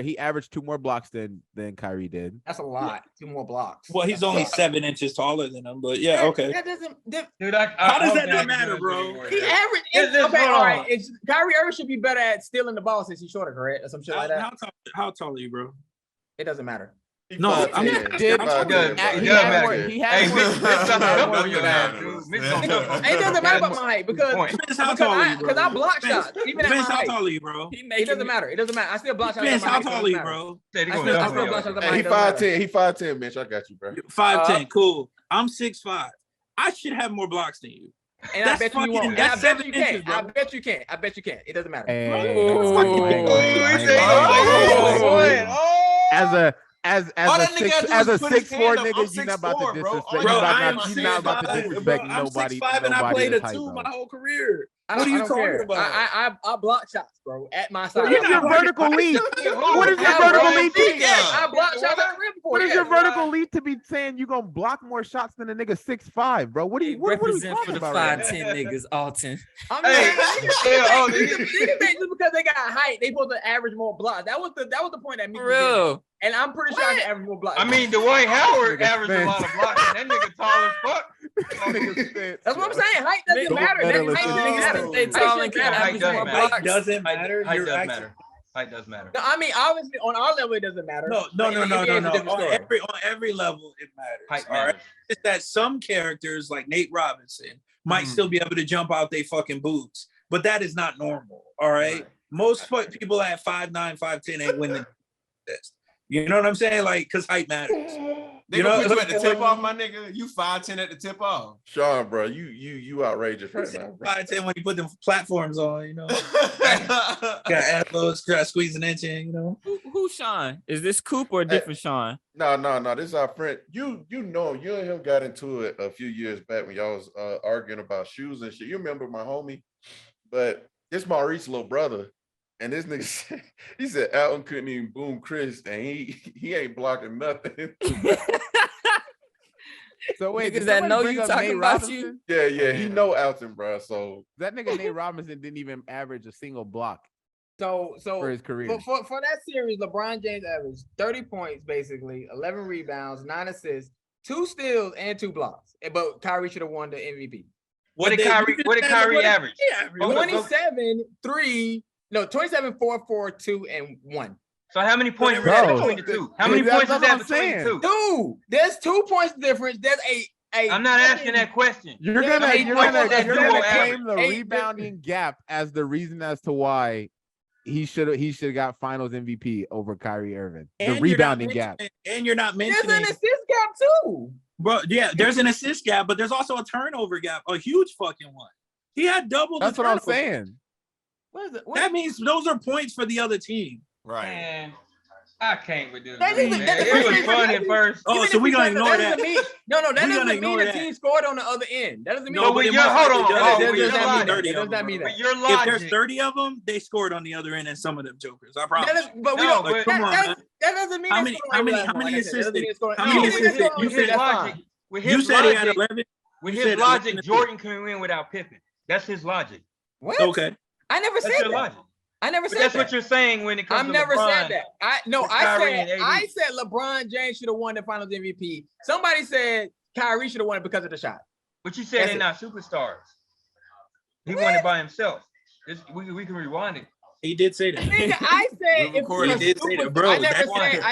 He averaged 2 more blocks than Kyrie did. That's a lot. 2 more blocks. Well, he's only 7 inches taller than him, but yeah, okay. That doesn't. Dude, how does that not matter, bro? He averaged. Okay, all right. Kyrie Irving should be better at stealing the ball since he's shorter, correct, or some shit like that. How tall are you, bro? It doesn't matter. No, he had more. It doesn't matter about my height because I block shots even at my height. How tall are you, bro? It doesn't matter. It doesn't matter. I still block shots. How tall are you, bro? I still block shots at my height. He 5'10". He 5'10", Mitch. I got you, bro. 5'10". Cool. I'm 6'5". I should have more blocks than you. And I bet you won't. I bet you can't. I bet you can't. I bet you can't. It doesn't matter. As a 6'4" nigga, you're not about to disrespect. You're not about to disrespect nobody. I'm 6'5" and I played a 2 my whole career. What are you talking about? I block shots, bro, at my side. What is your vertical leap? What is your vertical leap? I block shots at the rim before. What is your vertical leap to be saying you gonna block more shots than a nigga 6'5", bro? What are you talking about? 5'10" niggas, Alton. Niggas think just because they got height, they supposed to average more blocks. That was the point that Mims did. And I'm pretty sure I can average more blocks. I mean, Dwight Howard averaged a lot of blocks, and that nigga tall as fuck. That's what I'm saying. Height doesn't matter. Height doesn't matter. Height does matter. No, I mean, obviously, on our level, it doesn't matter. No. On every level, it matters. Height all right. It's that some characters, like Nate Robinson, might still be able to jump out their fucking boots, but that is not normal. All right. Most people at 5'9", 5'10" ain't winning this. You know what I'm saying? Like, because height matters. You know, put you at the tip off, my nigga. You 5'10" at the tip off. Sean, bro, you outrageous right now. 5'10" when you put them platforms on, you know. Got elbows, squeeze an inch in, you know. Who Sean? Is this Coop or a different Sean? No. This is our friend. You know, you and him got into it a few years back when y'all was arguing about shoes and shit. You remember my homie? But this Maurice's little brother. And this nigga said, he said Alton couldn't even boom Chris, and he ain't blocking nothing. So wait, does that know you talking about you? Yeah, he know Alton, bro. So that nigga Nate Robinson didn't even average a single block. So for his career. For that series, LeBron James averaged 30 points, basically, 11 rebounds, 9 assists, 2 steals, and 2 blocks. But Kyrie should have won the MVP. What did Kyrie average? 27, 3. No, 27, 4, 4, 2, and 1. So how many points is that between the two? How many points is that between the two? Dude, there's 2 points difference. There's I'm not asking that question. You're gonna claim the rebounding gap as the reason as to why he should have got Finals MVP over Kyrie Irving. The rebounding gap. And you're not mentioning there's an assist gap too. Bro, yeah, there's an assist gap, but there's also a turnover gap, a huge fucking one. He had double. That's what I'm saying. What is it? That means those are points for the other team. Right. Man, I can't with this. It was fun at first. Oh, so we're gonna ignore that. No, that doesn't mean the team scored on the other end. That doesn't mean. No, but hold on. It does not mean that. If there's 30 of them, they scored on the other end, and some of them jokers. I promise. But we don't. Come on. That doesn't mean how many assists? You said he had 11. With his logic, Jordan can win without Pippen. That's his logic. What? Okay. I never said that. Logic. I never said that's that. what you're saying when it comes to LeBron. I've never said that. I said LeBron James should have won the Finals MVP. Somebody said Kyrie should have won it because of the shot. But you said they're not superstars. He won it by himself. We can rewind it. He did say that. Nigga, I said if He did say that, bro. I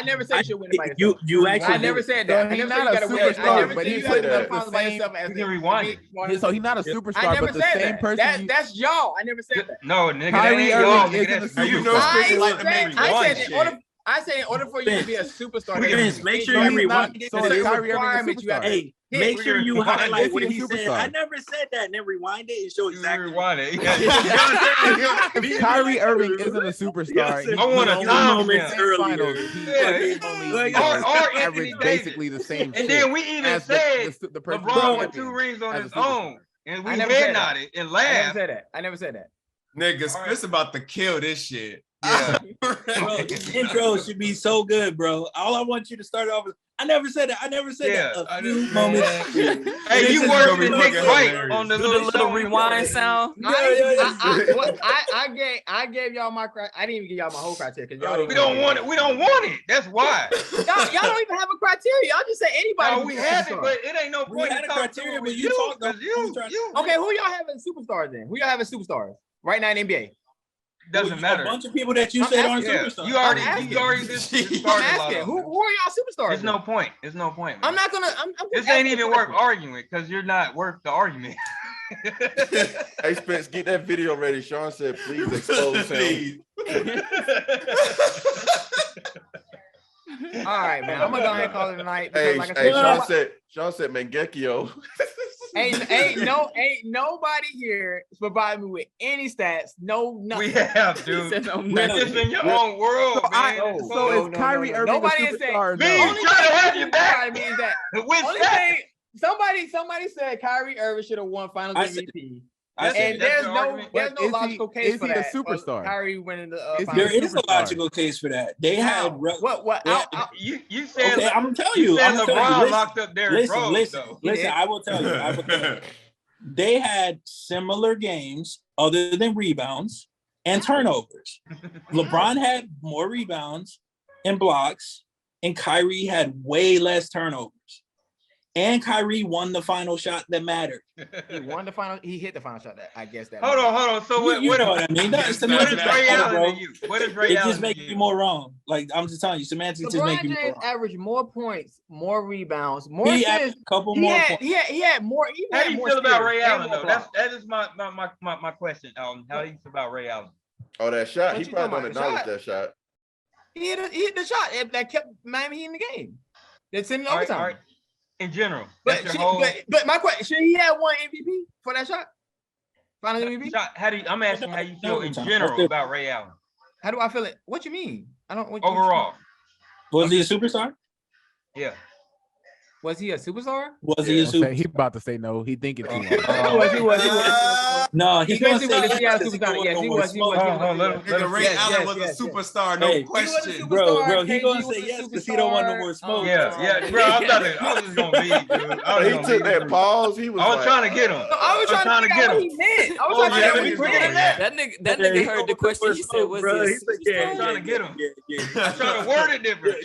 never said you should win it by yourself. You actually I never said So that. I he's never said not you a gotta win. I superstar, never but said he you gotta played win at the the finals by same. yourself. As You can rewind it. So he's not a I superstar, never but the said same that. person. That's y'all. I never said that. No, nigga, Kyrie that ain't y'all, Irving nigga. isn't That's a you. superstar. I said in order for you to be a superstar, Vince, make sure you rewind. So is Kyrie Irving a superstar? Hey, make sure you highlight what he said. I superstar? never said that, and then rewind it and show exactly. Rewind it. If Kyrie Irving isn't a superstar, I want a time moments stamp. earlier. Finals, he only Or Anthony averaged Davis. basically the same shit. And then we even as said the person LeBron who won 2 rings on as a his superstar. own, and we I never head said that. nodded and I laughed. never said that. I never said that. Nigga, Spence about to kill this shit. Yeah. Bro, this intro should be so good, bro. All I want you to start off with, I never said that. I never said that. A few moments. Hey, you worked the Nick right on the Do the little rewind sound. I gave y'all my I didn't even give y'all my whole criteria because y'all We don't want it. We don't want it. That's why. y'all don't even have a criteria. Y'all just say anybody. No, can we be a have it, superstar. but it ain't no We point had in a talking criteria, to but it you with talked. because you. Okay, who y'all having superstars then? Who y'all having superstars right now in the NBA? Doesn't matter. A bunch of people that you I'm said aren't asking. superstars. You already I'm started I'm a lot asking. of Who them. are y'all superstars? There's then? no point. There's no point. I'm Man. not gonna. I'm This just ain't asking even a worth question. arguing because you're not worth the argument. Hey Spence, get that video ready. Sean said, please expose him. All right, man. I'm gonna go ahead and call it a night. Because, Hey, like I hey, said, Sean said Mangekio. ain't nobody here providing me with any stats. No, nothing. We have, dude. We're just in your own world, man. So is Kyrie Irving Nobody a is saying. superstar? or Me, no? Only trying to thing have you back. I mean is that With only stats. thing somebody said Kyrie Irving should have won Finals MVP. And that's there's the no argument. there's But no is logical he- case is for he a that. superstar? Kyrie winning the Is he Finals. There is a superstar? logical case for that. They had What? You said Okay, I'm gonna tell you you. said I'm gonna tell you. LeBron Listen, locked up Derrick Rose listen. though. I will tell you. They had similar games other than rebounds and turnovers. LeBron had more rebounds and blocks, and Kyrie had way less turnovers. And Kyrie won the final shot that mattered. He won the final. He hit the final shot. That I guess that. Hold on. So what? You What, know what I mean? Yes, Semantics what is that Ray matter, Allen bro. to you? What is Ray It Allen just to makes you? you more wrong. Like I'm just telling you, semantics just make LeBron you more James wrong. averaged more points, more rebounds, more He had assists. a couple He more had, points. he had more. He How had do you more feel about steals Ray and Allen more though? blocks. That is my question. How do you feel about Ray Allen? Oh, that shot. What He you probably talking don't about? acknowledge The that shot. He hit the shot that kept Miami in the game. That's in All right, overtime. all right. In general, But, that's your whole but my question: should he have won MVP for that shot? Finals MVP. shot. I'm asking how you feel in Overtime. general about Ray Allen How do I feel it? What you mean? I don't. What, overall. Was he a superstar? Yeah. Was he a superstar? Was he a Don't say- superstar? He about to say no. He thinking too He hard. was. No, He he's gonna basically say was. He had a because he superstar. don't Yes, want he no was. He more was. smoke. Nigga, Ray Allen was a superstar, no Hey, He was a question. superstar. Bro, he KG gonna was say a yes because he don't want no more superstar. smoke. Yeah, bro. I was just gonna leave, dude. He took that pause. He was I was like, trying to get him. I was trying to get figure out what him. he meant. I was Oh, trying to yeah, figure out we what quicker he than meant. that. That nigga heard the question. He said, "Was he a superstar?" I'm trying to get him. Yeah. I'm trying to word it different.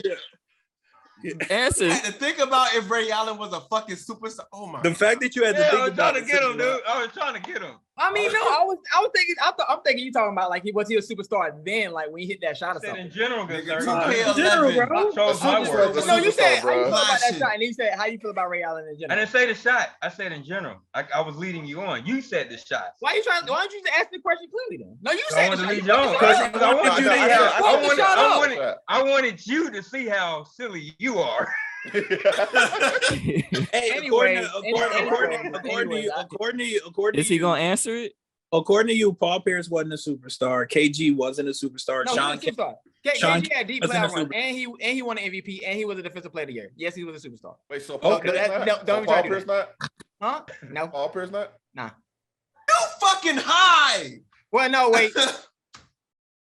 Answer. I had to think about if Ray Allen was a fucking superstar. Oh my! The fact that you had to Yeah, I think was about trying to get him, dude. I was trying to get him. I mean, no, I was thinking. I'm thinking you talking about like was he a superstar then, like when he hit that shot or I said something. in general, good sir. in general, bro. I chose my superstar, word. but No, you said how you bro. feel about that Flashing. shot, and he said how you feel about Ray Allen in I general. didn't say the shot. I said in general. I was leading you on. You said the shot. Why don't you just ask the question clearly then? No, you I said wanted the to shot. lead you on because I wanted you to Shut up. I wanted you to see how silly you are. Hey, Anyway, according to you, Is he gonna answer it? according to you, Paul Pierce wasn't a superstar. KG wasn't a superstar. No, Sean he was a superstar. Sean KG had deep wasn't a playoff run, superstar. and he won an MVP, and he was a defensive player of the year. Yes, he was a superstar. Wait, so Paul Okay. Pierce No, not? don't So even Paul try to do Pierce not? Huh? No. Paul Pierce not? Nah. You fucking high. Well, no, wait.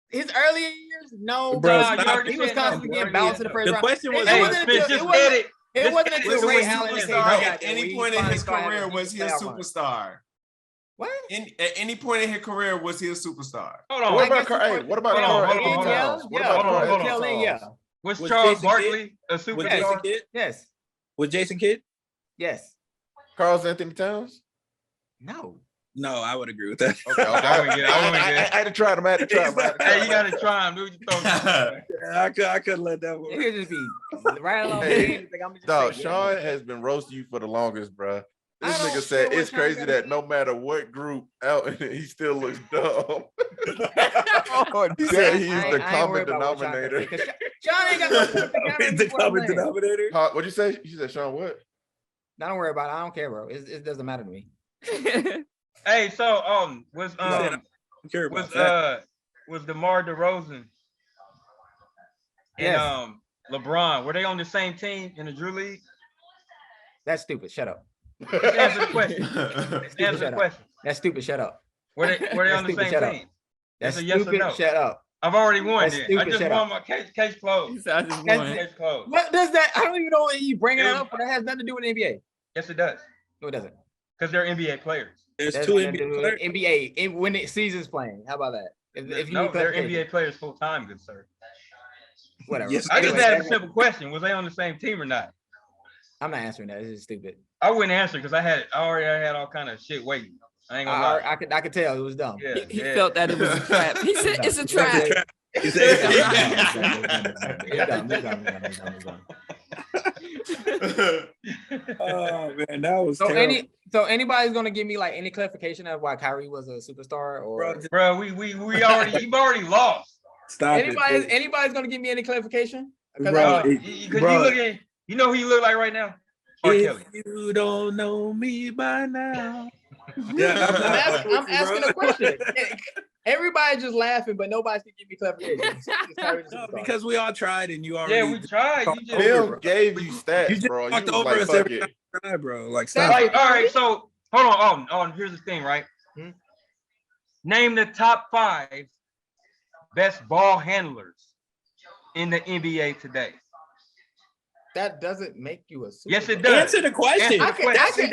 His earlier years, no, Bro, God, stop he it. was constantly getting bounced in the first The round. question was, It Hey, wasn't Spence, until- just it wasn't- edit. It wasn't until Was he Ray a Allen and KG superstar got at there any where he point in finally his started career? having Was he a playoff run. superstar? What? At any point in his career, was he a superstar? Hold on. What I about guess Carl? he Hey, was- what about Hold on, Carl hold on, Anthony hold on. Towns? What Yeah, about hold on, Carl hold on. Anthony Tail end, Towns? yeah. Was Was Charles Jason Barkley a was Jason superstar? Kidd? Yes. Was Jason Kidd? Yes. Carl Anthony Towns? No. No, I would agree with that. Okay. I had to try him. Hey, you gotta try him, dude. I couldn't let that work. You could just be right along. Hey, dog, Sean has been roasting you for the longest, bro. This nigga said it's crazy that no matter what group out, he still looks dumb. He said he's the common denominator. Sean ain't got no the common denominator. What'd you say? You said Sean what? Don't worry about it. I don't care, bro. It doesn't matter to me. Hey, so was DeMar DeRozan and LeBron, were they on the same team in the Drew League? That's stupid. Shut up. Just answer the question. Answer the question. That's stupid. Shut up. Were they on the same team? That's a yes stupid. or no. Shut up. I've already won. That's stupid, I just won my case closed. I just won. Case closed. What does that? I don't even know what you bringing it up, but that has nothing to do with the NBA. Yes, it does. No, it doesn't. Because they're NBA players. There's That's two nothing to do NBA with players. NBA when the season's playing. How about that? If you No, need they're clarification. NBA players full time, good sir. Whatever. Yes, I just Anyway, asked a simple question: was they on the same team or not? I'm not answering that. This is stupid. I wouldn't answer because I already had all kind of shit waiting. I ain't gonna lie. I could tell it was dumb. Yeah, He felt that it was a trap. He said it's a trap. He said, It's dumb. oh man, that was So terrible. anybody's gonna give me like any clarification of why Kyrie was a superstar or Bro, you've already lost. Stop anybody's gonna give me any clarification? Bro, You know who you look like right now? If you don't know me by now. Yeah, I'm asking a question. Everybody just laughing, but nobody's gonna give me clarification. No, because we all tried and you already. Yeah, we tried. Bill gave you stats, You just bro. talked You was over like, us fuck every it. time we tried, bro. Like, stop. All right, so hold on. Here's the thing, right? Name the top 5 best ball handlers in the NBA today. That doesn't make you a superstar. Yes, it does. Answer the question. I can say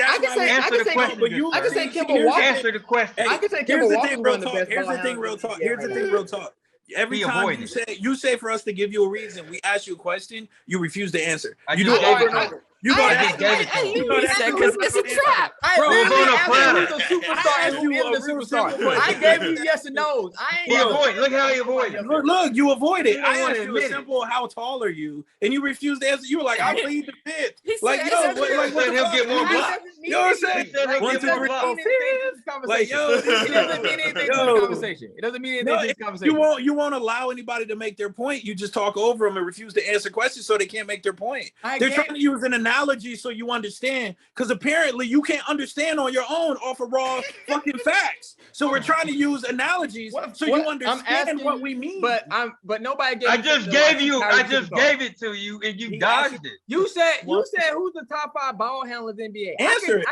Kemba Walker. Answer the question. I can say Here's Kemba the Walker thing, one real of the talk. best. Here's the thing, real talk. Here's the thing, real talk. Every time you say for us to give you a reason, we ask you a question, you refuse to answer. You do it over and over. You go to ask because it's a trap. I literally asked who's a superstar and who is a superstar. I gave you yes and no's. I ain't avoid. Look how you avoid it. Look, you avoid it. I asked you a admit it. simple, how tall are you? And you refused to answer. You were like, I plead the fifth. Like, said- yo, he what said he'll get more blocks. You know what I'm saying? Like, 1, 2, 3, 4, 5. Like, yo, it doesn't mean anything to the conversation. It doesn't mean anything to this conversation. You won't allow anybody to make their point. You just talk over them and refuse to answer questions so they can't make their point. They're trying to use an analogy so you understand, because apparently you can't understand on your own off of raw fucking facts. So we're trying to use analogies so you understand what we mean. But nobody gave. I just gave it to you, and you dodged it. You said who's the top 5 ball handlers in the NBA? Answer it.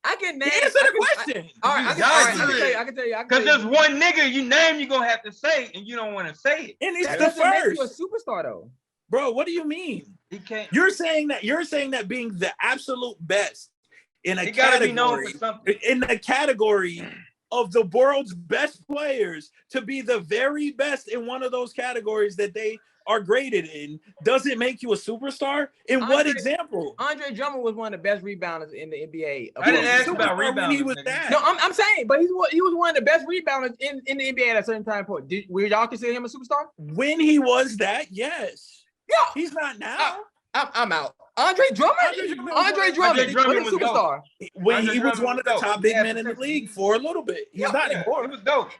I can name. Answer the question. All right, I can tell you. Because there's one nigga you name you're gonna have to say, and you don't want to say it. And it's That the doesn't make you first. a superstar though. Bro, what do you mean? He can't. You're saying that being the absolute best in a He gotta be known category, for something. in the category of the world's best players, to be the very best in one of those categories that they are graded in, doesn't make you a superstar? In what example? Andre Drummond was one of the best rebounders in the NBA. I didn't ask about When rebounding. he was that. No, I'm saying, but he was one of the best rebounders in the NBA at a certain time point. Were y'all consider him a superstar? When he was that, yes. Yeah. He's not now. I'm out. Andre Drummond? Andre Drummond was a superstar. When he was one of the top big men in the league for a little bit. He's not anymore. It was dope.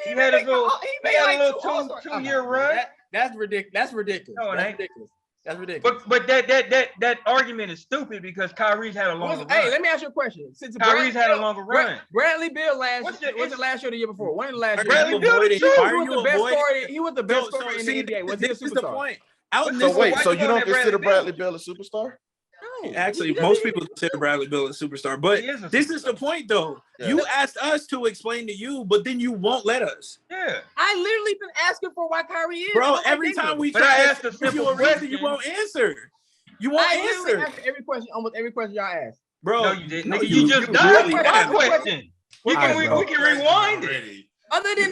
He had a little two-year two-year run. That's ridiculous. That's ridiculous. No, it That's ain't. ridiculous. That's ridiculous. But that argument is stupid because Kyrie's had a longer run. Hey, let me ask you a question. Since Kyrie's had a longer run. Bradley Beal was it last year or the year before? One of the last years. Bradley Beal the truth. He was the best scorer in the NBA. Was he a This is the superstar? point. So wait, so you don't consider Bradley Beal a superstar? No. Actually, most people consider Bradley Beal a superstar, but this is the point, though. Yeah. You asked us to explain to you, but then you won't let us. Yeah. I literally been asking for why Kyrie is. Bro, every time we But I try asked to a give you simple a reason, question. you won't answer. You won't I literally answer. asked every question, almost every question y'all asked. Bro, No, you didn't. no, Nigga, you just died really with my haven't. question. We can rewind it. Other than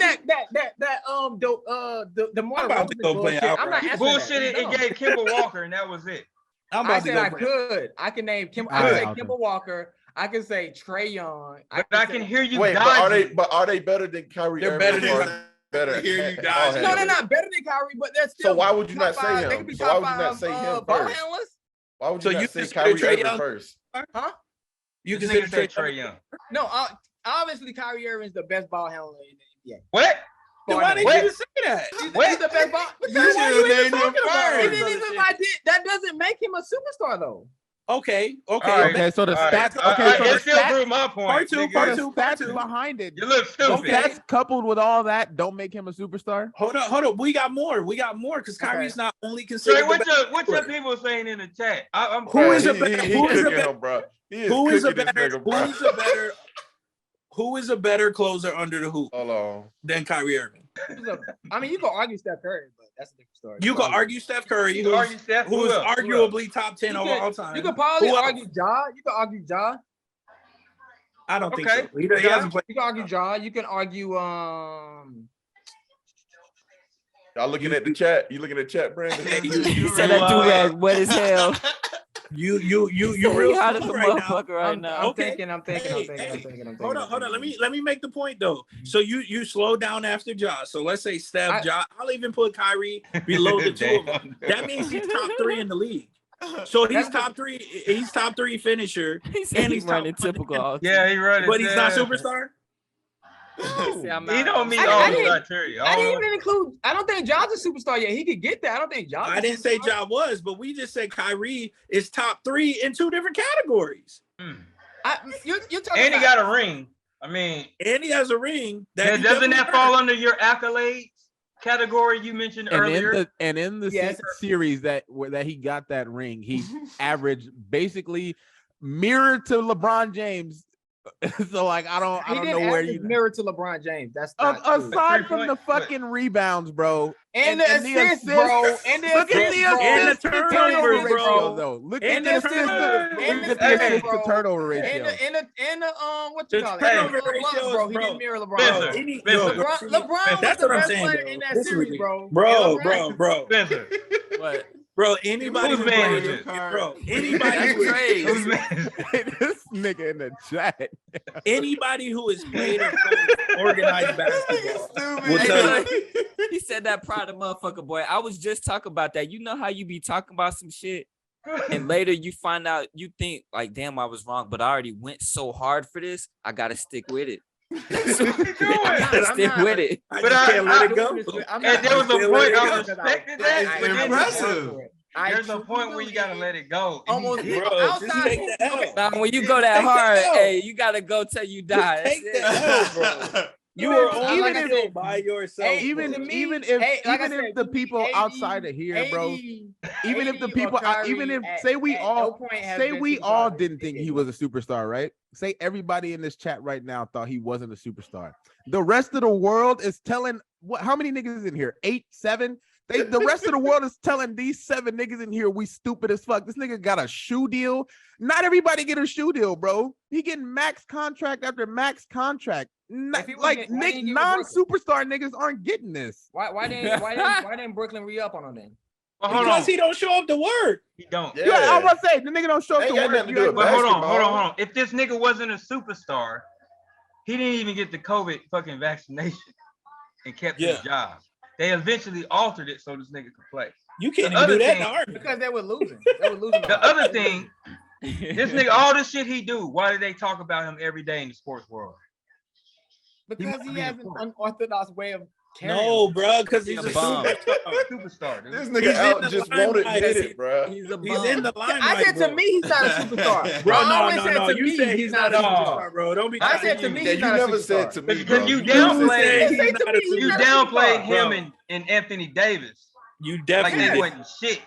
the more I'm about to go play out I'm not right. answering Bullshitted that. and gave Kemba Walker, and that was it. I said I could. I can name Kim. I can say Kimball Walker. I can say Trey Young. I can hear you. Wait, but are they better than Kyrie? They're Irving better than. Better. Hear you No, they're not better than Kyrie, but they're still. So why would you not say five. him? They could be So why top would you not five, say him ball first? handlers. Why would you So not you say consider Kyrie Trey Irving Young? first? Huh? You This consider nigga said Trey Trey Young. No, obviously Kyrie Irving is the best ball handler in the NBA. What? Then why didn't you say that? He's the best ball. You should have named him And then first. even if I did, that doesn't make him a superstar though. Okay. Okay, so the stats. Okay, so it the still stats. proved my point. Part two. Behind it. You look The stupid. stats coupled with all that don't make him a superstar. Hold on. We got more because Kyrie's not only considered. Trey, what your people saying in the chat? Who is a better? Who is a better closer under the hoop? Hold on. Than Kyrie Irving? I mean, you can argue Steph Curry, but that's a different story. You can argue Steph Curry, who's arguably top 10 of all time. You can probably argue Ja. You can argue Ja. I don't think so. He hasn't played. You can argue Ja. You can argue Y'all looking at the chat? You looking at the chat, Brandon? You said that do-rag wet as hell. You real hot as a right motherfucker right now. I'm thinking. Hold on. Let me make the point though. So you slow down after Ja. So let's say Steph, Ja. I'll even put Kyrie below the two of them. That means he's top 3 in the league. So he's top 3. He's top 3 finisher. And he's running typical. Yeah, he running. But he's not superstar. He don't mean all the criteria. I didn't even include. I don't think Ja's a superstar yet. He could get there. I don't think Ja. I didn't say Ja was, but we just said Kyrie is top 3 in 2 different categories. You're talking And he got a ring. I mean, and he has a ring. Doesn't that fall under your accolades category you mentioned earlier? In the series that he got that ring, he averaged basically mirror to LeBron James. So like I don't know where you mirror to LeBron James. That's aside from the fucking rebounds, bro, and the assists, bro, and the turnover ratio, though. Look at the assist to turnover ratio. And the what you call it? Turnover ratio, bro. He didn't mirror LeBron. LeBron that's was what I'm the best saying, player in that series, bro. Bro. What? Bro, anybody who played, bro, anybody who's this nigga in the chat. Anybody who has played organized basketball will tell you. He said that proud of motherfucker boy. I was just talking about that. You know how you be talking about some shit and later you find out you think like, damn, I was wrong, but I already went so hard for this. I gotta stick with it. Stick with it. But I can't let it go. And there was a point I respected that. It's impressive. There's a point where you gotta let it go. Almost just take the L. Now, when you go that hard, hey, you gotta go till you die. Take the L, bro. You are only by yourself. Even if the people outside of here, bro, even if the people, even if say we all didn't think he was a superstar, right? Say everybody in this chat right now thought he wasn't a superstar. The rest of the world is telling how many niggas in here? 8, 7. The rest of the world is telling these 7 niggas in here we stupid as fuck. This nigga got a shoe deal. Not everybody get a shoe deal, bro. He getting max contract after max contract. Like non-superstar niggas aren't getting this. Why didn't Brooklyn re-up on him then? Because he don't show up to work. He don't. Yeah, I was gonna say the nigga don't show up to work. But hold on. If this nigga wasn't a superstar, he didn't even get the COVID fucking vaccination and kept his job. They eventually altered it so this nigga could play. You can't even do that in the army. Because they were losing. The other thing, this nigga, all this shit he do, why do they talk about him every day in the sports world? Because he has an unorthodox way of carrying. No, bro, because he's a superstar. Dude. This nigga out just won't admit it, bro. He's in the limelight. I said to me, he's not a superstar. Bro, no. You said he's not a superstar, bro. Don't be. I said to me, you never said to me, because you downplayed him and Anthony Davis. You definitely like they wasn't shit.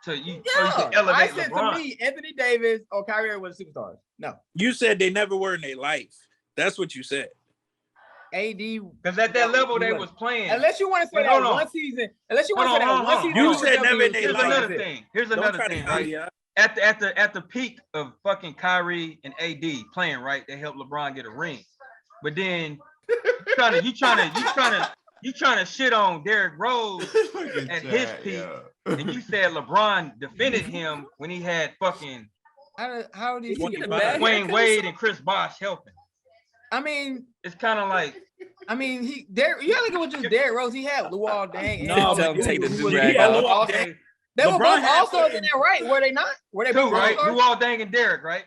So you elevate I said LeBron. to me, Anthony Davis or Kyrie Irving was superstars. No, you said they never were in their life. That's what you said. AD, because at that level they was playing. Unless you want to say that one season. Unless you want to say that one season. You said never in their Here's life. another thing. Here's another thing. Right? At the peak of fucking Kyrie and AD playing, right? They helped LeBron get a ring. But then you trying to you trying to shit on Derrick Rose at his peak, and you said LeBron defended him when he had fucking how do you see Dwayne Wade and Chris Bosh helping? I mean, it's kind of like. I mean, you gotta look at what just Derrick Rose. He had Luol Deng. No, take the do-rag off. They were both all-stars in there, right? Were they not? Were they both right? Luol Deng and Derrick, right?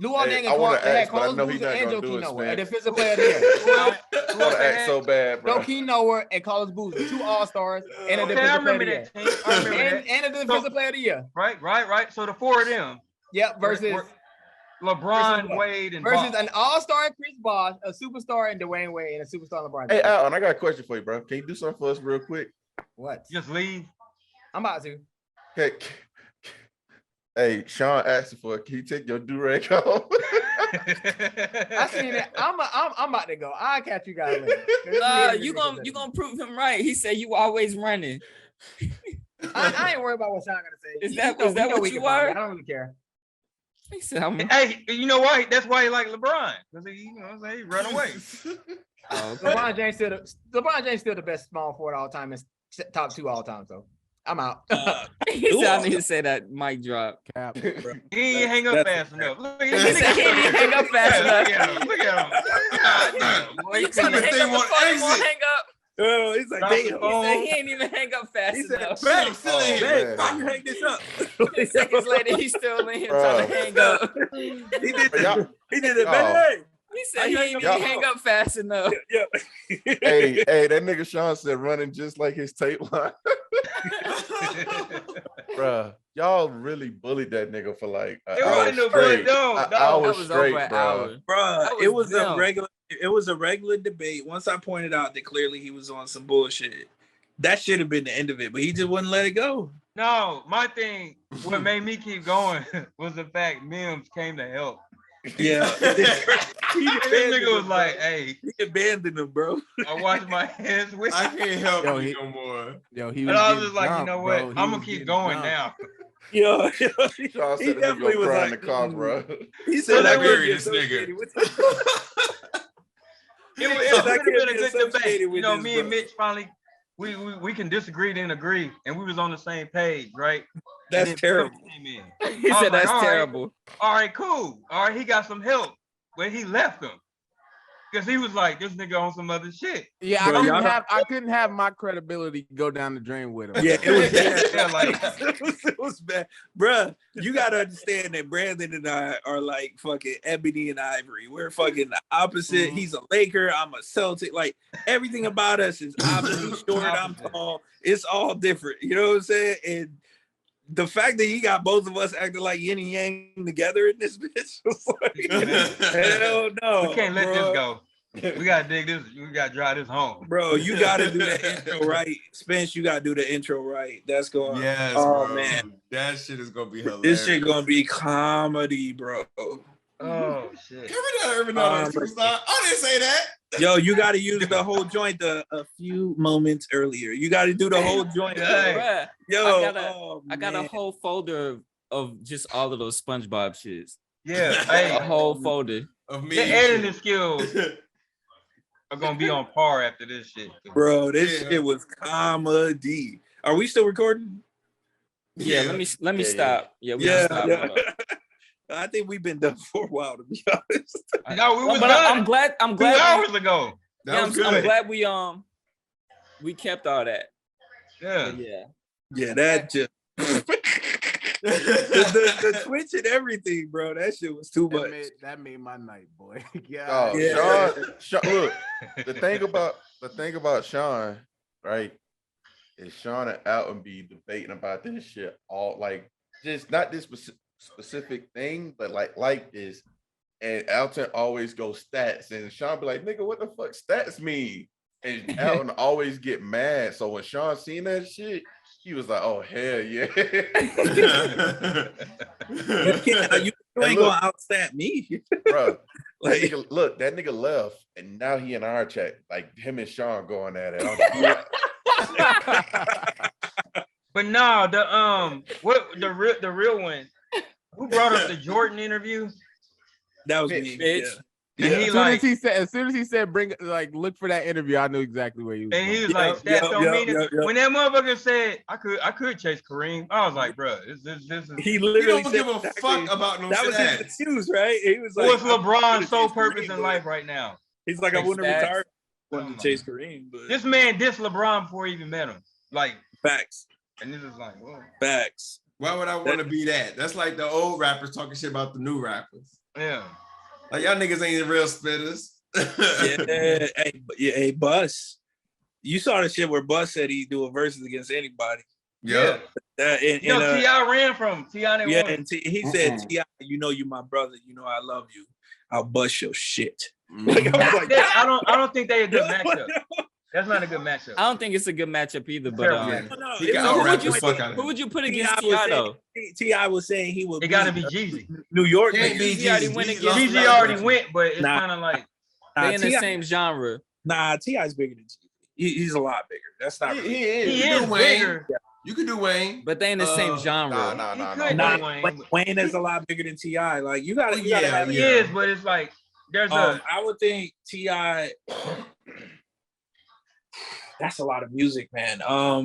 Luol Deng and Carlos Boozer and Joakim Noah, a defensive player there. I want to act so bad, bro. Joakim Noah and Carlos Boozer, 2 all-stars and a defensive player of the year. And a defensive player of the year. Right. So the 4 of them. Yep, versus LeBron, Wade, and versus an all-star Chris Bosh, a superstar and Dwayne Wade, and a superstar LeBron. Hey, Al, I got a question for you, bro. Can you do something for us real quick? What? Just leave. I'm about to. Okay. Hey, Sean asked for it. Can you take your do-rag off? I seen it. I'm about to go. I'll catch you guys later. You gonna prove him right. He said you always running. I ain't worried about what Sean gonna say. Is that what you are? I don't really care. He said, hey, you know why? That's why he like LeBron. Because he run away. LeBron James still the best small forward all time and top 2 all time. So I'm out. He said I need to say that mic drop. Cap. He ain't hang up fast enough. Look at him. He said he didn't hang up fast enough. Look at him. You trying to hang up the phone, he won't hang up. Oh, he's like, damn. He said he ain't even hang up fast enough. Babe, still in here. Why you hang this up? 2 seconds later, he's still in here trying to hang up. He did it, babe. He said he ain't even hang up fast enough. Yeah. Hey, that nigga Sean said running just like his tape line. Bruh, y'all really bullied that nigga for like an hour straight. An hour straight, bro. Bruh, it was a regular debate. Once I pointed out that clearly he was on some bullshit, that should have been the end of it, but he just wouldn't let it go. No, my thing, what made me keep going was the fact Mims came to help. Yeah. This nigga was like, hey. He abandoned him, bro. I wash my hands with I can't help you no more. And I was just like, you know what? I'm going to keep going now. Yo, Sean said the nigga was crying in the car, bro. He said, I married this nigga. It would have been a good debate. You know, me and Mitch finally, we can disagree then agree, and we was on the same page, right? That's terrible. He said that's terrible. All right, cool. All right, he got some help, but he left him because he was like, this nigga on some other shit. Yeah, bro, I couldn't have my credibility go down the drain with him. Yeah, it was bad. Yeah, like, it was bad. Bruh, you gotta understand that Brandon and I are like fucking ebony and ivory. We're fucking the opposite. He's a Laker, I'm a Celtic. Like everything about us is opposite. He's short, I'm tall. It's all different. You know what I'm saying? And the fact that he got both of us acting like yin and yang together in this bitch was like, hell no. We can't let this go. We gotta dig this. We gotta drive this home, bro. You gotta do the intro right, Spence. You gotta do the intro right. That's going. Yes, oh bro. Man, that shit is gonna be hilarious. This shit gonna be comedy, bro. Oh shit! I didn't say that. Yo, you gotta use the whole joint a few moments earlier. You gotta do the whole joint. Hey. Yo, I got a whole folder of just all of those SpongeBob shits. Yeah, hey, a whole folder of me. The editing skills are gonna be on par after this shit, bro. This shit was comedy. Are we still recording? Yeah, let me stop. Yeah, stop. I think we've been done for a while, to be honest. No, we was but done. I'm glad 2 hours ago. I'm glad we kept all that. Yeah, that just the Twitch and everything, bro. That shit was too much. That made my night, boy. Sean, look, the thing about Sean, right, is Sean and Alton be debating about this shit all like just not this specific thing, but like this. And Alton always goes stats, and Sean be like, "Nigga, what the fuck stats mean?" And Alton always get mad. So when Sean seen that shit, he was like, "Oh hell yeah!" you ain't gonna outstat me, bro. Like, that nigga left, and now he in our chat. Like him and Sean going at it. But no, the real one. Who brought up the Jordan interview? That was me. Bitch. And he as soon as he said bring look for that interview, I knew exactly where he was. And going. he was like, stats don't mean it. When that motherfucker said I could chase Kareem, I was like, bro, this is he literally don't give a fuck about no that was his excuse, right? He was like, what's LeBron's sole purpose in life right now? He's like, I wouldn't retire. Wanted to chase Kareem, but this man dissed LeBron before he even met him. Like facts. And this is like, whoa. Facts. Why would I want to be that? That's like the old rappers talking shit about the new rappers. Yeah. Like y'all niggas ain't the real spitters. Hey, Bus. You saw the shit where Bus said he'd do a versus against anybody. Yeah. T.I. ran from T.I. Yeah, and he said, T.I., you know you my brother. You know I love you. I'll bust your shit. Like, I was like, I don't think they a good matchup. That's not a good matchup. I don't think it's a good matchup either. But who would you put against T.I. though? T.I. was saying he would. It got to be Jeezy. New York. Jeezy already went, but it's kind of like they in the same genre. Nah, T.I.'s bigger than Jeezy. He's a lot bigger. That's not. He is bigger. You could do Wayne, but they in the same genre. Nah. Wayne is a lot bigger than T.I. Like you gotta have. He is, but it's like there's I would think T.I. That's a lot of music, man. I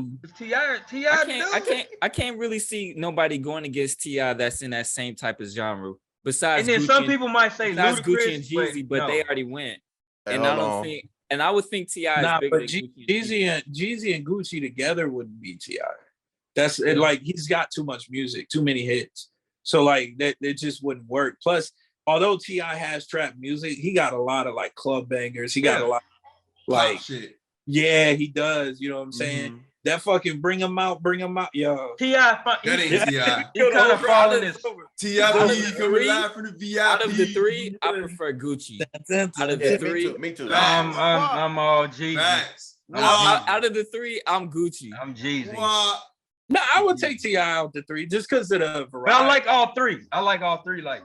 can't really see nobody going against T.I. that's in that same type of genre. Besides, and then some people might say Ludacris, Ludacris, Gucci and Jeezy, but they already went. And hold I don't on. think. And I would think T.I. is bigger than Jeezy and Gucci together wouldn't be T.I. That's like he's got too much music, too many hits. So like that just wouldn't work. Plus, although T.I. has trap music, he got a lot of like club bangers. He got a lot like shit. Yeah, he does. You know what I'm saying? That fucking bring him out, yo. T.I. That ain't T.I. He kind of falling this. T.I. coming live from the VIP. Out of the three, I prefer Gucci. Out of the three, me too. I'm all Jeezy. Out of the three, I'm Gucci. I'm Jeezy. No, I would take T.I. out the three just because of the variety. But I like all three. Like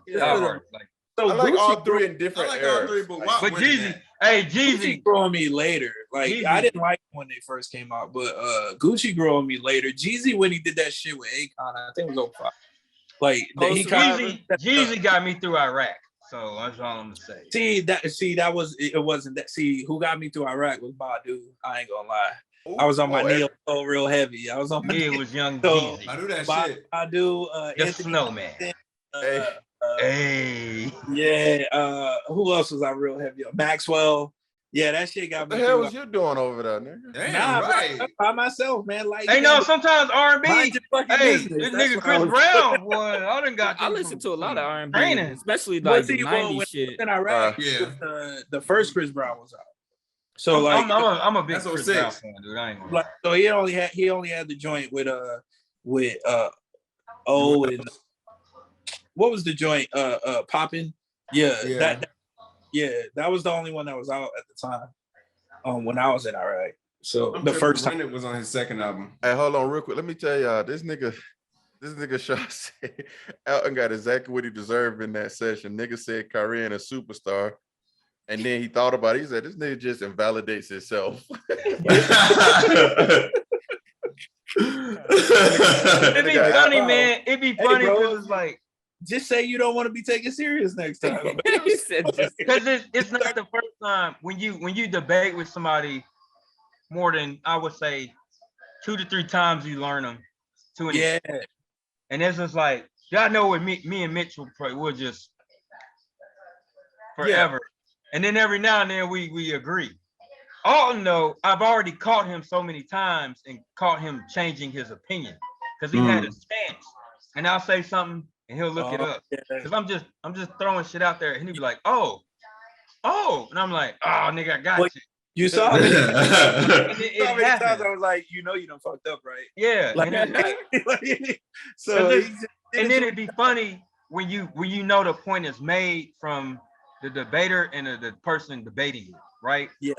so I like Gucci all three in different eras. But Jeezy, Jeezy grew on me later. Like Jeezy. I didn't like when they first came out, but Gucci grew on me later. Jeezy when he did that shit with Akon, I think it was 05. Like Jeezy got me through Iraq. So that's all I'm gonna say. That was it wasn't that. See, who got me through Iraq was Badu. I ain't gonna lie. I was on my knee real heavy. I was on my knee. It was young Jeezy. I do that shit. Badu, the Snowman. Yeah. Who else was I real heavy on? Maxwell. Yeah, that shit got me. What the hell was you doing over there, nigga? Damn, right. By myself, man. Like, hey, no, sometimes R&B. Hey, this business. nigga Chris Brown, boy. I done got. I listen to a lot of R&B, especially like the '90s shit. In Iraq, the first Chris Brown was out. So like, I'm a big Chris Brown fan, dude. I ain't gonna lie. So he only had the joint with and what was the joint? Poppin'. Yeah. That was the only one that was out at the time. When I was in Iraq. So the first time it was on his second album. Hey, hold on real quick. Let me tell y'all, this nigga Shaw said Elton got exactly what he deserved in that session. Nigga said Kyrie a superstar. And then he thought about it. He said, this nigga just invalidates himself. It'd be funny, man. It'd be funny because it's like, just say you don't want to be taken serious next time. Because it's not the first time when you debate with somebody more than, I would say, 2 to 3 times you learn them to an extent. And it's just like, y'all know with me and Mitchell, we'll just forever. And then every now and then we agree. Alton, though, I've already caught him so many times and caught him changing his opinion because he had a stance. And I'll say something and he'll look it up. Because I'm just throwing shit out there and he'll be like, oh. And I'm like, oh, nigga, I got you. You saw me. It many times I was like, you done fucked up, right? Yeah. Like, and then it'd be funny when you know the point is made from the debater and the person debating it, right? Yeah.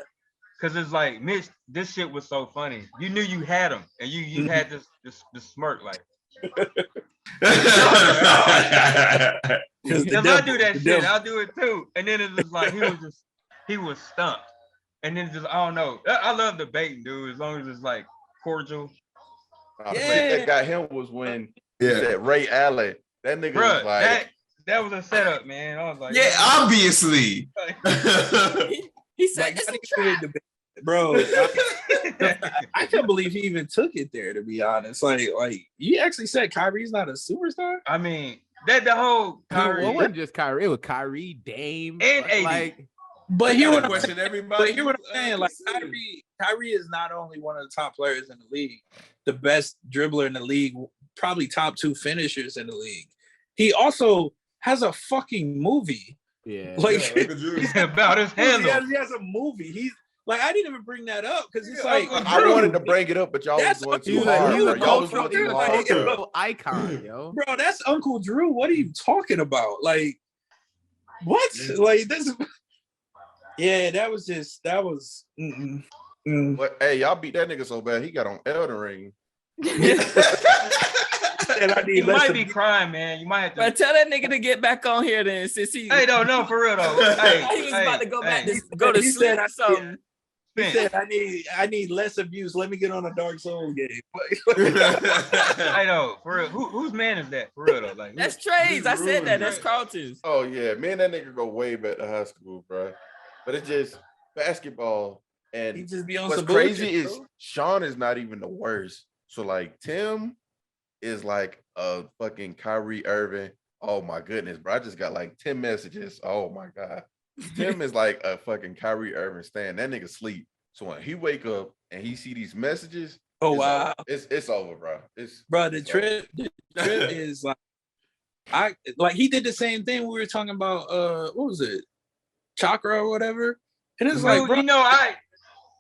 Because it's like, Mitch, this shit was so funny. You knew you had him, and you had this smirk, like. Because I do that shit, I'll do it too. And then it's just like he was stumped. And then just, I don't know. I love debating, dude, as long as it's like cordial. The shit that got him was when he said Ray Allen. That nigga was like, That was a setup, man. I was like, yeah, obviously. He said, it's a trap. Bro, I can't believe he even took it there. To be honest, like you actually said Kyrie's not a superstar. I mean, that the whole Kyrie. It wasn't just Kyrie. It was Kyrie, Dame, and AD. like. But here what question everybody. But here what I'm saying, like Kyrie is not only one of the top players in the league, the best dribbler in the league, probably top 2 finishers in the league. He also has a fucking movie. Yeah, like about his handle. He has a movie. He's like, I didn't even bring that up because it's like I wanted to bring it up, but y'all was going too hard. He's a Y'all was going too hard. cultural icon, yo. Bro, that's Uncle Drew. What are you talking about? Like, what? Like this? Yeah, that was. But hey, y'all beat that nigga so bad he got on Elden Ring. You might be crying, man. You might have to. But tell that nigga to get back on here then, since he. Hey, no, for real though. Hey, he was about to go back to go to sleep or something. He said, I need less abuse. Let me get on a Dark Souls game. I know, for real. Whose man is that? For real though. Like that's Trey's. I said that. That's Carlton's. Oh yeah, me and that nigga go way back to high school, bro. But it's just basketball, and he just be on what's some crazy bullshit, is bro. Sean is not even the worst. So like Tim is like a fucking Kyrie Irving. Oh my goodness, bro. I just got like 10 messages. Oh my God. Tim is like a fucking Kyrie Irving stan. That nigga sleep. So when he wake up and he see these messages, oh wow, it's over, bro. The trip is like he did the same thing we were talking about. What was it, chakra or whatever? And it's like, bro, you know, I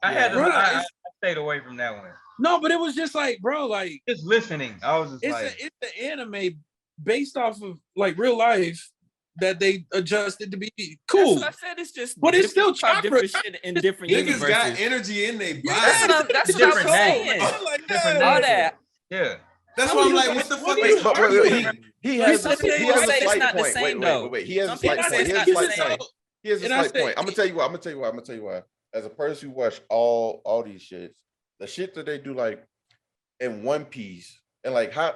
had to. Bro, I stayed away from that one. No, but it was just like, bro, like just listening. I was just it's the anime based off of like real life that they adjusted to be cool. That's what I said. It's just, but it's still chakra different shit in different universes. Niggas got energy in their body. That's what I'm saying. All that. Yeah. That's why I'm like, what the fuck? He has a slight point. Wait. He has a slight point. He has a slight point. I'm gonna tell you why. As a person who watched all these shits, the shit that they do like in One Piece and like how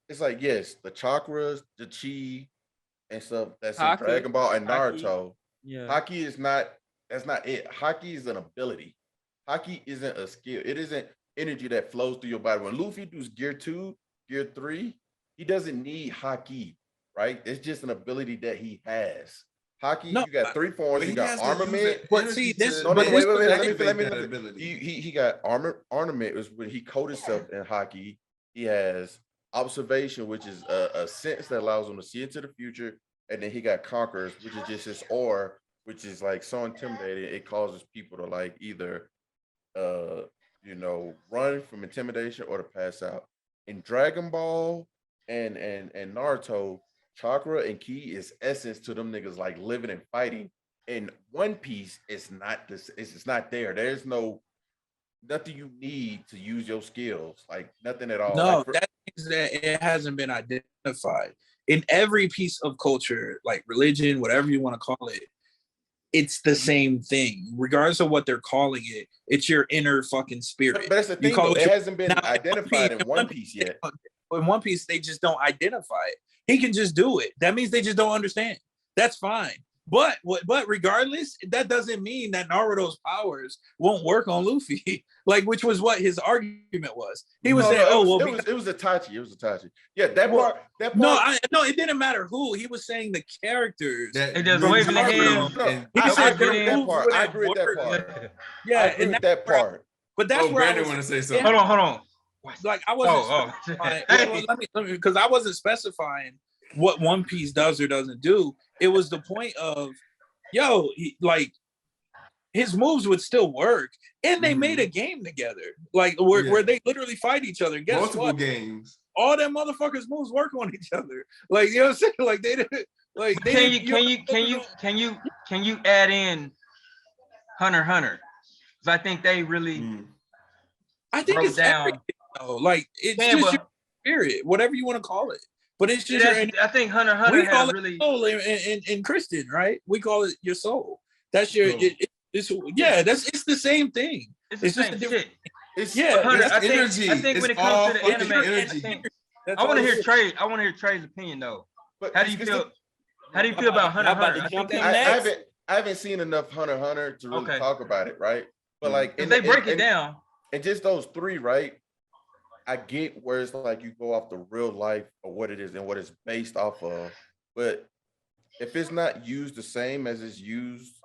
it's like, yes, the chakras, the chi and stuff that's in Dragon Ball and Naruto. Yeah. Haki is that's not it. Haki is an ability. Haki isn't a skill. It isn't energy that flows through your body. When Luffy does Gear 2, Gear 3, he doesn't need Haki, right? It's just an ability that he has. Haki, you got 3 forms. You got armament. But see, this. Let me. He got ornament is when he coded himself in Haki. He has observation, which is a sense that allows him to see into the future, and then he got conquerors, which is just his aura, which is like so intimidating it causes people to like either run from intimidation or to pass out. In Dragon Ball and Naruto, chakra and ki is essence to them niggas like living and fighting. In One Piece, it's not this. It's not there. There's nothing you need to use your skills. Like nothing at all. No, that means that it hasn't been identified in every piece of culture, like religion, whatever you want to call it. It's the same thing, regardless of what they're calling it. It's your inner fucking spirit. But that's the thing, though. It hasn't been identified in One Piece yet. In One Piece, they just don't identify it. He can just do it. That means they just don't understand. That's fine. But regardless, that doesn't mean that Naruto's powers won't work on Luffy. Like, which was what his argument was. He was saying, it was Itachi. It was Itachi. Yeah, that part. No, it didn't matter who. He was saying the characters. It just waving the hand. I agree with that part. I agree with that part. Yeah, I agree with that part. But that's where Brandon want to say something. Hold on. Like I wasn't because I wasn't specifying what One Piece does or doesn't do. It was the point of, like his moves would still work, and they made a game together, like where they literally fight each other. Guess multiple games. All them motherfuckers' moves work on each other. Like, you know what I'm saying? Like they didn't. Like can you add in Hunter x Hunter? Because I think they really. I think it's everything, though. Like it's just your spirit, whatever you want to call it. But it's just I think Hunter x Hunter has really soul in Christian, right? We call it your soul. That's your it's the same thing. It's the same shit. Hunter, I think when it comes to the anime, I want to hear Trey. I want to hear Trey's opinion though. But How do you feel? How do you feel about Hunter x about to Hunter? jump him I next? haven't seen enough Hunter x Hunter to really talk about it, right? But like, Because they break it down. And just those three, right? I get where it's like you go off the real life of what it is and what it's based off of. But if it's not used the same as it's used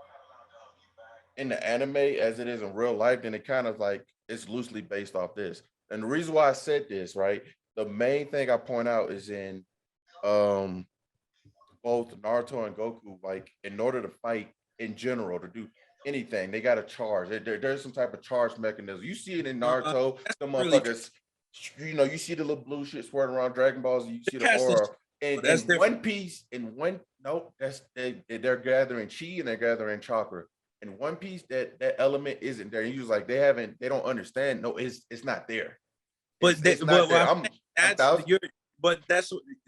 in the anime as it is in real life, then it kind of like it's loosely based off this. And the reason why I said this, right? The main thing I point out is in both Naruto and Goku, like in order to fight in general, to do anything, they got to charge. There's some type of charge mechanism. You see it in Naruto, the motherfuckers, you see the little blue shit swirling around Dragon Balls, you see the aura. In One Piece, they're gathering chi and they're gathering chakra. In One Piece, that element isn't there. You like they don't understand. No, it's not there. But that's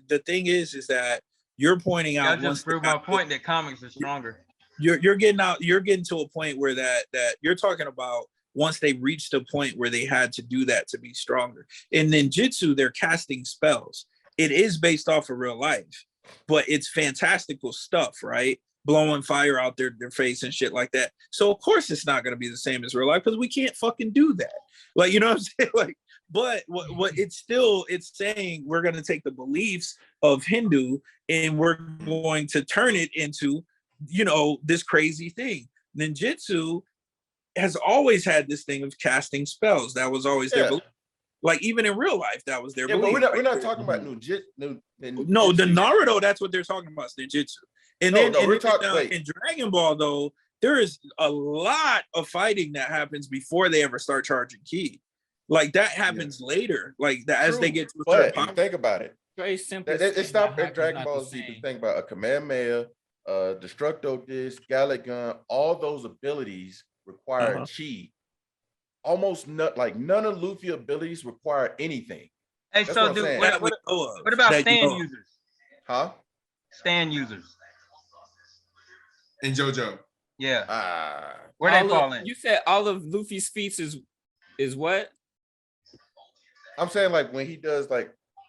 the thing is that you're pointing out. I just proved my point that comics are stronger. You're getting to a point where that you're talking about once they reached a point where they had to do that to be stronger. In ninjutsu, they're casting spells. It is based off of real life, but it's fantastical stuff, right? Blowing fire out their face and shit like that. So of course it's not going to be the same as real life because we can't fucking do that. Like, you know what I'm saying? Like, but what it's saying we're going to take the beliefs of Hindu and we're going to turn it into, this crazy thing. Ninjutsu has always had this thing of casting spells. That was always their belief. Like even in real life, that was their belief. But we're not talking about ninjutsu. No, the Naruto, that's what they're talking about, ninjutsu. And then in Dragon Ball, though, there is a lot of fighting that happens before they ever start charging ki. Like that happens later. Like that as they get to a certain point. Think about it. Very simple. It's not in Dragon Ball Z. Think about a Kamehameha, Destructo Disc, Gallic Gun. All those abilities require chi. Almost none of Luffy abilities require anything. Hey, so dude, what about stand users? Huh? Stand users. In JoJo. Yeah. Where they fall in? You said all of Luffy's feats is what? I'm saying like when he does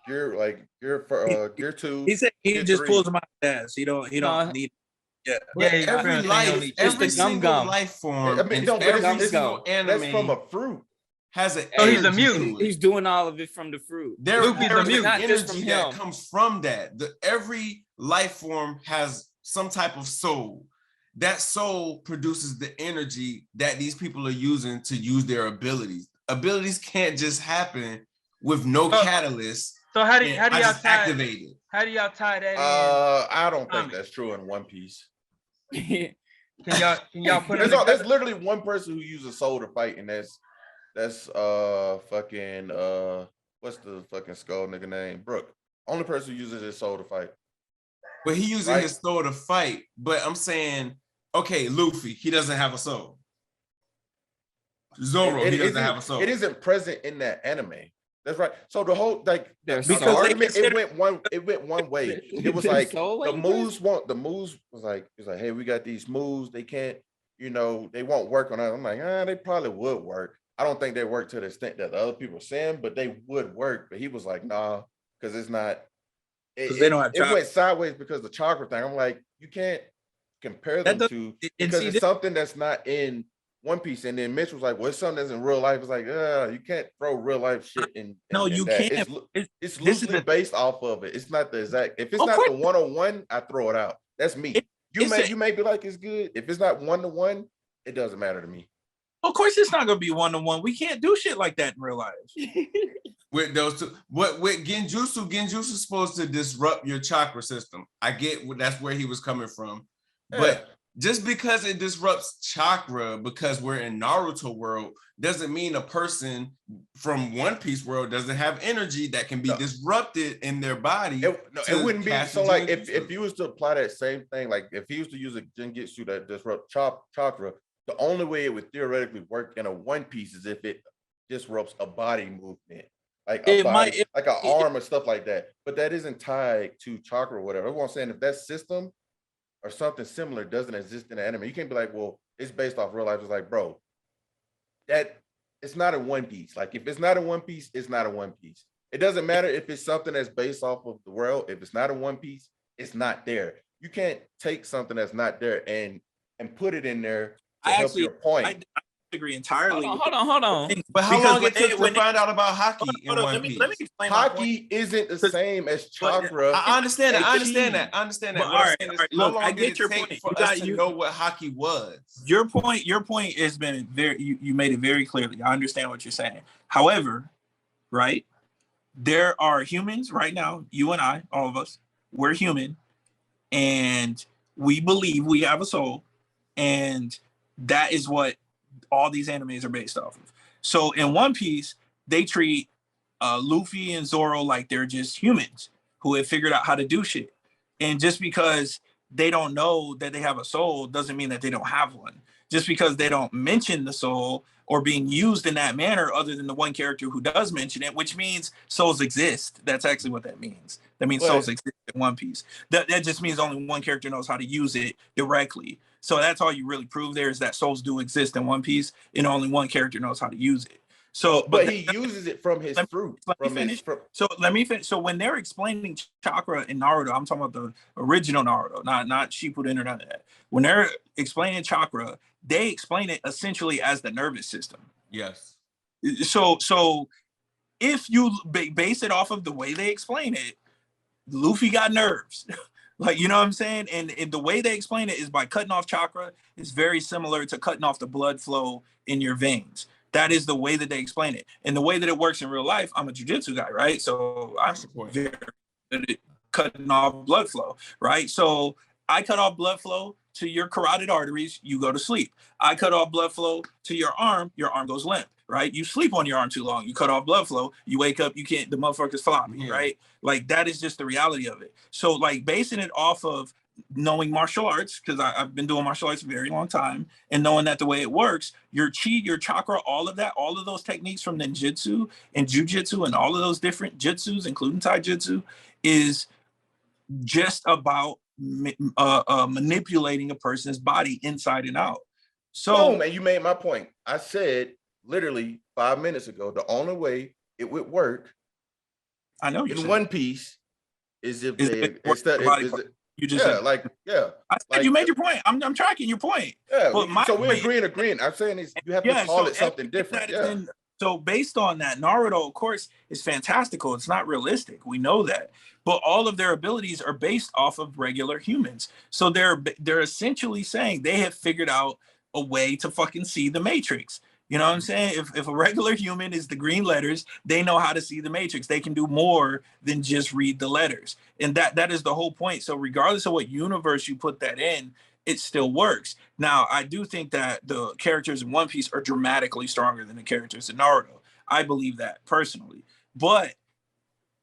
gear 2. He said he just pulls them out of his ass. He don't need. Yeah. Every single life form, every single anime that's from a fruit. Has an he's a mutant. He's doing all of it from the fruit. There's a mutant. Not just from him. That comes from that. Every life form has some type of soul. That soul produces the energy that these people are using to use their abilities. Abilities can't just happen with no catalyst. So how do y'all activate it? How do y'all tie that in? I don't think that's true in One Piece. Can y'all put there's literally one person who uses soul to fight, and that's fucking what's the fucking skull nigga name? Brook. Only person who uses his soul to fight. But he using his soul to fight. But I'm saying, okay, Luffy, he doesn't have a soul. Zoro, he doesn't have a soul. It isn't present in that anime. That's right. So the whole the argument it went one way. It was like the moves was like it's like, hey, we got these moves. They can't, they won't work on it. I'm like, they probably would work. I don't think they work to the extent that the other people are saying, but they would work. But he was like, nah, because it's not. They don't have it went sideways because the chakra thing. I'm like, you can't compare them to because it's something that's not in One Piece. And then Mitch was like, well, it's something that's in real life. It's like, you can't throw real life shit in. No, you can't. It's loosely based off of it. It's not the exact. If it's not the 1-on-1, I throw it out. That's me. You may be like it's good. If it's not 1-to-1, it doesn't matter to me. Of course, it's not gonna be 1-to-1. We can't do shit like that in real life. With those two, with Genjutsu is supposed to disrupt your chakra system. I get that's where he was coming from, but just because it disrupts chakra, because we're in Naruto world, doesn't mean a person from One Piece world doesn't have energy that can be disrupted in their body. It wouldn't be so. Like if you was to apply that same thing, like if he was to use a Genjutsu that disrupt chakra. The only way it would theoretically work in a One Piece is if it disrupts a body movement, like an arm or stuff like that. But that isn't tied to chakra or whatever. I'm saying if that system or something similar doesn't exist in the anime, you can't be like, well, it's based off real life. It's like, bro, that it's not a One Piece. Like if it's not a One Piece, it's not a One Piece. It doesn't matter if it's something that's based off of the world. If it's not a One Piece, it's not there. You can't take something that's not there and put it in there to help your point. I disagree entirely. Hold on. But how long it took to find out about hockey in One Piece? Let me explain. Hockey isn't the same as chakra. I understand that. I understand that. All right. Look, I get your point. For us to know what hockey was. Your point has been you made it very clearly. I understand what you're saying. However, right, there are humans right now, you and I, all of us, we're human, and we believe we have a soul, and that is what all these animes are based off of. So in One Piece, they treat Luffy and Zoro like they're just humans who have figured out how to do shit. And just because they don't know that they have a soul doesn't mean that they don't have one. Just because they don't mention the soul or being used in that manner, other than the one character who does mention it, which means souls exist. That's actually what that means. That means souls exist in One Piece. That just means only one character knows how to use it directly. So that's all you really prove there, is that souls do exist in One Piece, and only one character knows how to use it. So, but he uses it from his fruit. So let me finish. So when they're explaining chakra in Naruto, I'm talking about the original Naruto, not Shippuden or none of that. When they're explaining chakra, they explain it essentially as the nervous system. Yes. So if you base it off of the way they explain it, Luffy got nerves. Like, you know what I'm saying? And the way they explain it is by cutting off chakra is very similar to cutting off the blood flow in your veins. That is the way that they explain it. And the way that it works in real life, I'm a jiu-jitsu guy, right? So I'm very good at cutting off blood flow, right? So I cut off blood flow to your carotid arteries, you go to sleep. I cut off blood flow to your arm goes limp, right? You sleep on your arm too long, you cut off blood flow, you wake up, you can't, the motherfucker's floppy, right? Like, that is just the reality of it. So like basing it off of knowing martial arts, because I've been doing martial arts a very long time, and knowing that the way it works, your chi, your chakra, all of that, all of those techniques from ninjutsu and jujitsu and all of those different jutsus, including taijutsu, is just about manipulating a person's body inside and out. So, boom, and you made my point. I said literally 5 minutes ago, the only way it would work, I know in One Piece, is if they you just said, you made your point. I'm tracking your point. Yeah, but we're agreeing. I'm saying is you have to call it something different. So based on that, Naruto, of course, is fantastical. It's not realistic. We know that. But all of their abilities are based off of regular humans. So they're essentially saying they have figured out a way to fucking see the Matrix. You know what I'm saying? If a regular human is the green letters, they know how to see the Matrix. They can do more than just read the letters. And that is the whole point. So regardless of what universe you put that in, it still works. Now, I do think that the characters in One Piece are dramatically stronger than the characters in Naruto. I believe that personally. But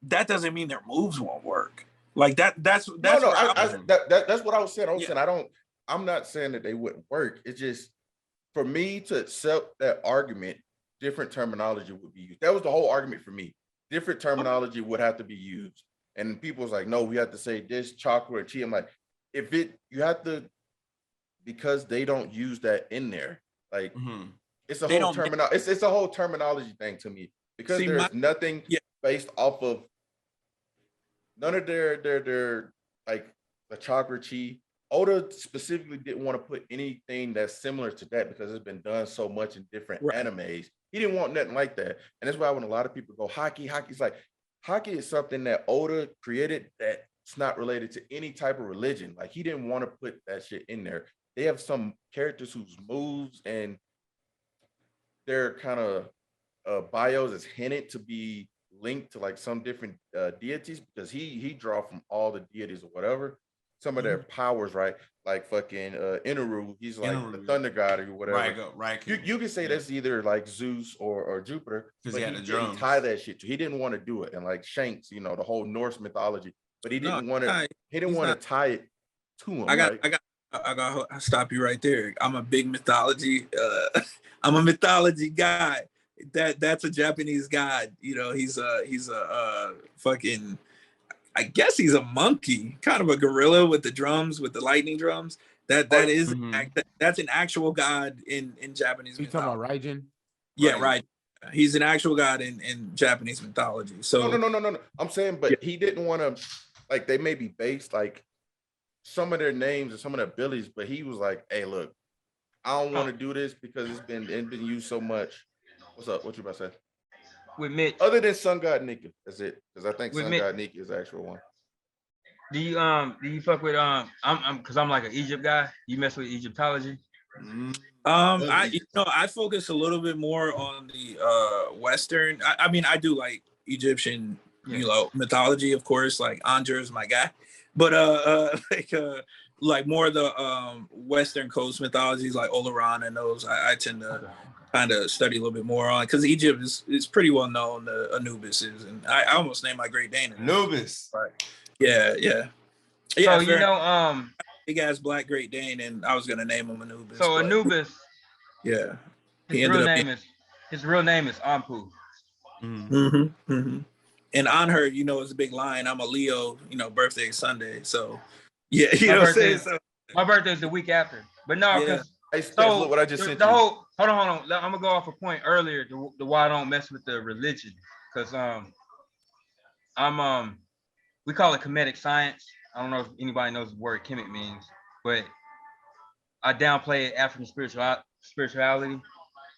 that doesn't mean their moves won't work. Like that's what I was saying. I'm not saying that they wouldn't work. It's just, for me to accept that argument, different terminology would be used. That was the whole argument for me. Different terminology would have to be used. And people was like, no, we have to say this, chakra, and chi. I'm like, you have to, because they don't use that in there. Like, it's a whole terminology. It's a whole terminology thing to me, because there's nothing based off of none of their like the chakra, chi. Oda specifically didn't want to put anything that's similar to that, because it's been done so much in different animes. He didn't want nothing like that. And that's why when a lot of people go hockey's like, hockey is something that Oda created that's not related to any type of religion. Like, he didn't want to put that shit in there. They have some characters whose moves and their kind of bios is hinted to be linked to like some different deities, because he draw from all the deities or whatever. Some of their powers, right? Like fucking Inaru, he's like the thunder god or whatever. Right. You can say that's either like Zeus or Jupiter, because he didn't tie that shit to. He didn't want to do it. And like Shanks, the whole Norse mythology, but he didn't want to. He didn't want to tie it to him. I got to stop you right there. I'm a big mythology. I'm a mythology guy. That's a Japanese god. He's a fucking. I guess he's a monkey, kind of a gorilla with the drums, with the lightning drums. That's an actual god in Japanese mythology. You talking about Raijin? Yeah, right. He's an actual god in Japanese mythology. So no. I'm saying, but he didn't want to. like they may be based like some of their names and some of their abilities, but he was like, hey, look, I don't want to do this because it's been used so much. What's up? What you about to say? With Mitch. Other than Sun God Nika, that's it. Because I think With Sun Mitch. God Nika is the actual one. Do you fuck with I'm because I'm like an Egypt guy. You mess with Egyptology? I focus a little bit more on the Western. I mean, I do like Egyptian, mythology, of course. Like Anjur is my guy, but like more of the Western coast mythologies, like Oleron and those. I tend to kind of study a little bit more on because Egypt is pretty well known. Anubis is, and I almost named my Great Dane Anubis. Right. Yeah. So you know, big ass black Great Dane, and I was gonna name him Anubis. So Anubis. Yeah. His real name is Anpu. And on her, is a big line. I'm a Leo, birthday Sunday. So yeah, my birthday is the week after. But no, because look what I just said. Hold on. I'm gonna go off a point earlier to why I don't mess with the religion. Because we call it Kemetic science. I don't know if anybody knows the word Kemet means, but I downplay African spirituality.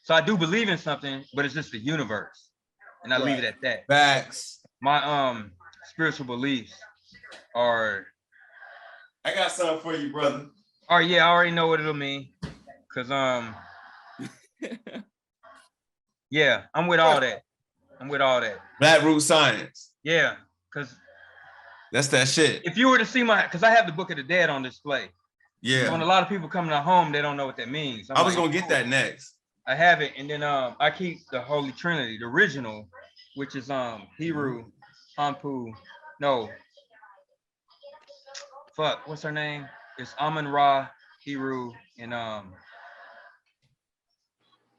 So I do believe in something, but it's just the universe. And I leave it at that. Facts. My spiritual beliefs are I got something for you, brother. All right, yeah, I already know what it'll mean. Cause yeah, I'm with all that. Black root science. Yeah, cause that's that shit. If you were to see cause I have the Book of the Dead on display. Yeah. When a lot of people come to home, they don't know what that means. I was gonna get that next. I have it, and then I keep the Holy Trinity, the original, which is Heru, Anpu, what's her name? It's Amun Ra, Heru, and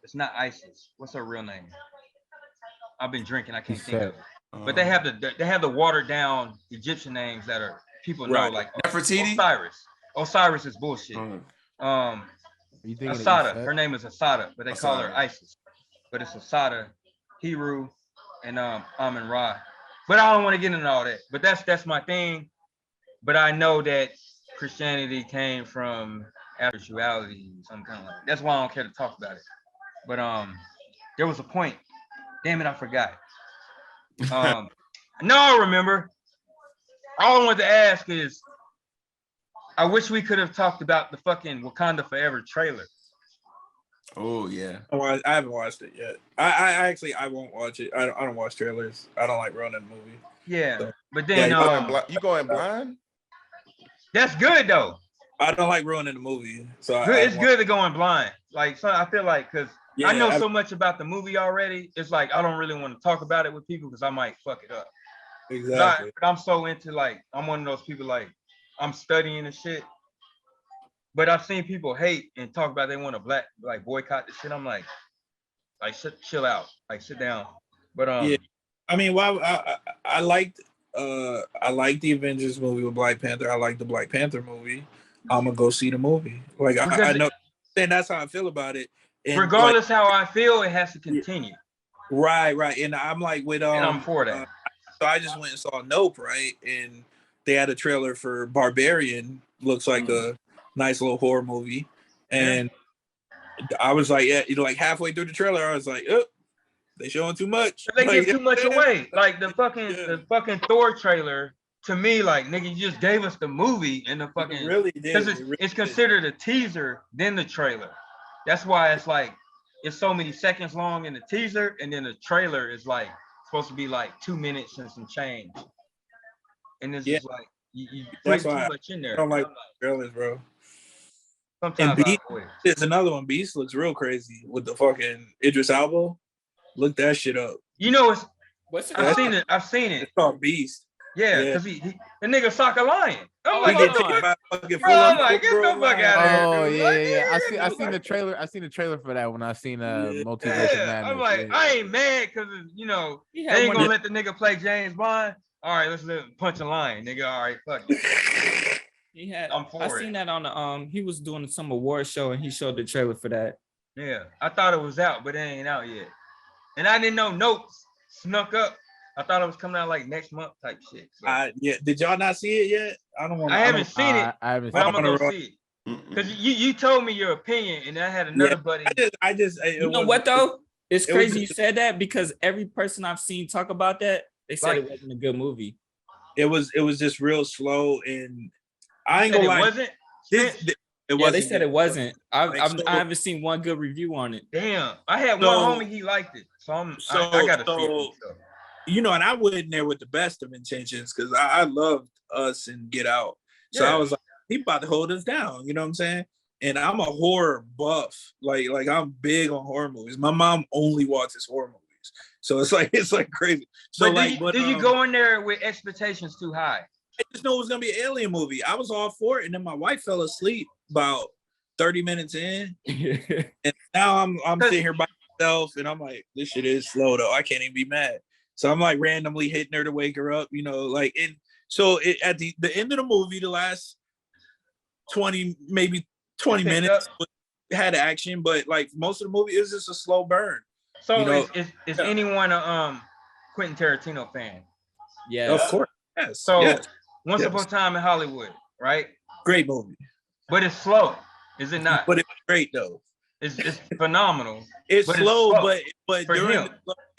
it's not Isis. What's her real name? I've been drinking, I can't think of it. But they have the watered down Egyptian names that are people know, like Nefertiti? Osiris is bullshit. Asada, her name is Asada, but they call her Isis. But it's Asada, Heru, and Amun Ra. But I don't want to get into all that. But that's my thing. But I know that Christianity came from spirituality, some kind of like. That's why I don't care to talk about it. But there was a point. Damn it, I forgot. No, I remember. All I want to ask is, I wish we could have talked about the fucking Wakanda Forever trailer. Oh yeah. I haven't watched it yet. I won't watch it. I don't watch trailers. I don't like running the movie. Yeah, so, but then you going blind? That's good though. I don't like ruining the movie. So it's good to go in blind. Like, so I feel like because I know so much about the movie already. It's like I don't really want to talk about it with people because I might fuck it up. Exactly. But I'm so into like I'm one of those people like I'm studying and shit. But I've seen people hate and talk about they want to boycott the shit. I'm like chill out, like sit down. But yeah, I mean, I liked the Avengers movie with Black Panther. I like the Black Panther movie. I'm gonna go see the movie. Like I know, and that's how I feel about it. And regardless how I feel, it has to continue. Right. And I'm like with and I'm for that. So I just went and saw Nope, right? And they had a trailer for Barbarian. Looks like a nice little horror movie. And I was like, like halfway through the trailer, I was like, oh, they showing too much. They give too much away. Like the fucking Thor trailer. To me, like nigga, you just gave us the movie and the fucking really did because it's considered a teaser, then the trailer. That's why it's like it's so many seconds long in the teaser, and then the trailer is like supposed to be like 2 minutes and some change. And it's just like you put too much in there. I don't like trailers, bro. Sometimes and Beast, there's another one. Beast looks real crazy with the fucking Idris Elba. Look that shit up. You know I've seen it. It's called Beast. Yeah, because he the nigga sock a lion. I'm like, get the fuck out of here. Oh yeah. I seen the trailer. I seen the trailer for that when I seen Multiverse of Madness. I'm like, I ain't mad because they ain't gonna let the nigga play James Bond. All right, let's let him punch a lion, nigga. All right, fuck it. I seen that on the he was doing some award show and he showed the trailer for that. Yeah, I thought it was out, but it ain't out yet. And I didn't know Nope snuck up I thought it was coming out like next month type shit. Yeah. Did y'all not see it yet? I don't want. I haven't seen it, I haven't but seen I'm gonna go see it. Because you told me your opinion, and I had another buddy. You know what though? It's crazy you said that because every person I've seen talk about that, they said it wasn't a good movie. It was just real slow, and I ain't gonna lie. It wasn't. They said it wasn't. I haven't seen one good review on it. Damn, I had one homie, he liked it, so I gotta see it. You know, and I went in there with the best of intentions because I loved Us and Get Out. So I was like, he about to hold us down. You know what I'm saying? And I'm a horror buff. Like I'm big on horror movies. My mom only watches horror movies. So it's like crazy. So but did you go in there with expectations too high? I just know it was gonna be an alien movie. I was all for it, and then my wife fell asleep about 30 minutes in. And now I'm sitting here by myself, and I'm like, this shit is slow though. I can't even be mad. So I'm like randomly hitting her to wake her up, you know, like, and so at the end of the movie, the last 20 minutes had action, but like most of the movie is just a slow burn. So you know? is anyone a Quentin Tarantino fan? Yeah, of course. Yes. So Once Upon a Time in Hollywood, right? Great movie. But it's slow, is it not? But it's great though. It's phenomenal. It's slow, but for him,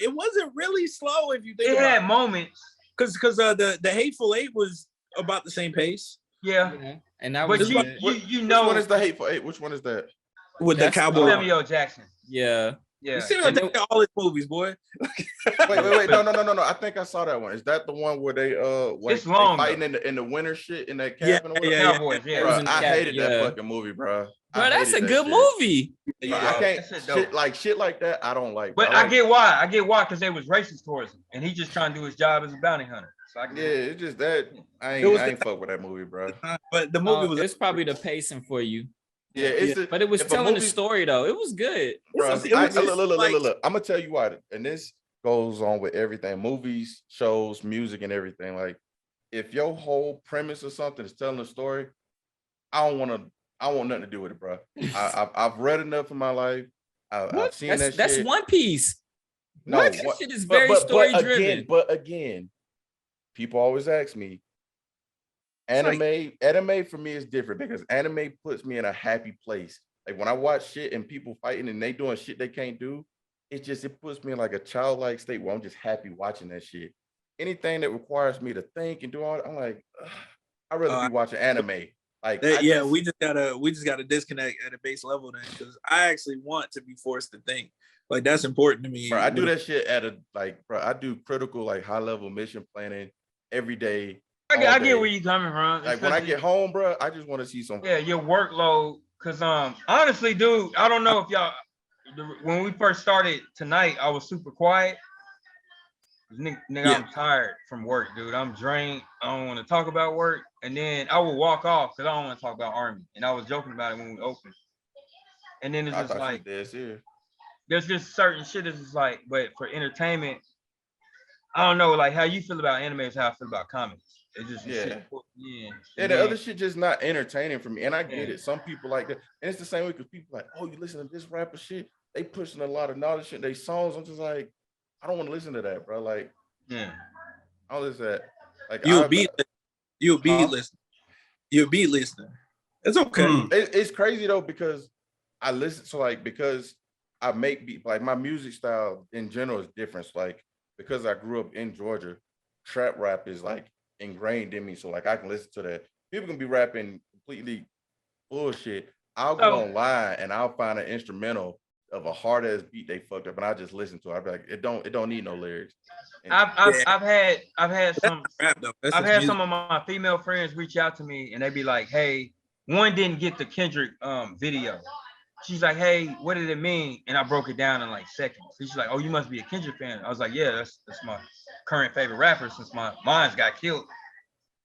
it wasn't really slow if you think it about had moments. Because the Hateful Eight was about the same pace. Yeah. And that but was you know, which one is the Hateful Eight? Which one is that? With the cowboy Samuel Jackson. Yeah. You see what they all his movies, boy. wait, no. I think I saw that one. Is that the one where they it's long, they fighting in the winter shit in that cabin? Cowboys, Bro, I hated that fucking movie, bro. Bro, that's a good movie. Bro, I can't shit like that. I don't like. But I get why. Because they was racist towards him, and he just trying to do his job as a bounty hunter. So it's just that I ain't fuck with that movie, bro. But the movie was. It's probably the pacing for you. Yeah, but it was telling the story though. It was good. Bro, look. I'm gonna tell you why, and this goes on with everything: movies, shows, music, and everything. Like, if your whole premise or something is telling a story, I want nothing to do with it, bro. I've read enough in my life. I've seen that shit. That's One Piece. No, that shit is very story driven. But again, people always ask me. Anime for me is different because anime puts me in a happy place. Like when I watch shit and people fighting and they doing shit they can't do, it puts me in like a childlike state where I'm just happy watching that shit. Anything that requires me to think and do all that, I'm like, I'd rather be watching anime. Like we just gotta disconnect at a base level then, because I actually want to be forced to think. Like that's important to me. Bro, I do that shit I do critical like high level mission planning every day. I get where you coming from. Like when I get home, bro, I just want to see some. Yeah, your workload. Cause honestly, dude, I don't know if y'all. When we first started tonight, I was super quiet. Nigga, I'm tired from work, dude. I'm drained. I don't want to talk about work, and then I will walk off because I don't want to talk about Army. And I was joking about it when we opened. And then it's just like there's just certain shit that's just like, but for entertainment, I don't know. Like how you feel about anime is how I feel about comics. It's just the other shit just not entertaining for me. And I get it. Some people like that. And it's the same way because people like, oh, you listen to this rapper shit. They pushing a lot of knowledge shit. They songs. I'm just like, I don't want to listen to that, bro. Like, I don't listen to that. Like you'll be listening. You'll be listening. It's okay. It's crazy though, because I listen to because I make beat, like my music style in general is different. So, like, because I grew up in Georgia, trap rap is like ingrained in me, so like I can listen to that. People can be rapping completely bullshit. I'll go online and I'll find an instrumental of a hard ass beat they fucked up, and I just listen to it. I'll be like, it don't need no lyrics. And I've had some of my female friends reach out to me and they be like, hey, one didn't get the Kendrick video. She's like, hey, what did it mean? And I broke it down in like seconds. She's like, oh, you must be a Kendrick fan. I was like, yeah, that's my current favorite rapper since my mines got killed.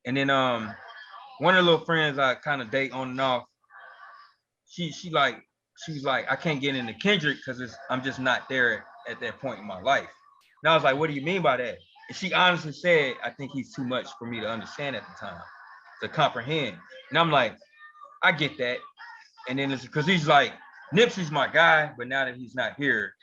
And then one of the little friends I kind of date on and off, she was like, I can't get into Kendrick because I'm just not there at that point in my life. And I was like, what do you mean by that? And she honestly said, I think he's too much for me to understand at the time, to comprehend. And I'm like, I get that. And then it's because he's like, Nipsey's my guy, but now that he's not here,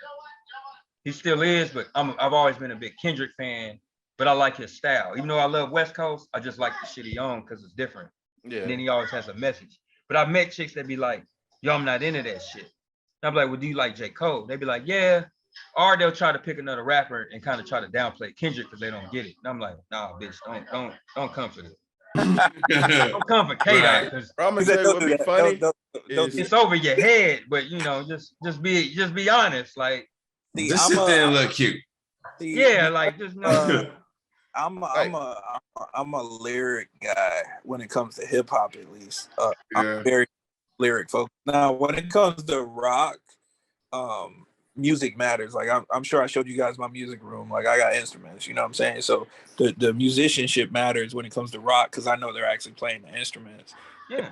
he still is. But I've always been a big Kendrick fan. but I like his style. Even though I love West Coast, I just like the shit he on because it's different. Yeah. And then he always has a message. But I've met chicks that be like, yo, I'm not into that shit. And I'm like, well, do you like J. Cole? They be like, yeah. Or they'll try to pick another rapper and kind of try to downplay Kendrick because they don't get it. And I'm like, nah, bitch, don't come for this. Don't come for K-Dot because I'm gonna tell you what be funny. It's over your head, but you know, just be honest. Like, just sit there and look cute. Yeah, like just I'm a lyric guy when it comes to hip hop, at least. I'm very lyric focused. Now, when it comes to rock, music matters. Like I'm sure I showed you guys my music room. Like I got instruments, you know what I'm saying? So the musicianship matters when it comes to rock because I know they're actually playing the instruments. Yeah.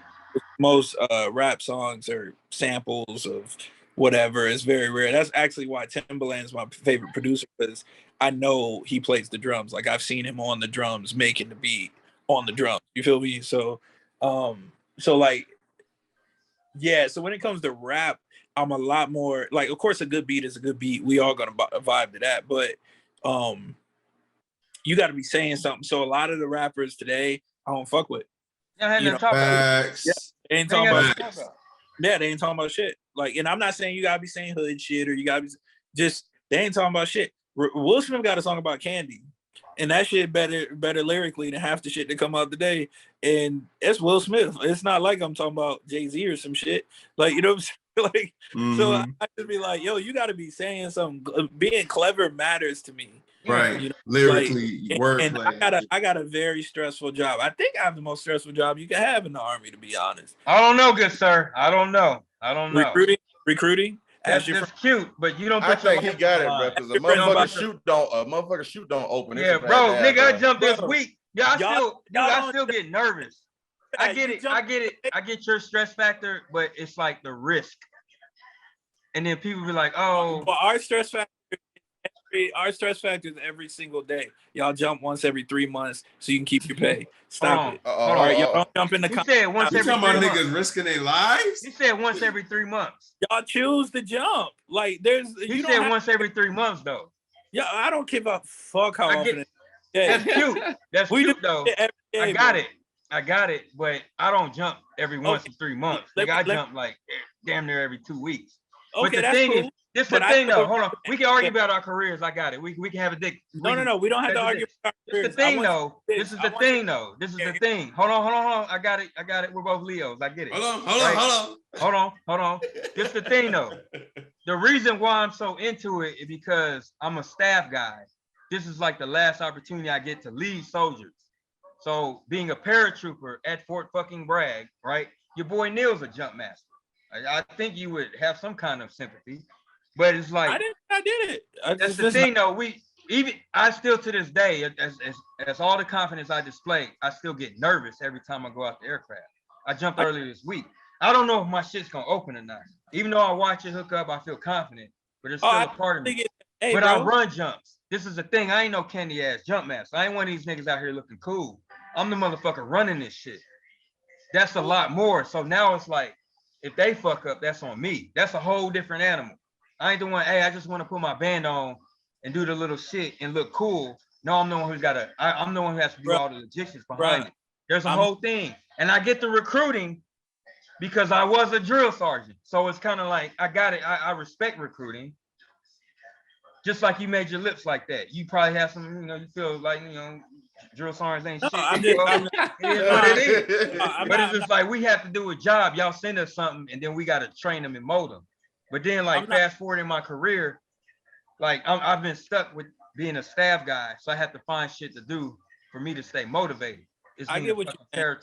Most rap songs are samples of whatever. It's very rare. That's actually why Timbaland's my favorite producer because I know he plays the drums. Like I've seen him on the drums making the beat on the drums. You feel me? So like yeah. So when it comes to rap, I'm a lot more like, of course, a good beat is a good beat. We all gonna vibe to that, but you got to be saying something. So a lot of the rappers today, I don't fuck with. Yeah, you know, they ain't talking about. Yeah, they ain't talking about shit. Like, and I'm not saying you gotta be saying hood shit or you gotta be just. They ain't talking about shit. Will Smith got a song about candy, and that shit better lyrically than half the shit that come out today. And it's Will Smith. It's not like I'm talking about Jay-Z or some shit. Like, you know what I'm saying? Like, so I just be like, yo, you got to be saying something. Being clever matters to me, right? You know, Lyrically, like, wordplay. And I got a very stressful job. I think I have the most stressful job you can have in the Army, to be honest. I don't know, good sir. I don't know. Recruiting. That's cute, but you don't. I think he got it, bro. Because a motherfucker shoot don't open. Yeah, bro, nigga, I jumped this week. Yeah, I still get nervous. I get it. I get your stress factor, but it's like the risk. And then people be like, "Oh, well, our stress factor is every single day. Y'all jump once every 3 months so you can keep your pay. Stop it. All right, y'all don't jump in the. You said once every 3 months. You talking about niggas risking their lives? You said once every 3 months. Y'all choose to jump. Like there's. You said once every 3 months though. Yeah, I don't give a fuck how often. That's cute. That's cute though. I got it, but I don't jump every once in 3 months. Like I jump like damn near every 2 weeks. Okay, but the that's thing cool. is, this the thing though. Hold on, we can argue about our careers. I got it. We can have a dick. No. We don't have to argue about our careers. This is the thing though. This is the thing. Hold on. I got it. We're both Leos. I get it. Hold on. This is the thing though. The reason why I'm so into it is because I'm a staff guy. This is like the last opportunity I get to lead soldiers. So being a paratrooper at Fort fucking Bragg, right? Your boy Neil's a jump master. I think you would have some kind of sympathy, but it's like I did it. That's the thing, though. I still to this day, as all the confidence I display, I still get nervous every time I go out the aircraft. I jumped earlier this week. I don't know if my shit's gonna open or not. Even though I watch it hook up, I feel confident, but it's still a part of me. But I run jumps. This is the thing. I ain't no candy ass jump master. I ain't one of these niggas out here looking cool. I'm the motherfucker running this shit. That's a lot more. So now it's like, if they fuck up, that's on me. That's a whole different animal. I ain't the one, hey, I just want to put my band on and do the little shit and look cool. No, I'm the one who's I'm the one who has to do all the logistics behind it. There's a whole thing. And I get the recruiting because I was a drill sergeant. So it's kind of like, I got it. I respect recruiting. Just like you made your lips like that. You probably have some, you feel like, drill sergeants ain't shit. But it's just like we have to do a job. Y'all send us something, and then we got to train them and mold them. But then, fast forward in my career, I've been stuck with being a staff guy, so I have to find shit to do for me to stay motivated. I get what you're saying.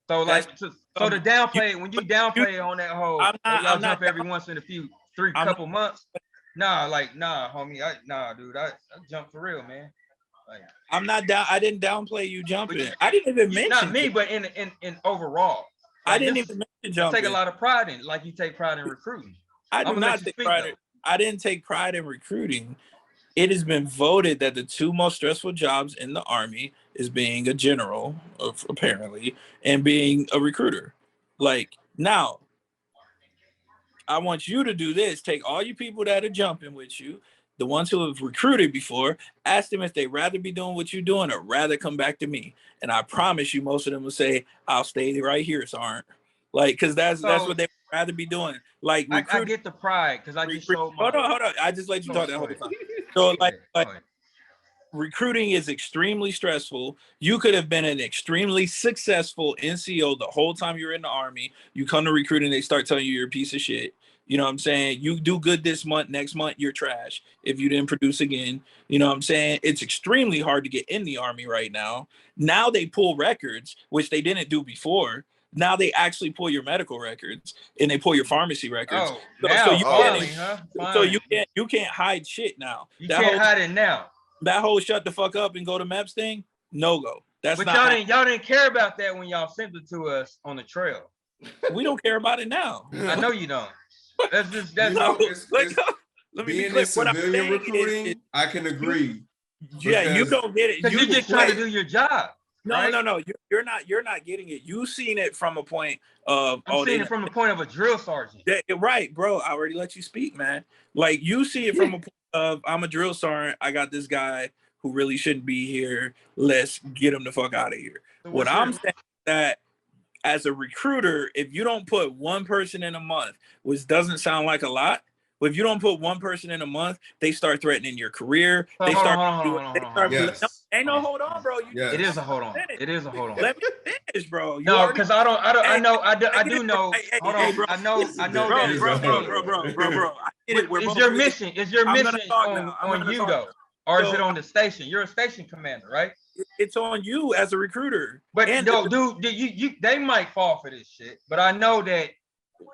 So to downplay when you downplay on that whole, y'all jump every once in a couple months. Nah, homie, dude, I jump for real, man. I'm not down. I didn't downplay you jumping. I didn't even mention. Not me, but in overall. I didn't even mention jumping. I take a lot of pride in, like you take pride in recruiting. I do not take pride. I didn't take pride in recruiting. It has been voted that the two most stressful jobs in the Army is being a general, apparently, and being a recruiter. Now, I want you to do this. Take all you people that are jumping with you, the ones who have recruited before, ask them if they'd rather be doing what you're doing or rather come back to me. And I promise you, most of them will say, I'll stay right here, Sarn. Like, because that's what they would rather be doing. Like, I get the pride because I just showed my. Hold on. I just let you talk that whole time. So, like recruiting is extremely stressful. You could have been an extremely successful NCO the whole time you're in the Army. You come to recruiting, they start telling you you're a piece of shit. You know what I'm saying? You do good this month, next month, you're trash if you didn't produce again. You know what I'm saying? It's extremely hard to get in the Army right now. Now they pull records, which they didn't do before. Now they actually pull your medical records and they pull your pharmacy records. So you can't hide shit now. You can't hide it now. That whole shut the fuck up and go to MEPS thing, no go. That's but not. y'all didn't care about that when y'all sent it to us on the trail. We don't care about it now. I know you don't. That's just being in civilian recruiting. I can agree. Yeah, you don't get it. You're just trying to do your job. No, right? no. You're not getting it. You've seen it from a point of. I'm seeing it from the point of a drill sergeant. Right, bro. I already let you speak, man. Like you see it from a point of I'm a drill sergeant. I got this guy who really shouldn't be here. Let's get him the fuck out of here. So what I'm saying is that as a recruiter, if you don't put one person in a month, which doesn't sound like a lot, but if you don't put one person in a month, they start threatening your career. They start. Ain't no hold on, bro. It is a hold on. It is a hold on. Let me finish, bro. No, because I do know. Hold on, bro. I know that. Bro. Is your mission on you though, or is it on the station? You're a station commander, right? It's on you as a recruiter. But no, dude, they might fall for this shit. But I know that.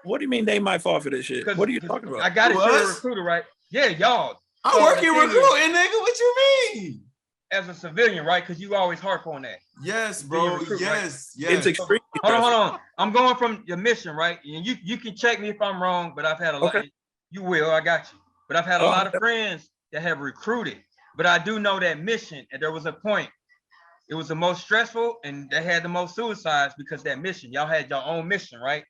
What do you mean they might fall for this shit? What are you talking about? I got it. You're a recruiter, right? Yeah, y'all. I'm working recruiting, nigga. What you mean? As a civilian, right? Because you always harp on that. Yes, bro. Yes. It's extreme. Hold on. I'm going from your mission, right? And you can check me if I'm wrong, but I've had a lot. You will. I got you. But I've had a lot of friends that have recruited. But I do know that mission, and there was a point. It was the most stressful, and they had the most suicides because that mission. Y'all had your own mission, right?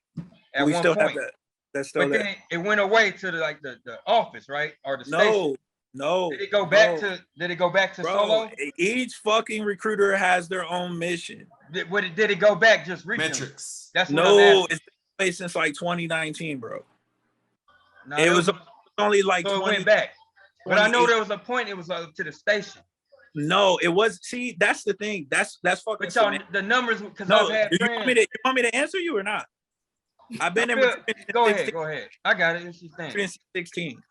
At we one still point. have that. That's still there. Then it went away to the office, right? Or the station. No. Did it go back to solo? Each fucking recruiter has their own mission. Did it go back just recently? Metrics. That's what I'm it's been in place since like 2019, bro. No, it was only like so 20. It went back. But I know there was a point. It was up to the station. No, it was. See, that's the thing. That's fucking. But y'all, the numbers, because I've had you friends. You want me to answer you or not? I've been in. Go ahead. I got it. It's your thing. 2016.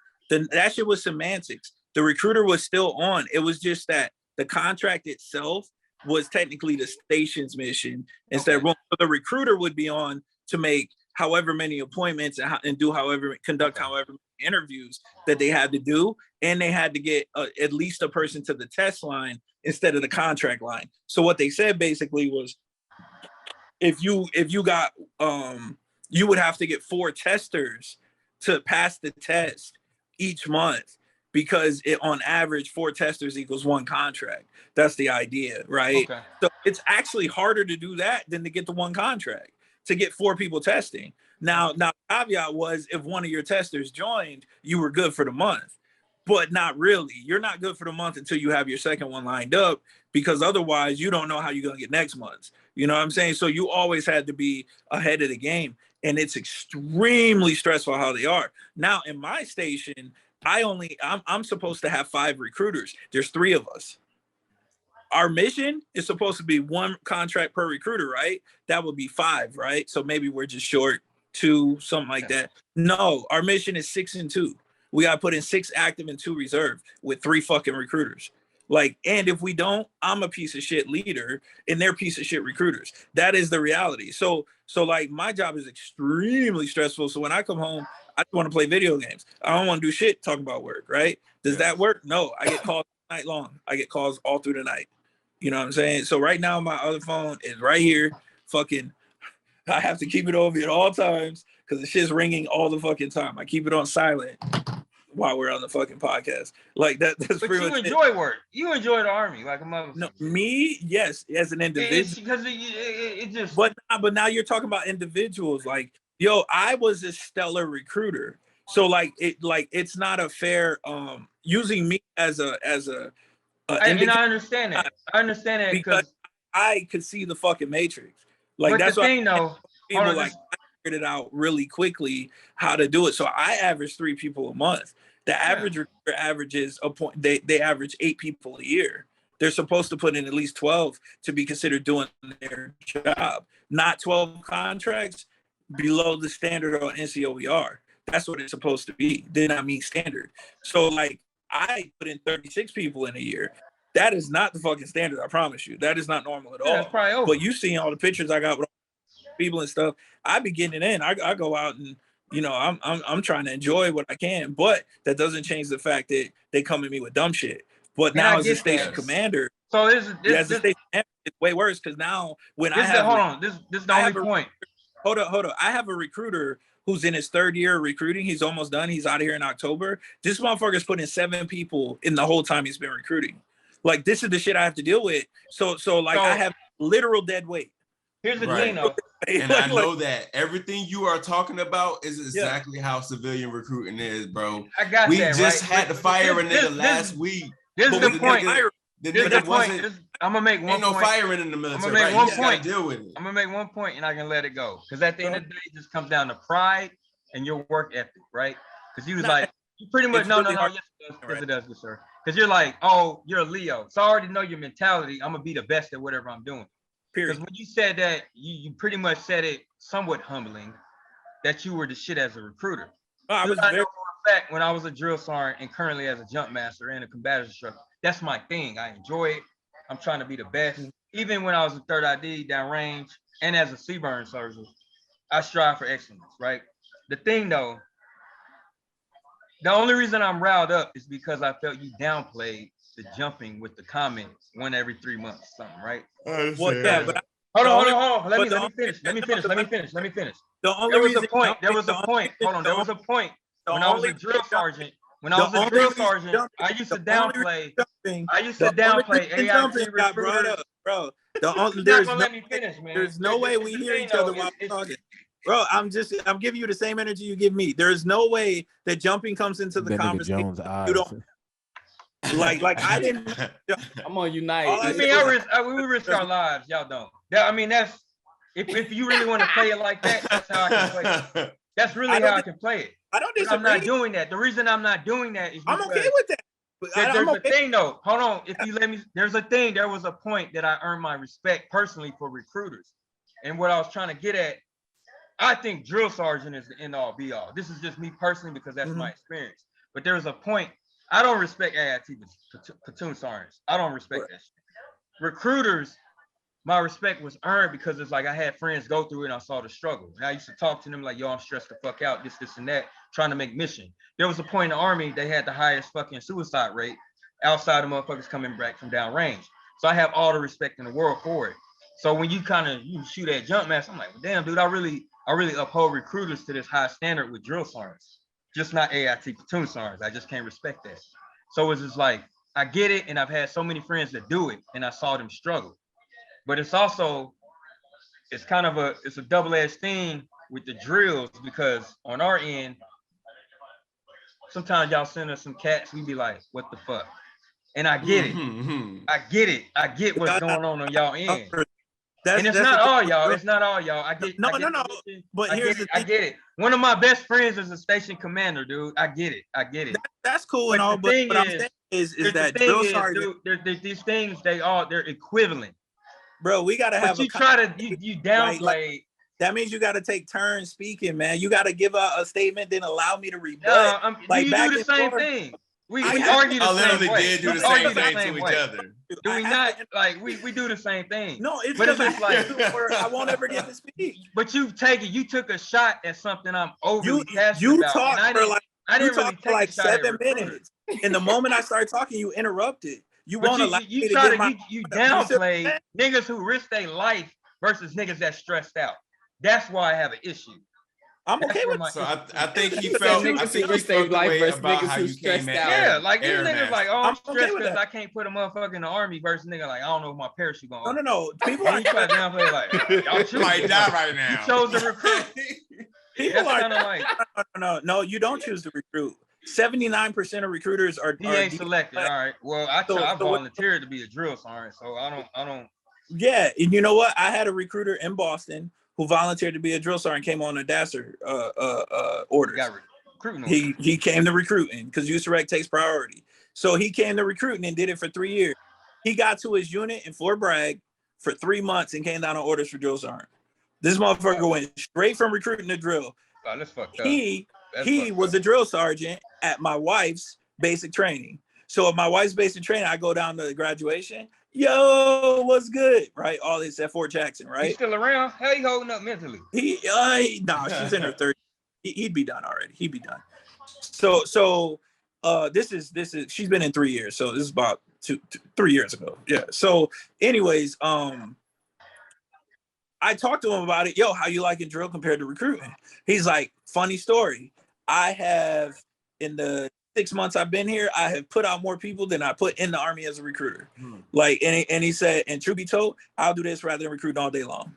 That shit was semantics. The recruiter was still on. It was just that the contract itself was technically the station's mission. Instead, the recruiter would be on to make however many appointments and conduct however many interviews that they had to do, and they had to get at least a person to the test line instead of the contract line. So what they said basically was, if you got you would have to get 4 testers to pass the test each month, because on average 4 testers equals 1 contract. That's the idea, right? Okay. So it's actually harder to do that than to get the 1 contract, to get 4 people testing. Now caveat was, if one of your testers joined, you were good for the month, but not really. You're not good for the month until you have your second one lined up, because otherwise you don't know how you're going to get next month's. You know what I'm saying? So you always had to be ahead of the game, and it's extremely stressful how they are. Now in my station, I'm supposed to have 5 recruiters. There's 3 of us. Our mission is supposed to be 1 contract per recruiter, right? That would be 5, right? So maybe we're just short 2, something like that. No, our mission is 6 and 2. We got to put in 6 active and 2 reserve with 3 fucking recruiters. Like, and if we don't, I'm a piece of shit leader and they're piece of shit recruiters. That is the reality. So like, my job is extremely stressful. So when I come home, I just want to play video games. I don't want to do shit, talk about work, right? Does that work? No, I get calls all night long. I get calls all through the night. You know what I'm saying? So right now, my other phone is right here. Fucking, I have to keep it over at all times because the shit's ringing all the fucking time. I keep it on silent while we're on the fucking podcast. Like that. That's but pretty you much enjoy work. You enjoy the Army like a motherfucker. No, me, yes, as an individual. Because it just. But now you're talking about individuals. Like, yo, I was a stellar recruiter. So like it's not a fair using me as a and I understand that. I understand that because I could see the fucking matrix. Like that's the why thing though, people like I figured it out really quickly how to do it. So I average 3 people a month. The average recruiter averages a point. They average 8 people a year. They're supposed to put in at least 12 to be considered doing their job, not 12 contracts below the standard on NCOER. That's what it's supposed to be. Then I mean standard. So like I put in 36 people in a year. That is not the fucking standard. I promise you. That is not normal at all. That's probably over. But you seeing all the pictures I got with people and stuff. I be getting it in. I go out and I'm trying to enjoy what I can. But that doesn't change the fact that they come at me with dumb shit. But now as a station commander, so this station commander, it's way worse because now when I have this is the only point. Hold up. I have a recruiter who's in his 3rd year of recruiting. He's almost done. He's out of here in October. This motherfucker's put in 7 people in the whole time he's been recruiting. Like this is the shit I have to deal with. So I have literal dead weight. Here's the thing though. And I know that everything you are talking about is exactly how civilian recruiting is, bro. I got we that. We just had to fire a nigga last week. This is the point. I'm gonna make one ain't no point. firing in the military. I'm gonna make one point. Deal with it. I'm gonna make one point and I can let it go. Because at the end of the day, it just comes down to pride and your work ethic, right? Because you was like, you pretty much no. Yes, it does, good sir. Because you're like, oh, you're a Leo. So I already know your mentality. I'm gonna be the best at whatever I'm doing. Because when you said that, you pretty much said it somewhat humbling that you were the shit as a recruiter. I was know for a fact when I was a drill sergeant and currently as a jump master and a combative instructor, that's my thing. I enjoy it. I'm trying to be the best. Even when I was a 3rd ID downrange and as a C-burn surgeon, I strive for excellence, right? The thing though, the only reason I'm riled up is because I felt you downplayed the jumping with the comments 1 every 3 months, something, right? Well, yeah, but hold on. Let me finish. The only there was reason a point. There was a point. Hold on. There was a point when I was a drill sergeant. When I was a drill sergeant, I used to downplay. I used to downplay AIT recruiters. Bro, There's no, let me finish, man. There's no way we hear each other while we're talking. Bro, I'm giving you the same energy you give me. There's no way that jumping comes into the conversation. Jones' eyes. You don't like I didn't. I'm on Unite. I mean, we risk our lives. Y'all don't. I mean, that's if you really want to play it like that, that's how I can play it. That's really how I can play it. I don't disagree. I'm not doing that. The reason I'm not doing that is I'm okay with that. There's a thing though. Hold on. If you let me, there's a thing. There was a point that I earned my respect personally for recruiters. And what I was trying to get at, I think drill sergeant is the end all be all. This is just me personally because that's my experience. But there was a point. I don't respect AIT platoon sergeants. I don't respect that shit. Recruiters, my respect was earned because it's like I had friends go through it and I saw the struggle. And I used to talk to them like, yo, I'm stressed the fuck out, this, and that, trying to make mission. There was a point in the Army, they had the highest fucking suicide rate outside of motherfuckers coming back from downrange. So I have all the respect in the world for it. So when you shoot at jump mass, I'm like, well, damn, dude, I really uphold recruiters to this high standard with drill sergeants, just not AIT platoon sergeants. I just can't respect that. So it's just like, I get it, and I've had so many friends that do it, and I saw them struggle. But it's also, it's a double-edged thing with the drills, because on our end, sometimes y'all send us some cats, we be like, what the fuck? And I get it. I get it. I get what's going on y'all end. And it's not all y'all. It's not all y'all. I get no. But here's the thing. I get it. One of my best friends is a station commander, dude. I get it. That's cool and all, but what I'm saying is that drill sergeant. These things, they're equivalent. Bro, we gotta have. You downplay. Like, that means you got to take turns speaking, man. You got to give a statement, then allow me to rebut. Like, you do the same thing. We argue the same way. Did do the same thing to each other. Do we not? Like, we do the same thing. No, it's just like I won't ever get to speak. But you took a shot at something I'm overly passionate you about. You talked for like 7 minutes. And the moment I started talking, you interrupted. You want to like you downplay niggas who risk their life versus niggas that's stressed out. That's why I have an issue. I'm okay with it. So I think he felt. I think he felt the way about how you came at. Yeah, like these niggas like, oh, I'm stressed because I can't put a motherfucker in the Army versus nigga like, I don't know if my parachute going. No. People are trying to downplay like, y'all might die right now. You chose to recruit. People are kind of like no, you don't choose to recruit. 79% of recruiters are selected. All right. Well, I volunteered to be a drill sergeant, so I don't. Yeah, and you know what? I had a recruiter in Boston who volunteered to be a drill sergeant, came on a DASSER orders. He came to recruiting because USAREC takes priority. So he came to recruiting and did it for 3 years. He got to his unit in Fort Bragg for 3 months and came down on orders for drill sergeant. This motherfucker went straight from recruiting to drill. Oh, that's fucked up. He was a drill sergeant at my wife's basic training. So at my wife's basic training, I go down to graduation. Yo, what's good? Right? All this at Fort Jackson, right? He's still around? How you holding up mentally? No, she's in her 30s. He'd be done already. He'd be done. So this is she's been in 3 years. So this is about 3 years ago. Yeah. So anyways, I talked to him about it. Yo, how you liking drill compared to recruiting? He's like, funny story. I have, in the 6 months I've been here, I have put out more people than I put in the Army as a recruiter. Like, and he said, and truth be told, I'll do this rather than recruiting all day long.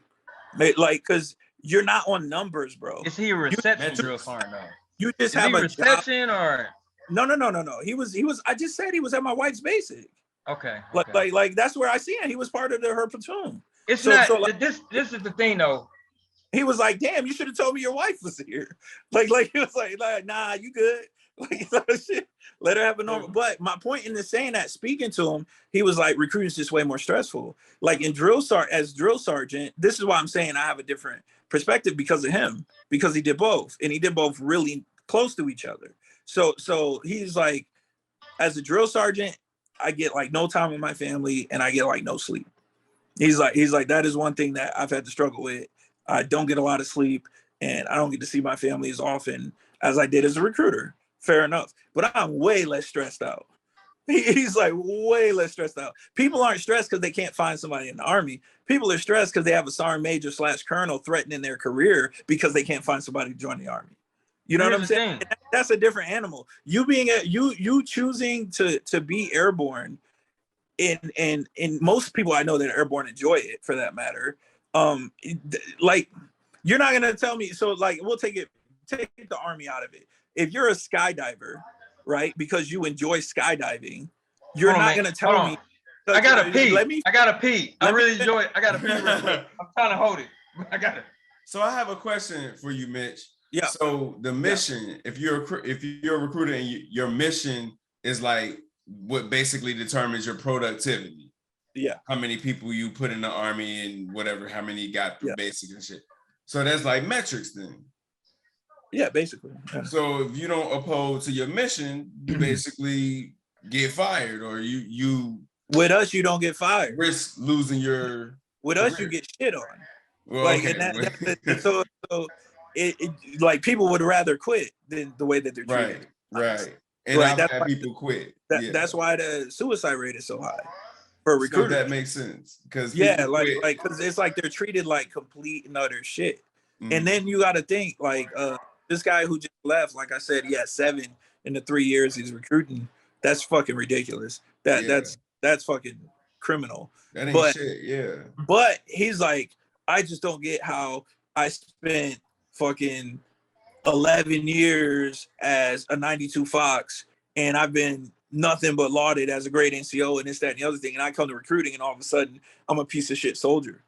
Like, because you're not on numbers, bro. Is he a reception drill sergeant though? You just have a reception job. Or no. He was. I just said he was at my wife's basic. Okay. Like that's where I see him. He was part of her platoon. It's this is the thing though. He was like, damn, you should have told me your wife was here. Like he was like, nah, you good. Like, shit, let her have a normal. But my point in this saying that, speaking to him, he was like, recruiting is just way more stressful. Like in as drill sergeant, this is why I'm saying I have a different perspective because of him, because he did both, and he did both really close to each other. So he's like, as a drill sergeant, I get like no time with my family, and I get like no sleep. He's like, that is one thing that I've had to struggle with. I don't get a lot of sleep, and I don't get to see my family as often as I did as a recruiter. Fair enough. But I'm way less stressed out. He's like way less stressed out. People aren't stressed because they can't find somebody in the Army. People are stressed because they have a sergeant major / colonel threatening their career because they can't find somebody to join the Army. You know what I'm saying? That's a different animal. You choosing to be airborne, and most people I know that are airborne enjoy it for that matter. Like you're not gonna tell me. So like we'll take the Army out of it. If you're a skydiver, right, because you enjoy skydiving, you're not going to tell me. I got to pee. I got to pee. I really enjoy it. I got to pee real quick. I'm trying to hold it. I got it. So I have a question for you, Mitch. Yeah. So the mission, if you're a recruiter and your mission is like what basically determines your productivity. Yeah. How many people you put in the Army and whatever, how many you got through basic and shit. So that's like metrics then. Yeah, basically. Yeah. So if you don't uphold to your mission, you basically get fired, or you with us you don't get fired. Risk losing your. With career. us you get shit on. Well, like okay. and so it like people would rather quit than the way that they're treated. Right. And I've had people quit. That's why the suicide rate is so high for recruiters. So that makes sense because because it's like they're treated like complete and utter shit. And then you got to think like this guy who just left, like I said, he had 7 in the 3 years he's recruiting. That's fucking ridiculous. That's fucking criminal. That ain't shit, yeah. But he's like, I just don't get how I spent fucking 11 years as a 92 Fox, and I've been nothing but lauded as a great NCO and this, that, and the other thing. And I come to recruiting, and all of a sudden, I'm a piece of shit soldier.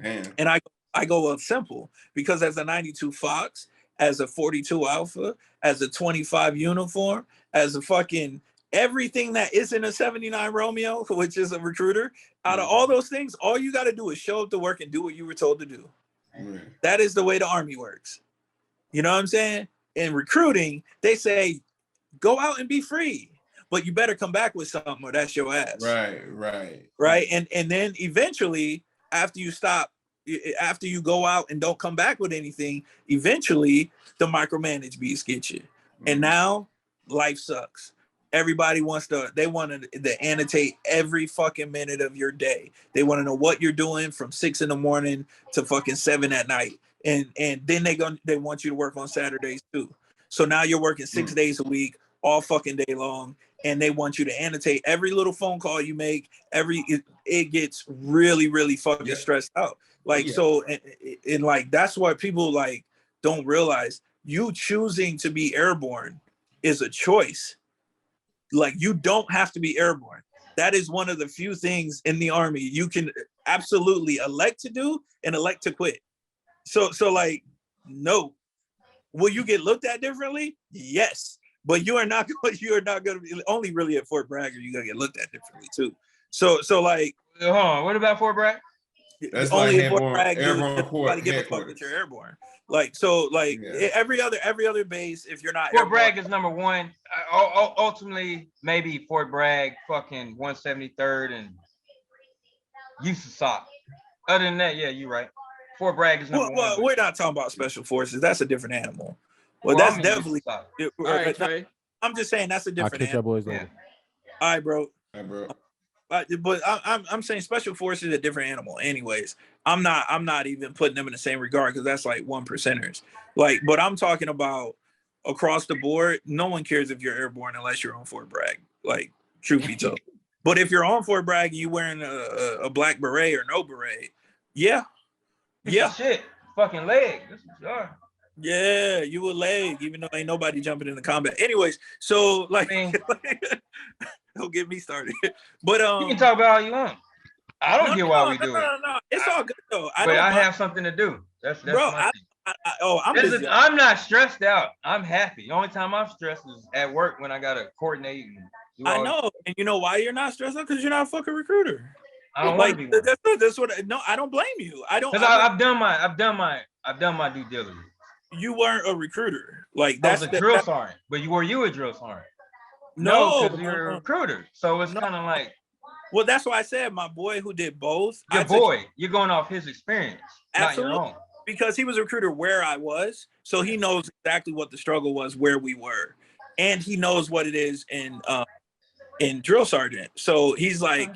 Damn. And I go up simple because as a 92 Fox, as a 42 Alpha, as a 25 uniform, as a fucking everything that isn't a 79 Romeo, which is a recruiter, out of all those things, all you got to do is show up to work and do what you were told to do. That is the way the Army works. You know what I'm saying? In recruiting, they say, go out and be free, but you better come back with something or that's your ass. Right. And then eventually, after you go out and don't come back with anything, eventually the micromanage beats get you. And now life sucks. Everybody want to annotate every fucking minute of your day. They want to know what you're doing from 6 a.m. to fucking 7 p.m. And then they want you to work on Saturdays too. So now you're working 6 days a week, all fucking day long. And they want you to annotate every little phone call you make. It gets really, really fucking stressed out. Like, so, and like, that's why people like don't realize you choosing to be airborne is a choice. Like, you don't have to be airborne. That is one of the few things in the Army you can absolutely elect to do and elect to quit. So like, no. Will you get looked at differently? Yes. But you are not going to be only really at Fort Bragg are you going to get looked at differently too. So like, hold on, what about Fort Bragg? That's only like at Fort Bragg, nobody give a fuck headquarters. that you're airborne. Like, so like every other base, if you're not Fort airborne, Bragg is number one. Ultimately, maybe Fort Bragg, fucking 173rd and USASOC. Other than that, yeah, you're right. Fort Bragg is number one. Well, we're not talking about special forces. That's a different animal. Well, that's definitely. All right, Trey. I'm just saying that's a different. I'll catch y'all boys later. All right, bro. All right, bro. But I'm saying special forces is a different animal. Anyways, I'm not even putting them in the same regard because that's like 1%ers. Like, but I'm talking about across the board. No one cares if you're airborne unless you're on Fort Bragg. Like, truth be told. But if you're on Fort Bragg and you wearing a black beret or no beret, yeah. Shit, fucking leg. This is sure. Yeah, you a leg, even though ain't nobody jumping into combat. Anyways, so like, don't get me started. But you can talk about all you want. I don't get why we do it. No. It's all good though. But I have something to do. That's bro. I'm busy. I'm not stressed out. I'm happy. The only time I'm stressed is at work when I gotta coordinate. I know, and you know why you're not stressed out? Because you're not a fucking recruiter. I don't want to be one. That's what. No, I don't blame you. I don't. Because I've done my due diligence. You weren't a recruiter. Like, that's a drill sergeant. But were you a drill sergeant? No, because you're a recruiter. So it's kind of like. Well, that's why I said my boy who did both. You're going off his experience, absolutely, not your own. Because he was a recruiter where I was, so he knows exactly what the struggle was where we were, and he knows what it is in drill sergeant. So he's like,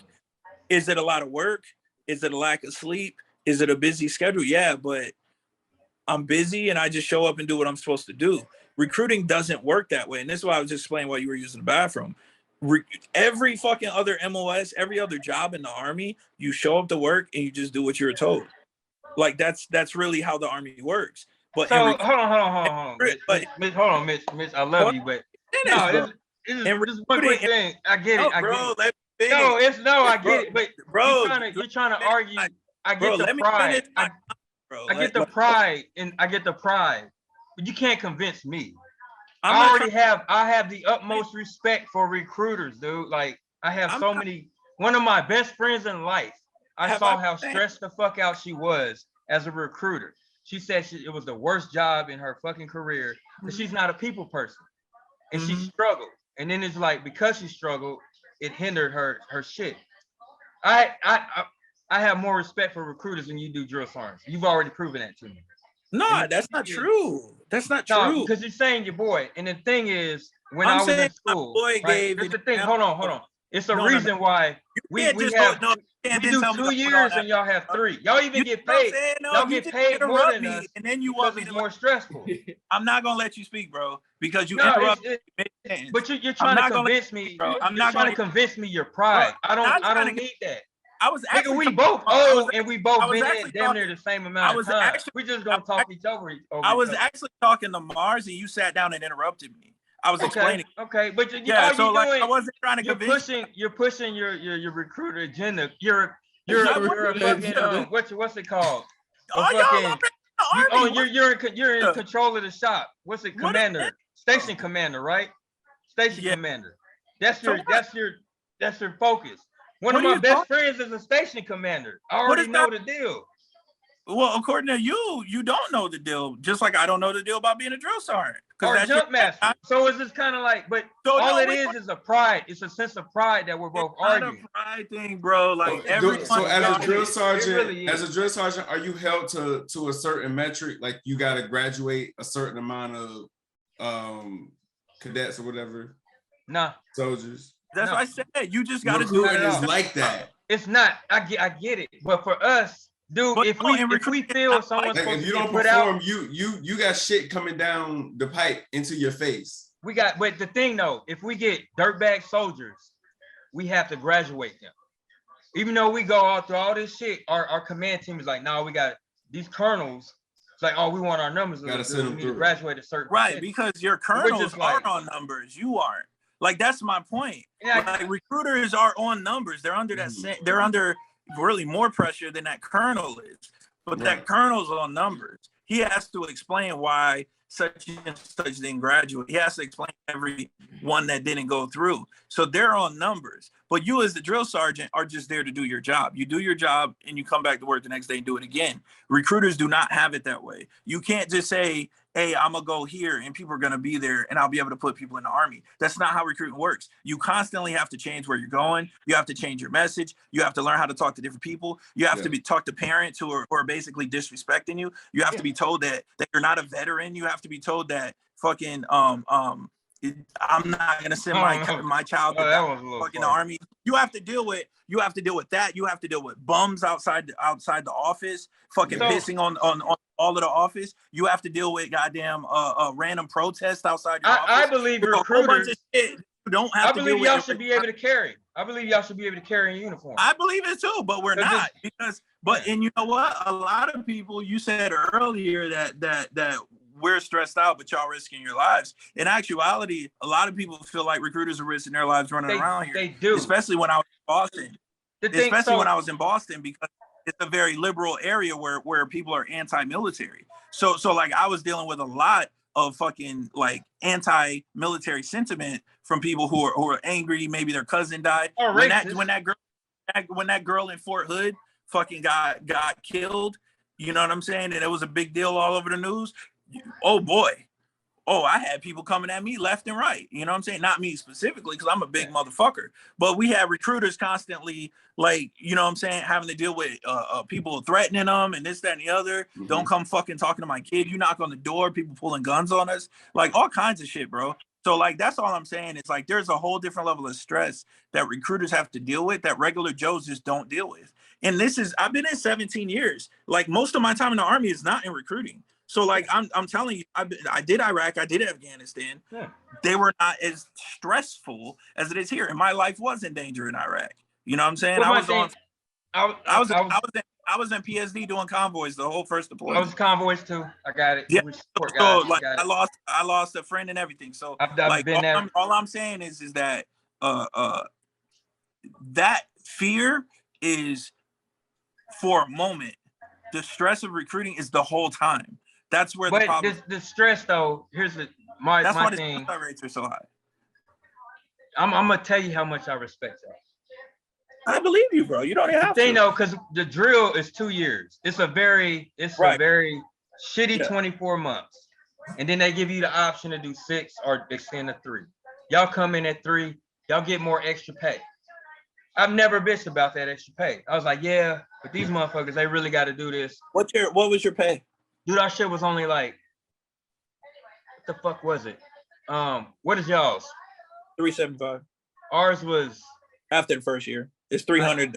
is it a lot of work? Is it a lack of sleep? Is it a busy schedule? Yeah, but I'm busy and I just show up and do what I'm supposed to do. Recruiting doesn't work that way. And this is why I was just explaining why you were using the bathroom. Every fucking other MOS, every other job in the Army, you show up to work and you just do what you're told. Like, that's really how the Army works. But so hold on. Mitch, hold on, Mitch, I love you, but no, it's one quick thing. I get it. I get it. But bro, you're trying to argue. I get the pride. I get the pride, and I get the pride, but you can't convince me. I have the utmost respect for recruiters, dude. Like, I have many. One of my best friends in life, I saw how stressed the fuck out she was as a recruiter. She said it was the worst job in her fucking career because she's not a people person, and she struggled. And then it's like, because she struggled, it hindered her shit. I have more respect for recruiters than you do drill sergeants. You've already proven that to me. No, that's not true. That's not true. Because you're saying your boy. And the thing is, when I was in school, it's the thing. Hold on. It's a reason why we do 2 years and y'all have 3. Y'all even get paid. Y'all get paid more than us, and then you want me to more stressful. I'm not gonna let you speak, bro, because you interrupt. But you're trying to convince me. I'm not trying to convince me your pride. I don't need that. I was actually. We both old and we both been in damn near the same amount of time. We just gonna talk each over. I was actually talking to Marz, and you sat down and interrupted me. I was explaining. Okay, but I wasn't trying to convince. You're pushing your recruiter agenda. You're a fucking what's it called? You're in control of the shop. What's it, commander? Station commander, right? Station commander. That's your focus. One of my best friends is a station commander. I already know the deal. Well, according to you, you don't know the deal. Just like I don't know the deal about being a drill sergeant. Or a jump master. So it's just kind of like, but all it is a pride. It's a sense of pride that we're both arguing. It's not a pride thing, bro. Like so as a drill sergeant, are you held to a certain metric? Like, you got to graduate a certain amount of cadets or whatever? Nah. Soldiers. That's what I said. You just got to do it. It's like that. It's not. I get it. But for us, dude, if we feel someone's like, if you don't perform, you got shit coming down the pipe into your face. But the thing though, if we get dirtbag soldiers, we have to graduate them. Even though we go out through all this shit, our command team is like, no, we got these colonels It's like, oh, we want our numbers. Gotta send them we need to through. graduate a certain Right, percentage. because your We're colonels just like- are on numbers. You aren't. Like, that's my point. Yeah, like recruiters are on numbers. They're under that. They're under really more pressure than that colonel is. But that colonel's on numbers. He has to explain why such and such didn't graduate. He has to explain every one that didn't go through. So they're on numbers. But you as the drill sergeant are just there to do your job. You do your job and you come back to work the next day and do it again. Recruiters do not have it that way. You can't just say, hey, I'm gonna go here and people are gonna be there and I'll be able to put people in the Army. That's not how recruiting works. You constantly have to change where you're going. You have to change your message. You have to learn how to talk to different people. You have to talk to parents who are basically disrespecting you. You have to be told that you're not a veteran. You have to be told that fucking I'm not gonna send my child to the fucking Army. You have to deal with that. You have to deal with bums outside the office, fucking pissing on all of the office. You have to deal with goddamn random protests outside your office. I believe There's a whole bunch of shit you don't have to deal with. I believe y'all should be able to carry. I believe y'all should be able to carry a uniform. I believe it too, but we're not and you know what? A lot of people, you said earlier that we're stressed out, but y'all risking your lives. In actuality, a lot of people feel like recruiters are risking their lives running around here. They do. Especially when I was in Boston. When I was in Boston, because it's a very liberal area where people are anti-military. So like I was dealing with a lot of fucking like anti-military sentiment from people who are angry. Maybe their cousin died. When that girl in Fort Hood fucking got killed, you know what I'm saying? And it was a big deal all over the news. Oh boy. Oh, I had people coming at me left and right. You know what I'm saying? Not me specifically, because I'm a big motherfucker. But we had recruiters constantly, like, you know what I'm saying, having to deal with people threatening them and this, that, and the other. Don't come fucking talking to my kid. You knock on the door, people pulling guns on us. Like, all kinds of shit, bro. So, like, that's all I'm saying. It's like there's a whole different level of stress that recruiters have to deal with that regular Joes just don't deal with. And I've been in 17 years. Like, most of my time in the Army is not in recruiting. So like I'm telling you, I did Iraq, I did Afghanistan. Yeah. They were not as stressful as it is here, and my life was in danger in Iraq. You know what I'm saying? Well, I was in PSD doing convoys the whole first deployment. I was convoys too. I got it. Yeah. So like I lost a friend and everything. So like all I'm saying is that that fear is for a moment. The stress of recruiting is the whole time. That's where the problem. The stress though, here's my thing. The rates are so high. I'm gonna tell you how much I respect that. I believe you, bro. You don't even have to. They know, because the drill is 2 years. It's a very shitty 24 months, and then they give you the option to do 6 or extend to 3. Y'all come in at 3. Y'all get more extra pay. I've never bitched about that extra pay. I was like, yeah, but these motherfuckers, they really got to do this. What was your pay? Dude, our shit was only like, what the fuck was it? What is y'all's? $375. Ours was after the first year. It's $300.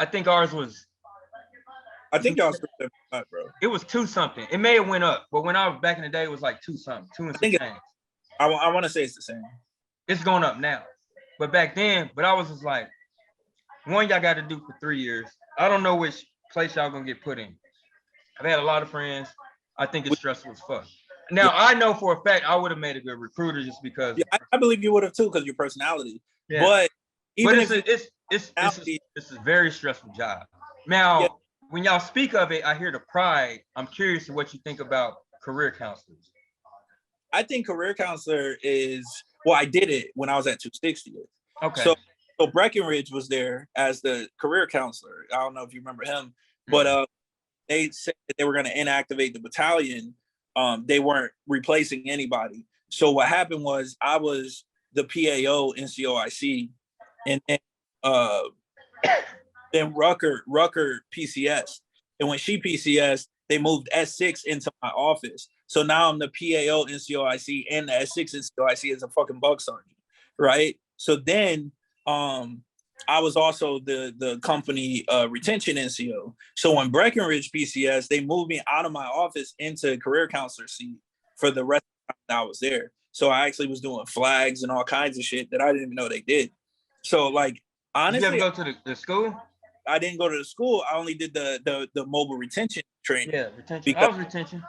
I think ours was. I think y'all's $375, bro. It was 2 something. It may have went up, but when I was back in the day, it was like 2 something, 2 and some change. I want to say it's the same. It's going up now, but back then, I was just like, one, y'all got to do for 3 years. I don't know which place y'all gonna get put in. I've had a lot of friends. I think it's stressful as fuck. Now, I know for a fact I would have made a good recruiter just because. Yeah, I believe you would have too, because your personality. Yeah. But it's a very stressful job. Now, when y'all speak of it, I hear the pride. I'm curious to what you think about career counselors. I think career counselor is, I did it when I was at 260. Okay. So Breckenridge was there as the career counselor. I don't know if you remember him, but they said that they were going to inactivate the battalion. They weren't replacing anybody. So what happened was I was the PAO in COIC, and then Rucker PCS. And when she PCS, they moved S6 into my office. So now I'm the PAO in COIC and the S6 in COIC as a fucking bug sergeant, right? So then I was also the company retention NCO. So when Breckenridge PCS, they moved me out of my office into career counselor seat for the rest of the time I was there. So I actually was doing flags and all kinds of shit that I didn't even know they did. So like, honestly, did you ever go to the school? I didn't go to the school. I only did the mobile retention training. Yeah, retention. Because, I was retention.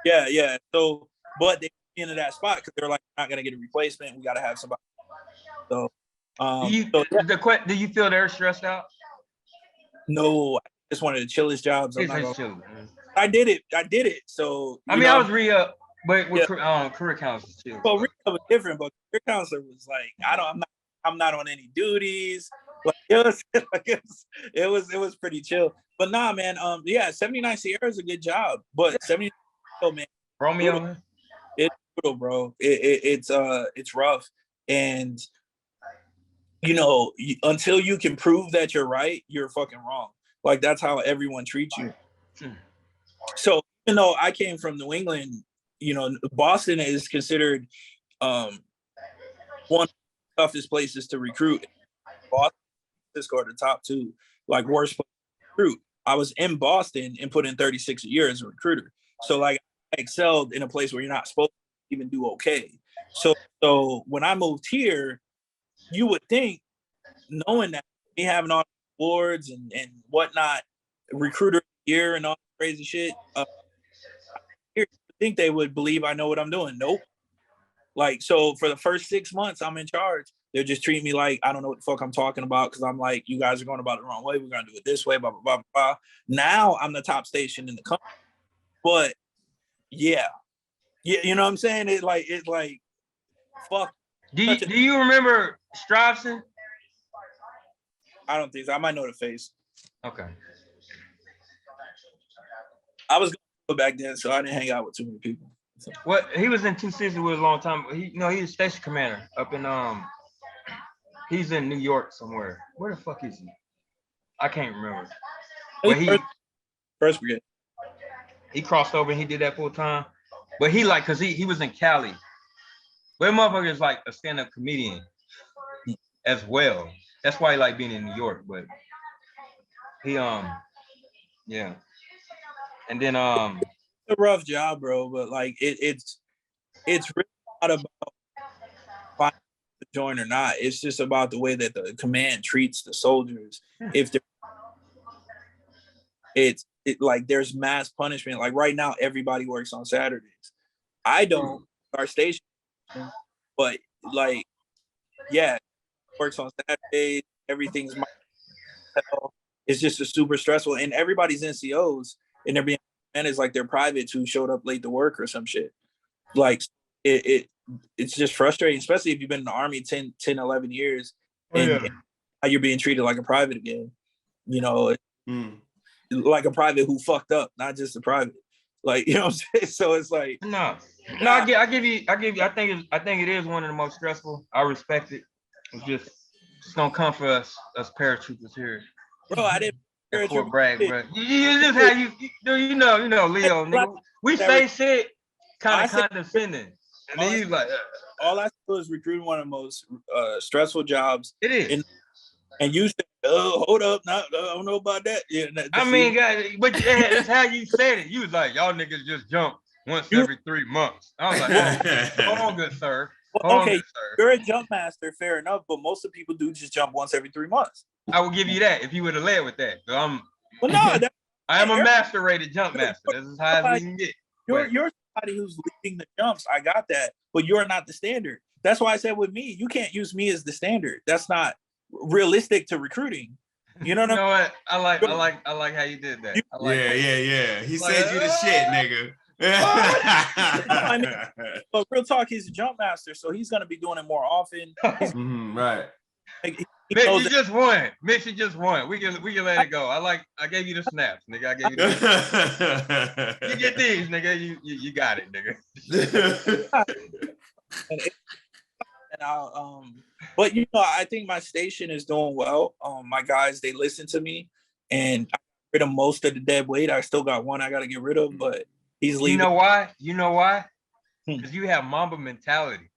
Yeah. So, but they into that spot because they're like not gonna get a replacement. We got to have somebody. So, do you feel they're stressed out? No, I just wanted to chill his jobs. I'm not gonna. Chill. I did it. So I mean, I was re-up, but with career counselor too. Well, re-up was different, but career counselor was like, I'm not on any duties. Like it was pretty chill. But nah, man. 79 Sierra is a good job, but 79, man, Romeo, it's brutal, bro. It's rough, and until you can prove that you're right, you're fucking wrong. Like that's how everyone treats you. So even though I came from New England, Boston is considered one of the toughest places to recruit. Boston scored the top 2, like worst place to recruit. I was in Boston and put in 36 a year as a recruiter. So like I excelled in a place where you're not supposed to even do okay. So when I moved here, you would think, knowing that me having all the awards and whatnot, recruiter of the year and all that crazy shit, I think they would believe I know what I'm doing. Nope. Like, so for the first 6 months I'm in charge, they'll just treat me like I don't know what the fuck I'm talking about because I'm like, you guys are going about it the wrong way. We're going to do it this way, blah, blah, blah, blah. Now I'm the top station in the country. But yeah, you know what I'm saying? It's like, fuck. Do you remember Stravson? I don't think so. I might know the face. Okay. I was going back then, so I didn't hang out with too many people. So. Well, he was in 2 seasons with a long time. He was station commander up in he's in New York somewhere. Where the fuck is he? I can't remember. But first brigade. He crossed over and he did that full time. But he cause he was in Cali. But motherfucker is like a stand-up comedian as well. That's why he like being in New York. But he yeah. And then it's a rough job, bro, but like it's really not about finding to join or not. It's just about the way that the command treats the soldiers. If it's like there's mass punishment. Like right now, everybody works on Saturdays. I don't. Our station, but like, yeah, works on Saturdays. Everything's it's just a super stressful, and everybody's NCOs, and they're being managed like they're privates who showed up late to work or some shit. Like it's just frustrating, especially if you've been in the Army 10, 11 years and you're being treated like a private again. Like a private who fucked up, not just a private. Like, you know what I'm saying? So it's like I give you. I think it is one of the most stressful. I respect it. It's just don't come for us paratroopers here. Bro, I didn't brag, bro. You just how you know, Leo, nigga. We say shit kind of condescending. And then you like all I do is recruiting one of the most stressful jobs. It is. And you said, hold up, I don't know about that. Yeah, I mean, guys, but that's how you said it. You was like, y'all niggas just jump once every 3 months. I was like, hold on, good sir. Okay, you're a jump master, fair enough, but most of the people do just jump once every 3 months. I will give you that if you would have led with that. So I am a master rated jump master. This is high as we can get. You're somebody who's leading the jumps. I got that, but you're not the standard. That's why I said with me, you can't use me as the standard. That's not realistic to recruiting. You know what? I like how you did that. Yeah. He said you the shit, nigga. I mean, but real talk, he's a jump master, so he's gonna be doing it more often. Right. Mitch, you just won. Mitch, you just won. We can let it go. I gave you the snaps, nigga. I gave you the you get these, nigga. You got it, nigga. And I'll but I think my station is doing well. My guys, they listen to me, and I got rid of most of the dead weight. I still got one I gotta get rid of, but he's leaving. You know why? Because you have Mamba mentality.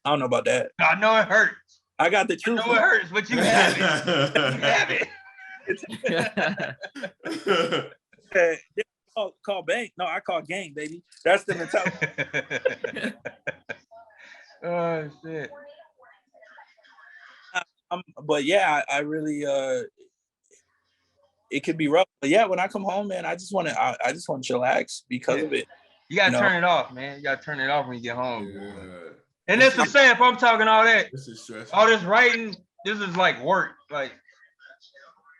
I don't know about that. I know it hurts. I got the truth. I know it hurts, but you have it. You have it. Call bank. No, I call gang, baby. That's the mentality. Oh shit. But yeah, I really it could be rough. But yeah, when I come home, man, I just want to chillax because of it. You gotta turn it off, man. You gotta turn it off when you get home. And that's the same. If I'm talking all that, all this writing, this is like work. Like,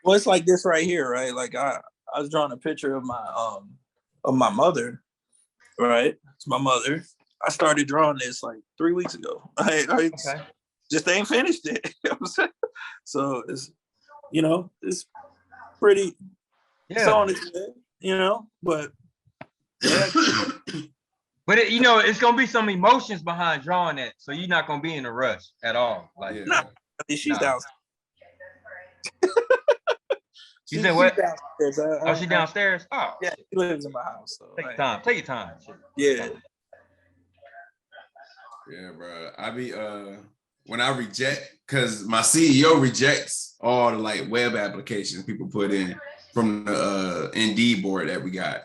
well, it's like this right here, right? Like I was drawing a picture of my mother, right? It's my mother. I started drawing this like 3 weeks ago. I just ain't finished it. You know what I'm saying? So it's, it's pretty. It's on its way, but. Yeah. But it's gonna be some emotions behind drawing that, so you're not gonna be in a rush at all. Like, she's downstairs. You said what? Downstairs. She downstairs? Oh, yeah, she lives in my house. So take your time. Yeah. Yeah, bro. I be when I reject, because my CEO rejects all the like web applications people put in from the Indeed board that we got.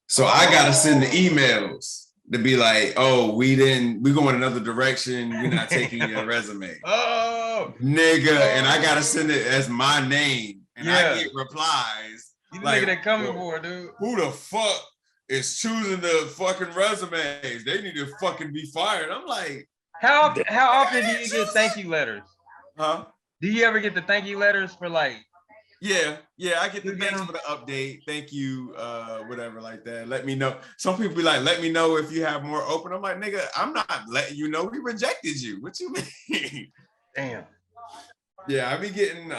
So I gotta send the emails to be like, oh, we going another direction. We're not taking your resume. Oh, nigga. And I gotta send it as my name. And I get replies. You like, nigga that coming for, dude. Who the fuck is choosing the fucking resumes? They need to fucking be fired. I'm like, how often do you get thank you letters? Huh? Do you ever get the thank you letters for like? Yeah, I get the thanks for the update. Thank you, whatever like that. Let me know. Some people be like, let me know if you have more open. I'm like, nigga, I'm not letting you know. We rejected you. What you mean? Damn. Yeah, I be getting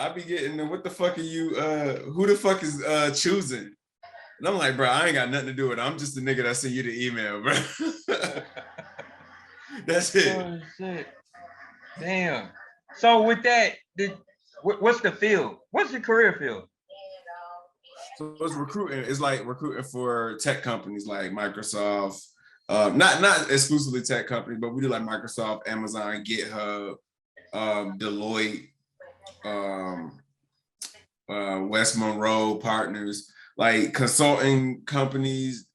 what the fuck are you who the fuck is choosing? And I'm like, bro, I ain't got nothing to do with it. I'm just the nigga that sent you the email, bro. That's it. Oh shit. Damn. So with that, what's the field? What's your career field? So it's recruiting. It's like recruiting for tech companies like Microsoft. Not exclusively tech companies, but we do like Microsoft, Amazon, GitHub, Deloitte, West Monroe Partners, like consulting companies.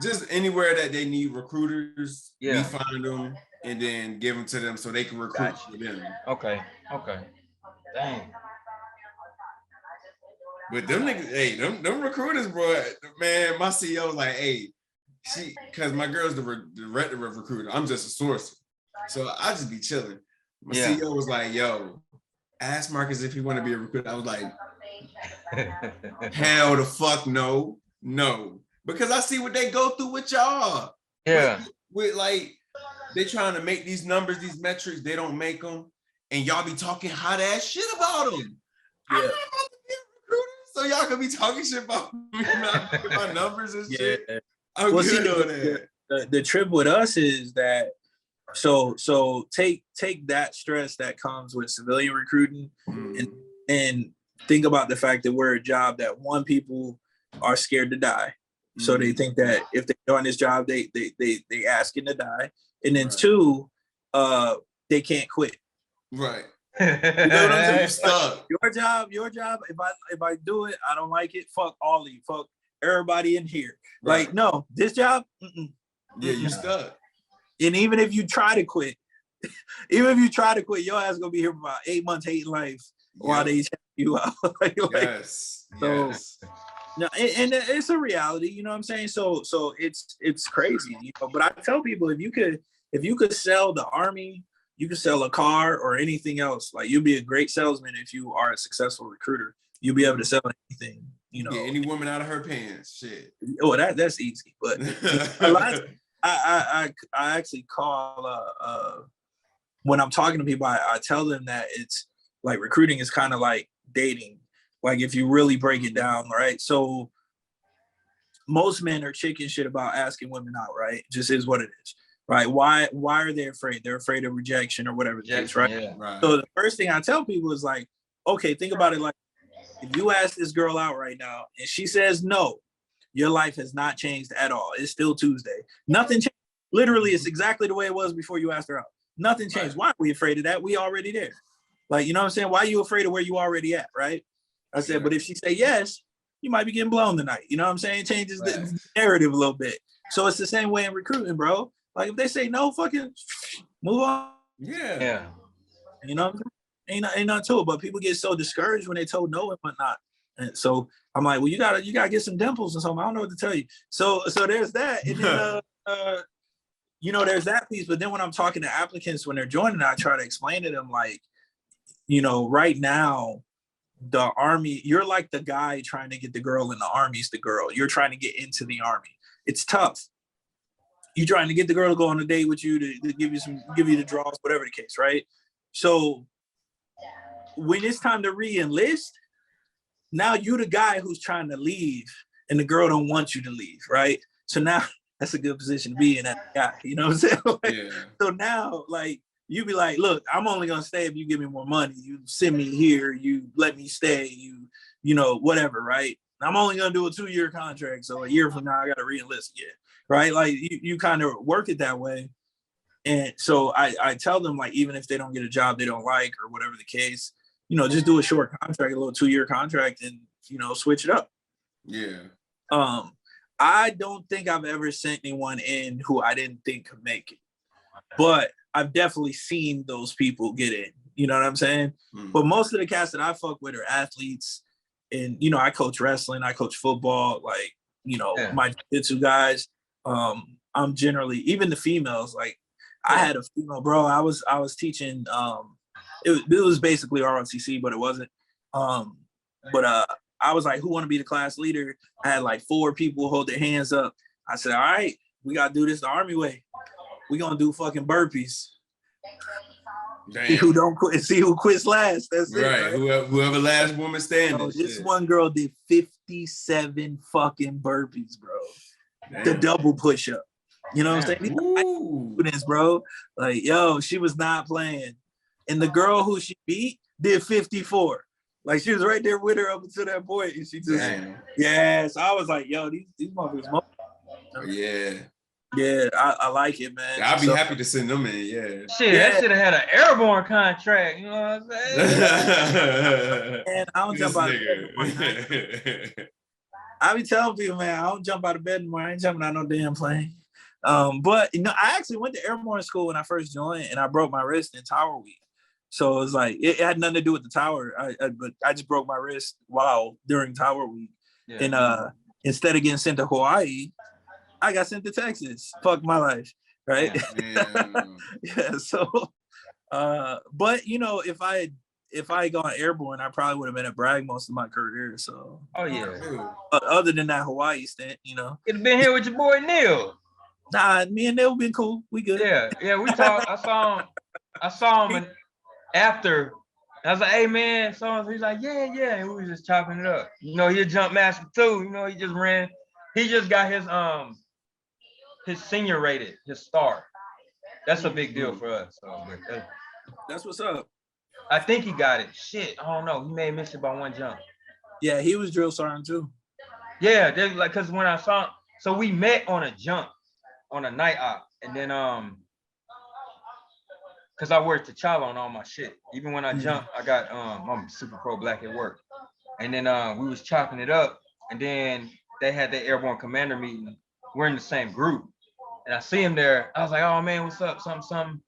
Just anywhere that they need recruiters, we find them and then give them to them so they can recruit for them. Okay. Dang. But them niggas, hey, them recruiters, bro, man, my CEO was like, hey, because my girl's the director of recruiter. I'm just a sourcer. So I just be chilling. My CEO was like, yo, ask Marcus if he want to be a recruiter. I was like, hell the fuck no. Because I see what they go through with y'all. Yeah. With like, they trying to make these numbers, these metrics, they don't make them. And y'all be talking hot ass shit about them. Yeah. I'm not about to be a recruiter, so y'all can be talking shit about me, not my numbers and shit. I'm good on that. The trip with us is that so take that stress that comes with civilian recruiting and think about the fact that we're a job that people are scared to die. So they think that if they go on this job, they asking to die. And then two, they can't quit. Right. You know what I'm saying? Stuck. Your job. If I do it, I don't like it. Fuck all of you. Fuck everybody in here. Right. Like, no, this job. Yeah, you stuck. And even if you try to quit, your ass gonna be here for about 8 months hating life while they check you out. Yes. No, and it's a reality. You know what I'm saying? So it's crazy. But I tell people if you could sell the army. You can sell a car or anything else. Like you'll be a great salesman if you are a successful recruiter. You'll be able to sell anything. Yeah, any woman out of her pants. Shit. Oh, that's easy. But I actually call when I'm talking to people, I tell them that it's like recruiting is kind of like dating. Like if you really break it down, right? So most men are chicken shit about asking women out, right? Just is what it is. Right? Why are they afraid? They're afraid of rejection or whatever it is, right? Yeah, right? So the first thing I tell people is like, okay, think about it like if you ask this girl out right now and she says no, your life has not changed at all. It's still Tuesday. Nothing changed. Literally, it's exactly the way it was before you asked her out. Nothing changed. Why are we afraid of that? We already there. Like, you know what I'm saying? Why are you afraid of where you already at, right? I said, but if she say yes, you might be getting blown tonight. You know what I'm saying? It changes the narrative a little bit. So it's the same way in recruiting, bro. Like if they say no, fucking move on. Yeah. You know what I'm saying? Ain't nothing to it, but people get so discouraged when they told no and whatnot. And so I'm like, well, you gotta get some dimples or something. I don't know what to tell you. So there's that. And then there's that piece. But then when I'm talking to applicants when they're joining, I try to explain to them like, right now, the Army, you're like the guy trying to get the girl in the Army's the girl. You're trying to get into the Army. It's tough. You're trying to get the girl to go on a date with you to give you the draws, whatever the case, right? So when it's time to re-enlist, now you the guy who's trying to leave and the girl don't want you to leave, right? So now that's a good position to be in, that guy, you know what I'm saying? Like, yeah. So now, like, you be like, look, I'm only gonna stay if you give me more money. You send me here, you let me stay, you know, whatever, right? I'm only gonna do a 2-year contract, so a year from now I gotta re-enlist again, right? Like you kind of work it that way. And so I tell them, like, even if they don't get a job they don't like or whatever the case, just do a short contract, a little 2-year contract, and switch it up. Yeah. I don't think I've ever sent anyone in who I didn't think could make it, but I've definitely seen those people get in. You know what I'm saying? Mm. But most of the cats that I fuck with are athletes, and I coach wrestling, I coach football, like my jiu-jitsu guys. I'm generally, even the females, like I had a female, bro. I was teaching. It was basically ROTC, but it wasn't. I was like, who want to be the class leader? I had like 4 people hold their hands up. I said, all right, we got to do this the Army way. We going to do fucking burpees. Damn. See who don't quit, see who quits last. That's right. It. Right? Whoever last woman standing. This one girl did 57 fucking burpees, bro. Damn. The double push-up. You know what I'm saying? Confidence, bro. Like, yo, she was not playing. And the girl who she beat did 54. Like, she was right there with her up until that point. And she just, yeah. So I was like, yo, these motherfuckers. Yeah. Yeah, I like it, man. I'd be happy to send them in, yeah. Shit, that should have had an airborne contract, you know what I'm saying? Man, I don't jump out of bed. I be telling people, man, I don't jump out of bed anymore. I ain't jumping out no damn plane. But I actually went to airborne school when I first joined, and I broke my wrist in Tower Week. So it was like it had nothing to do with the tower. But I just broke my wrist during Tower Week, and instead of getting sent to Hawaii, I got sent to Texas. Fuck my life, right? Yeah. So, but if I had gone airborne, I probably would have been at Bragg most of my career. So. Oh yeah. Other than that Hawaii stint, You'd have been here with your boy Neil. Nah, me and Neil been cool. We good. Yeah. We talked. I saw him after. I was like, hey man, so he's like, yeah, and we was just chopping it up. He a jump master too. He just ran. He just got his senior rated, his star. That's a big deal for us. So, that's what's up. I think he got it. Shit, I don't know. He may have missed it by 1 jump. Yeah, he was drill sergeant too. Yeah, because when I saw, so we met on a jump, on a night op, and then because I wear T'Challa on all my shit. Even when I jump, I got I'm super pro black at work, and then we was chopping it up, and then they had their airborne commander meeting. We're in the same group, and I see him there. I was like, oh man, what's up? Something.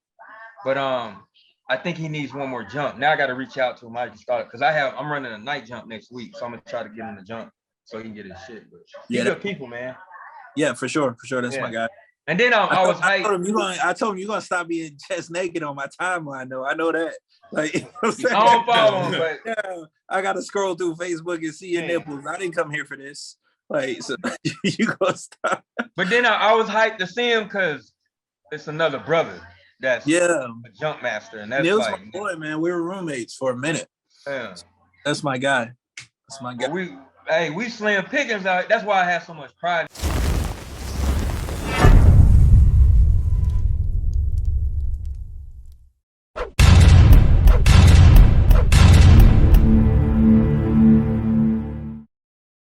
But I think he needs 1 more jump. Now I got to reach out to him. I just thought, because I'm running a night jump next week, so I'm gonna try to get him to jump so he can get his shit. But good people, man. Yeah, for sure. That's my guy. And then I was hyped. I told him you're gonna stop being chest naked on my timeline, though. I know that. Like, I don't follow him, but yeah, I gotta scroll through Facebook and see your nipples. I didn't come here for this. Like, so you gonna stop. But then I was hyped to see him because it's another brother that's a jump master, and that's Neil's like my boy, man. We were roommates for a minute. Yeah, that's my guy. We slim pickings out. That's why I have so much pride.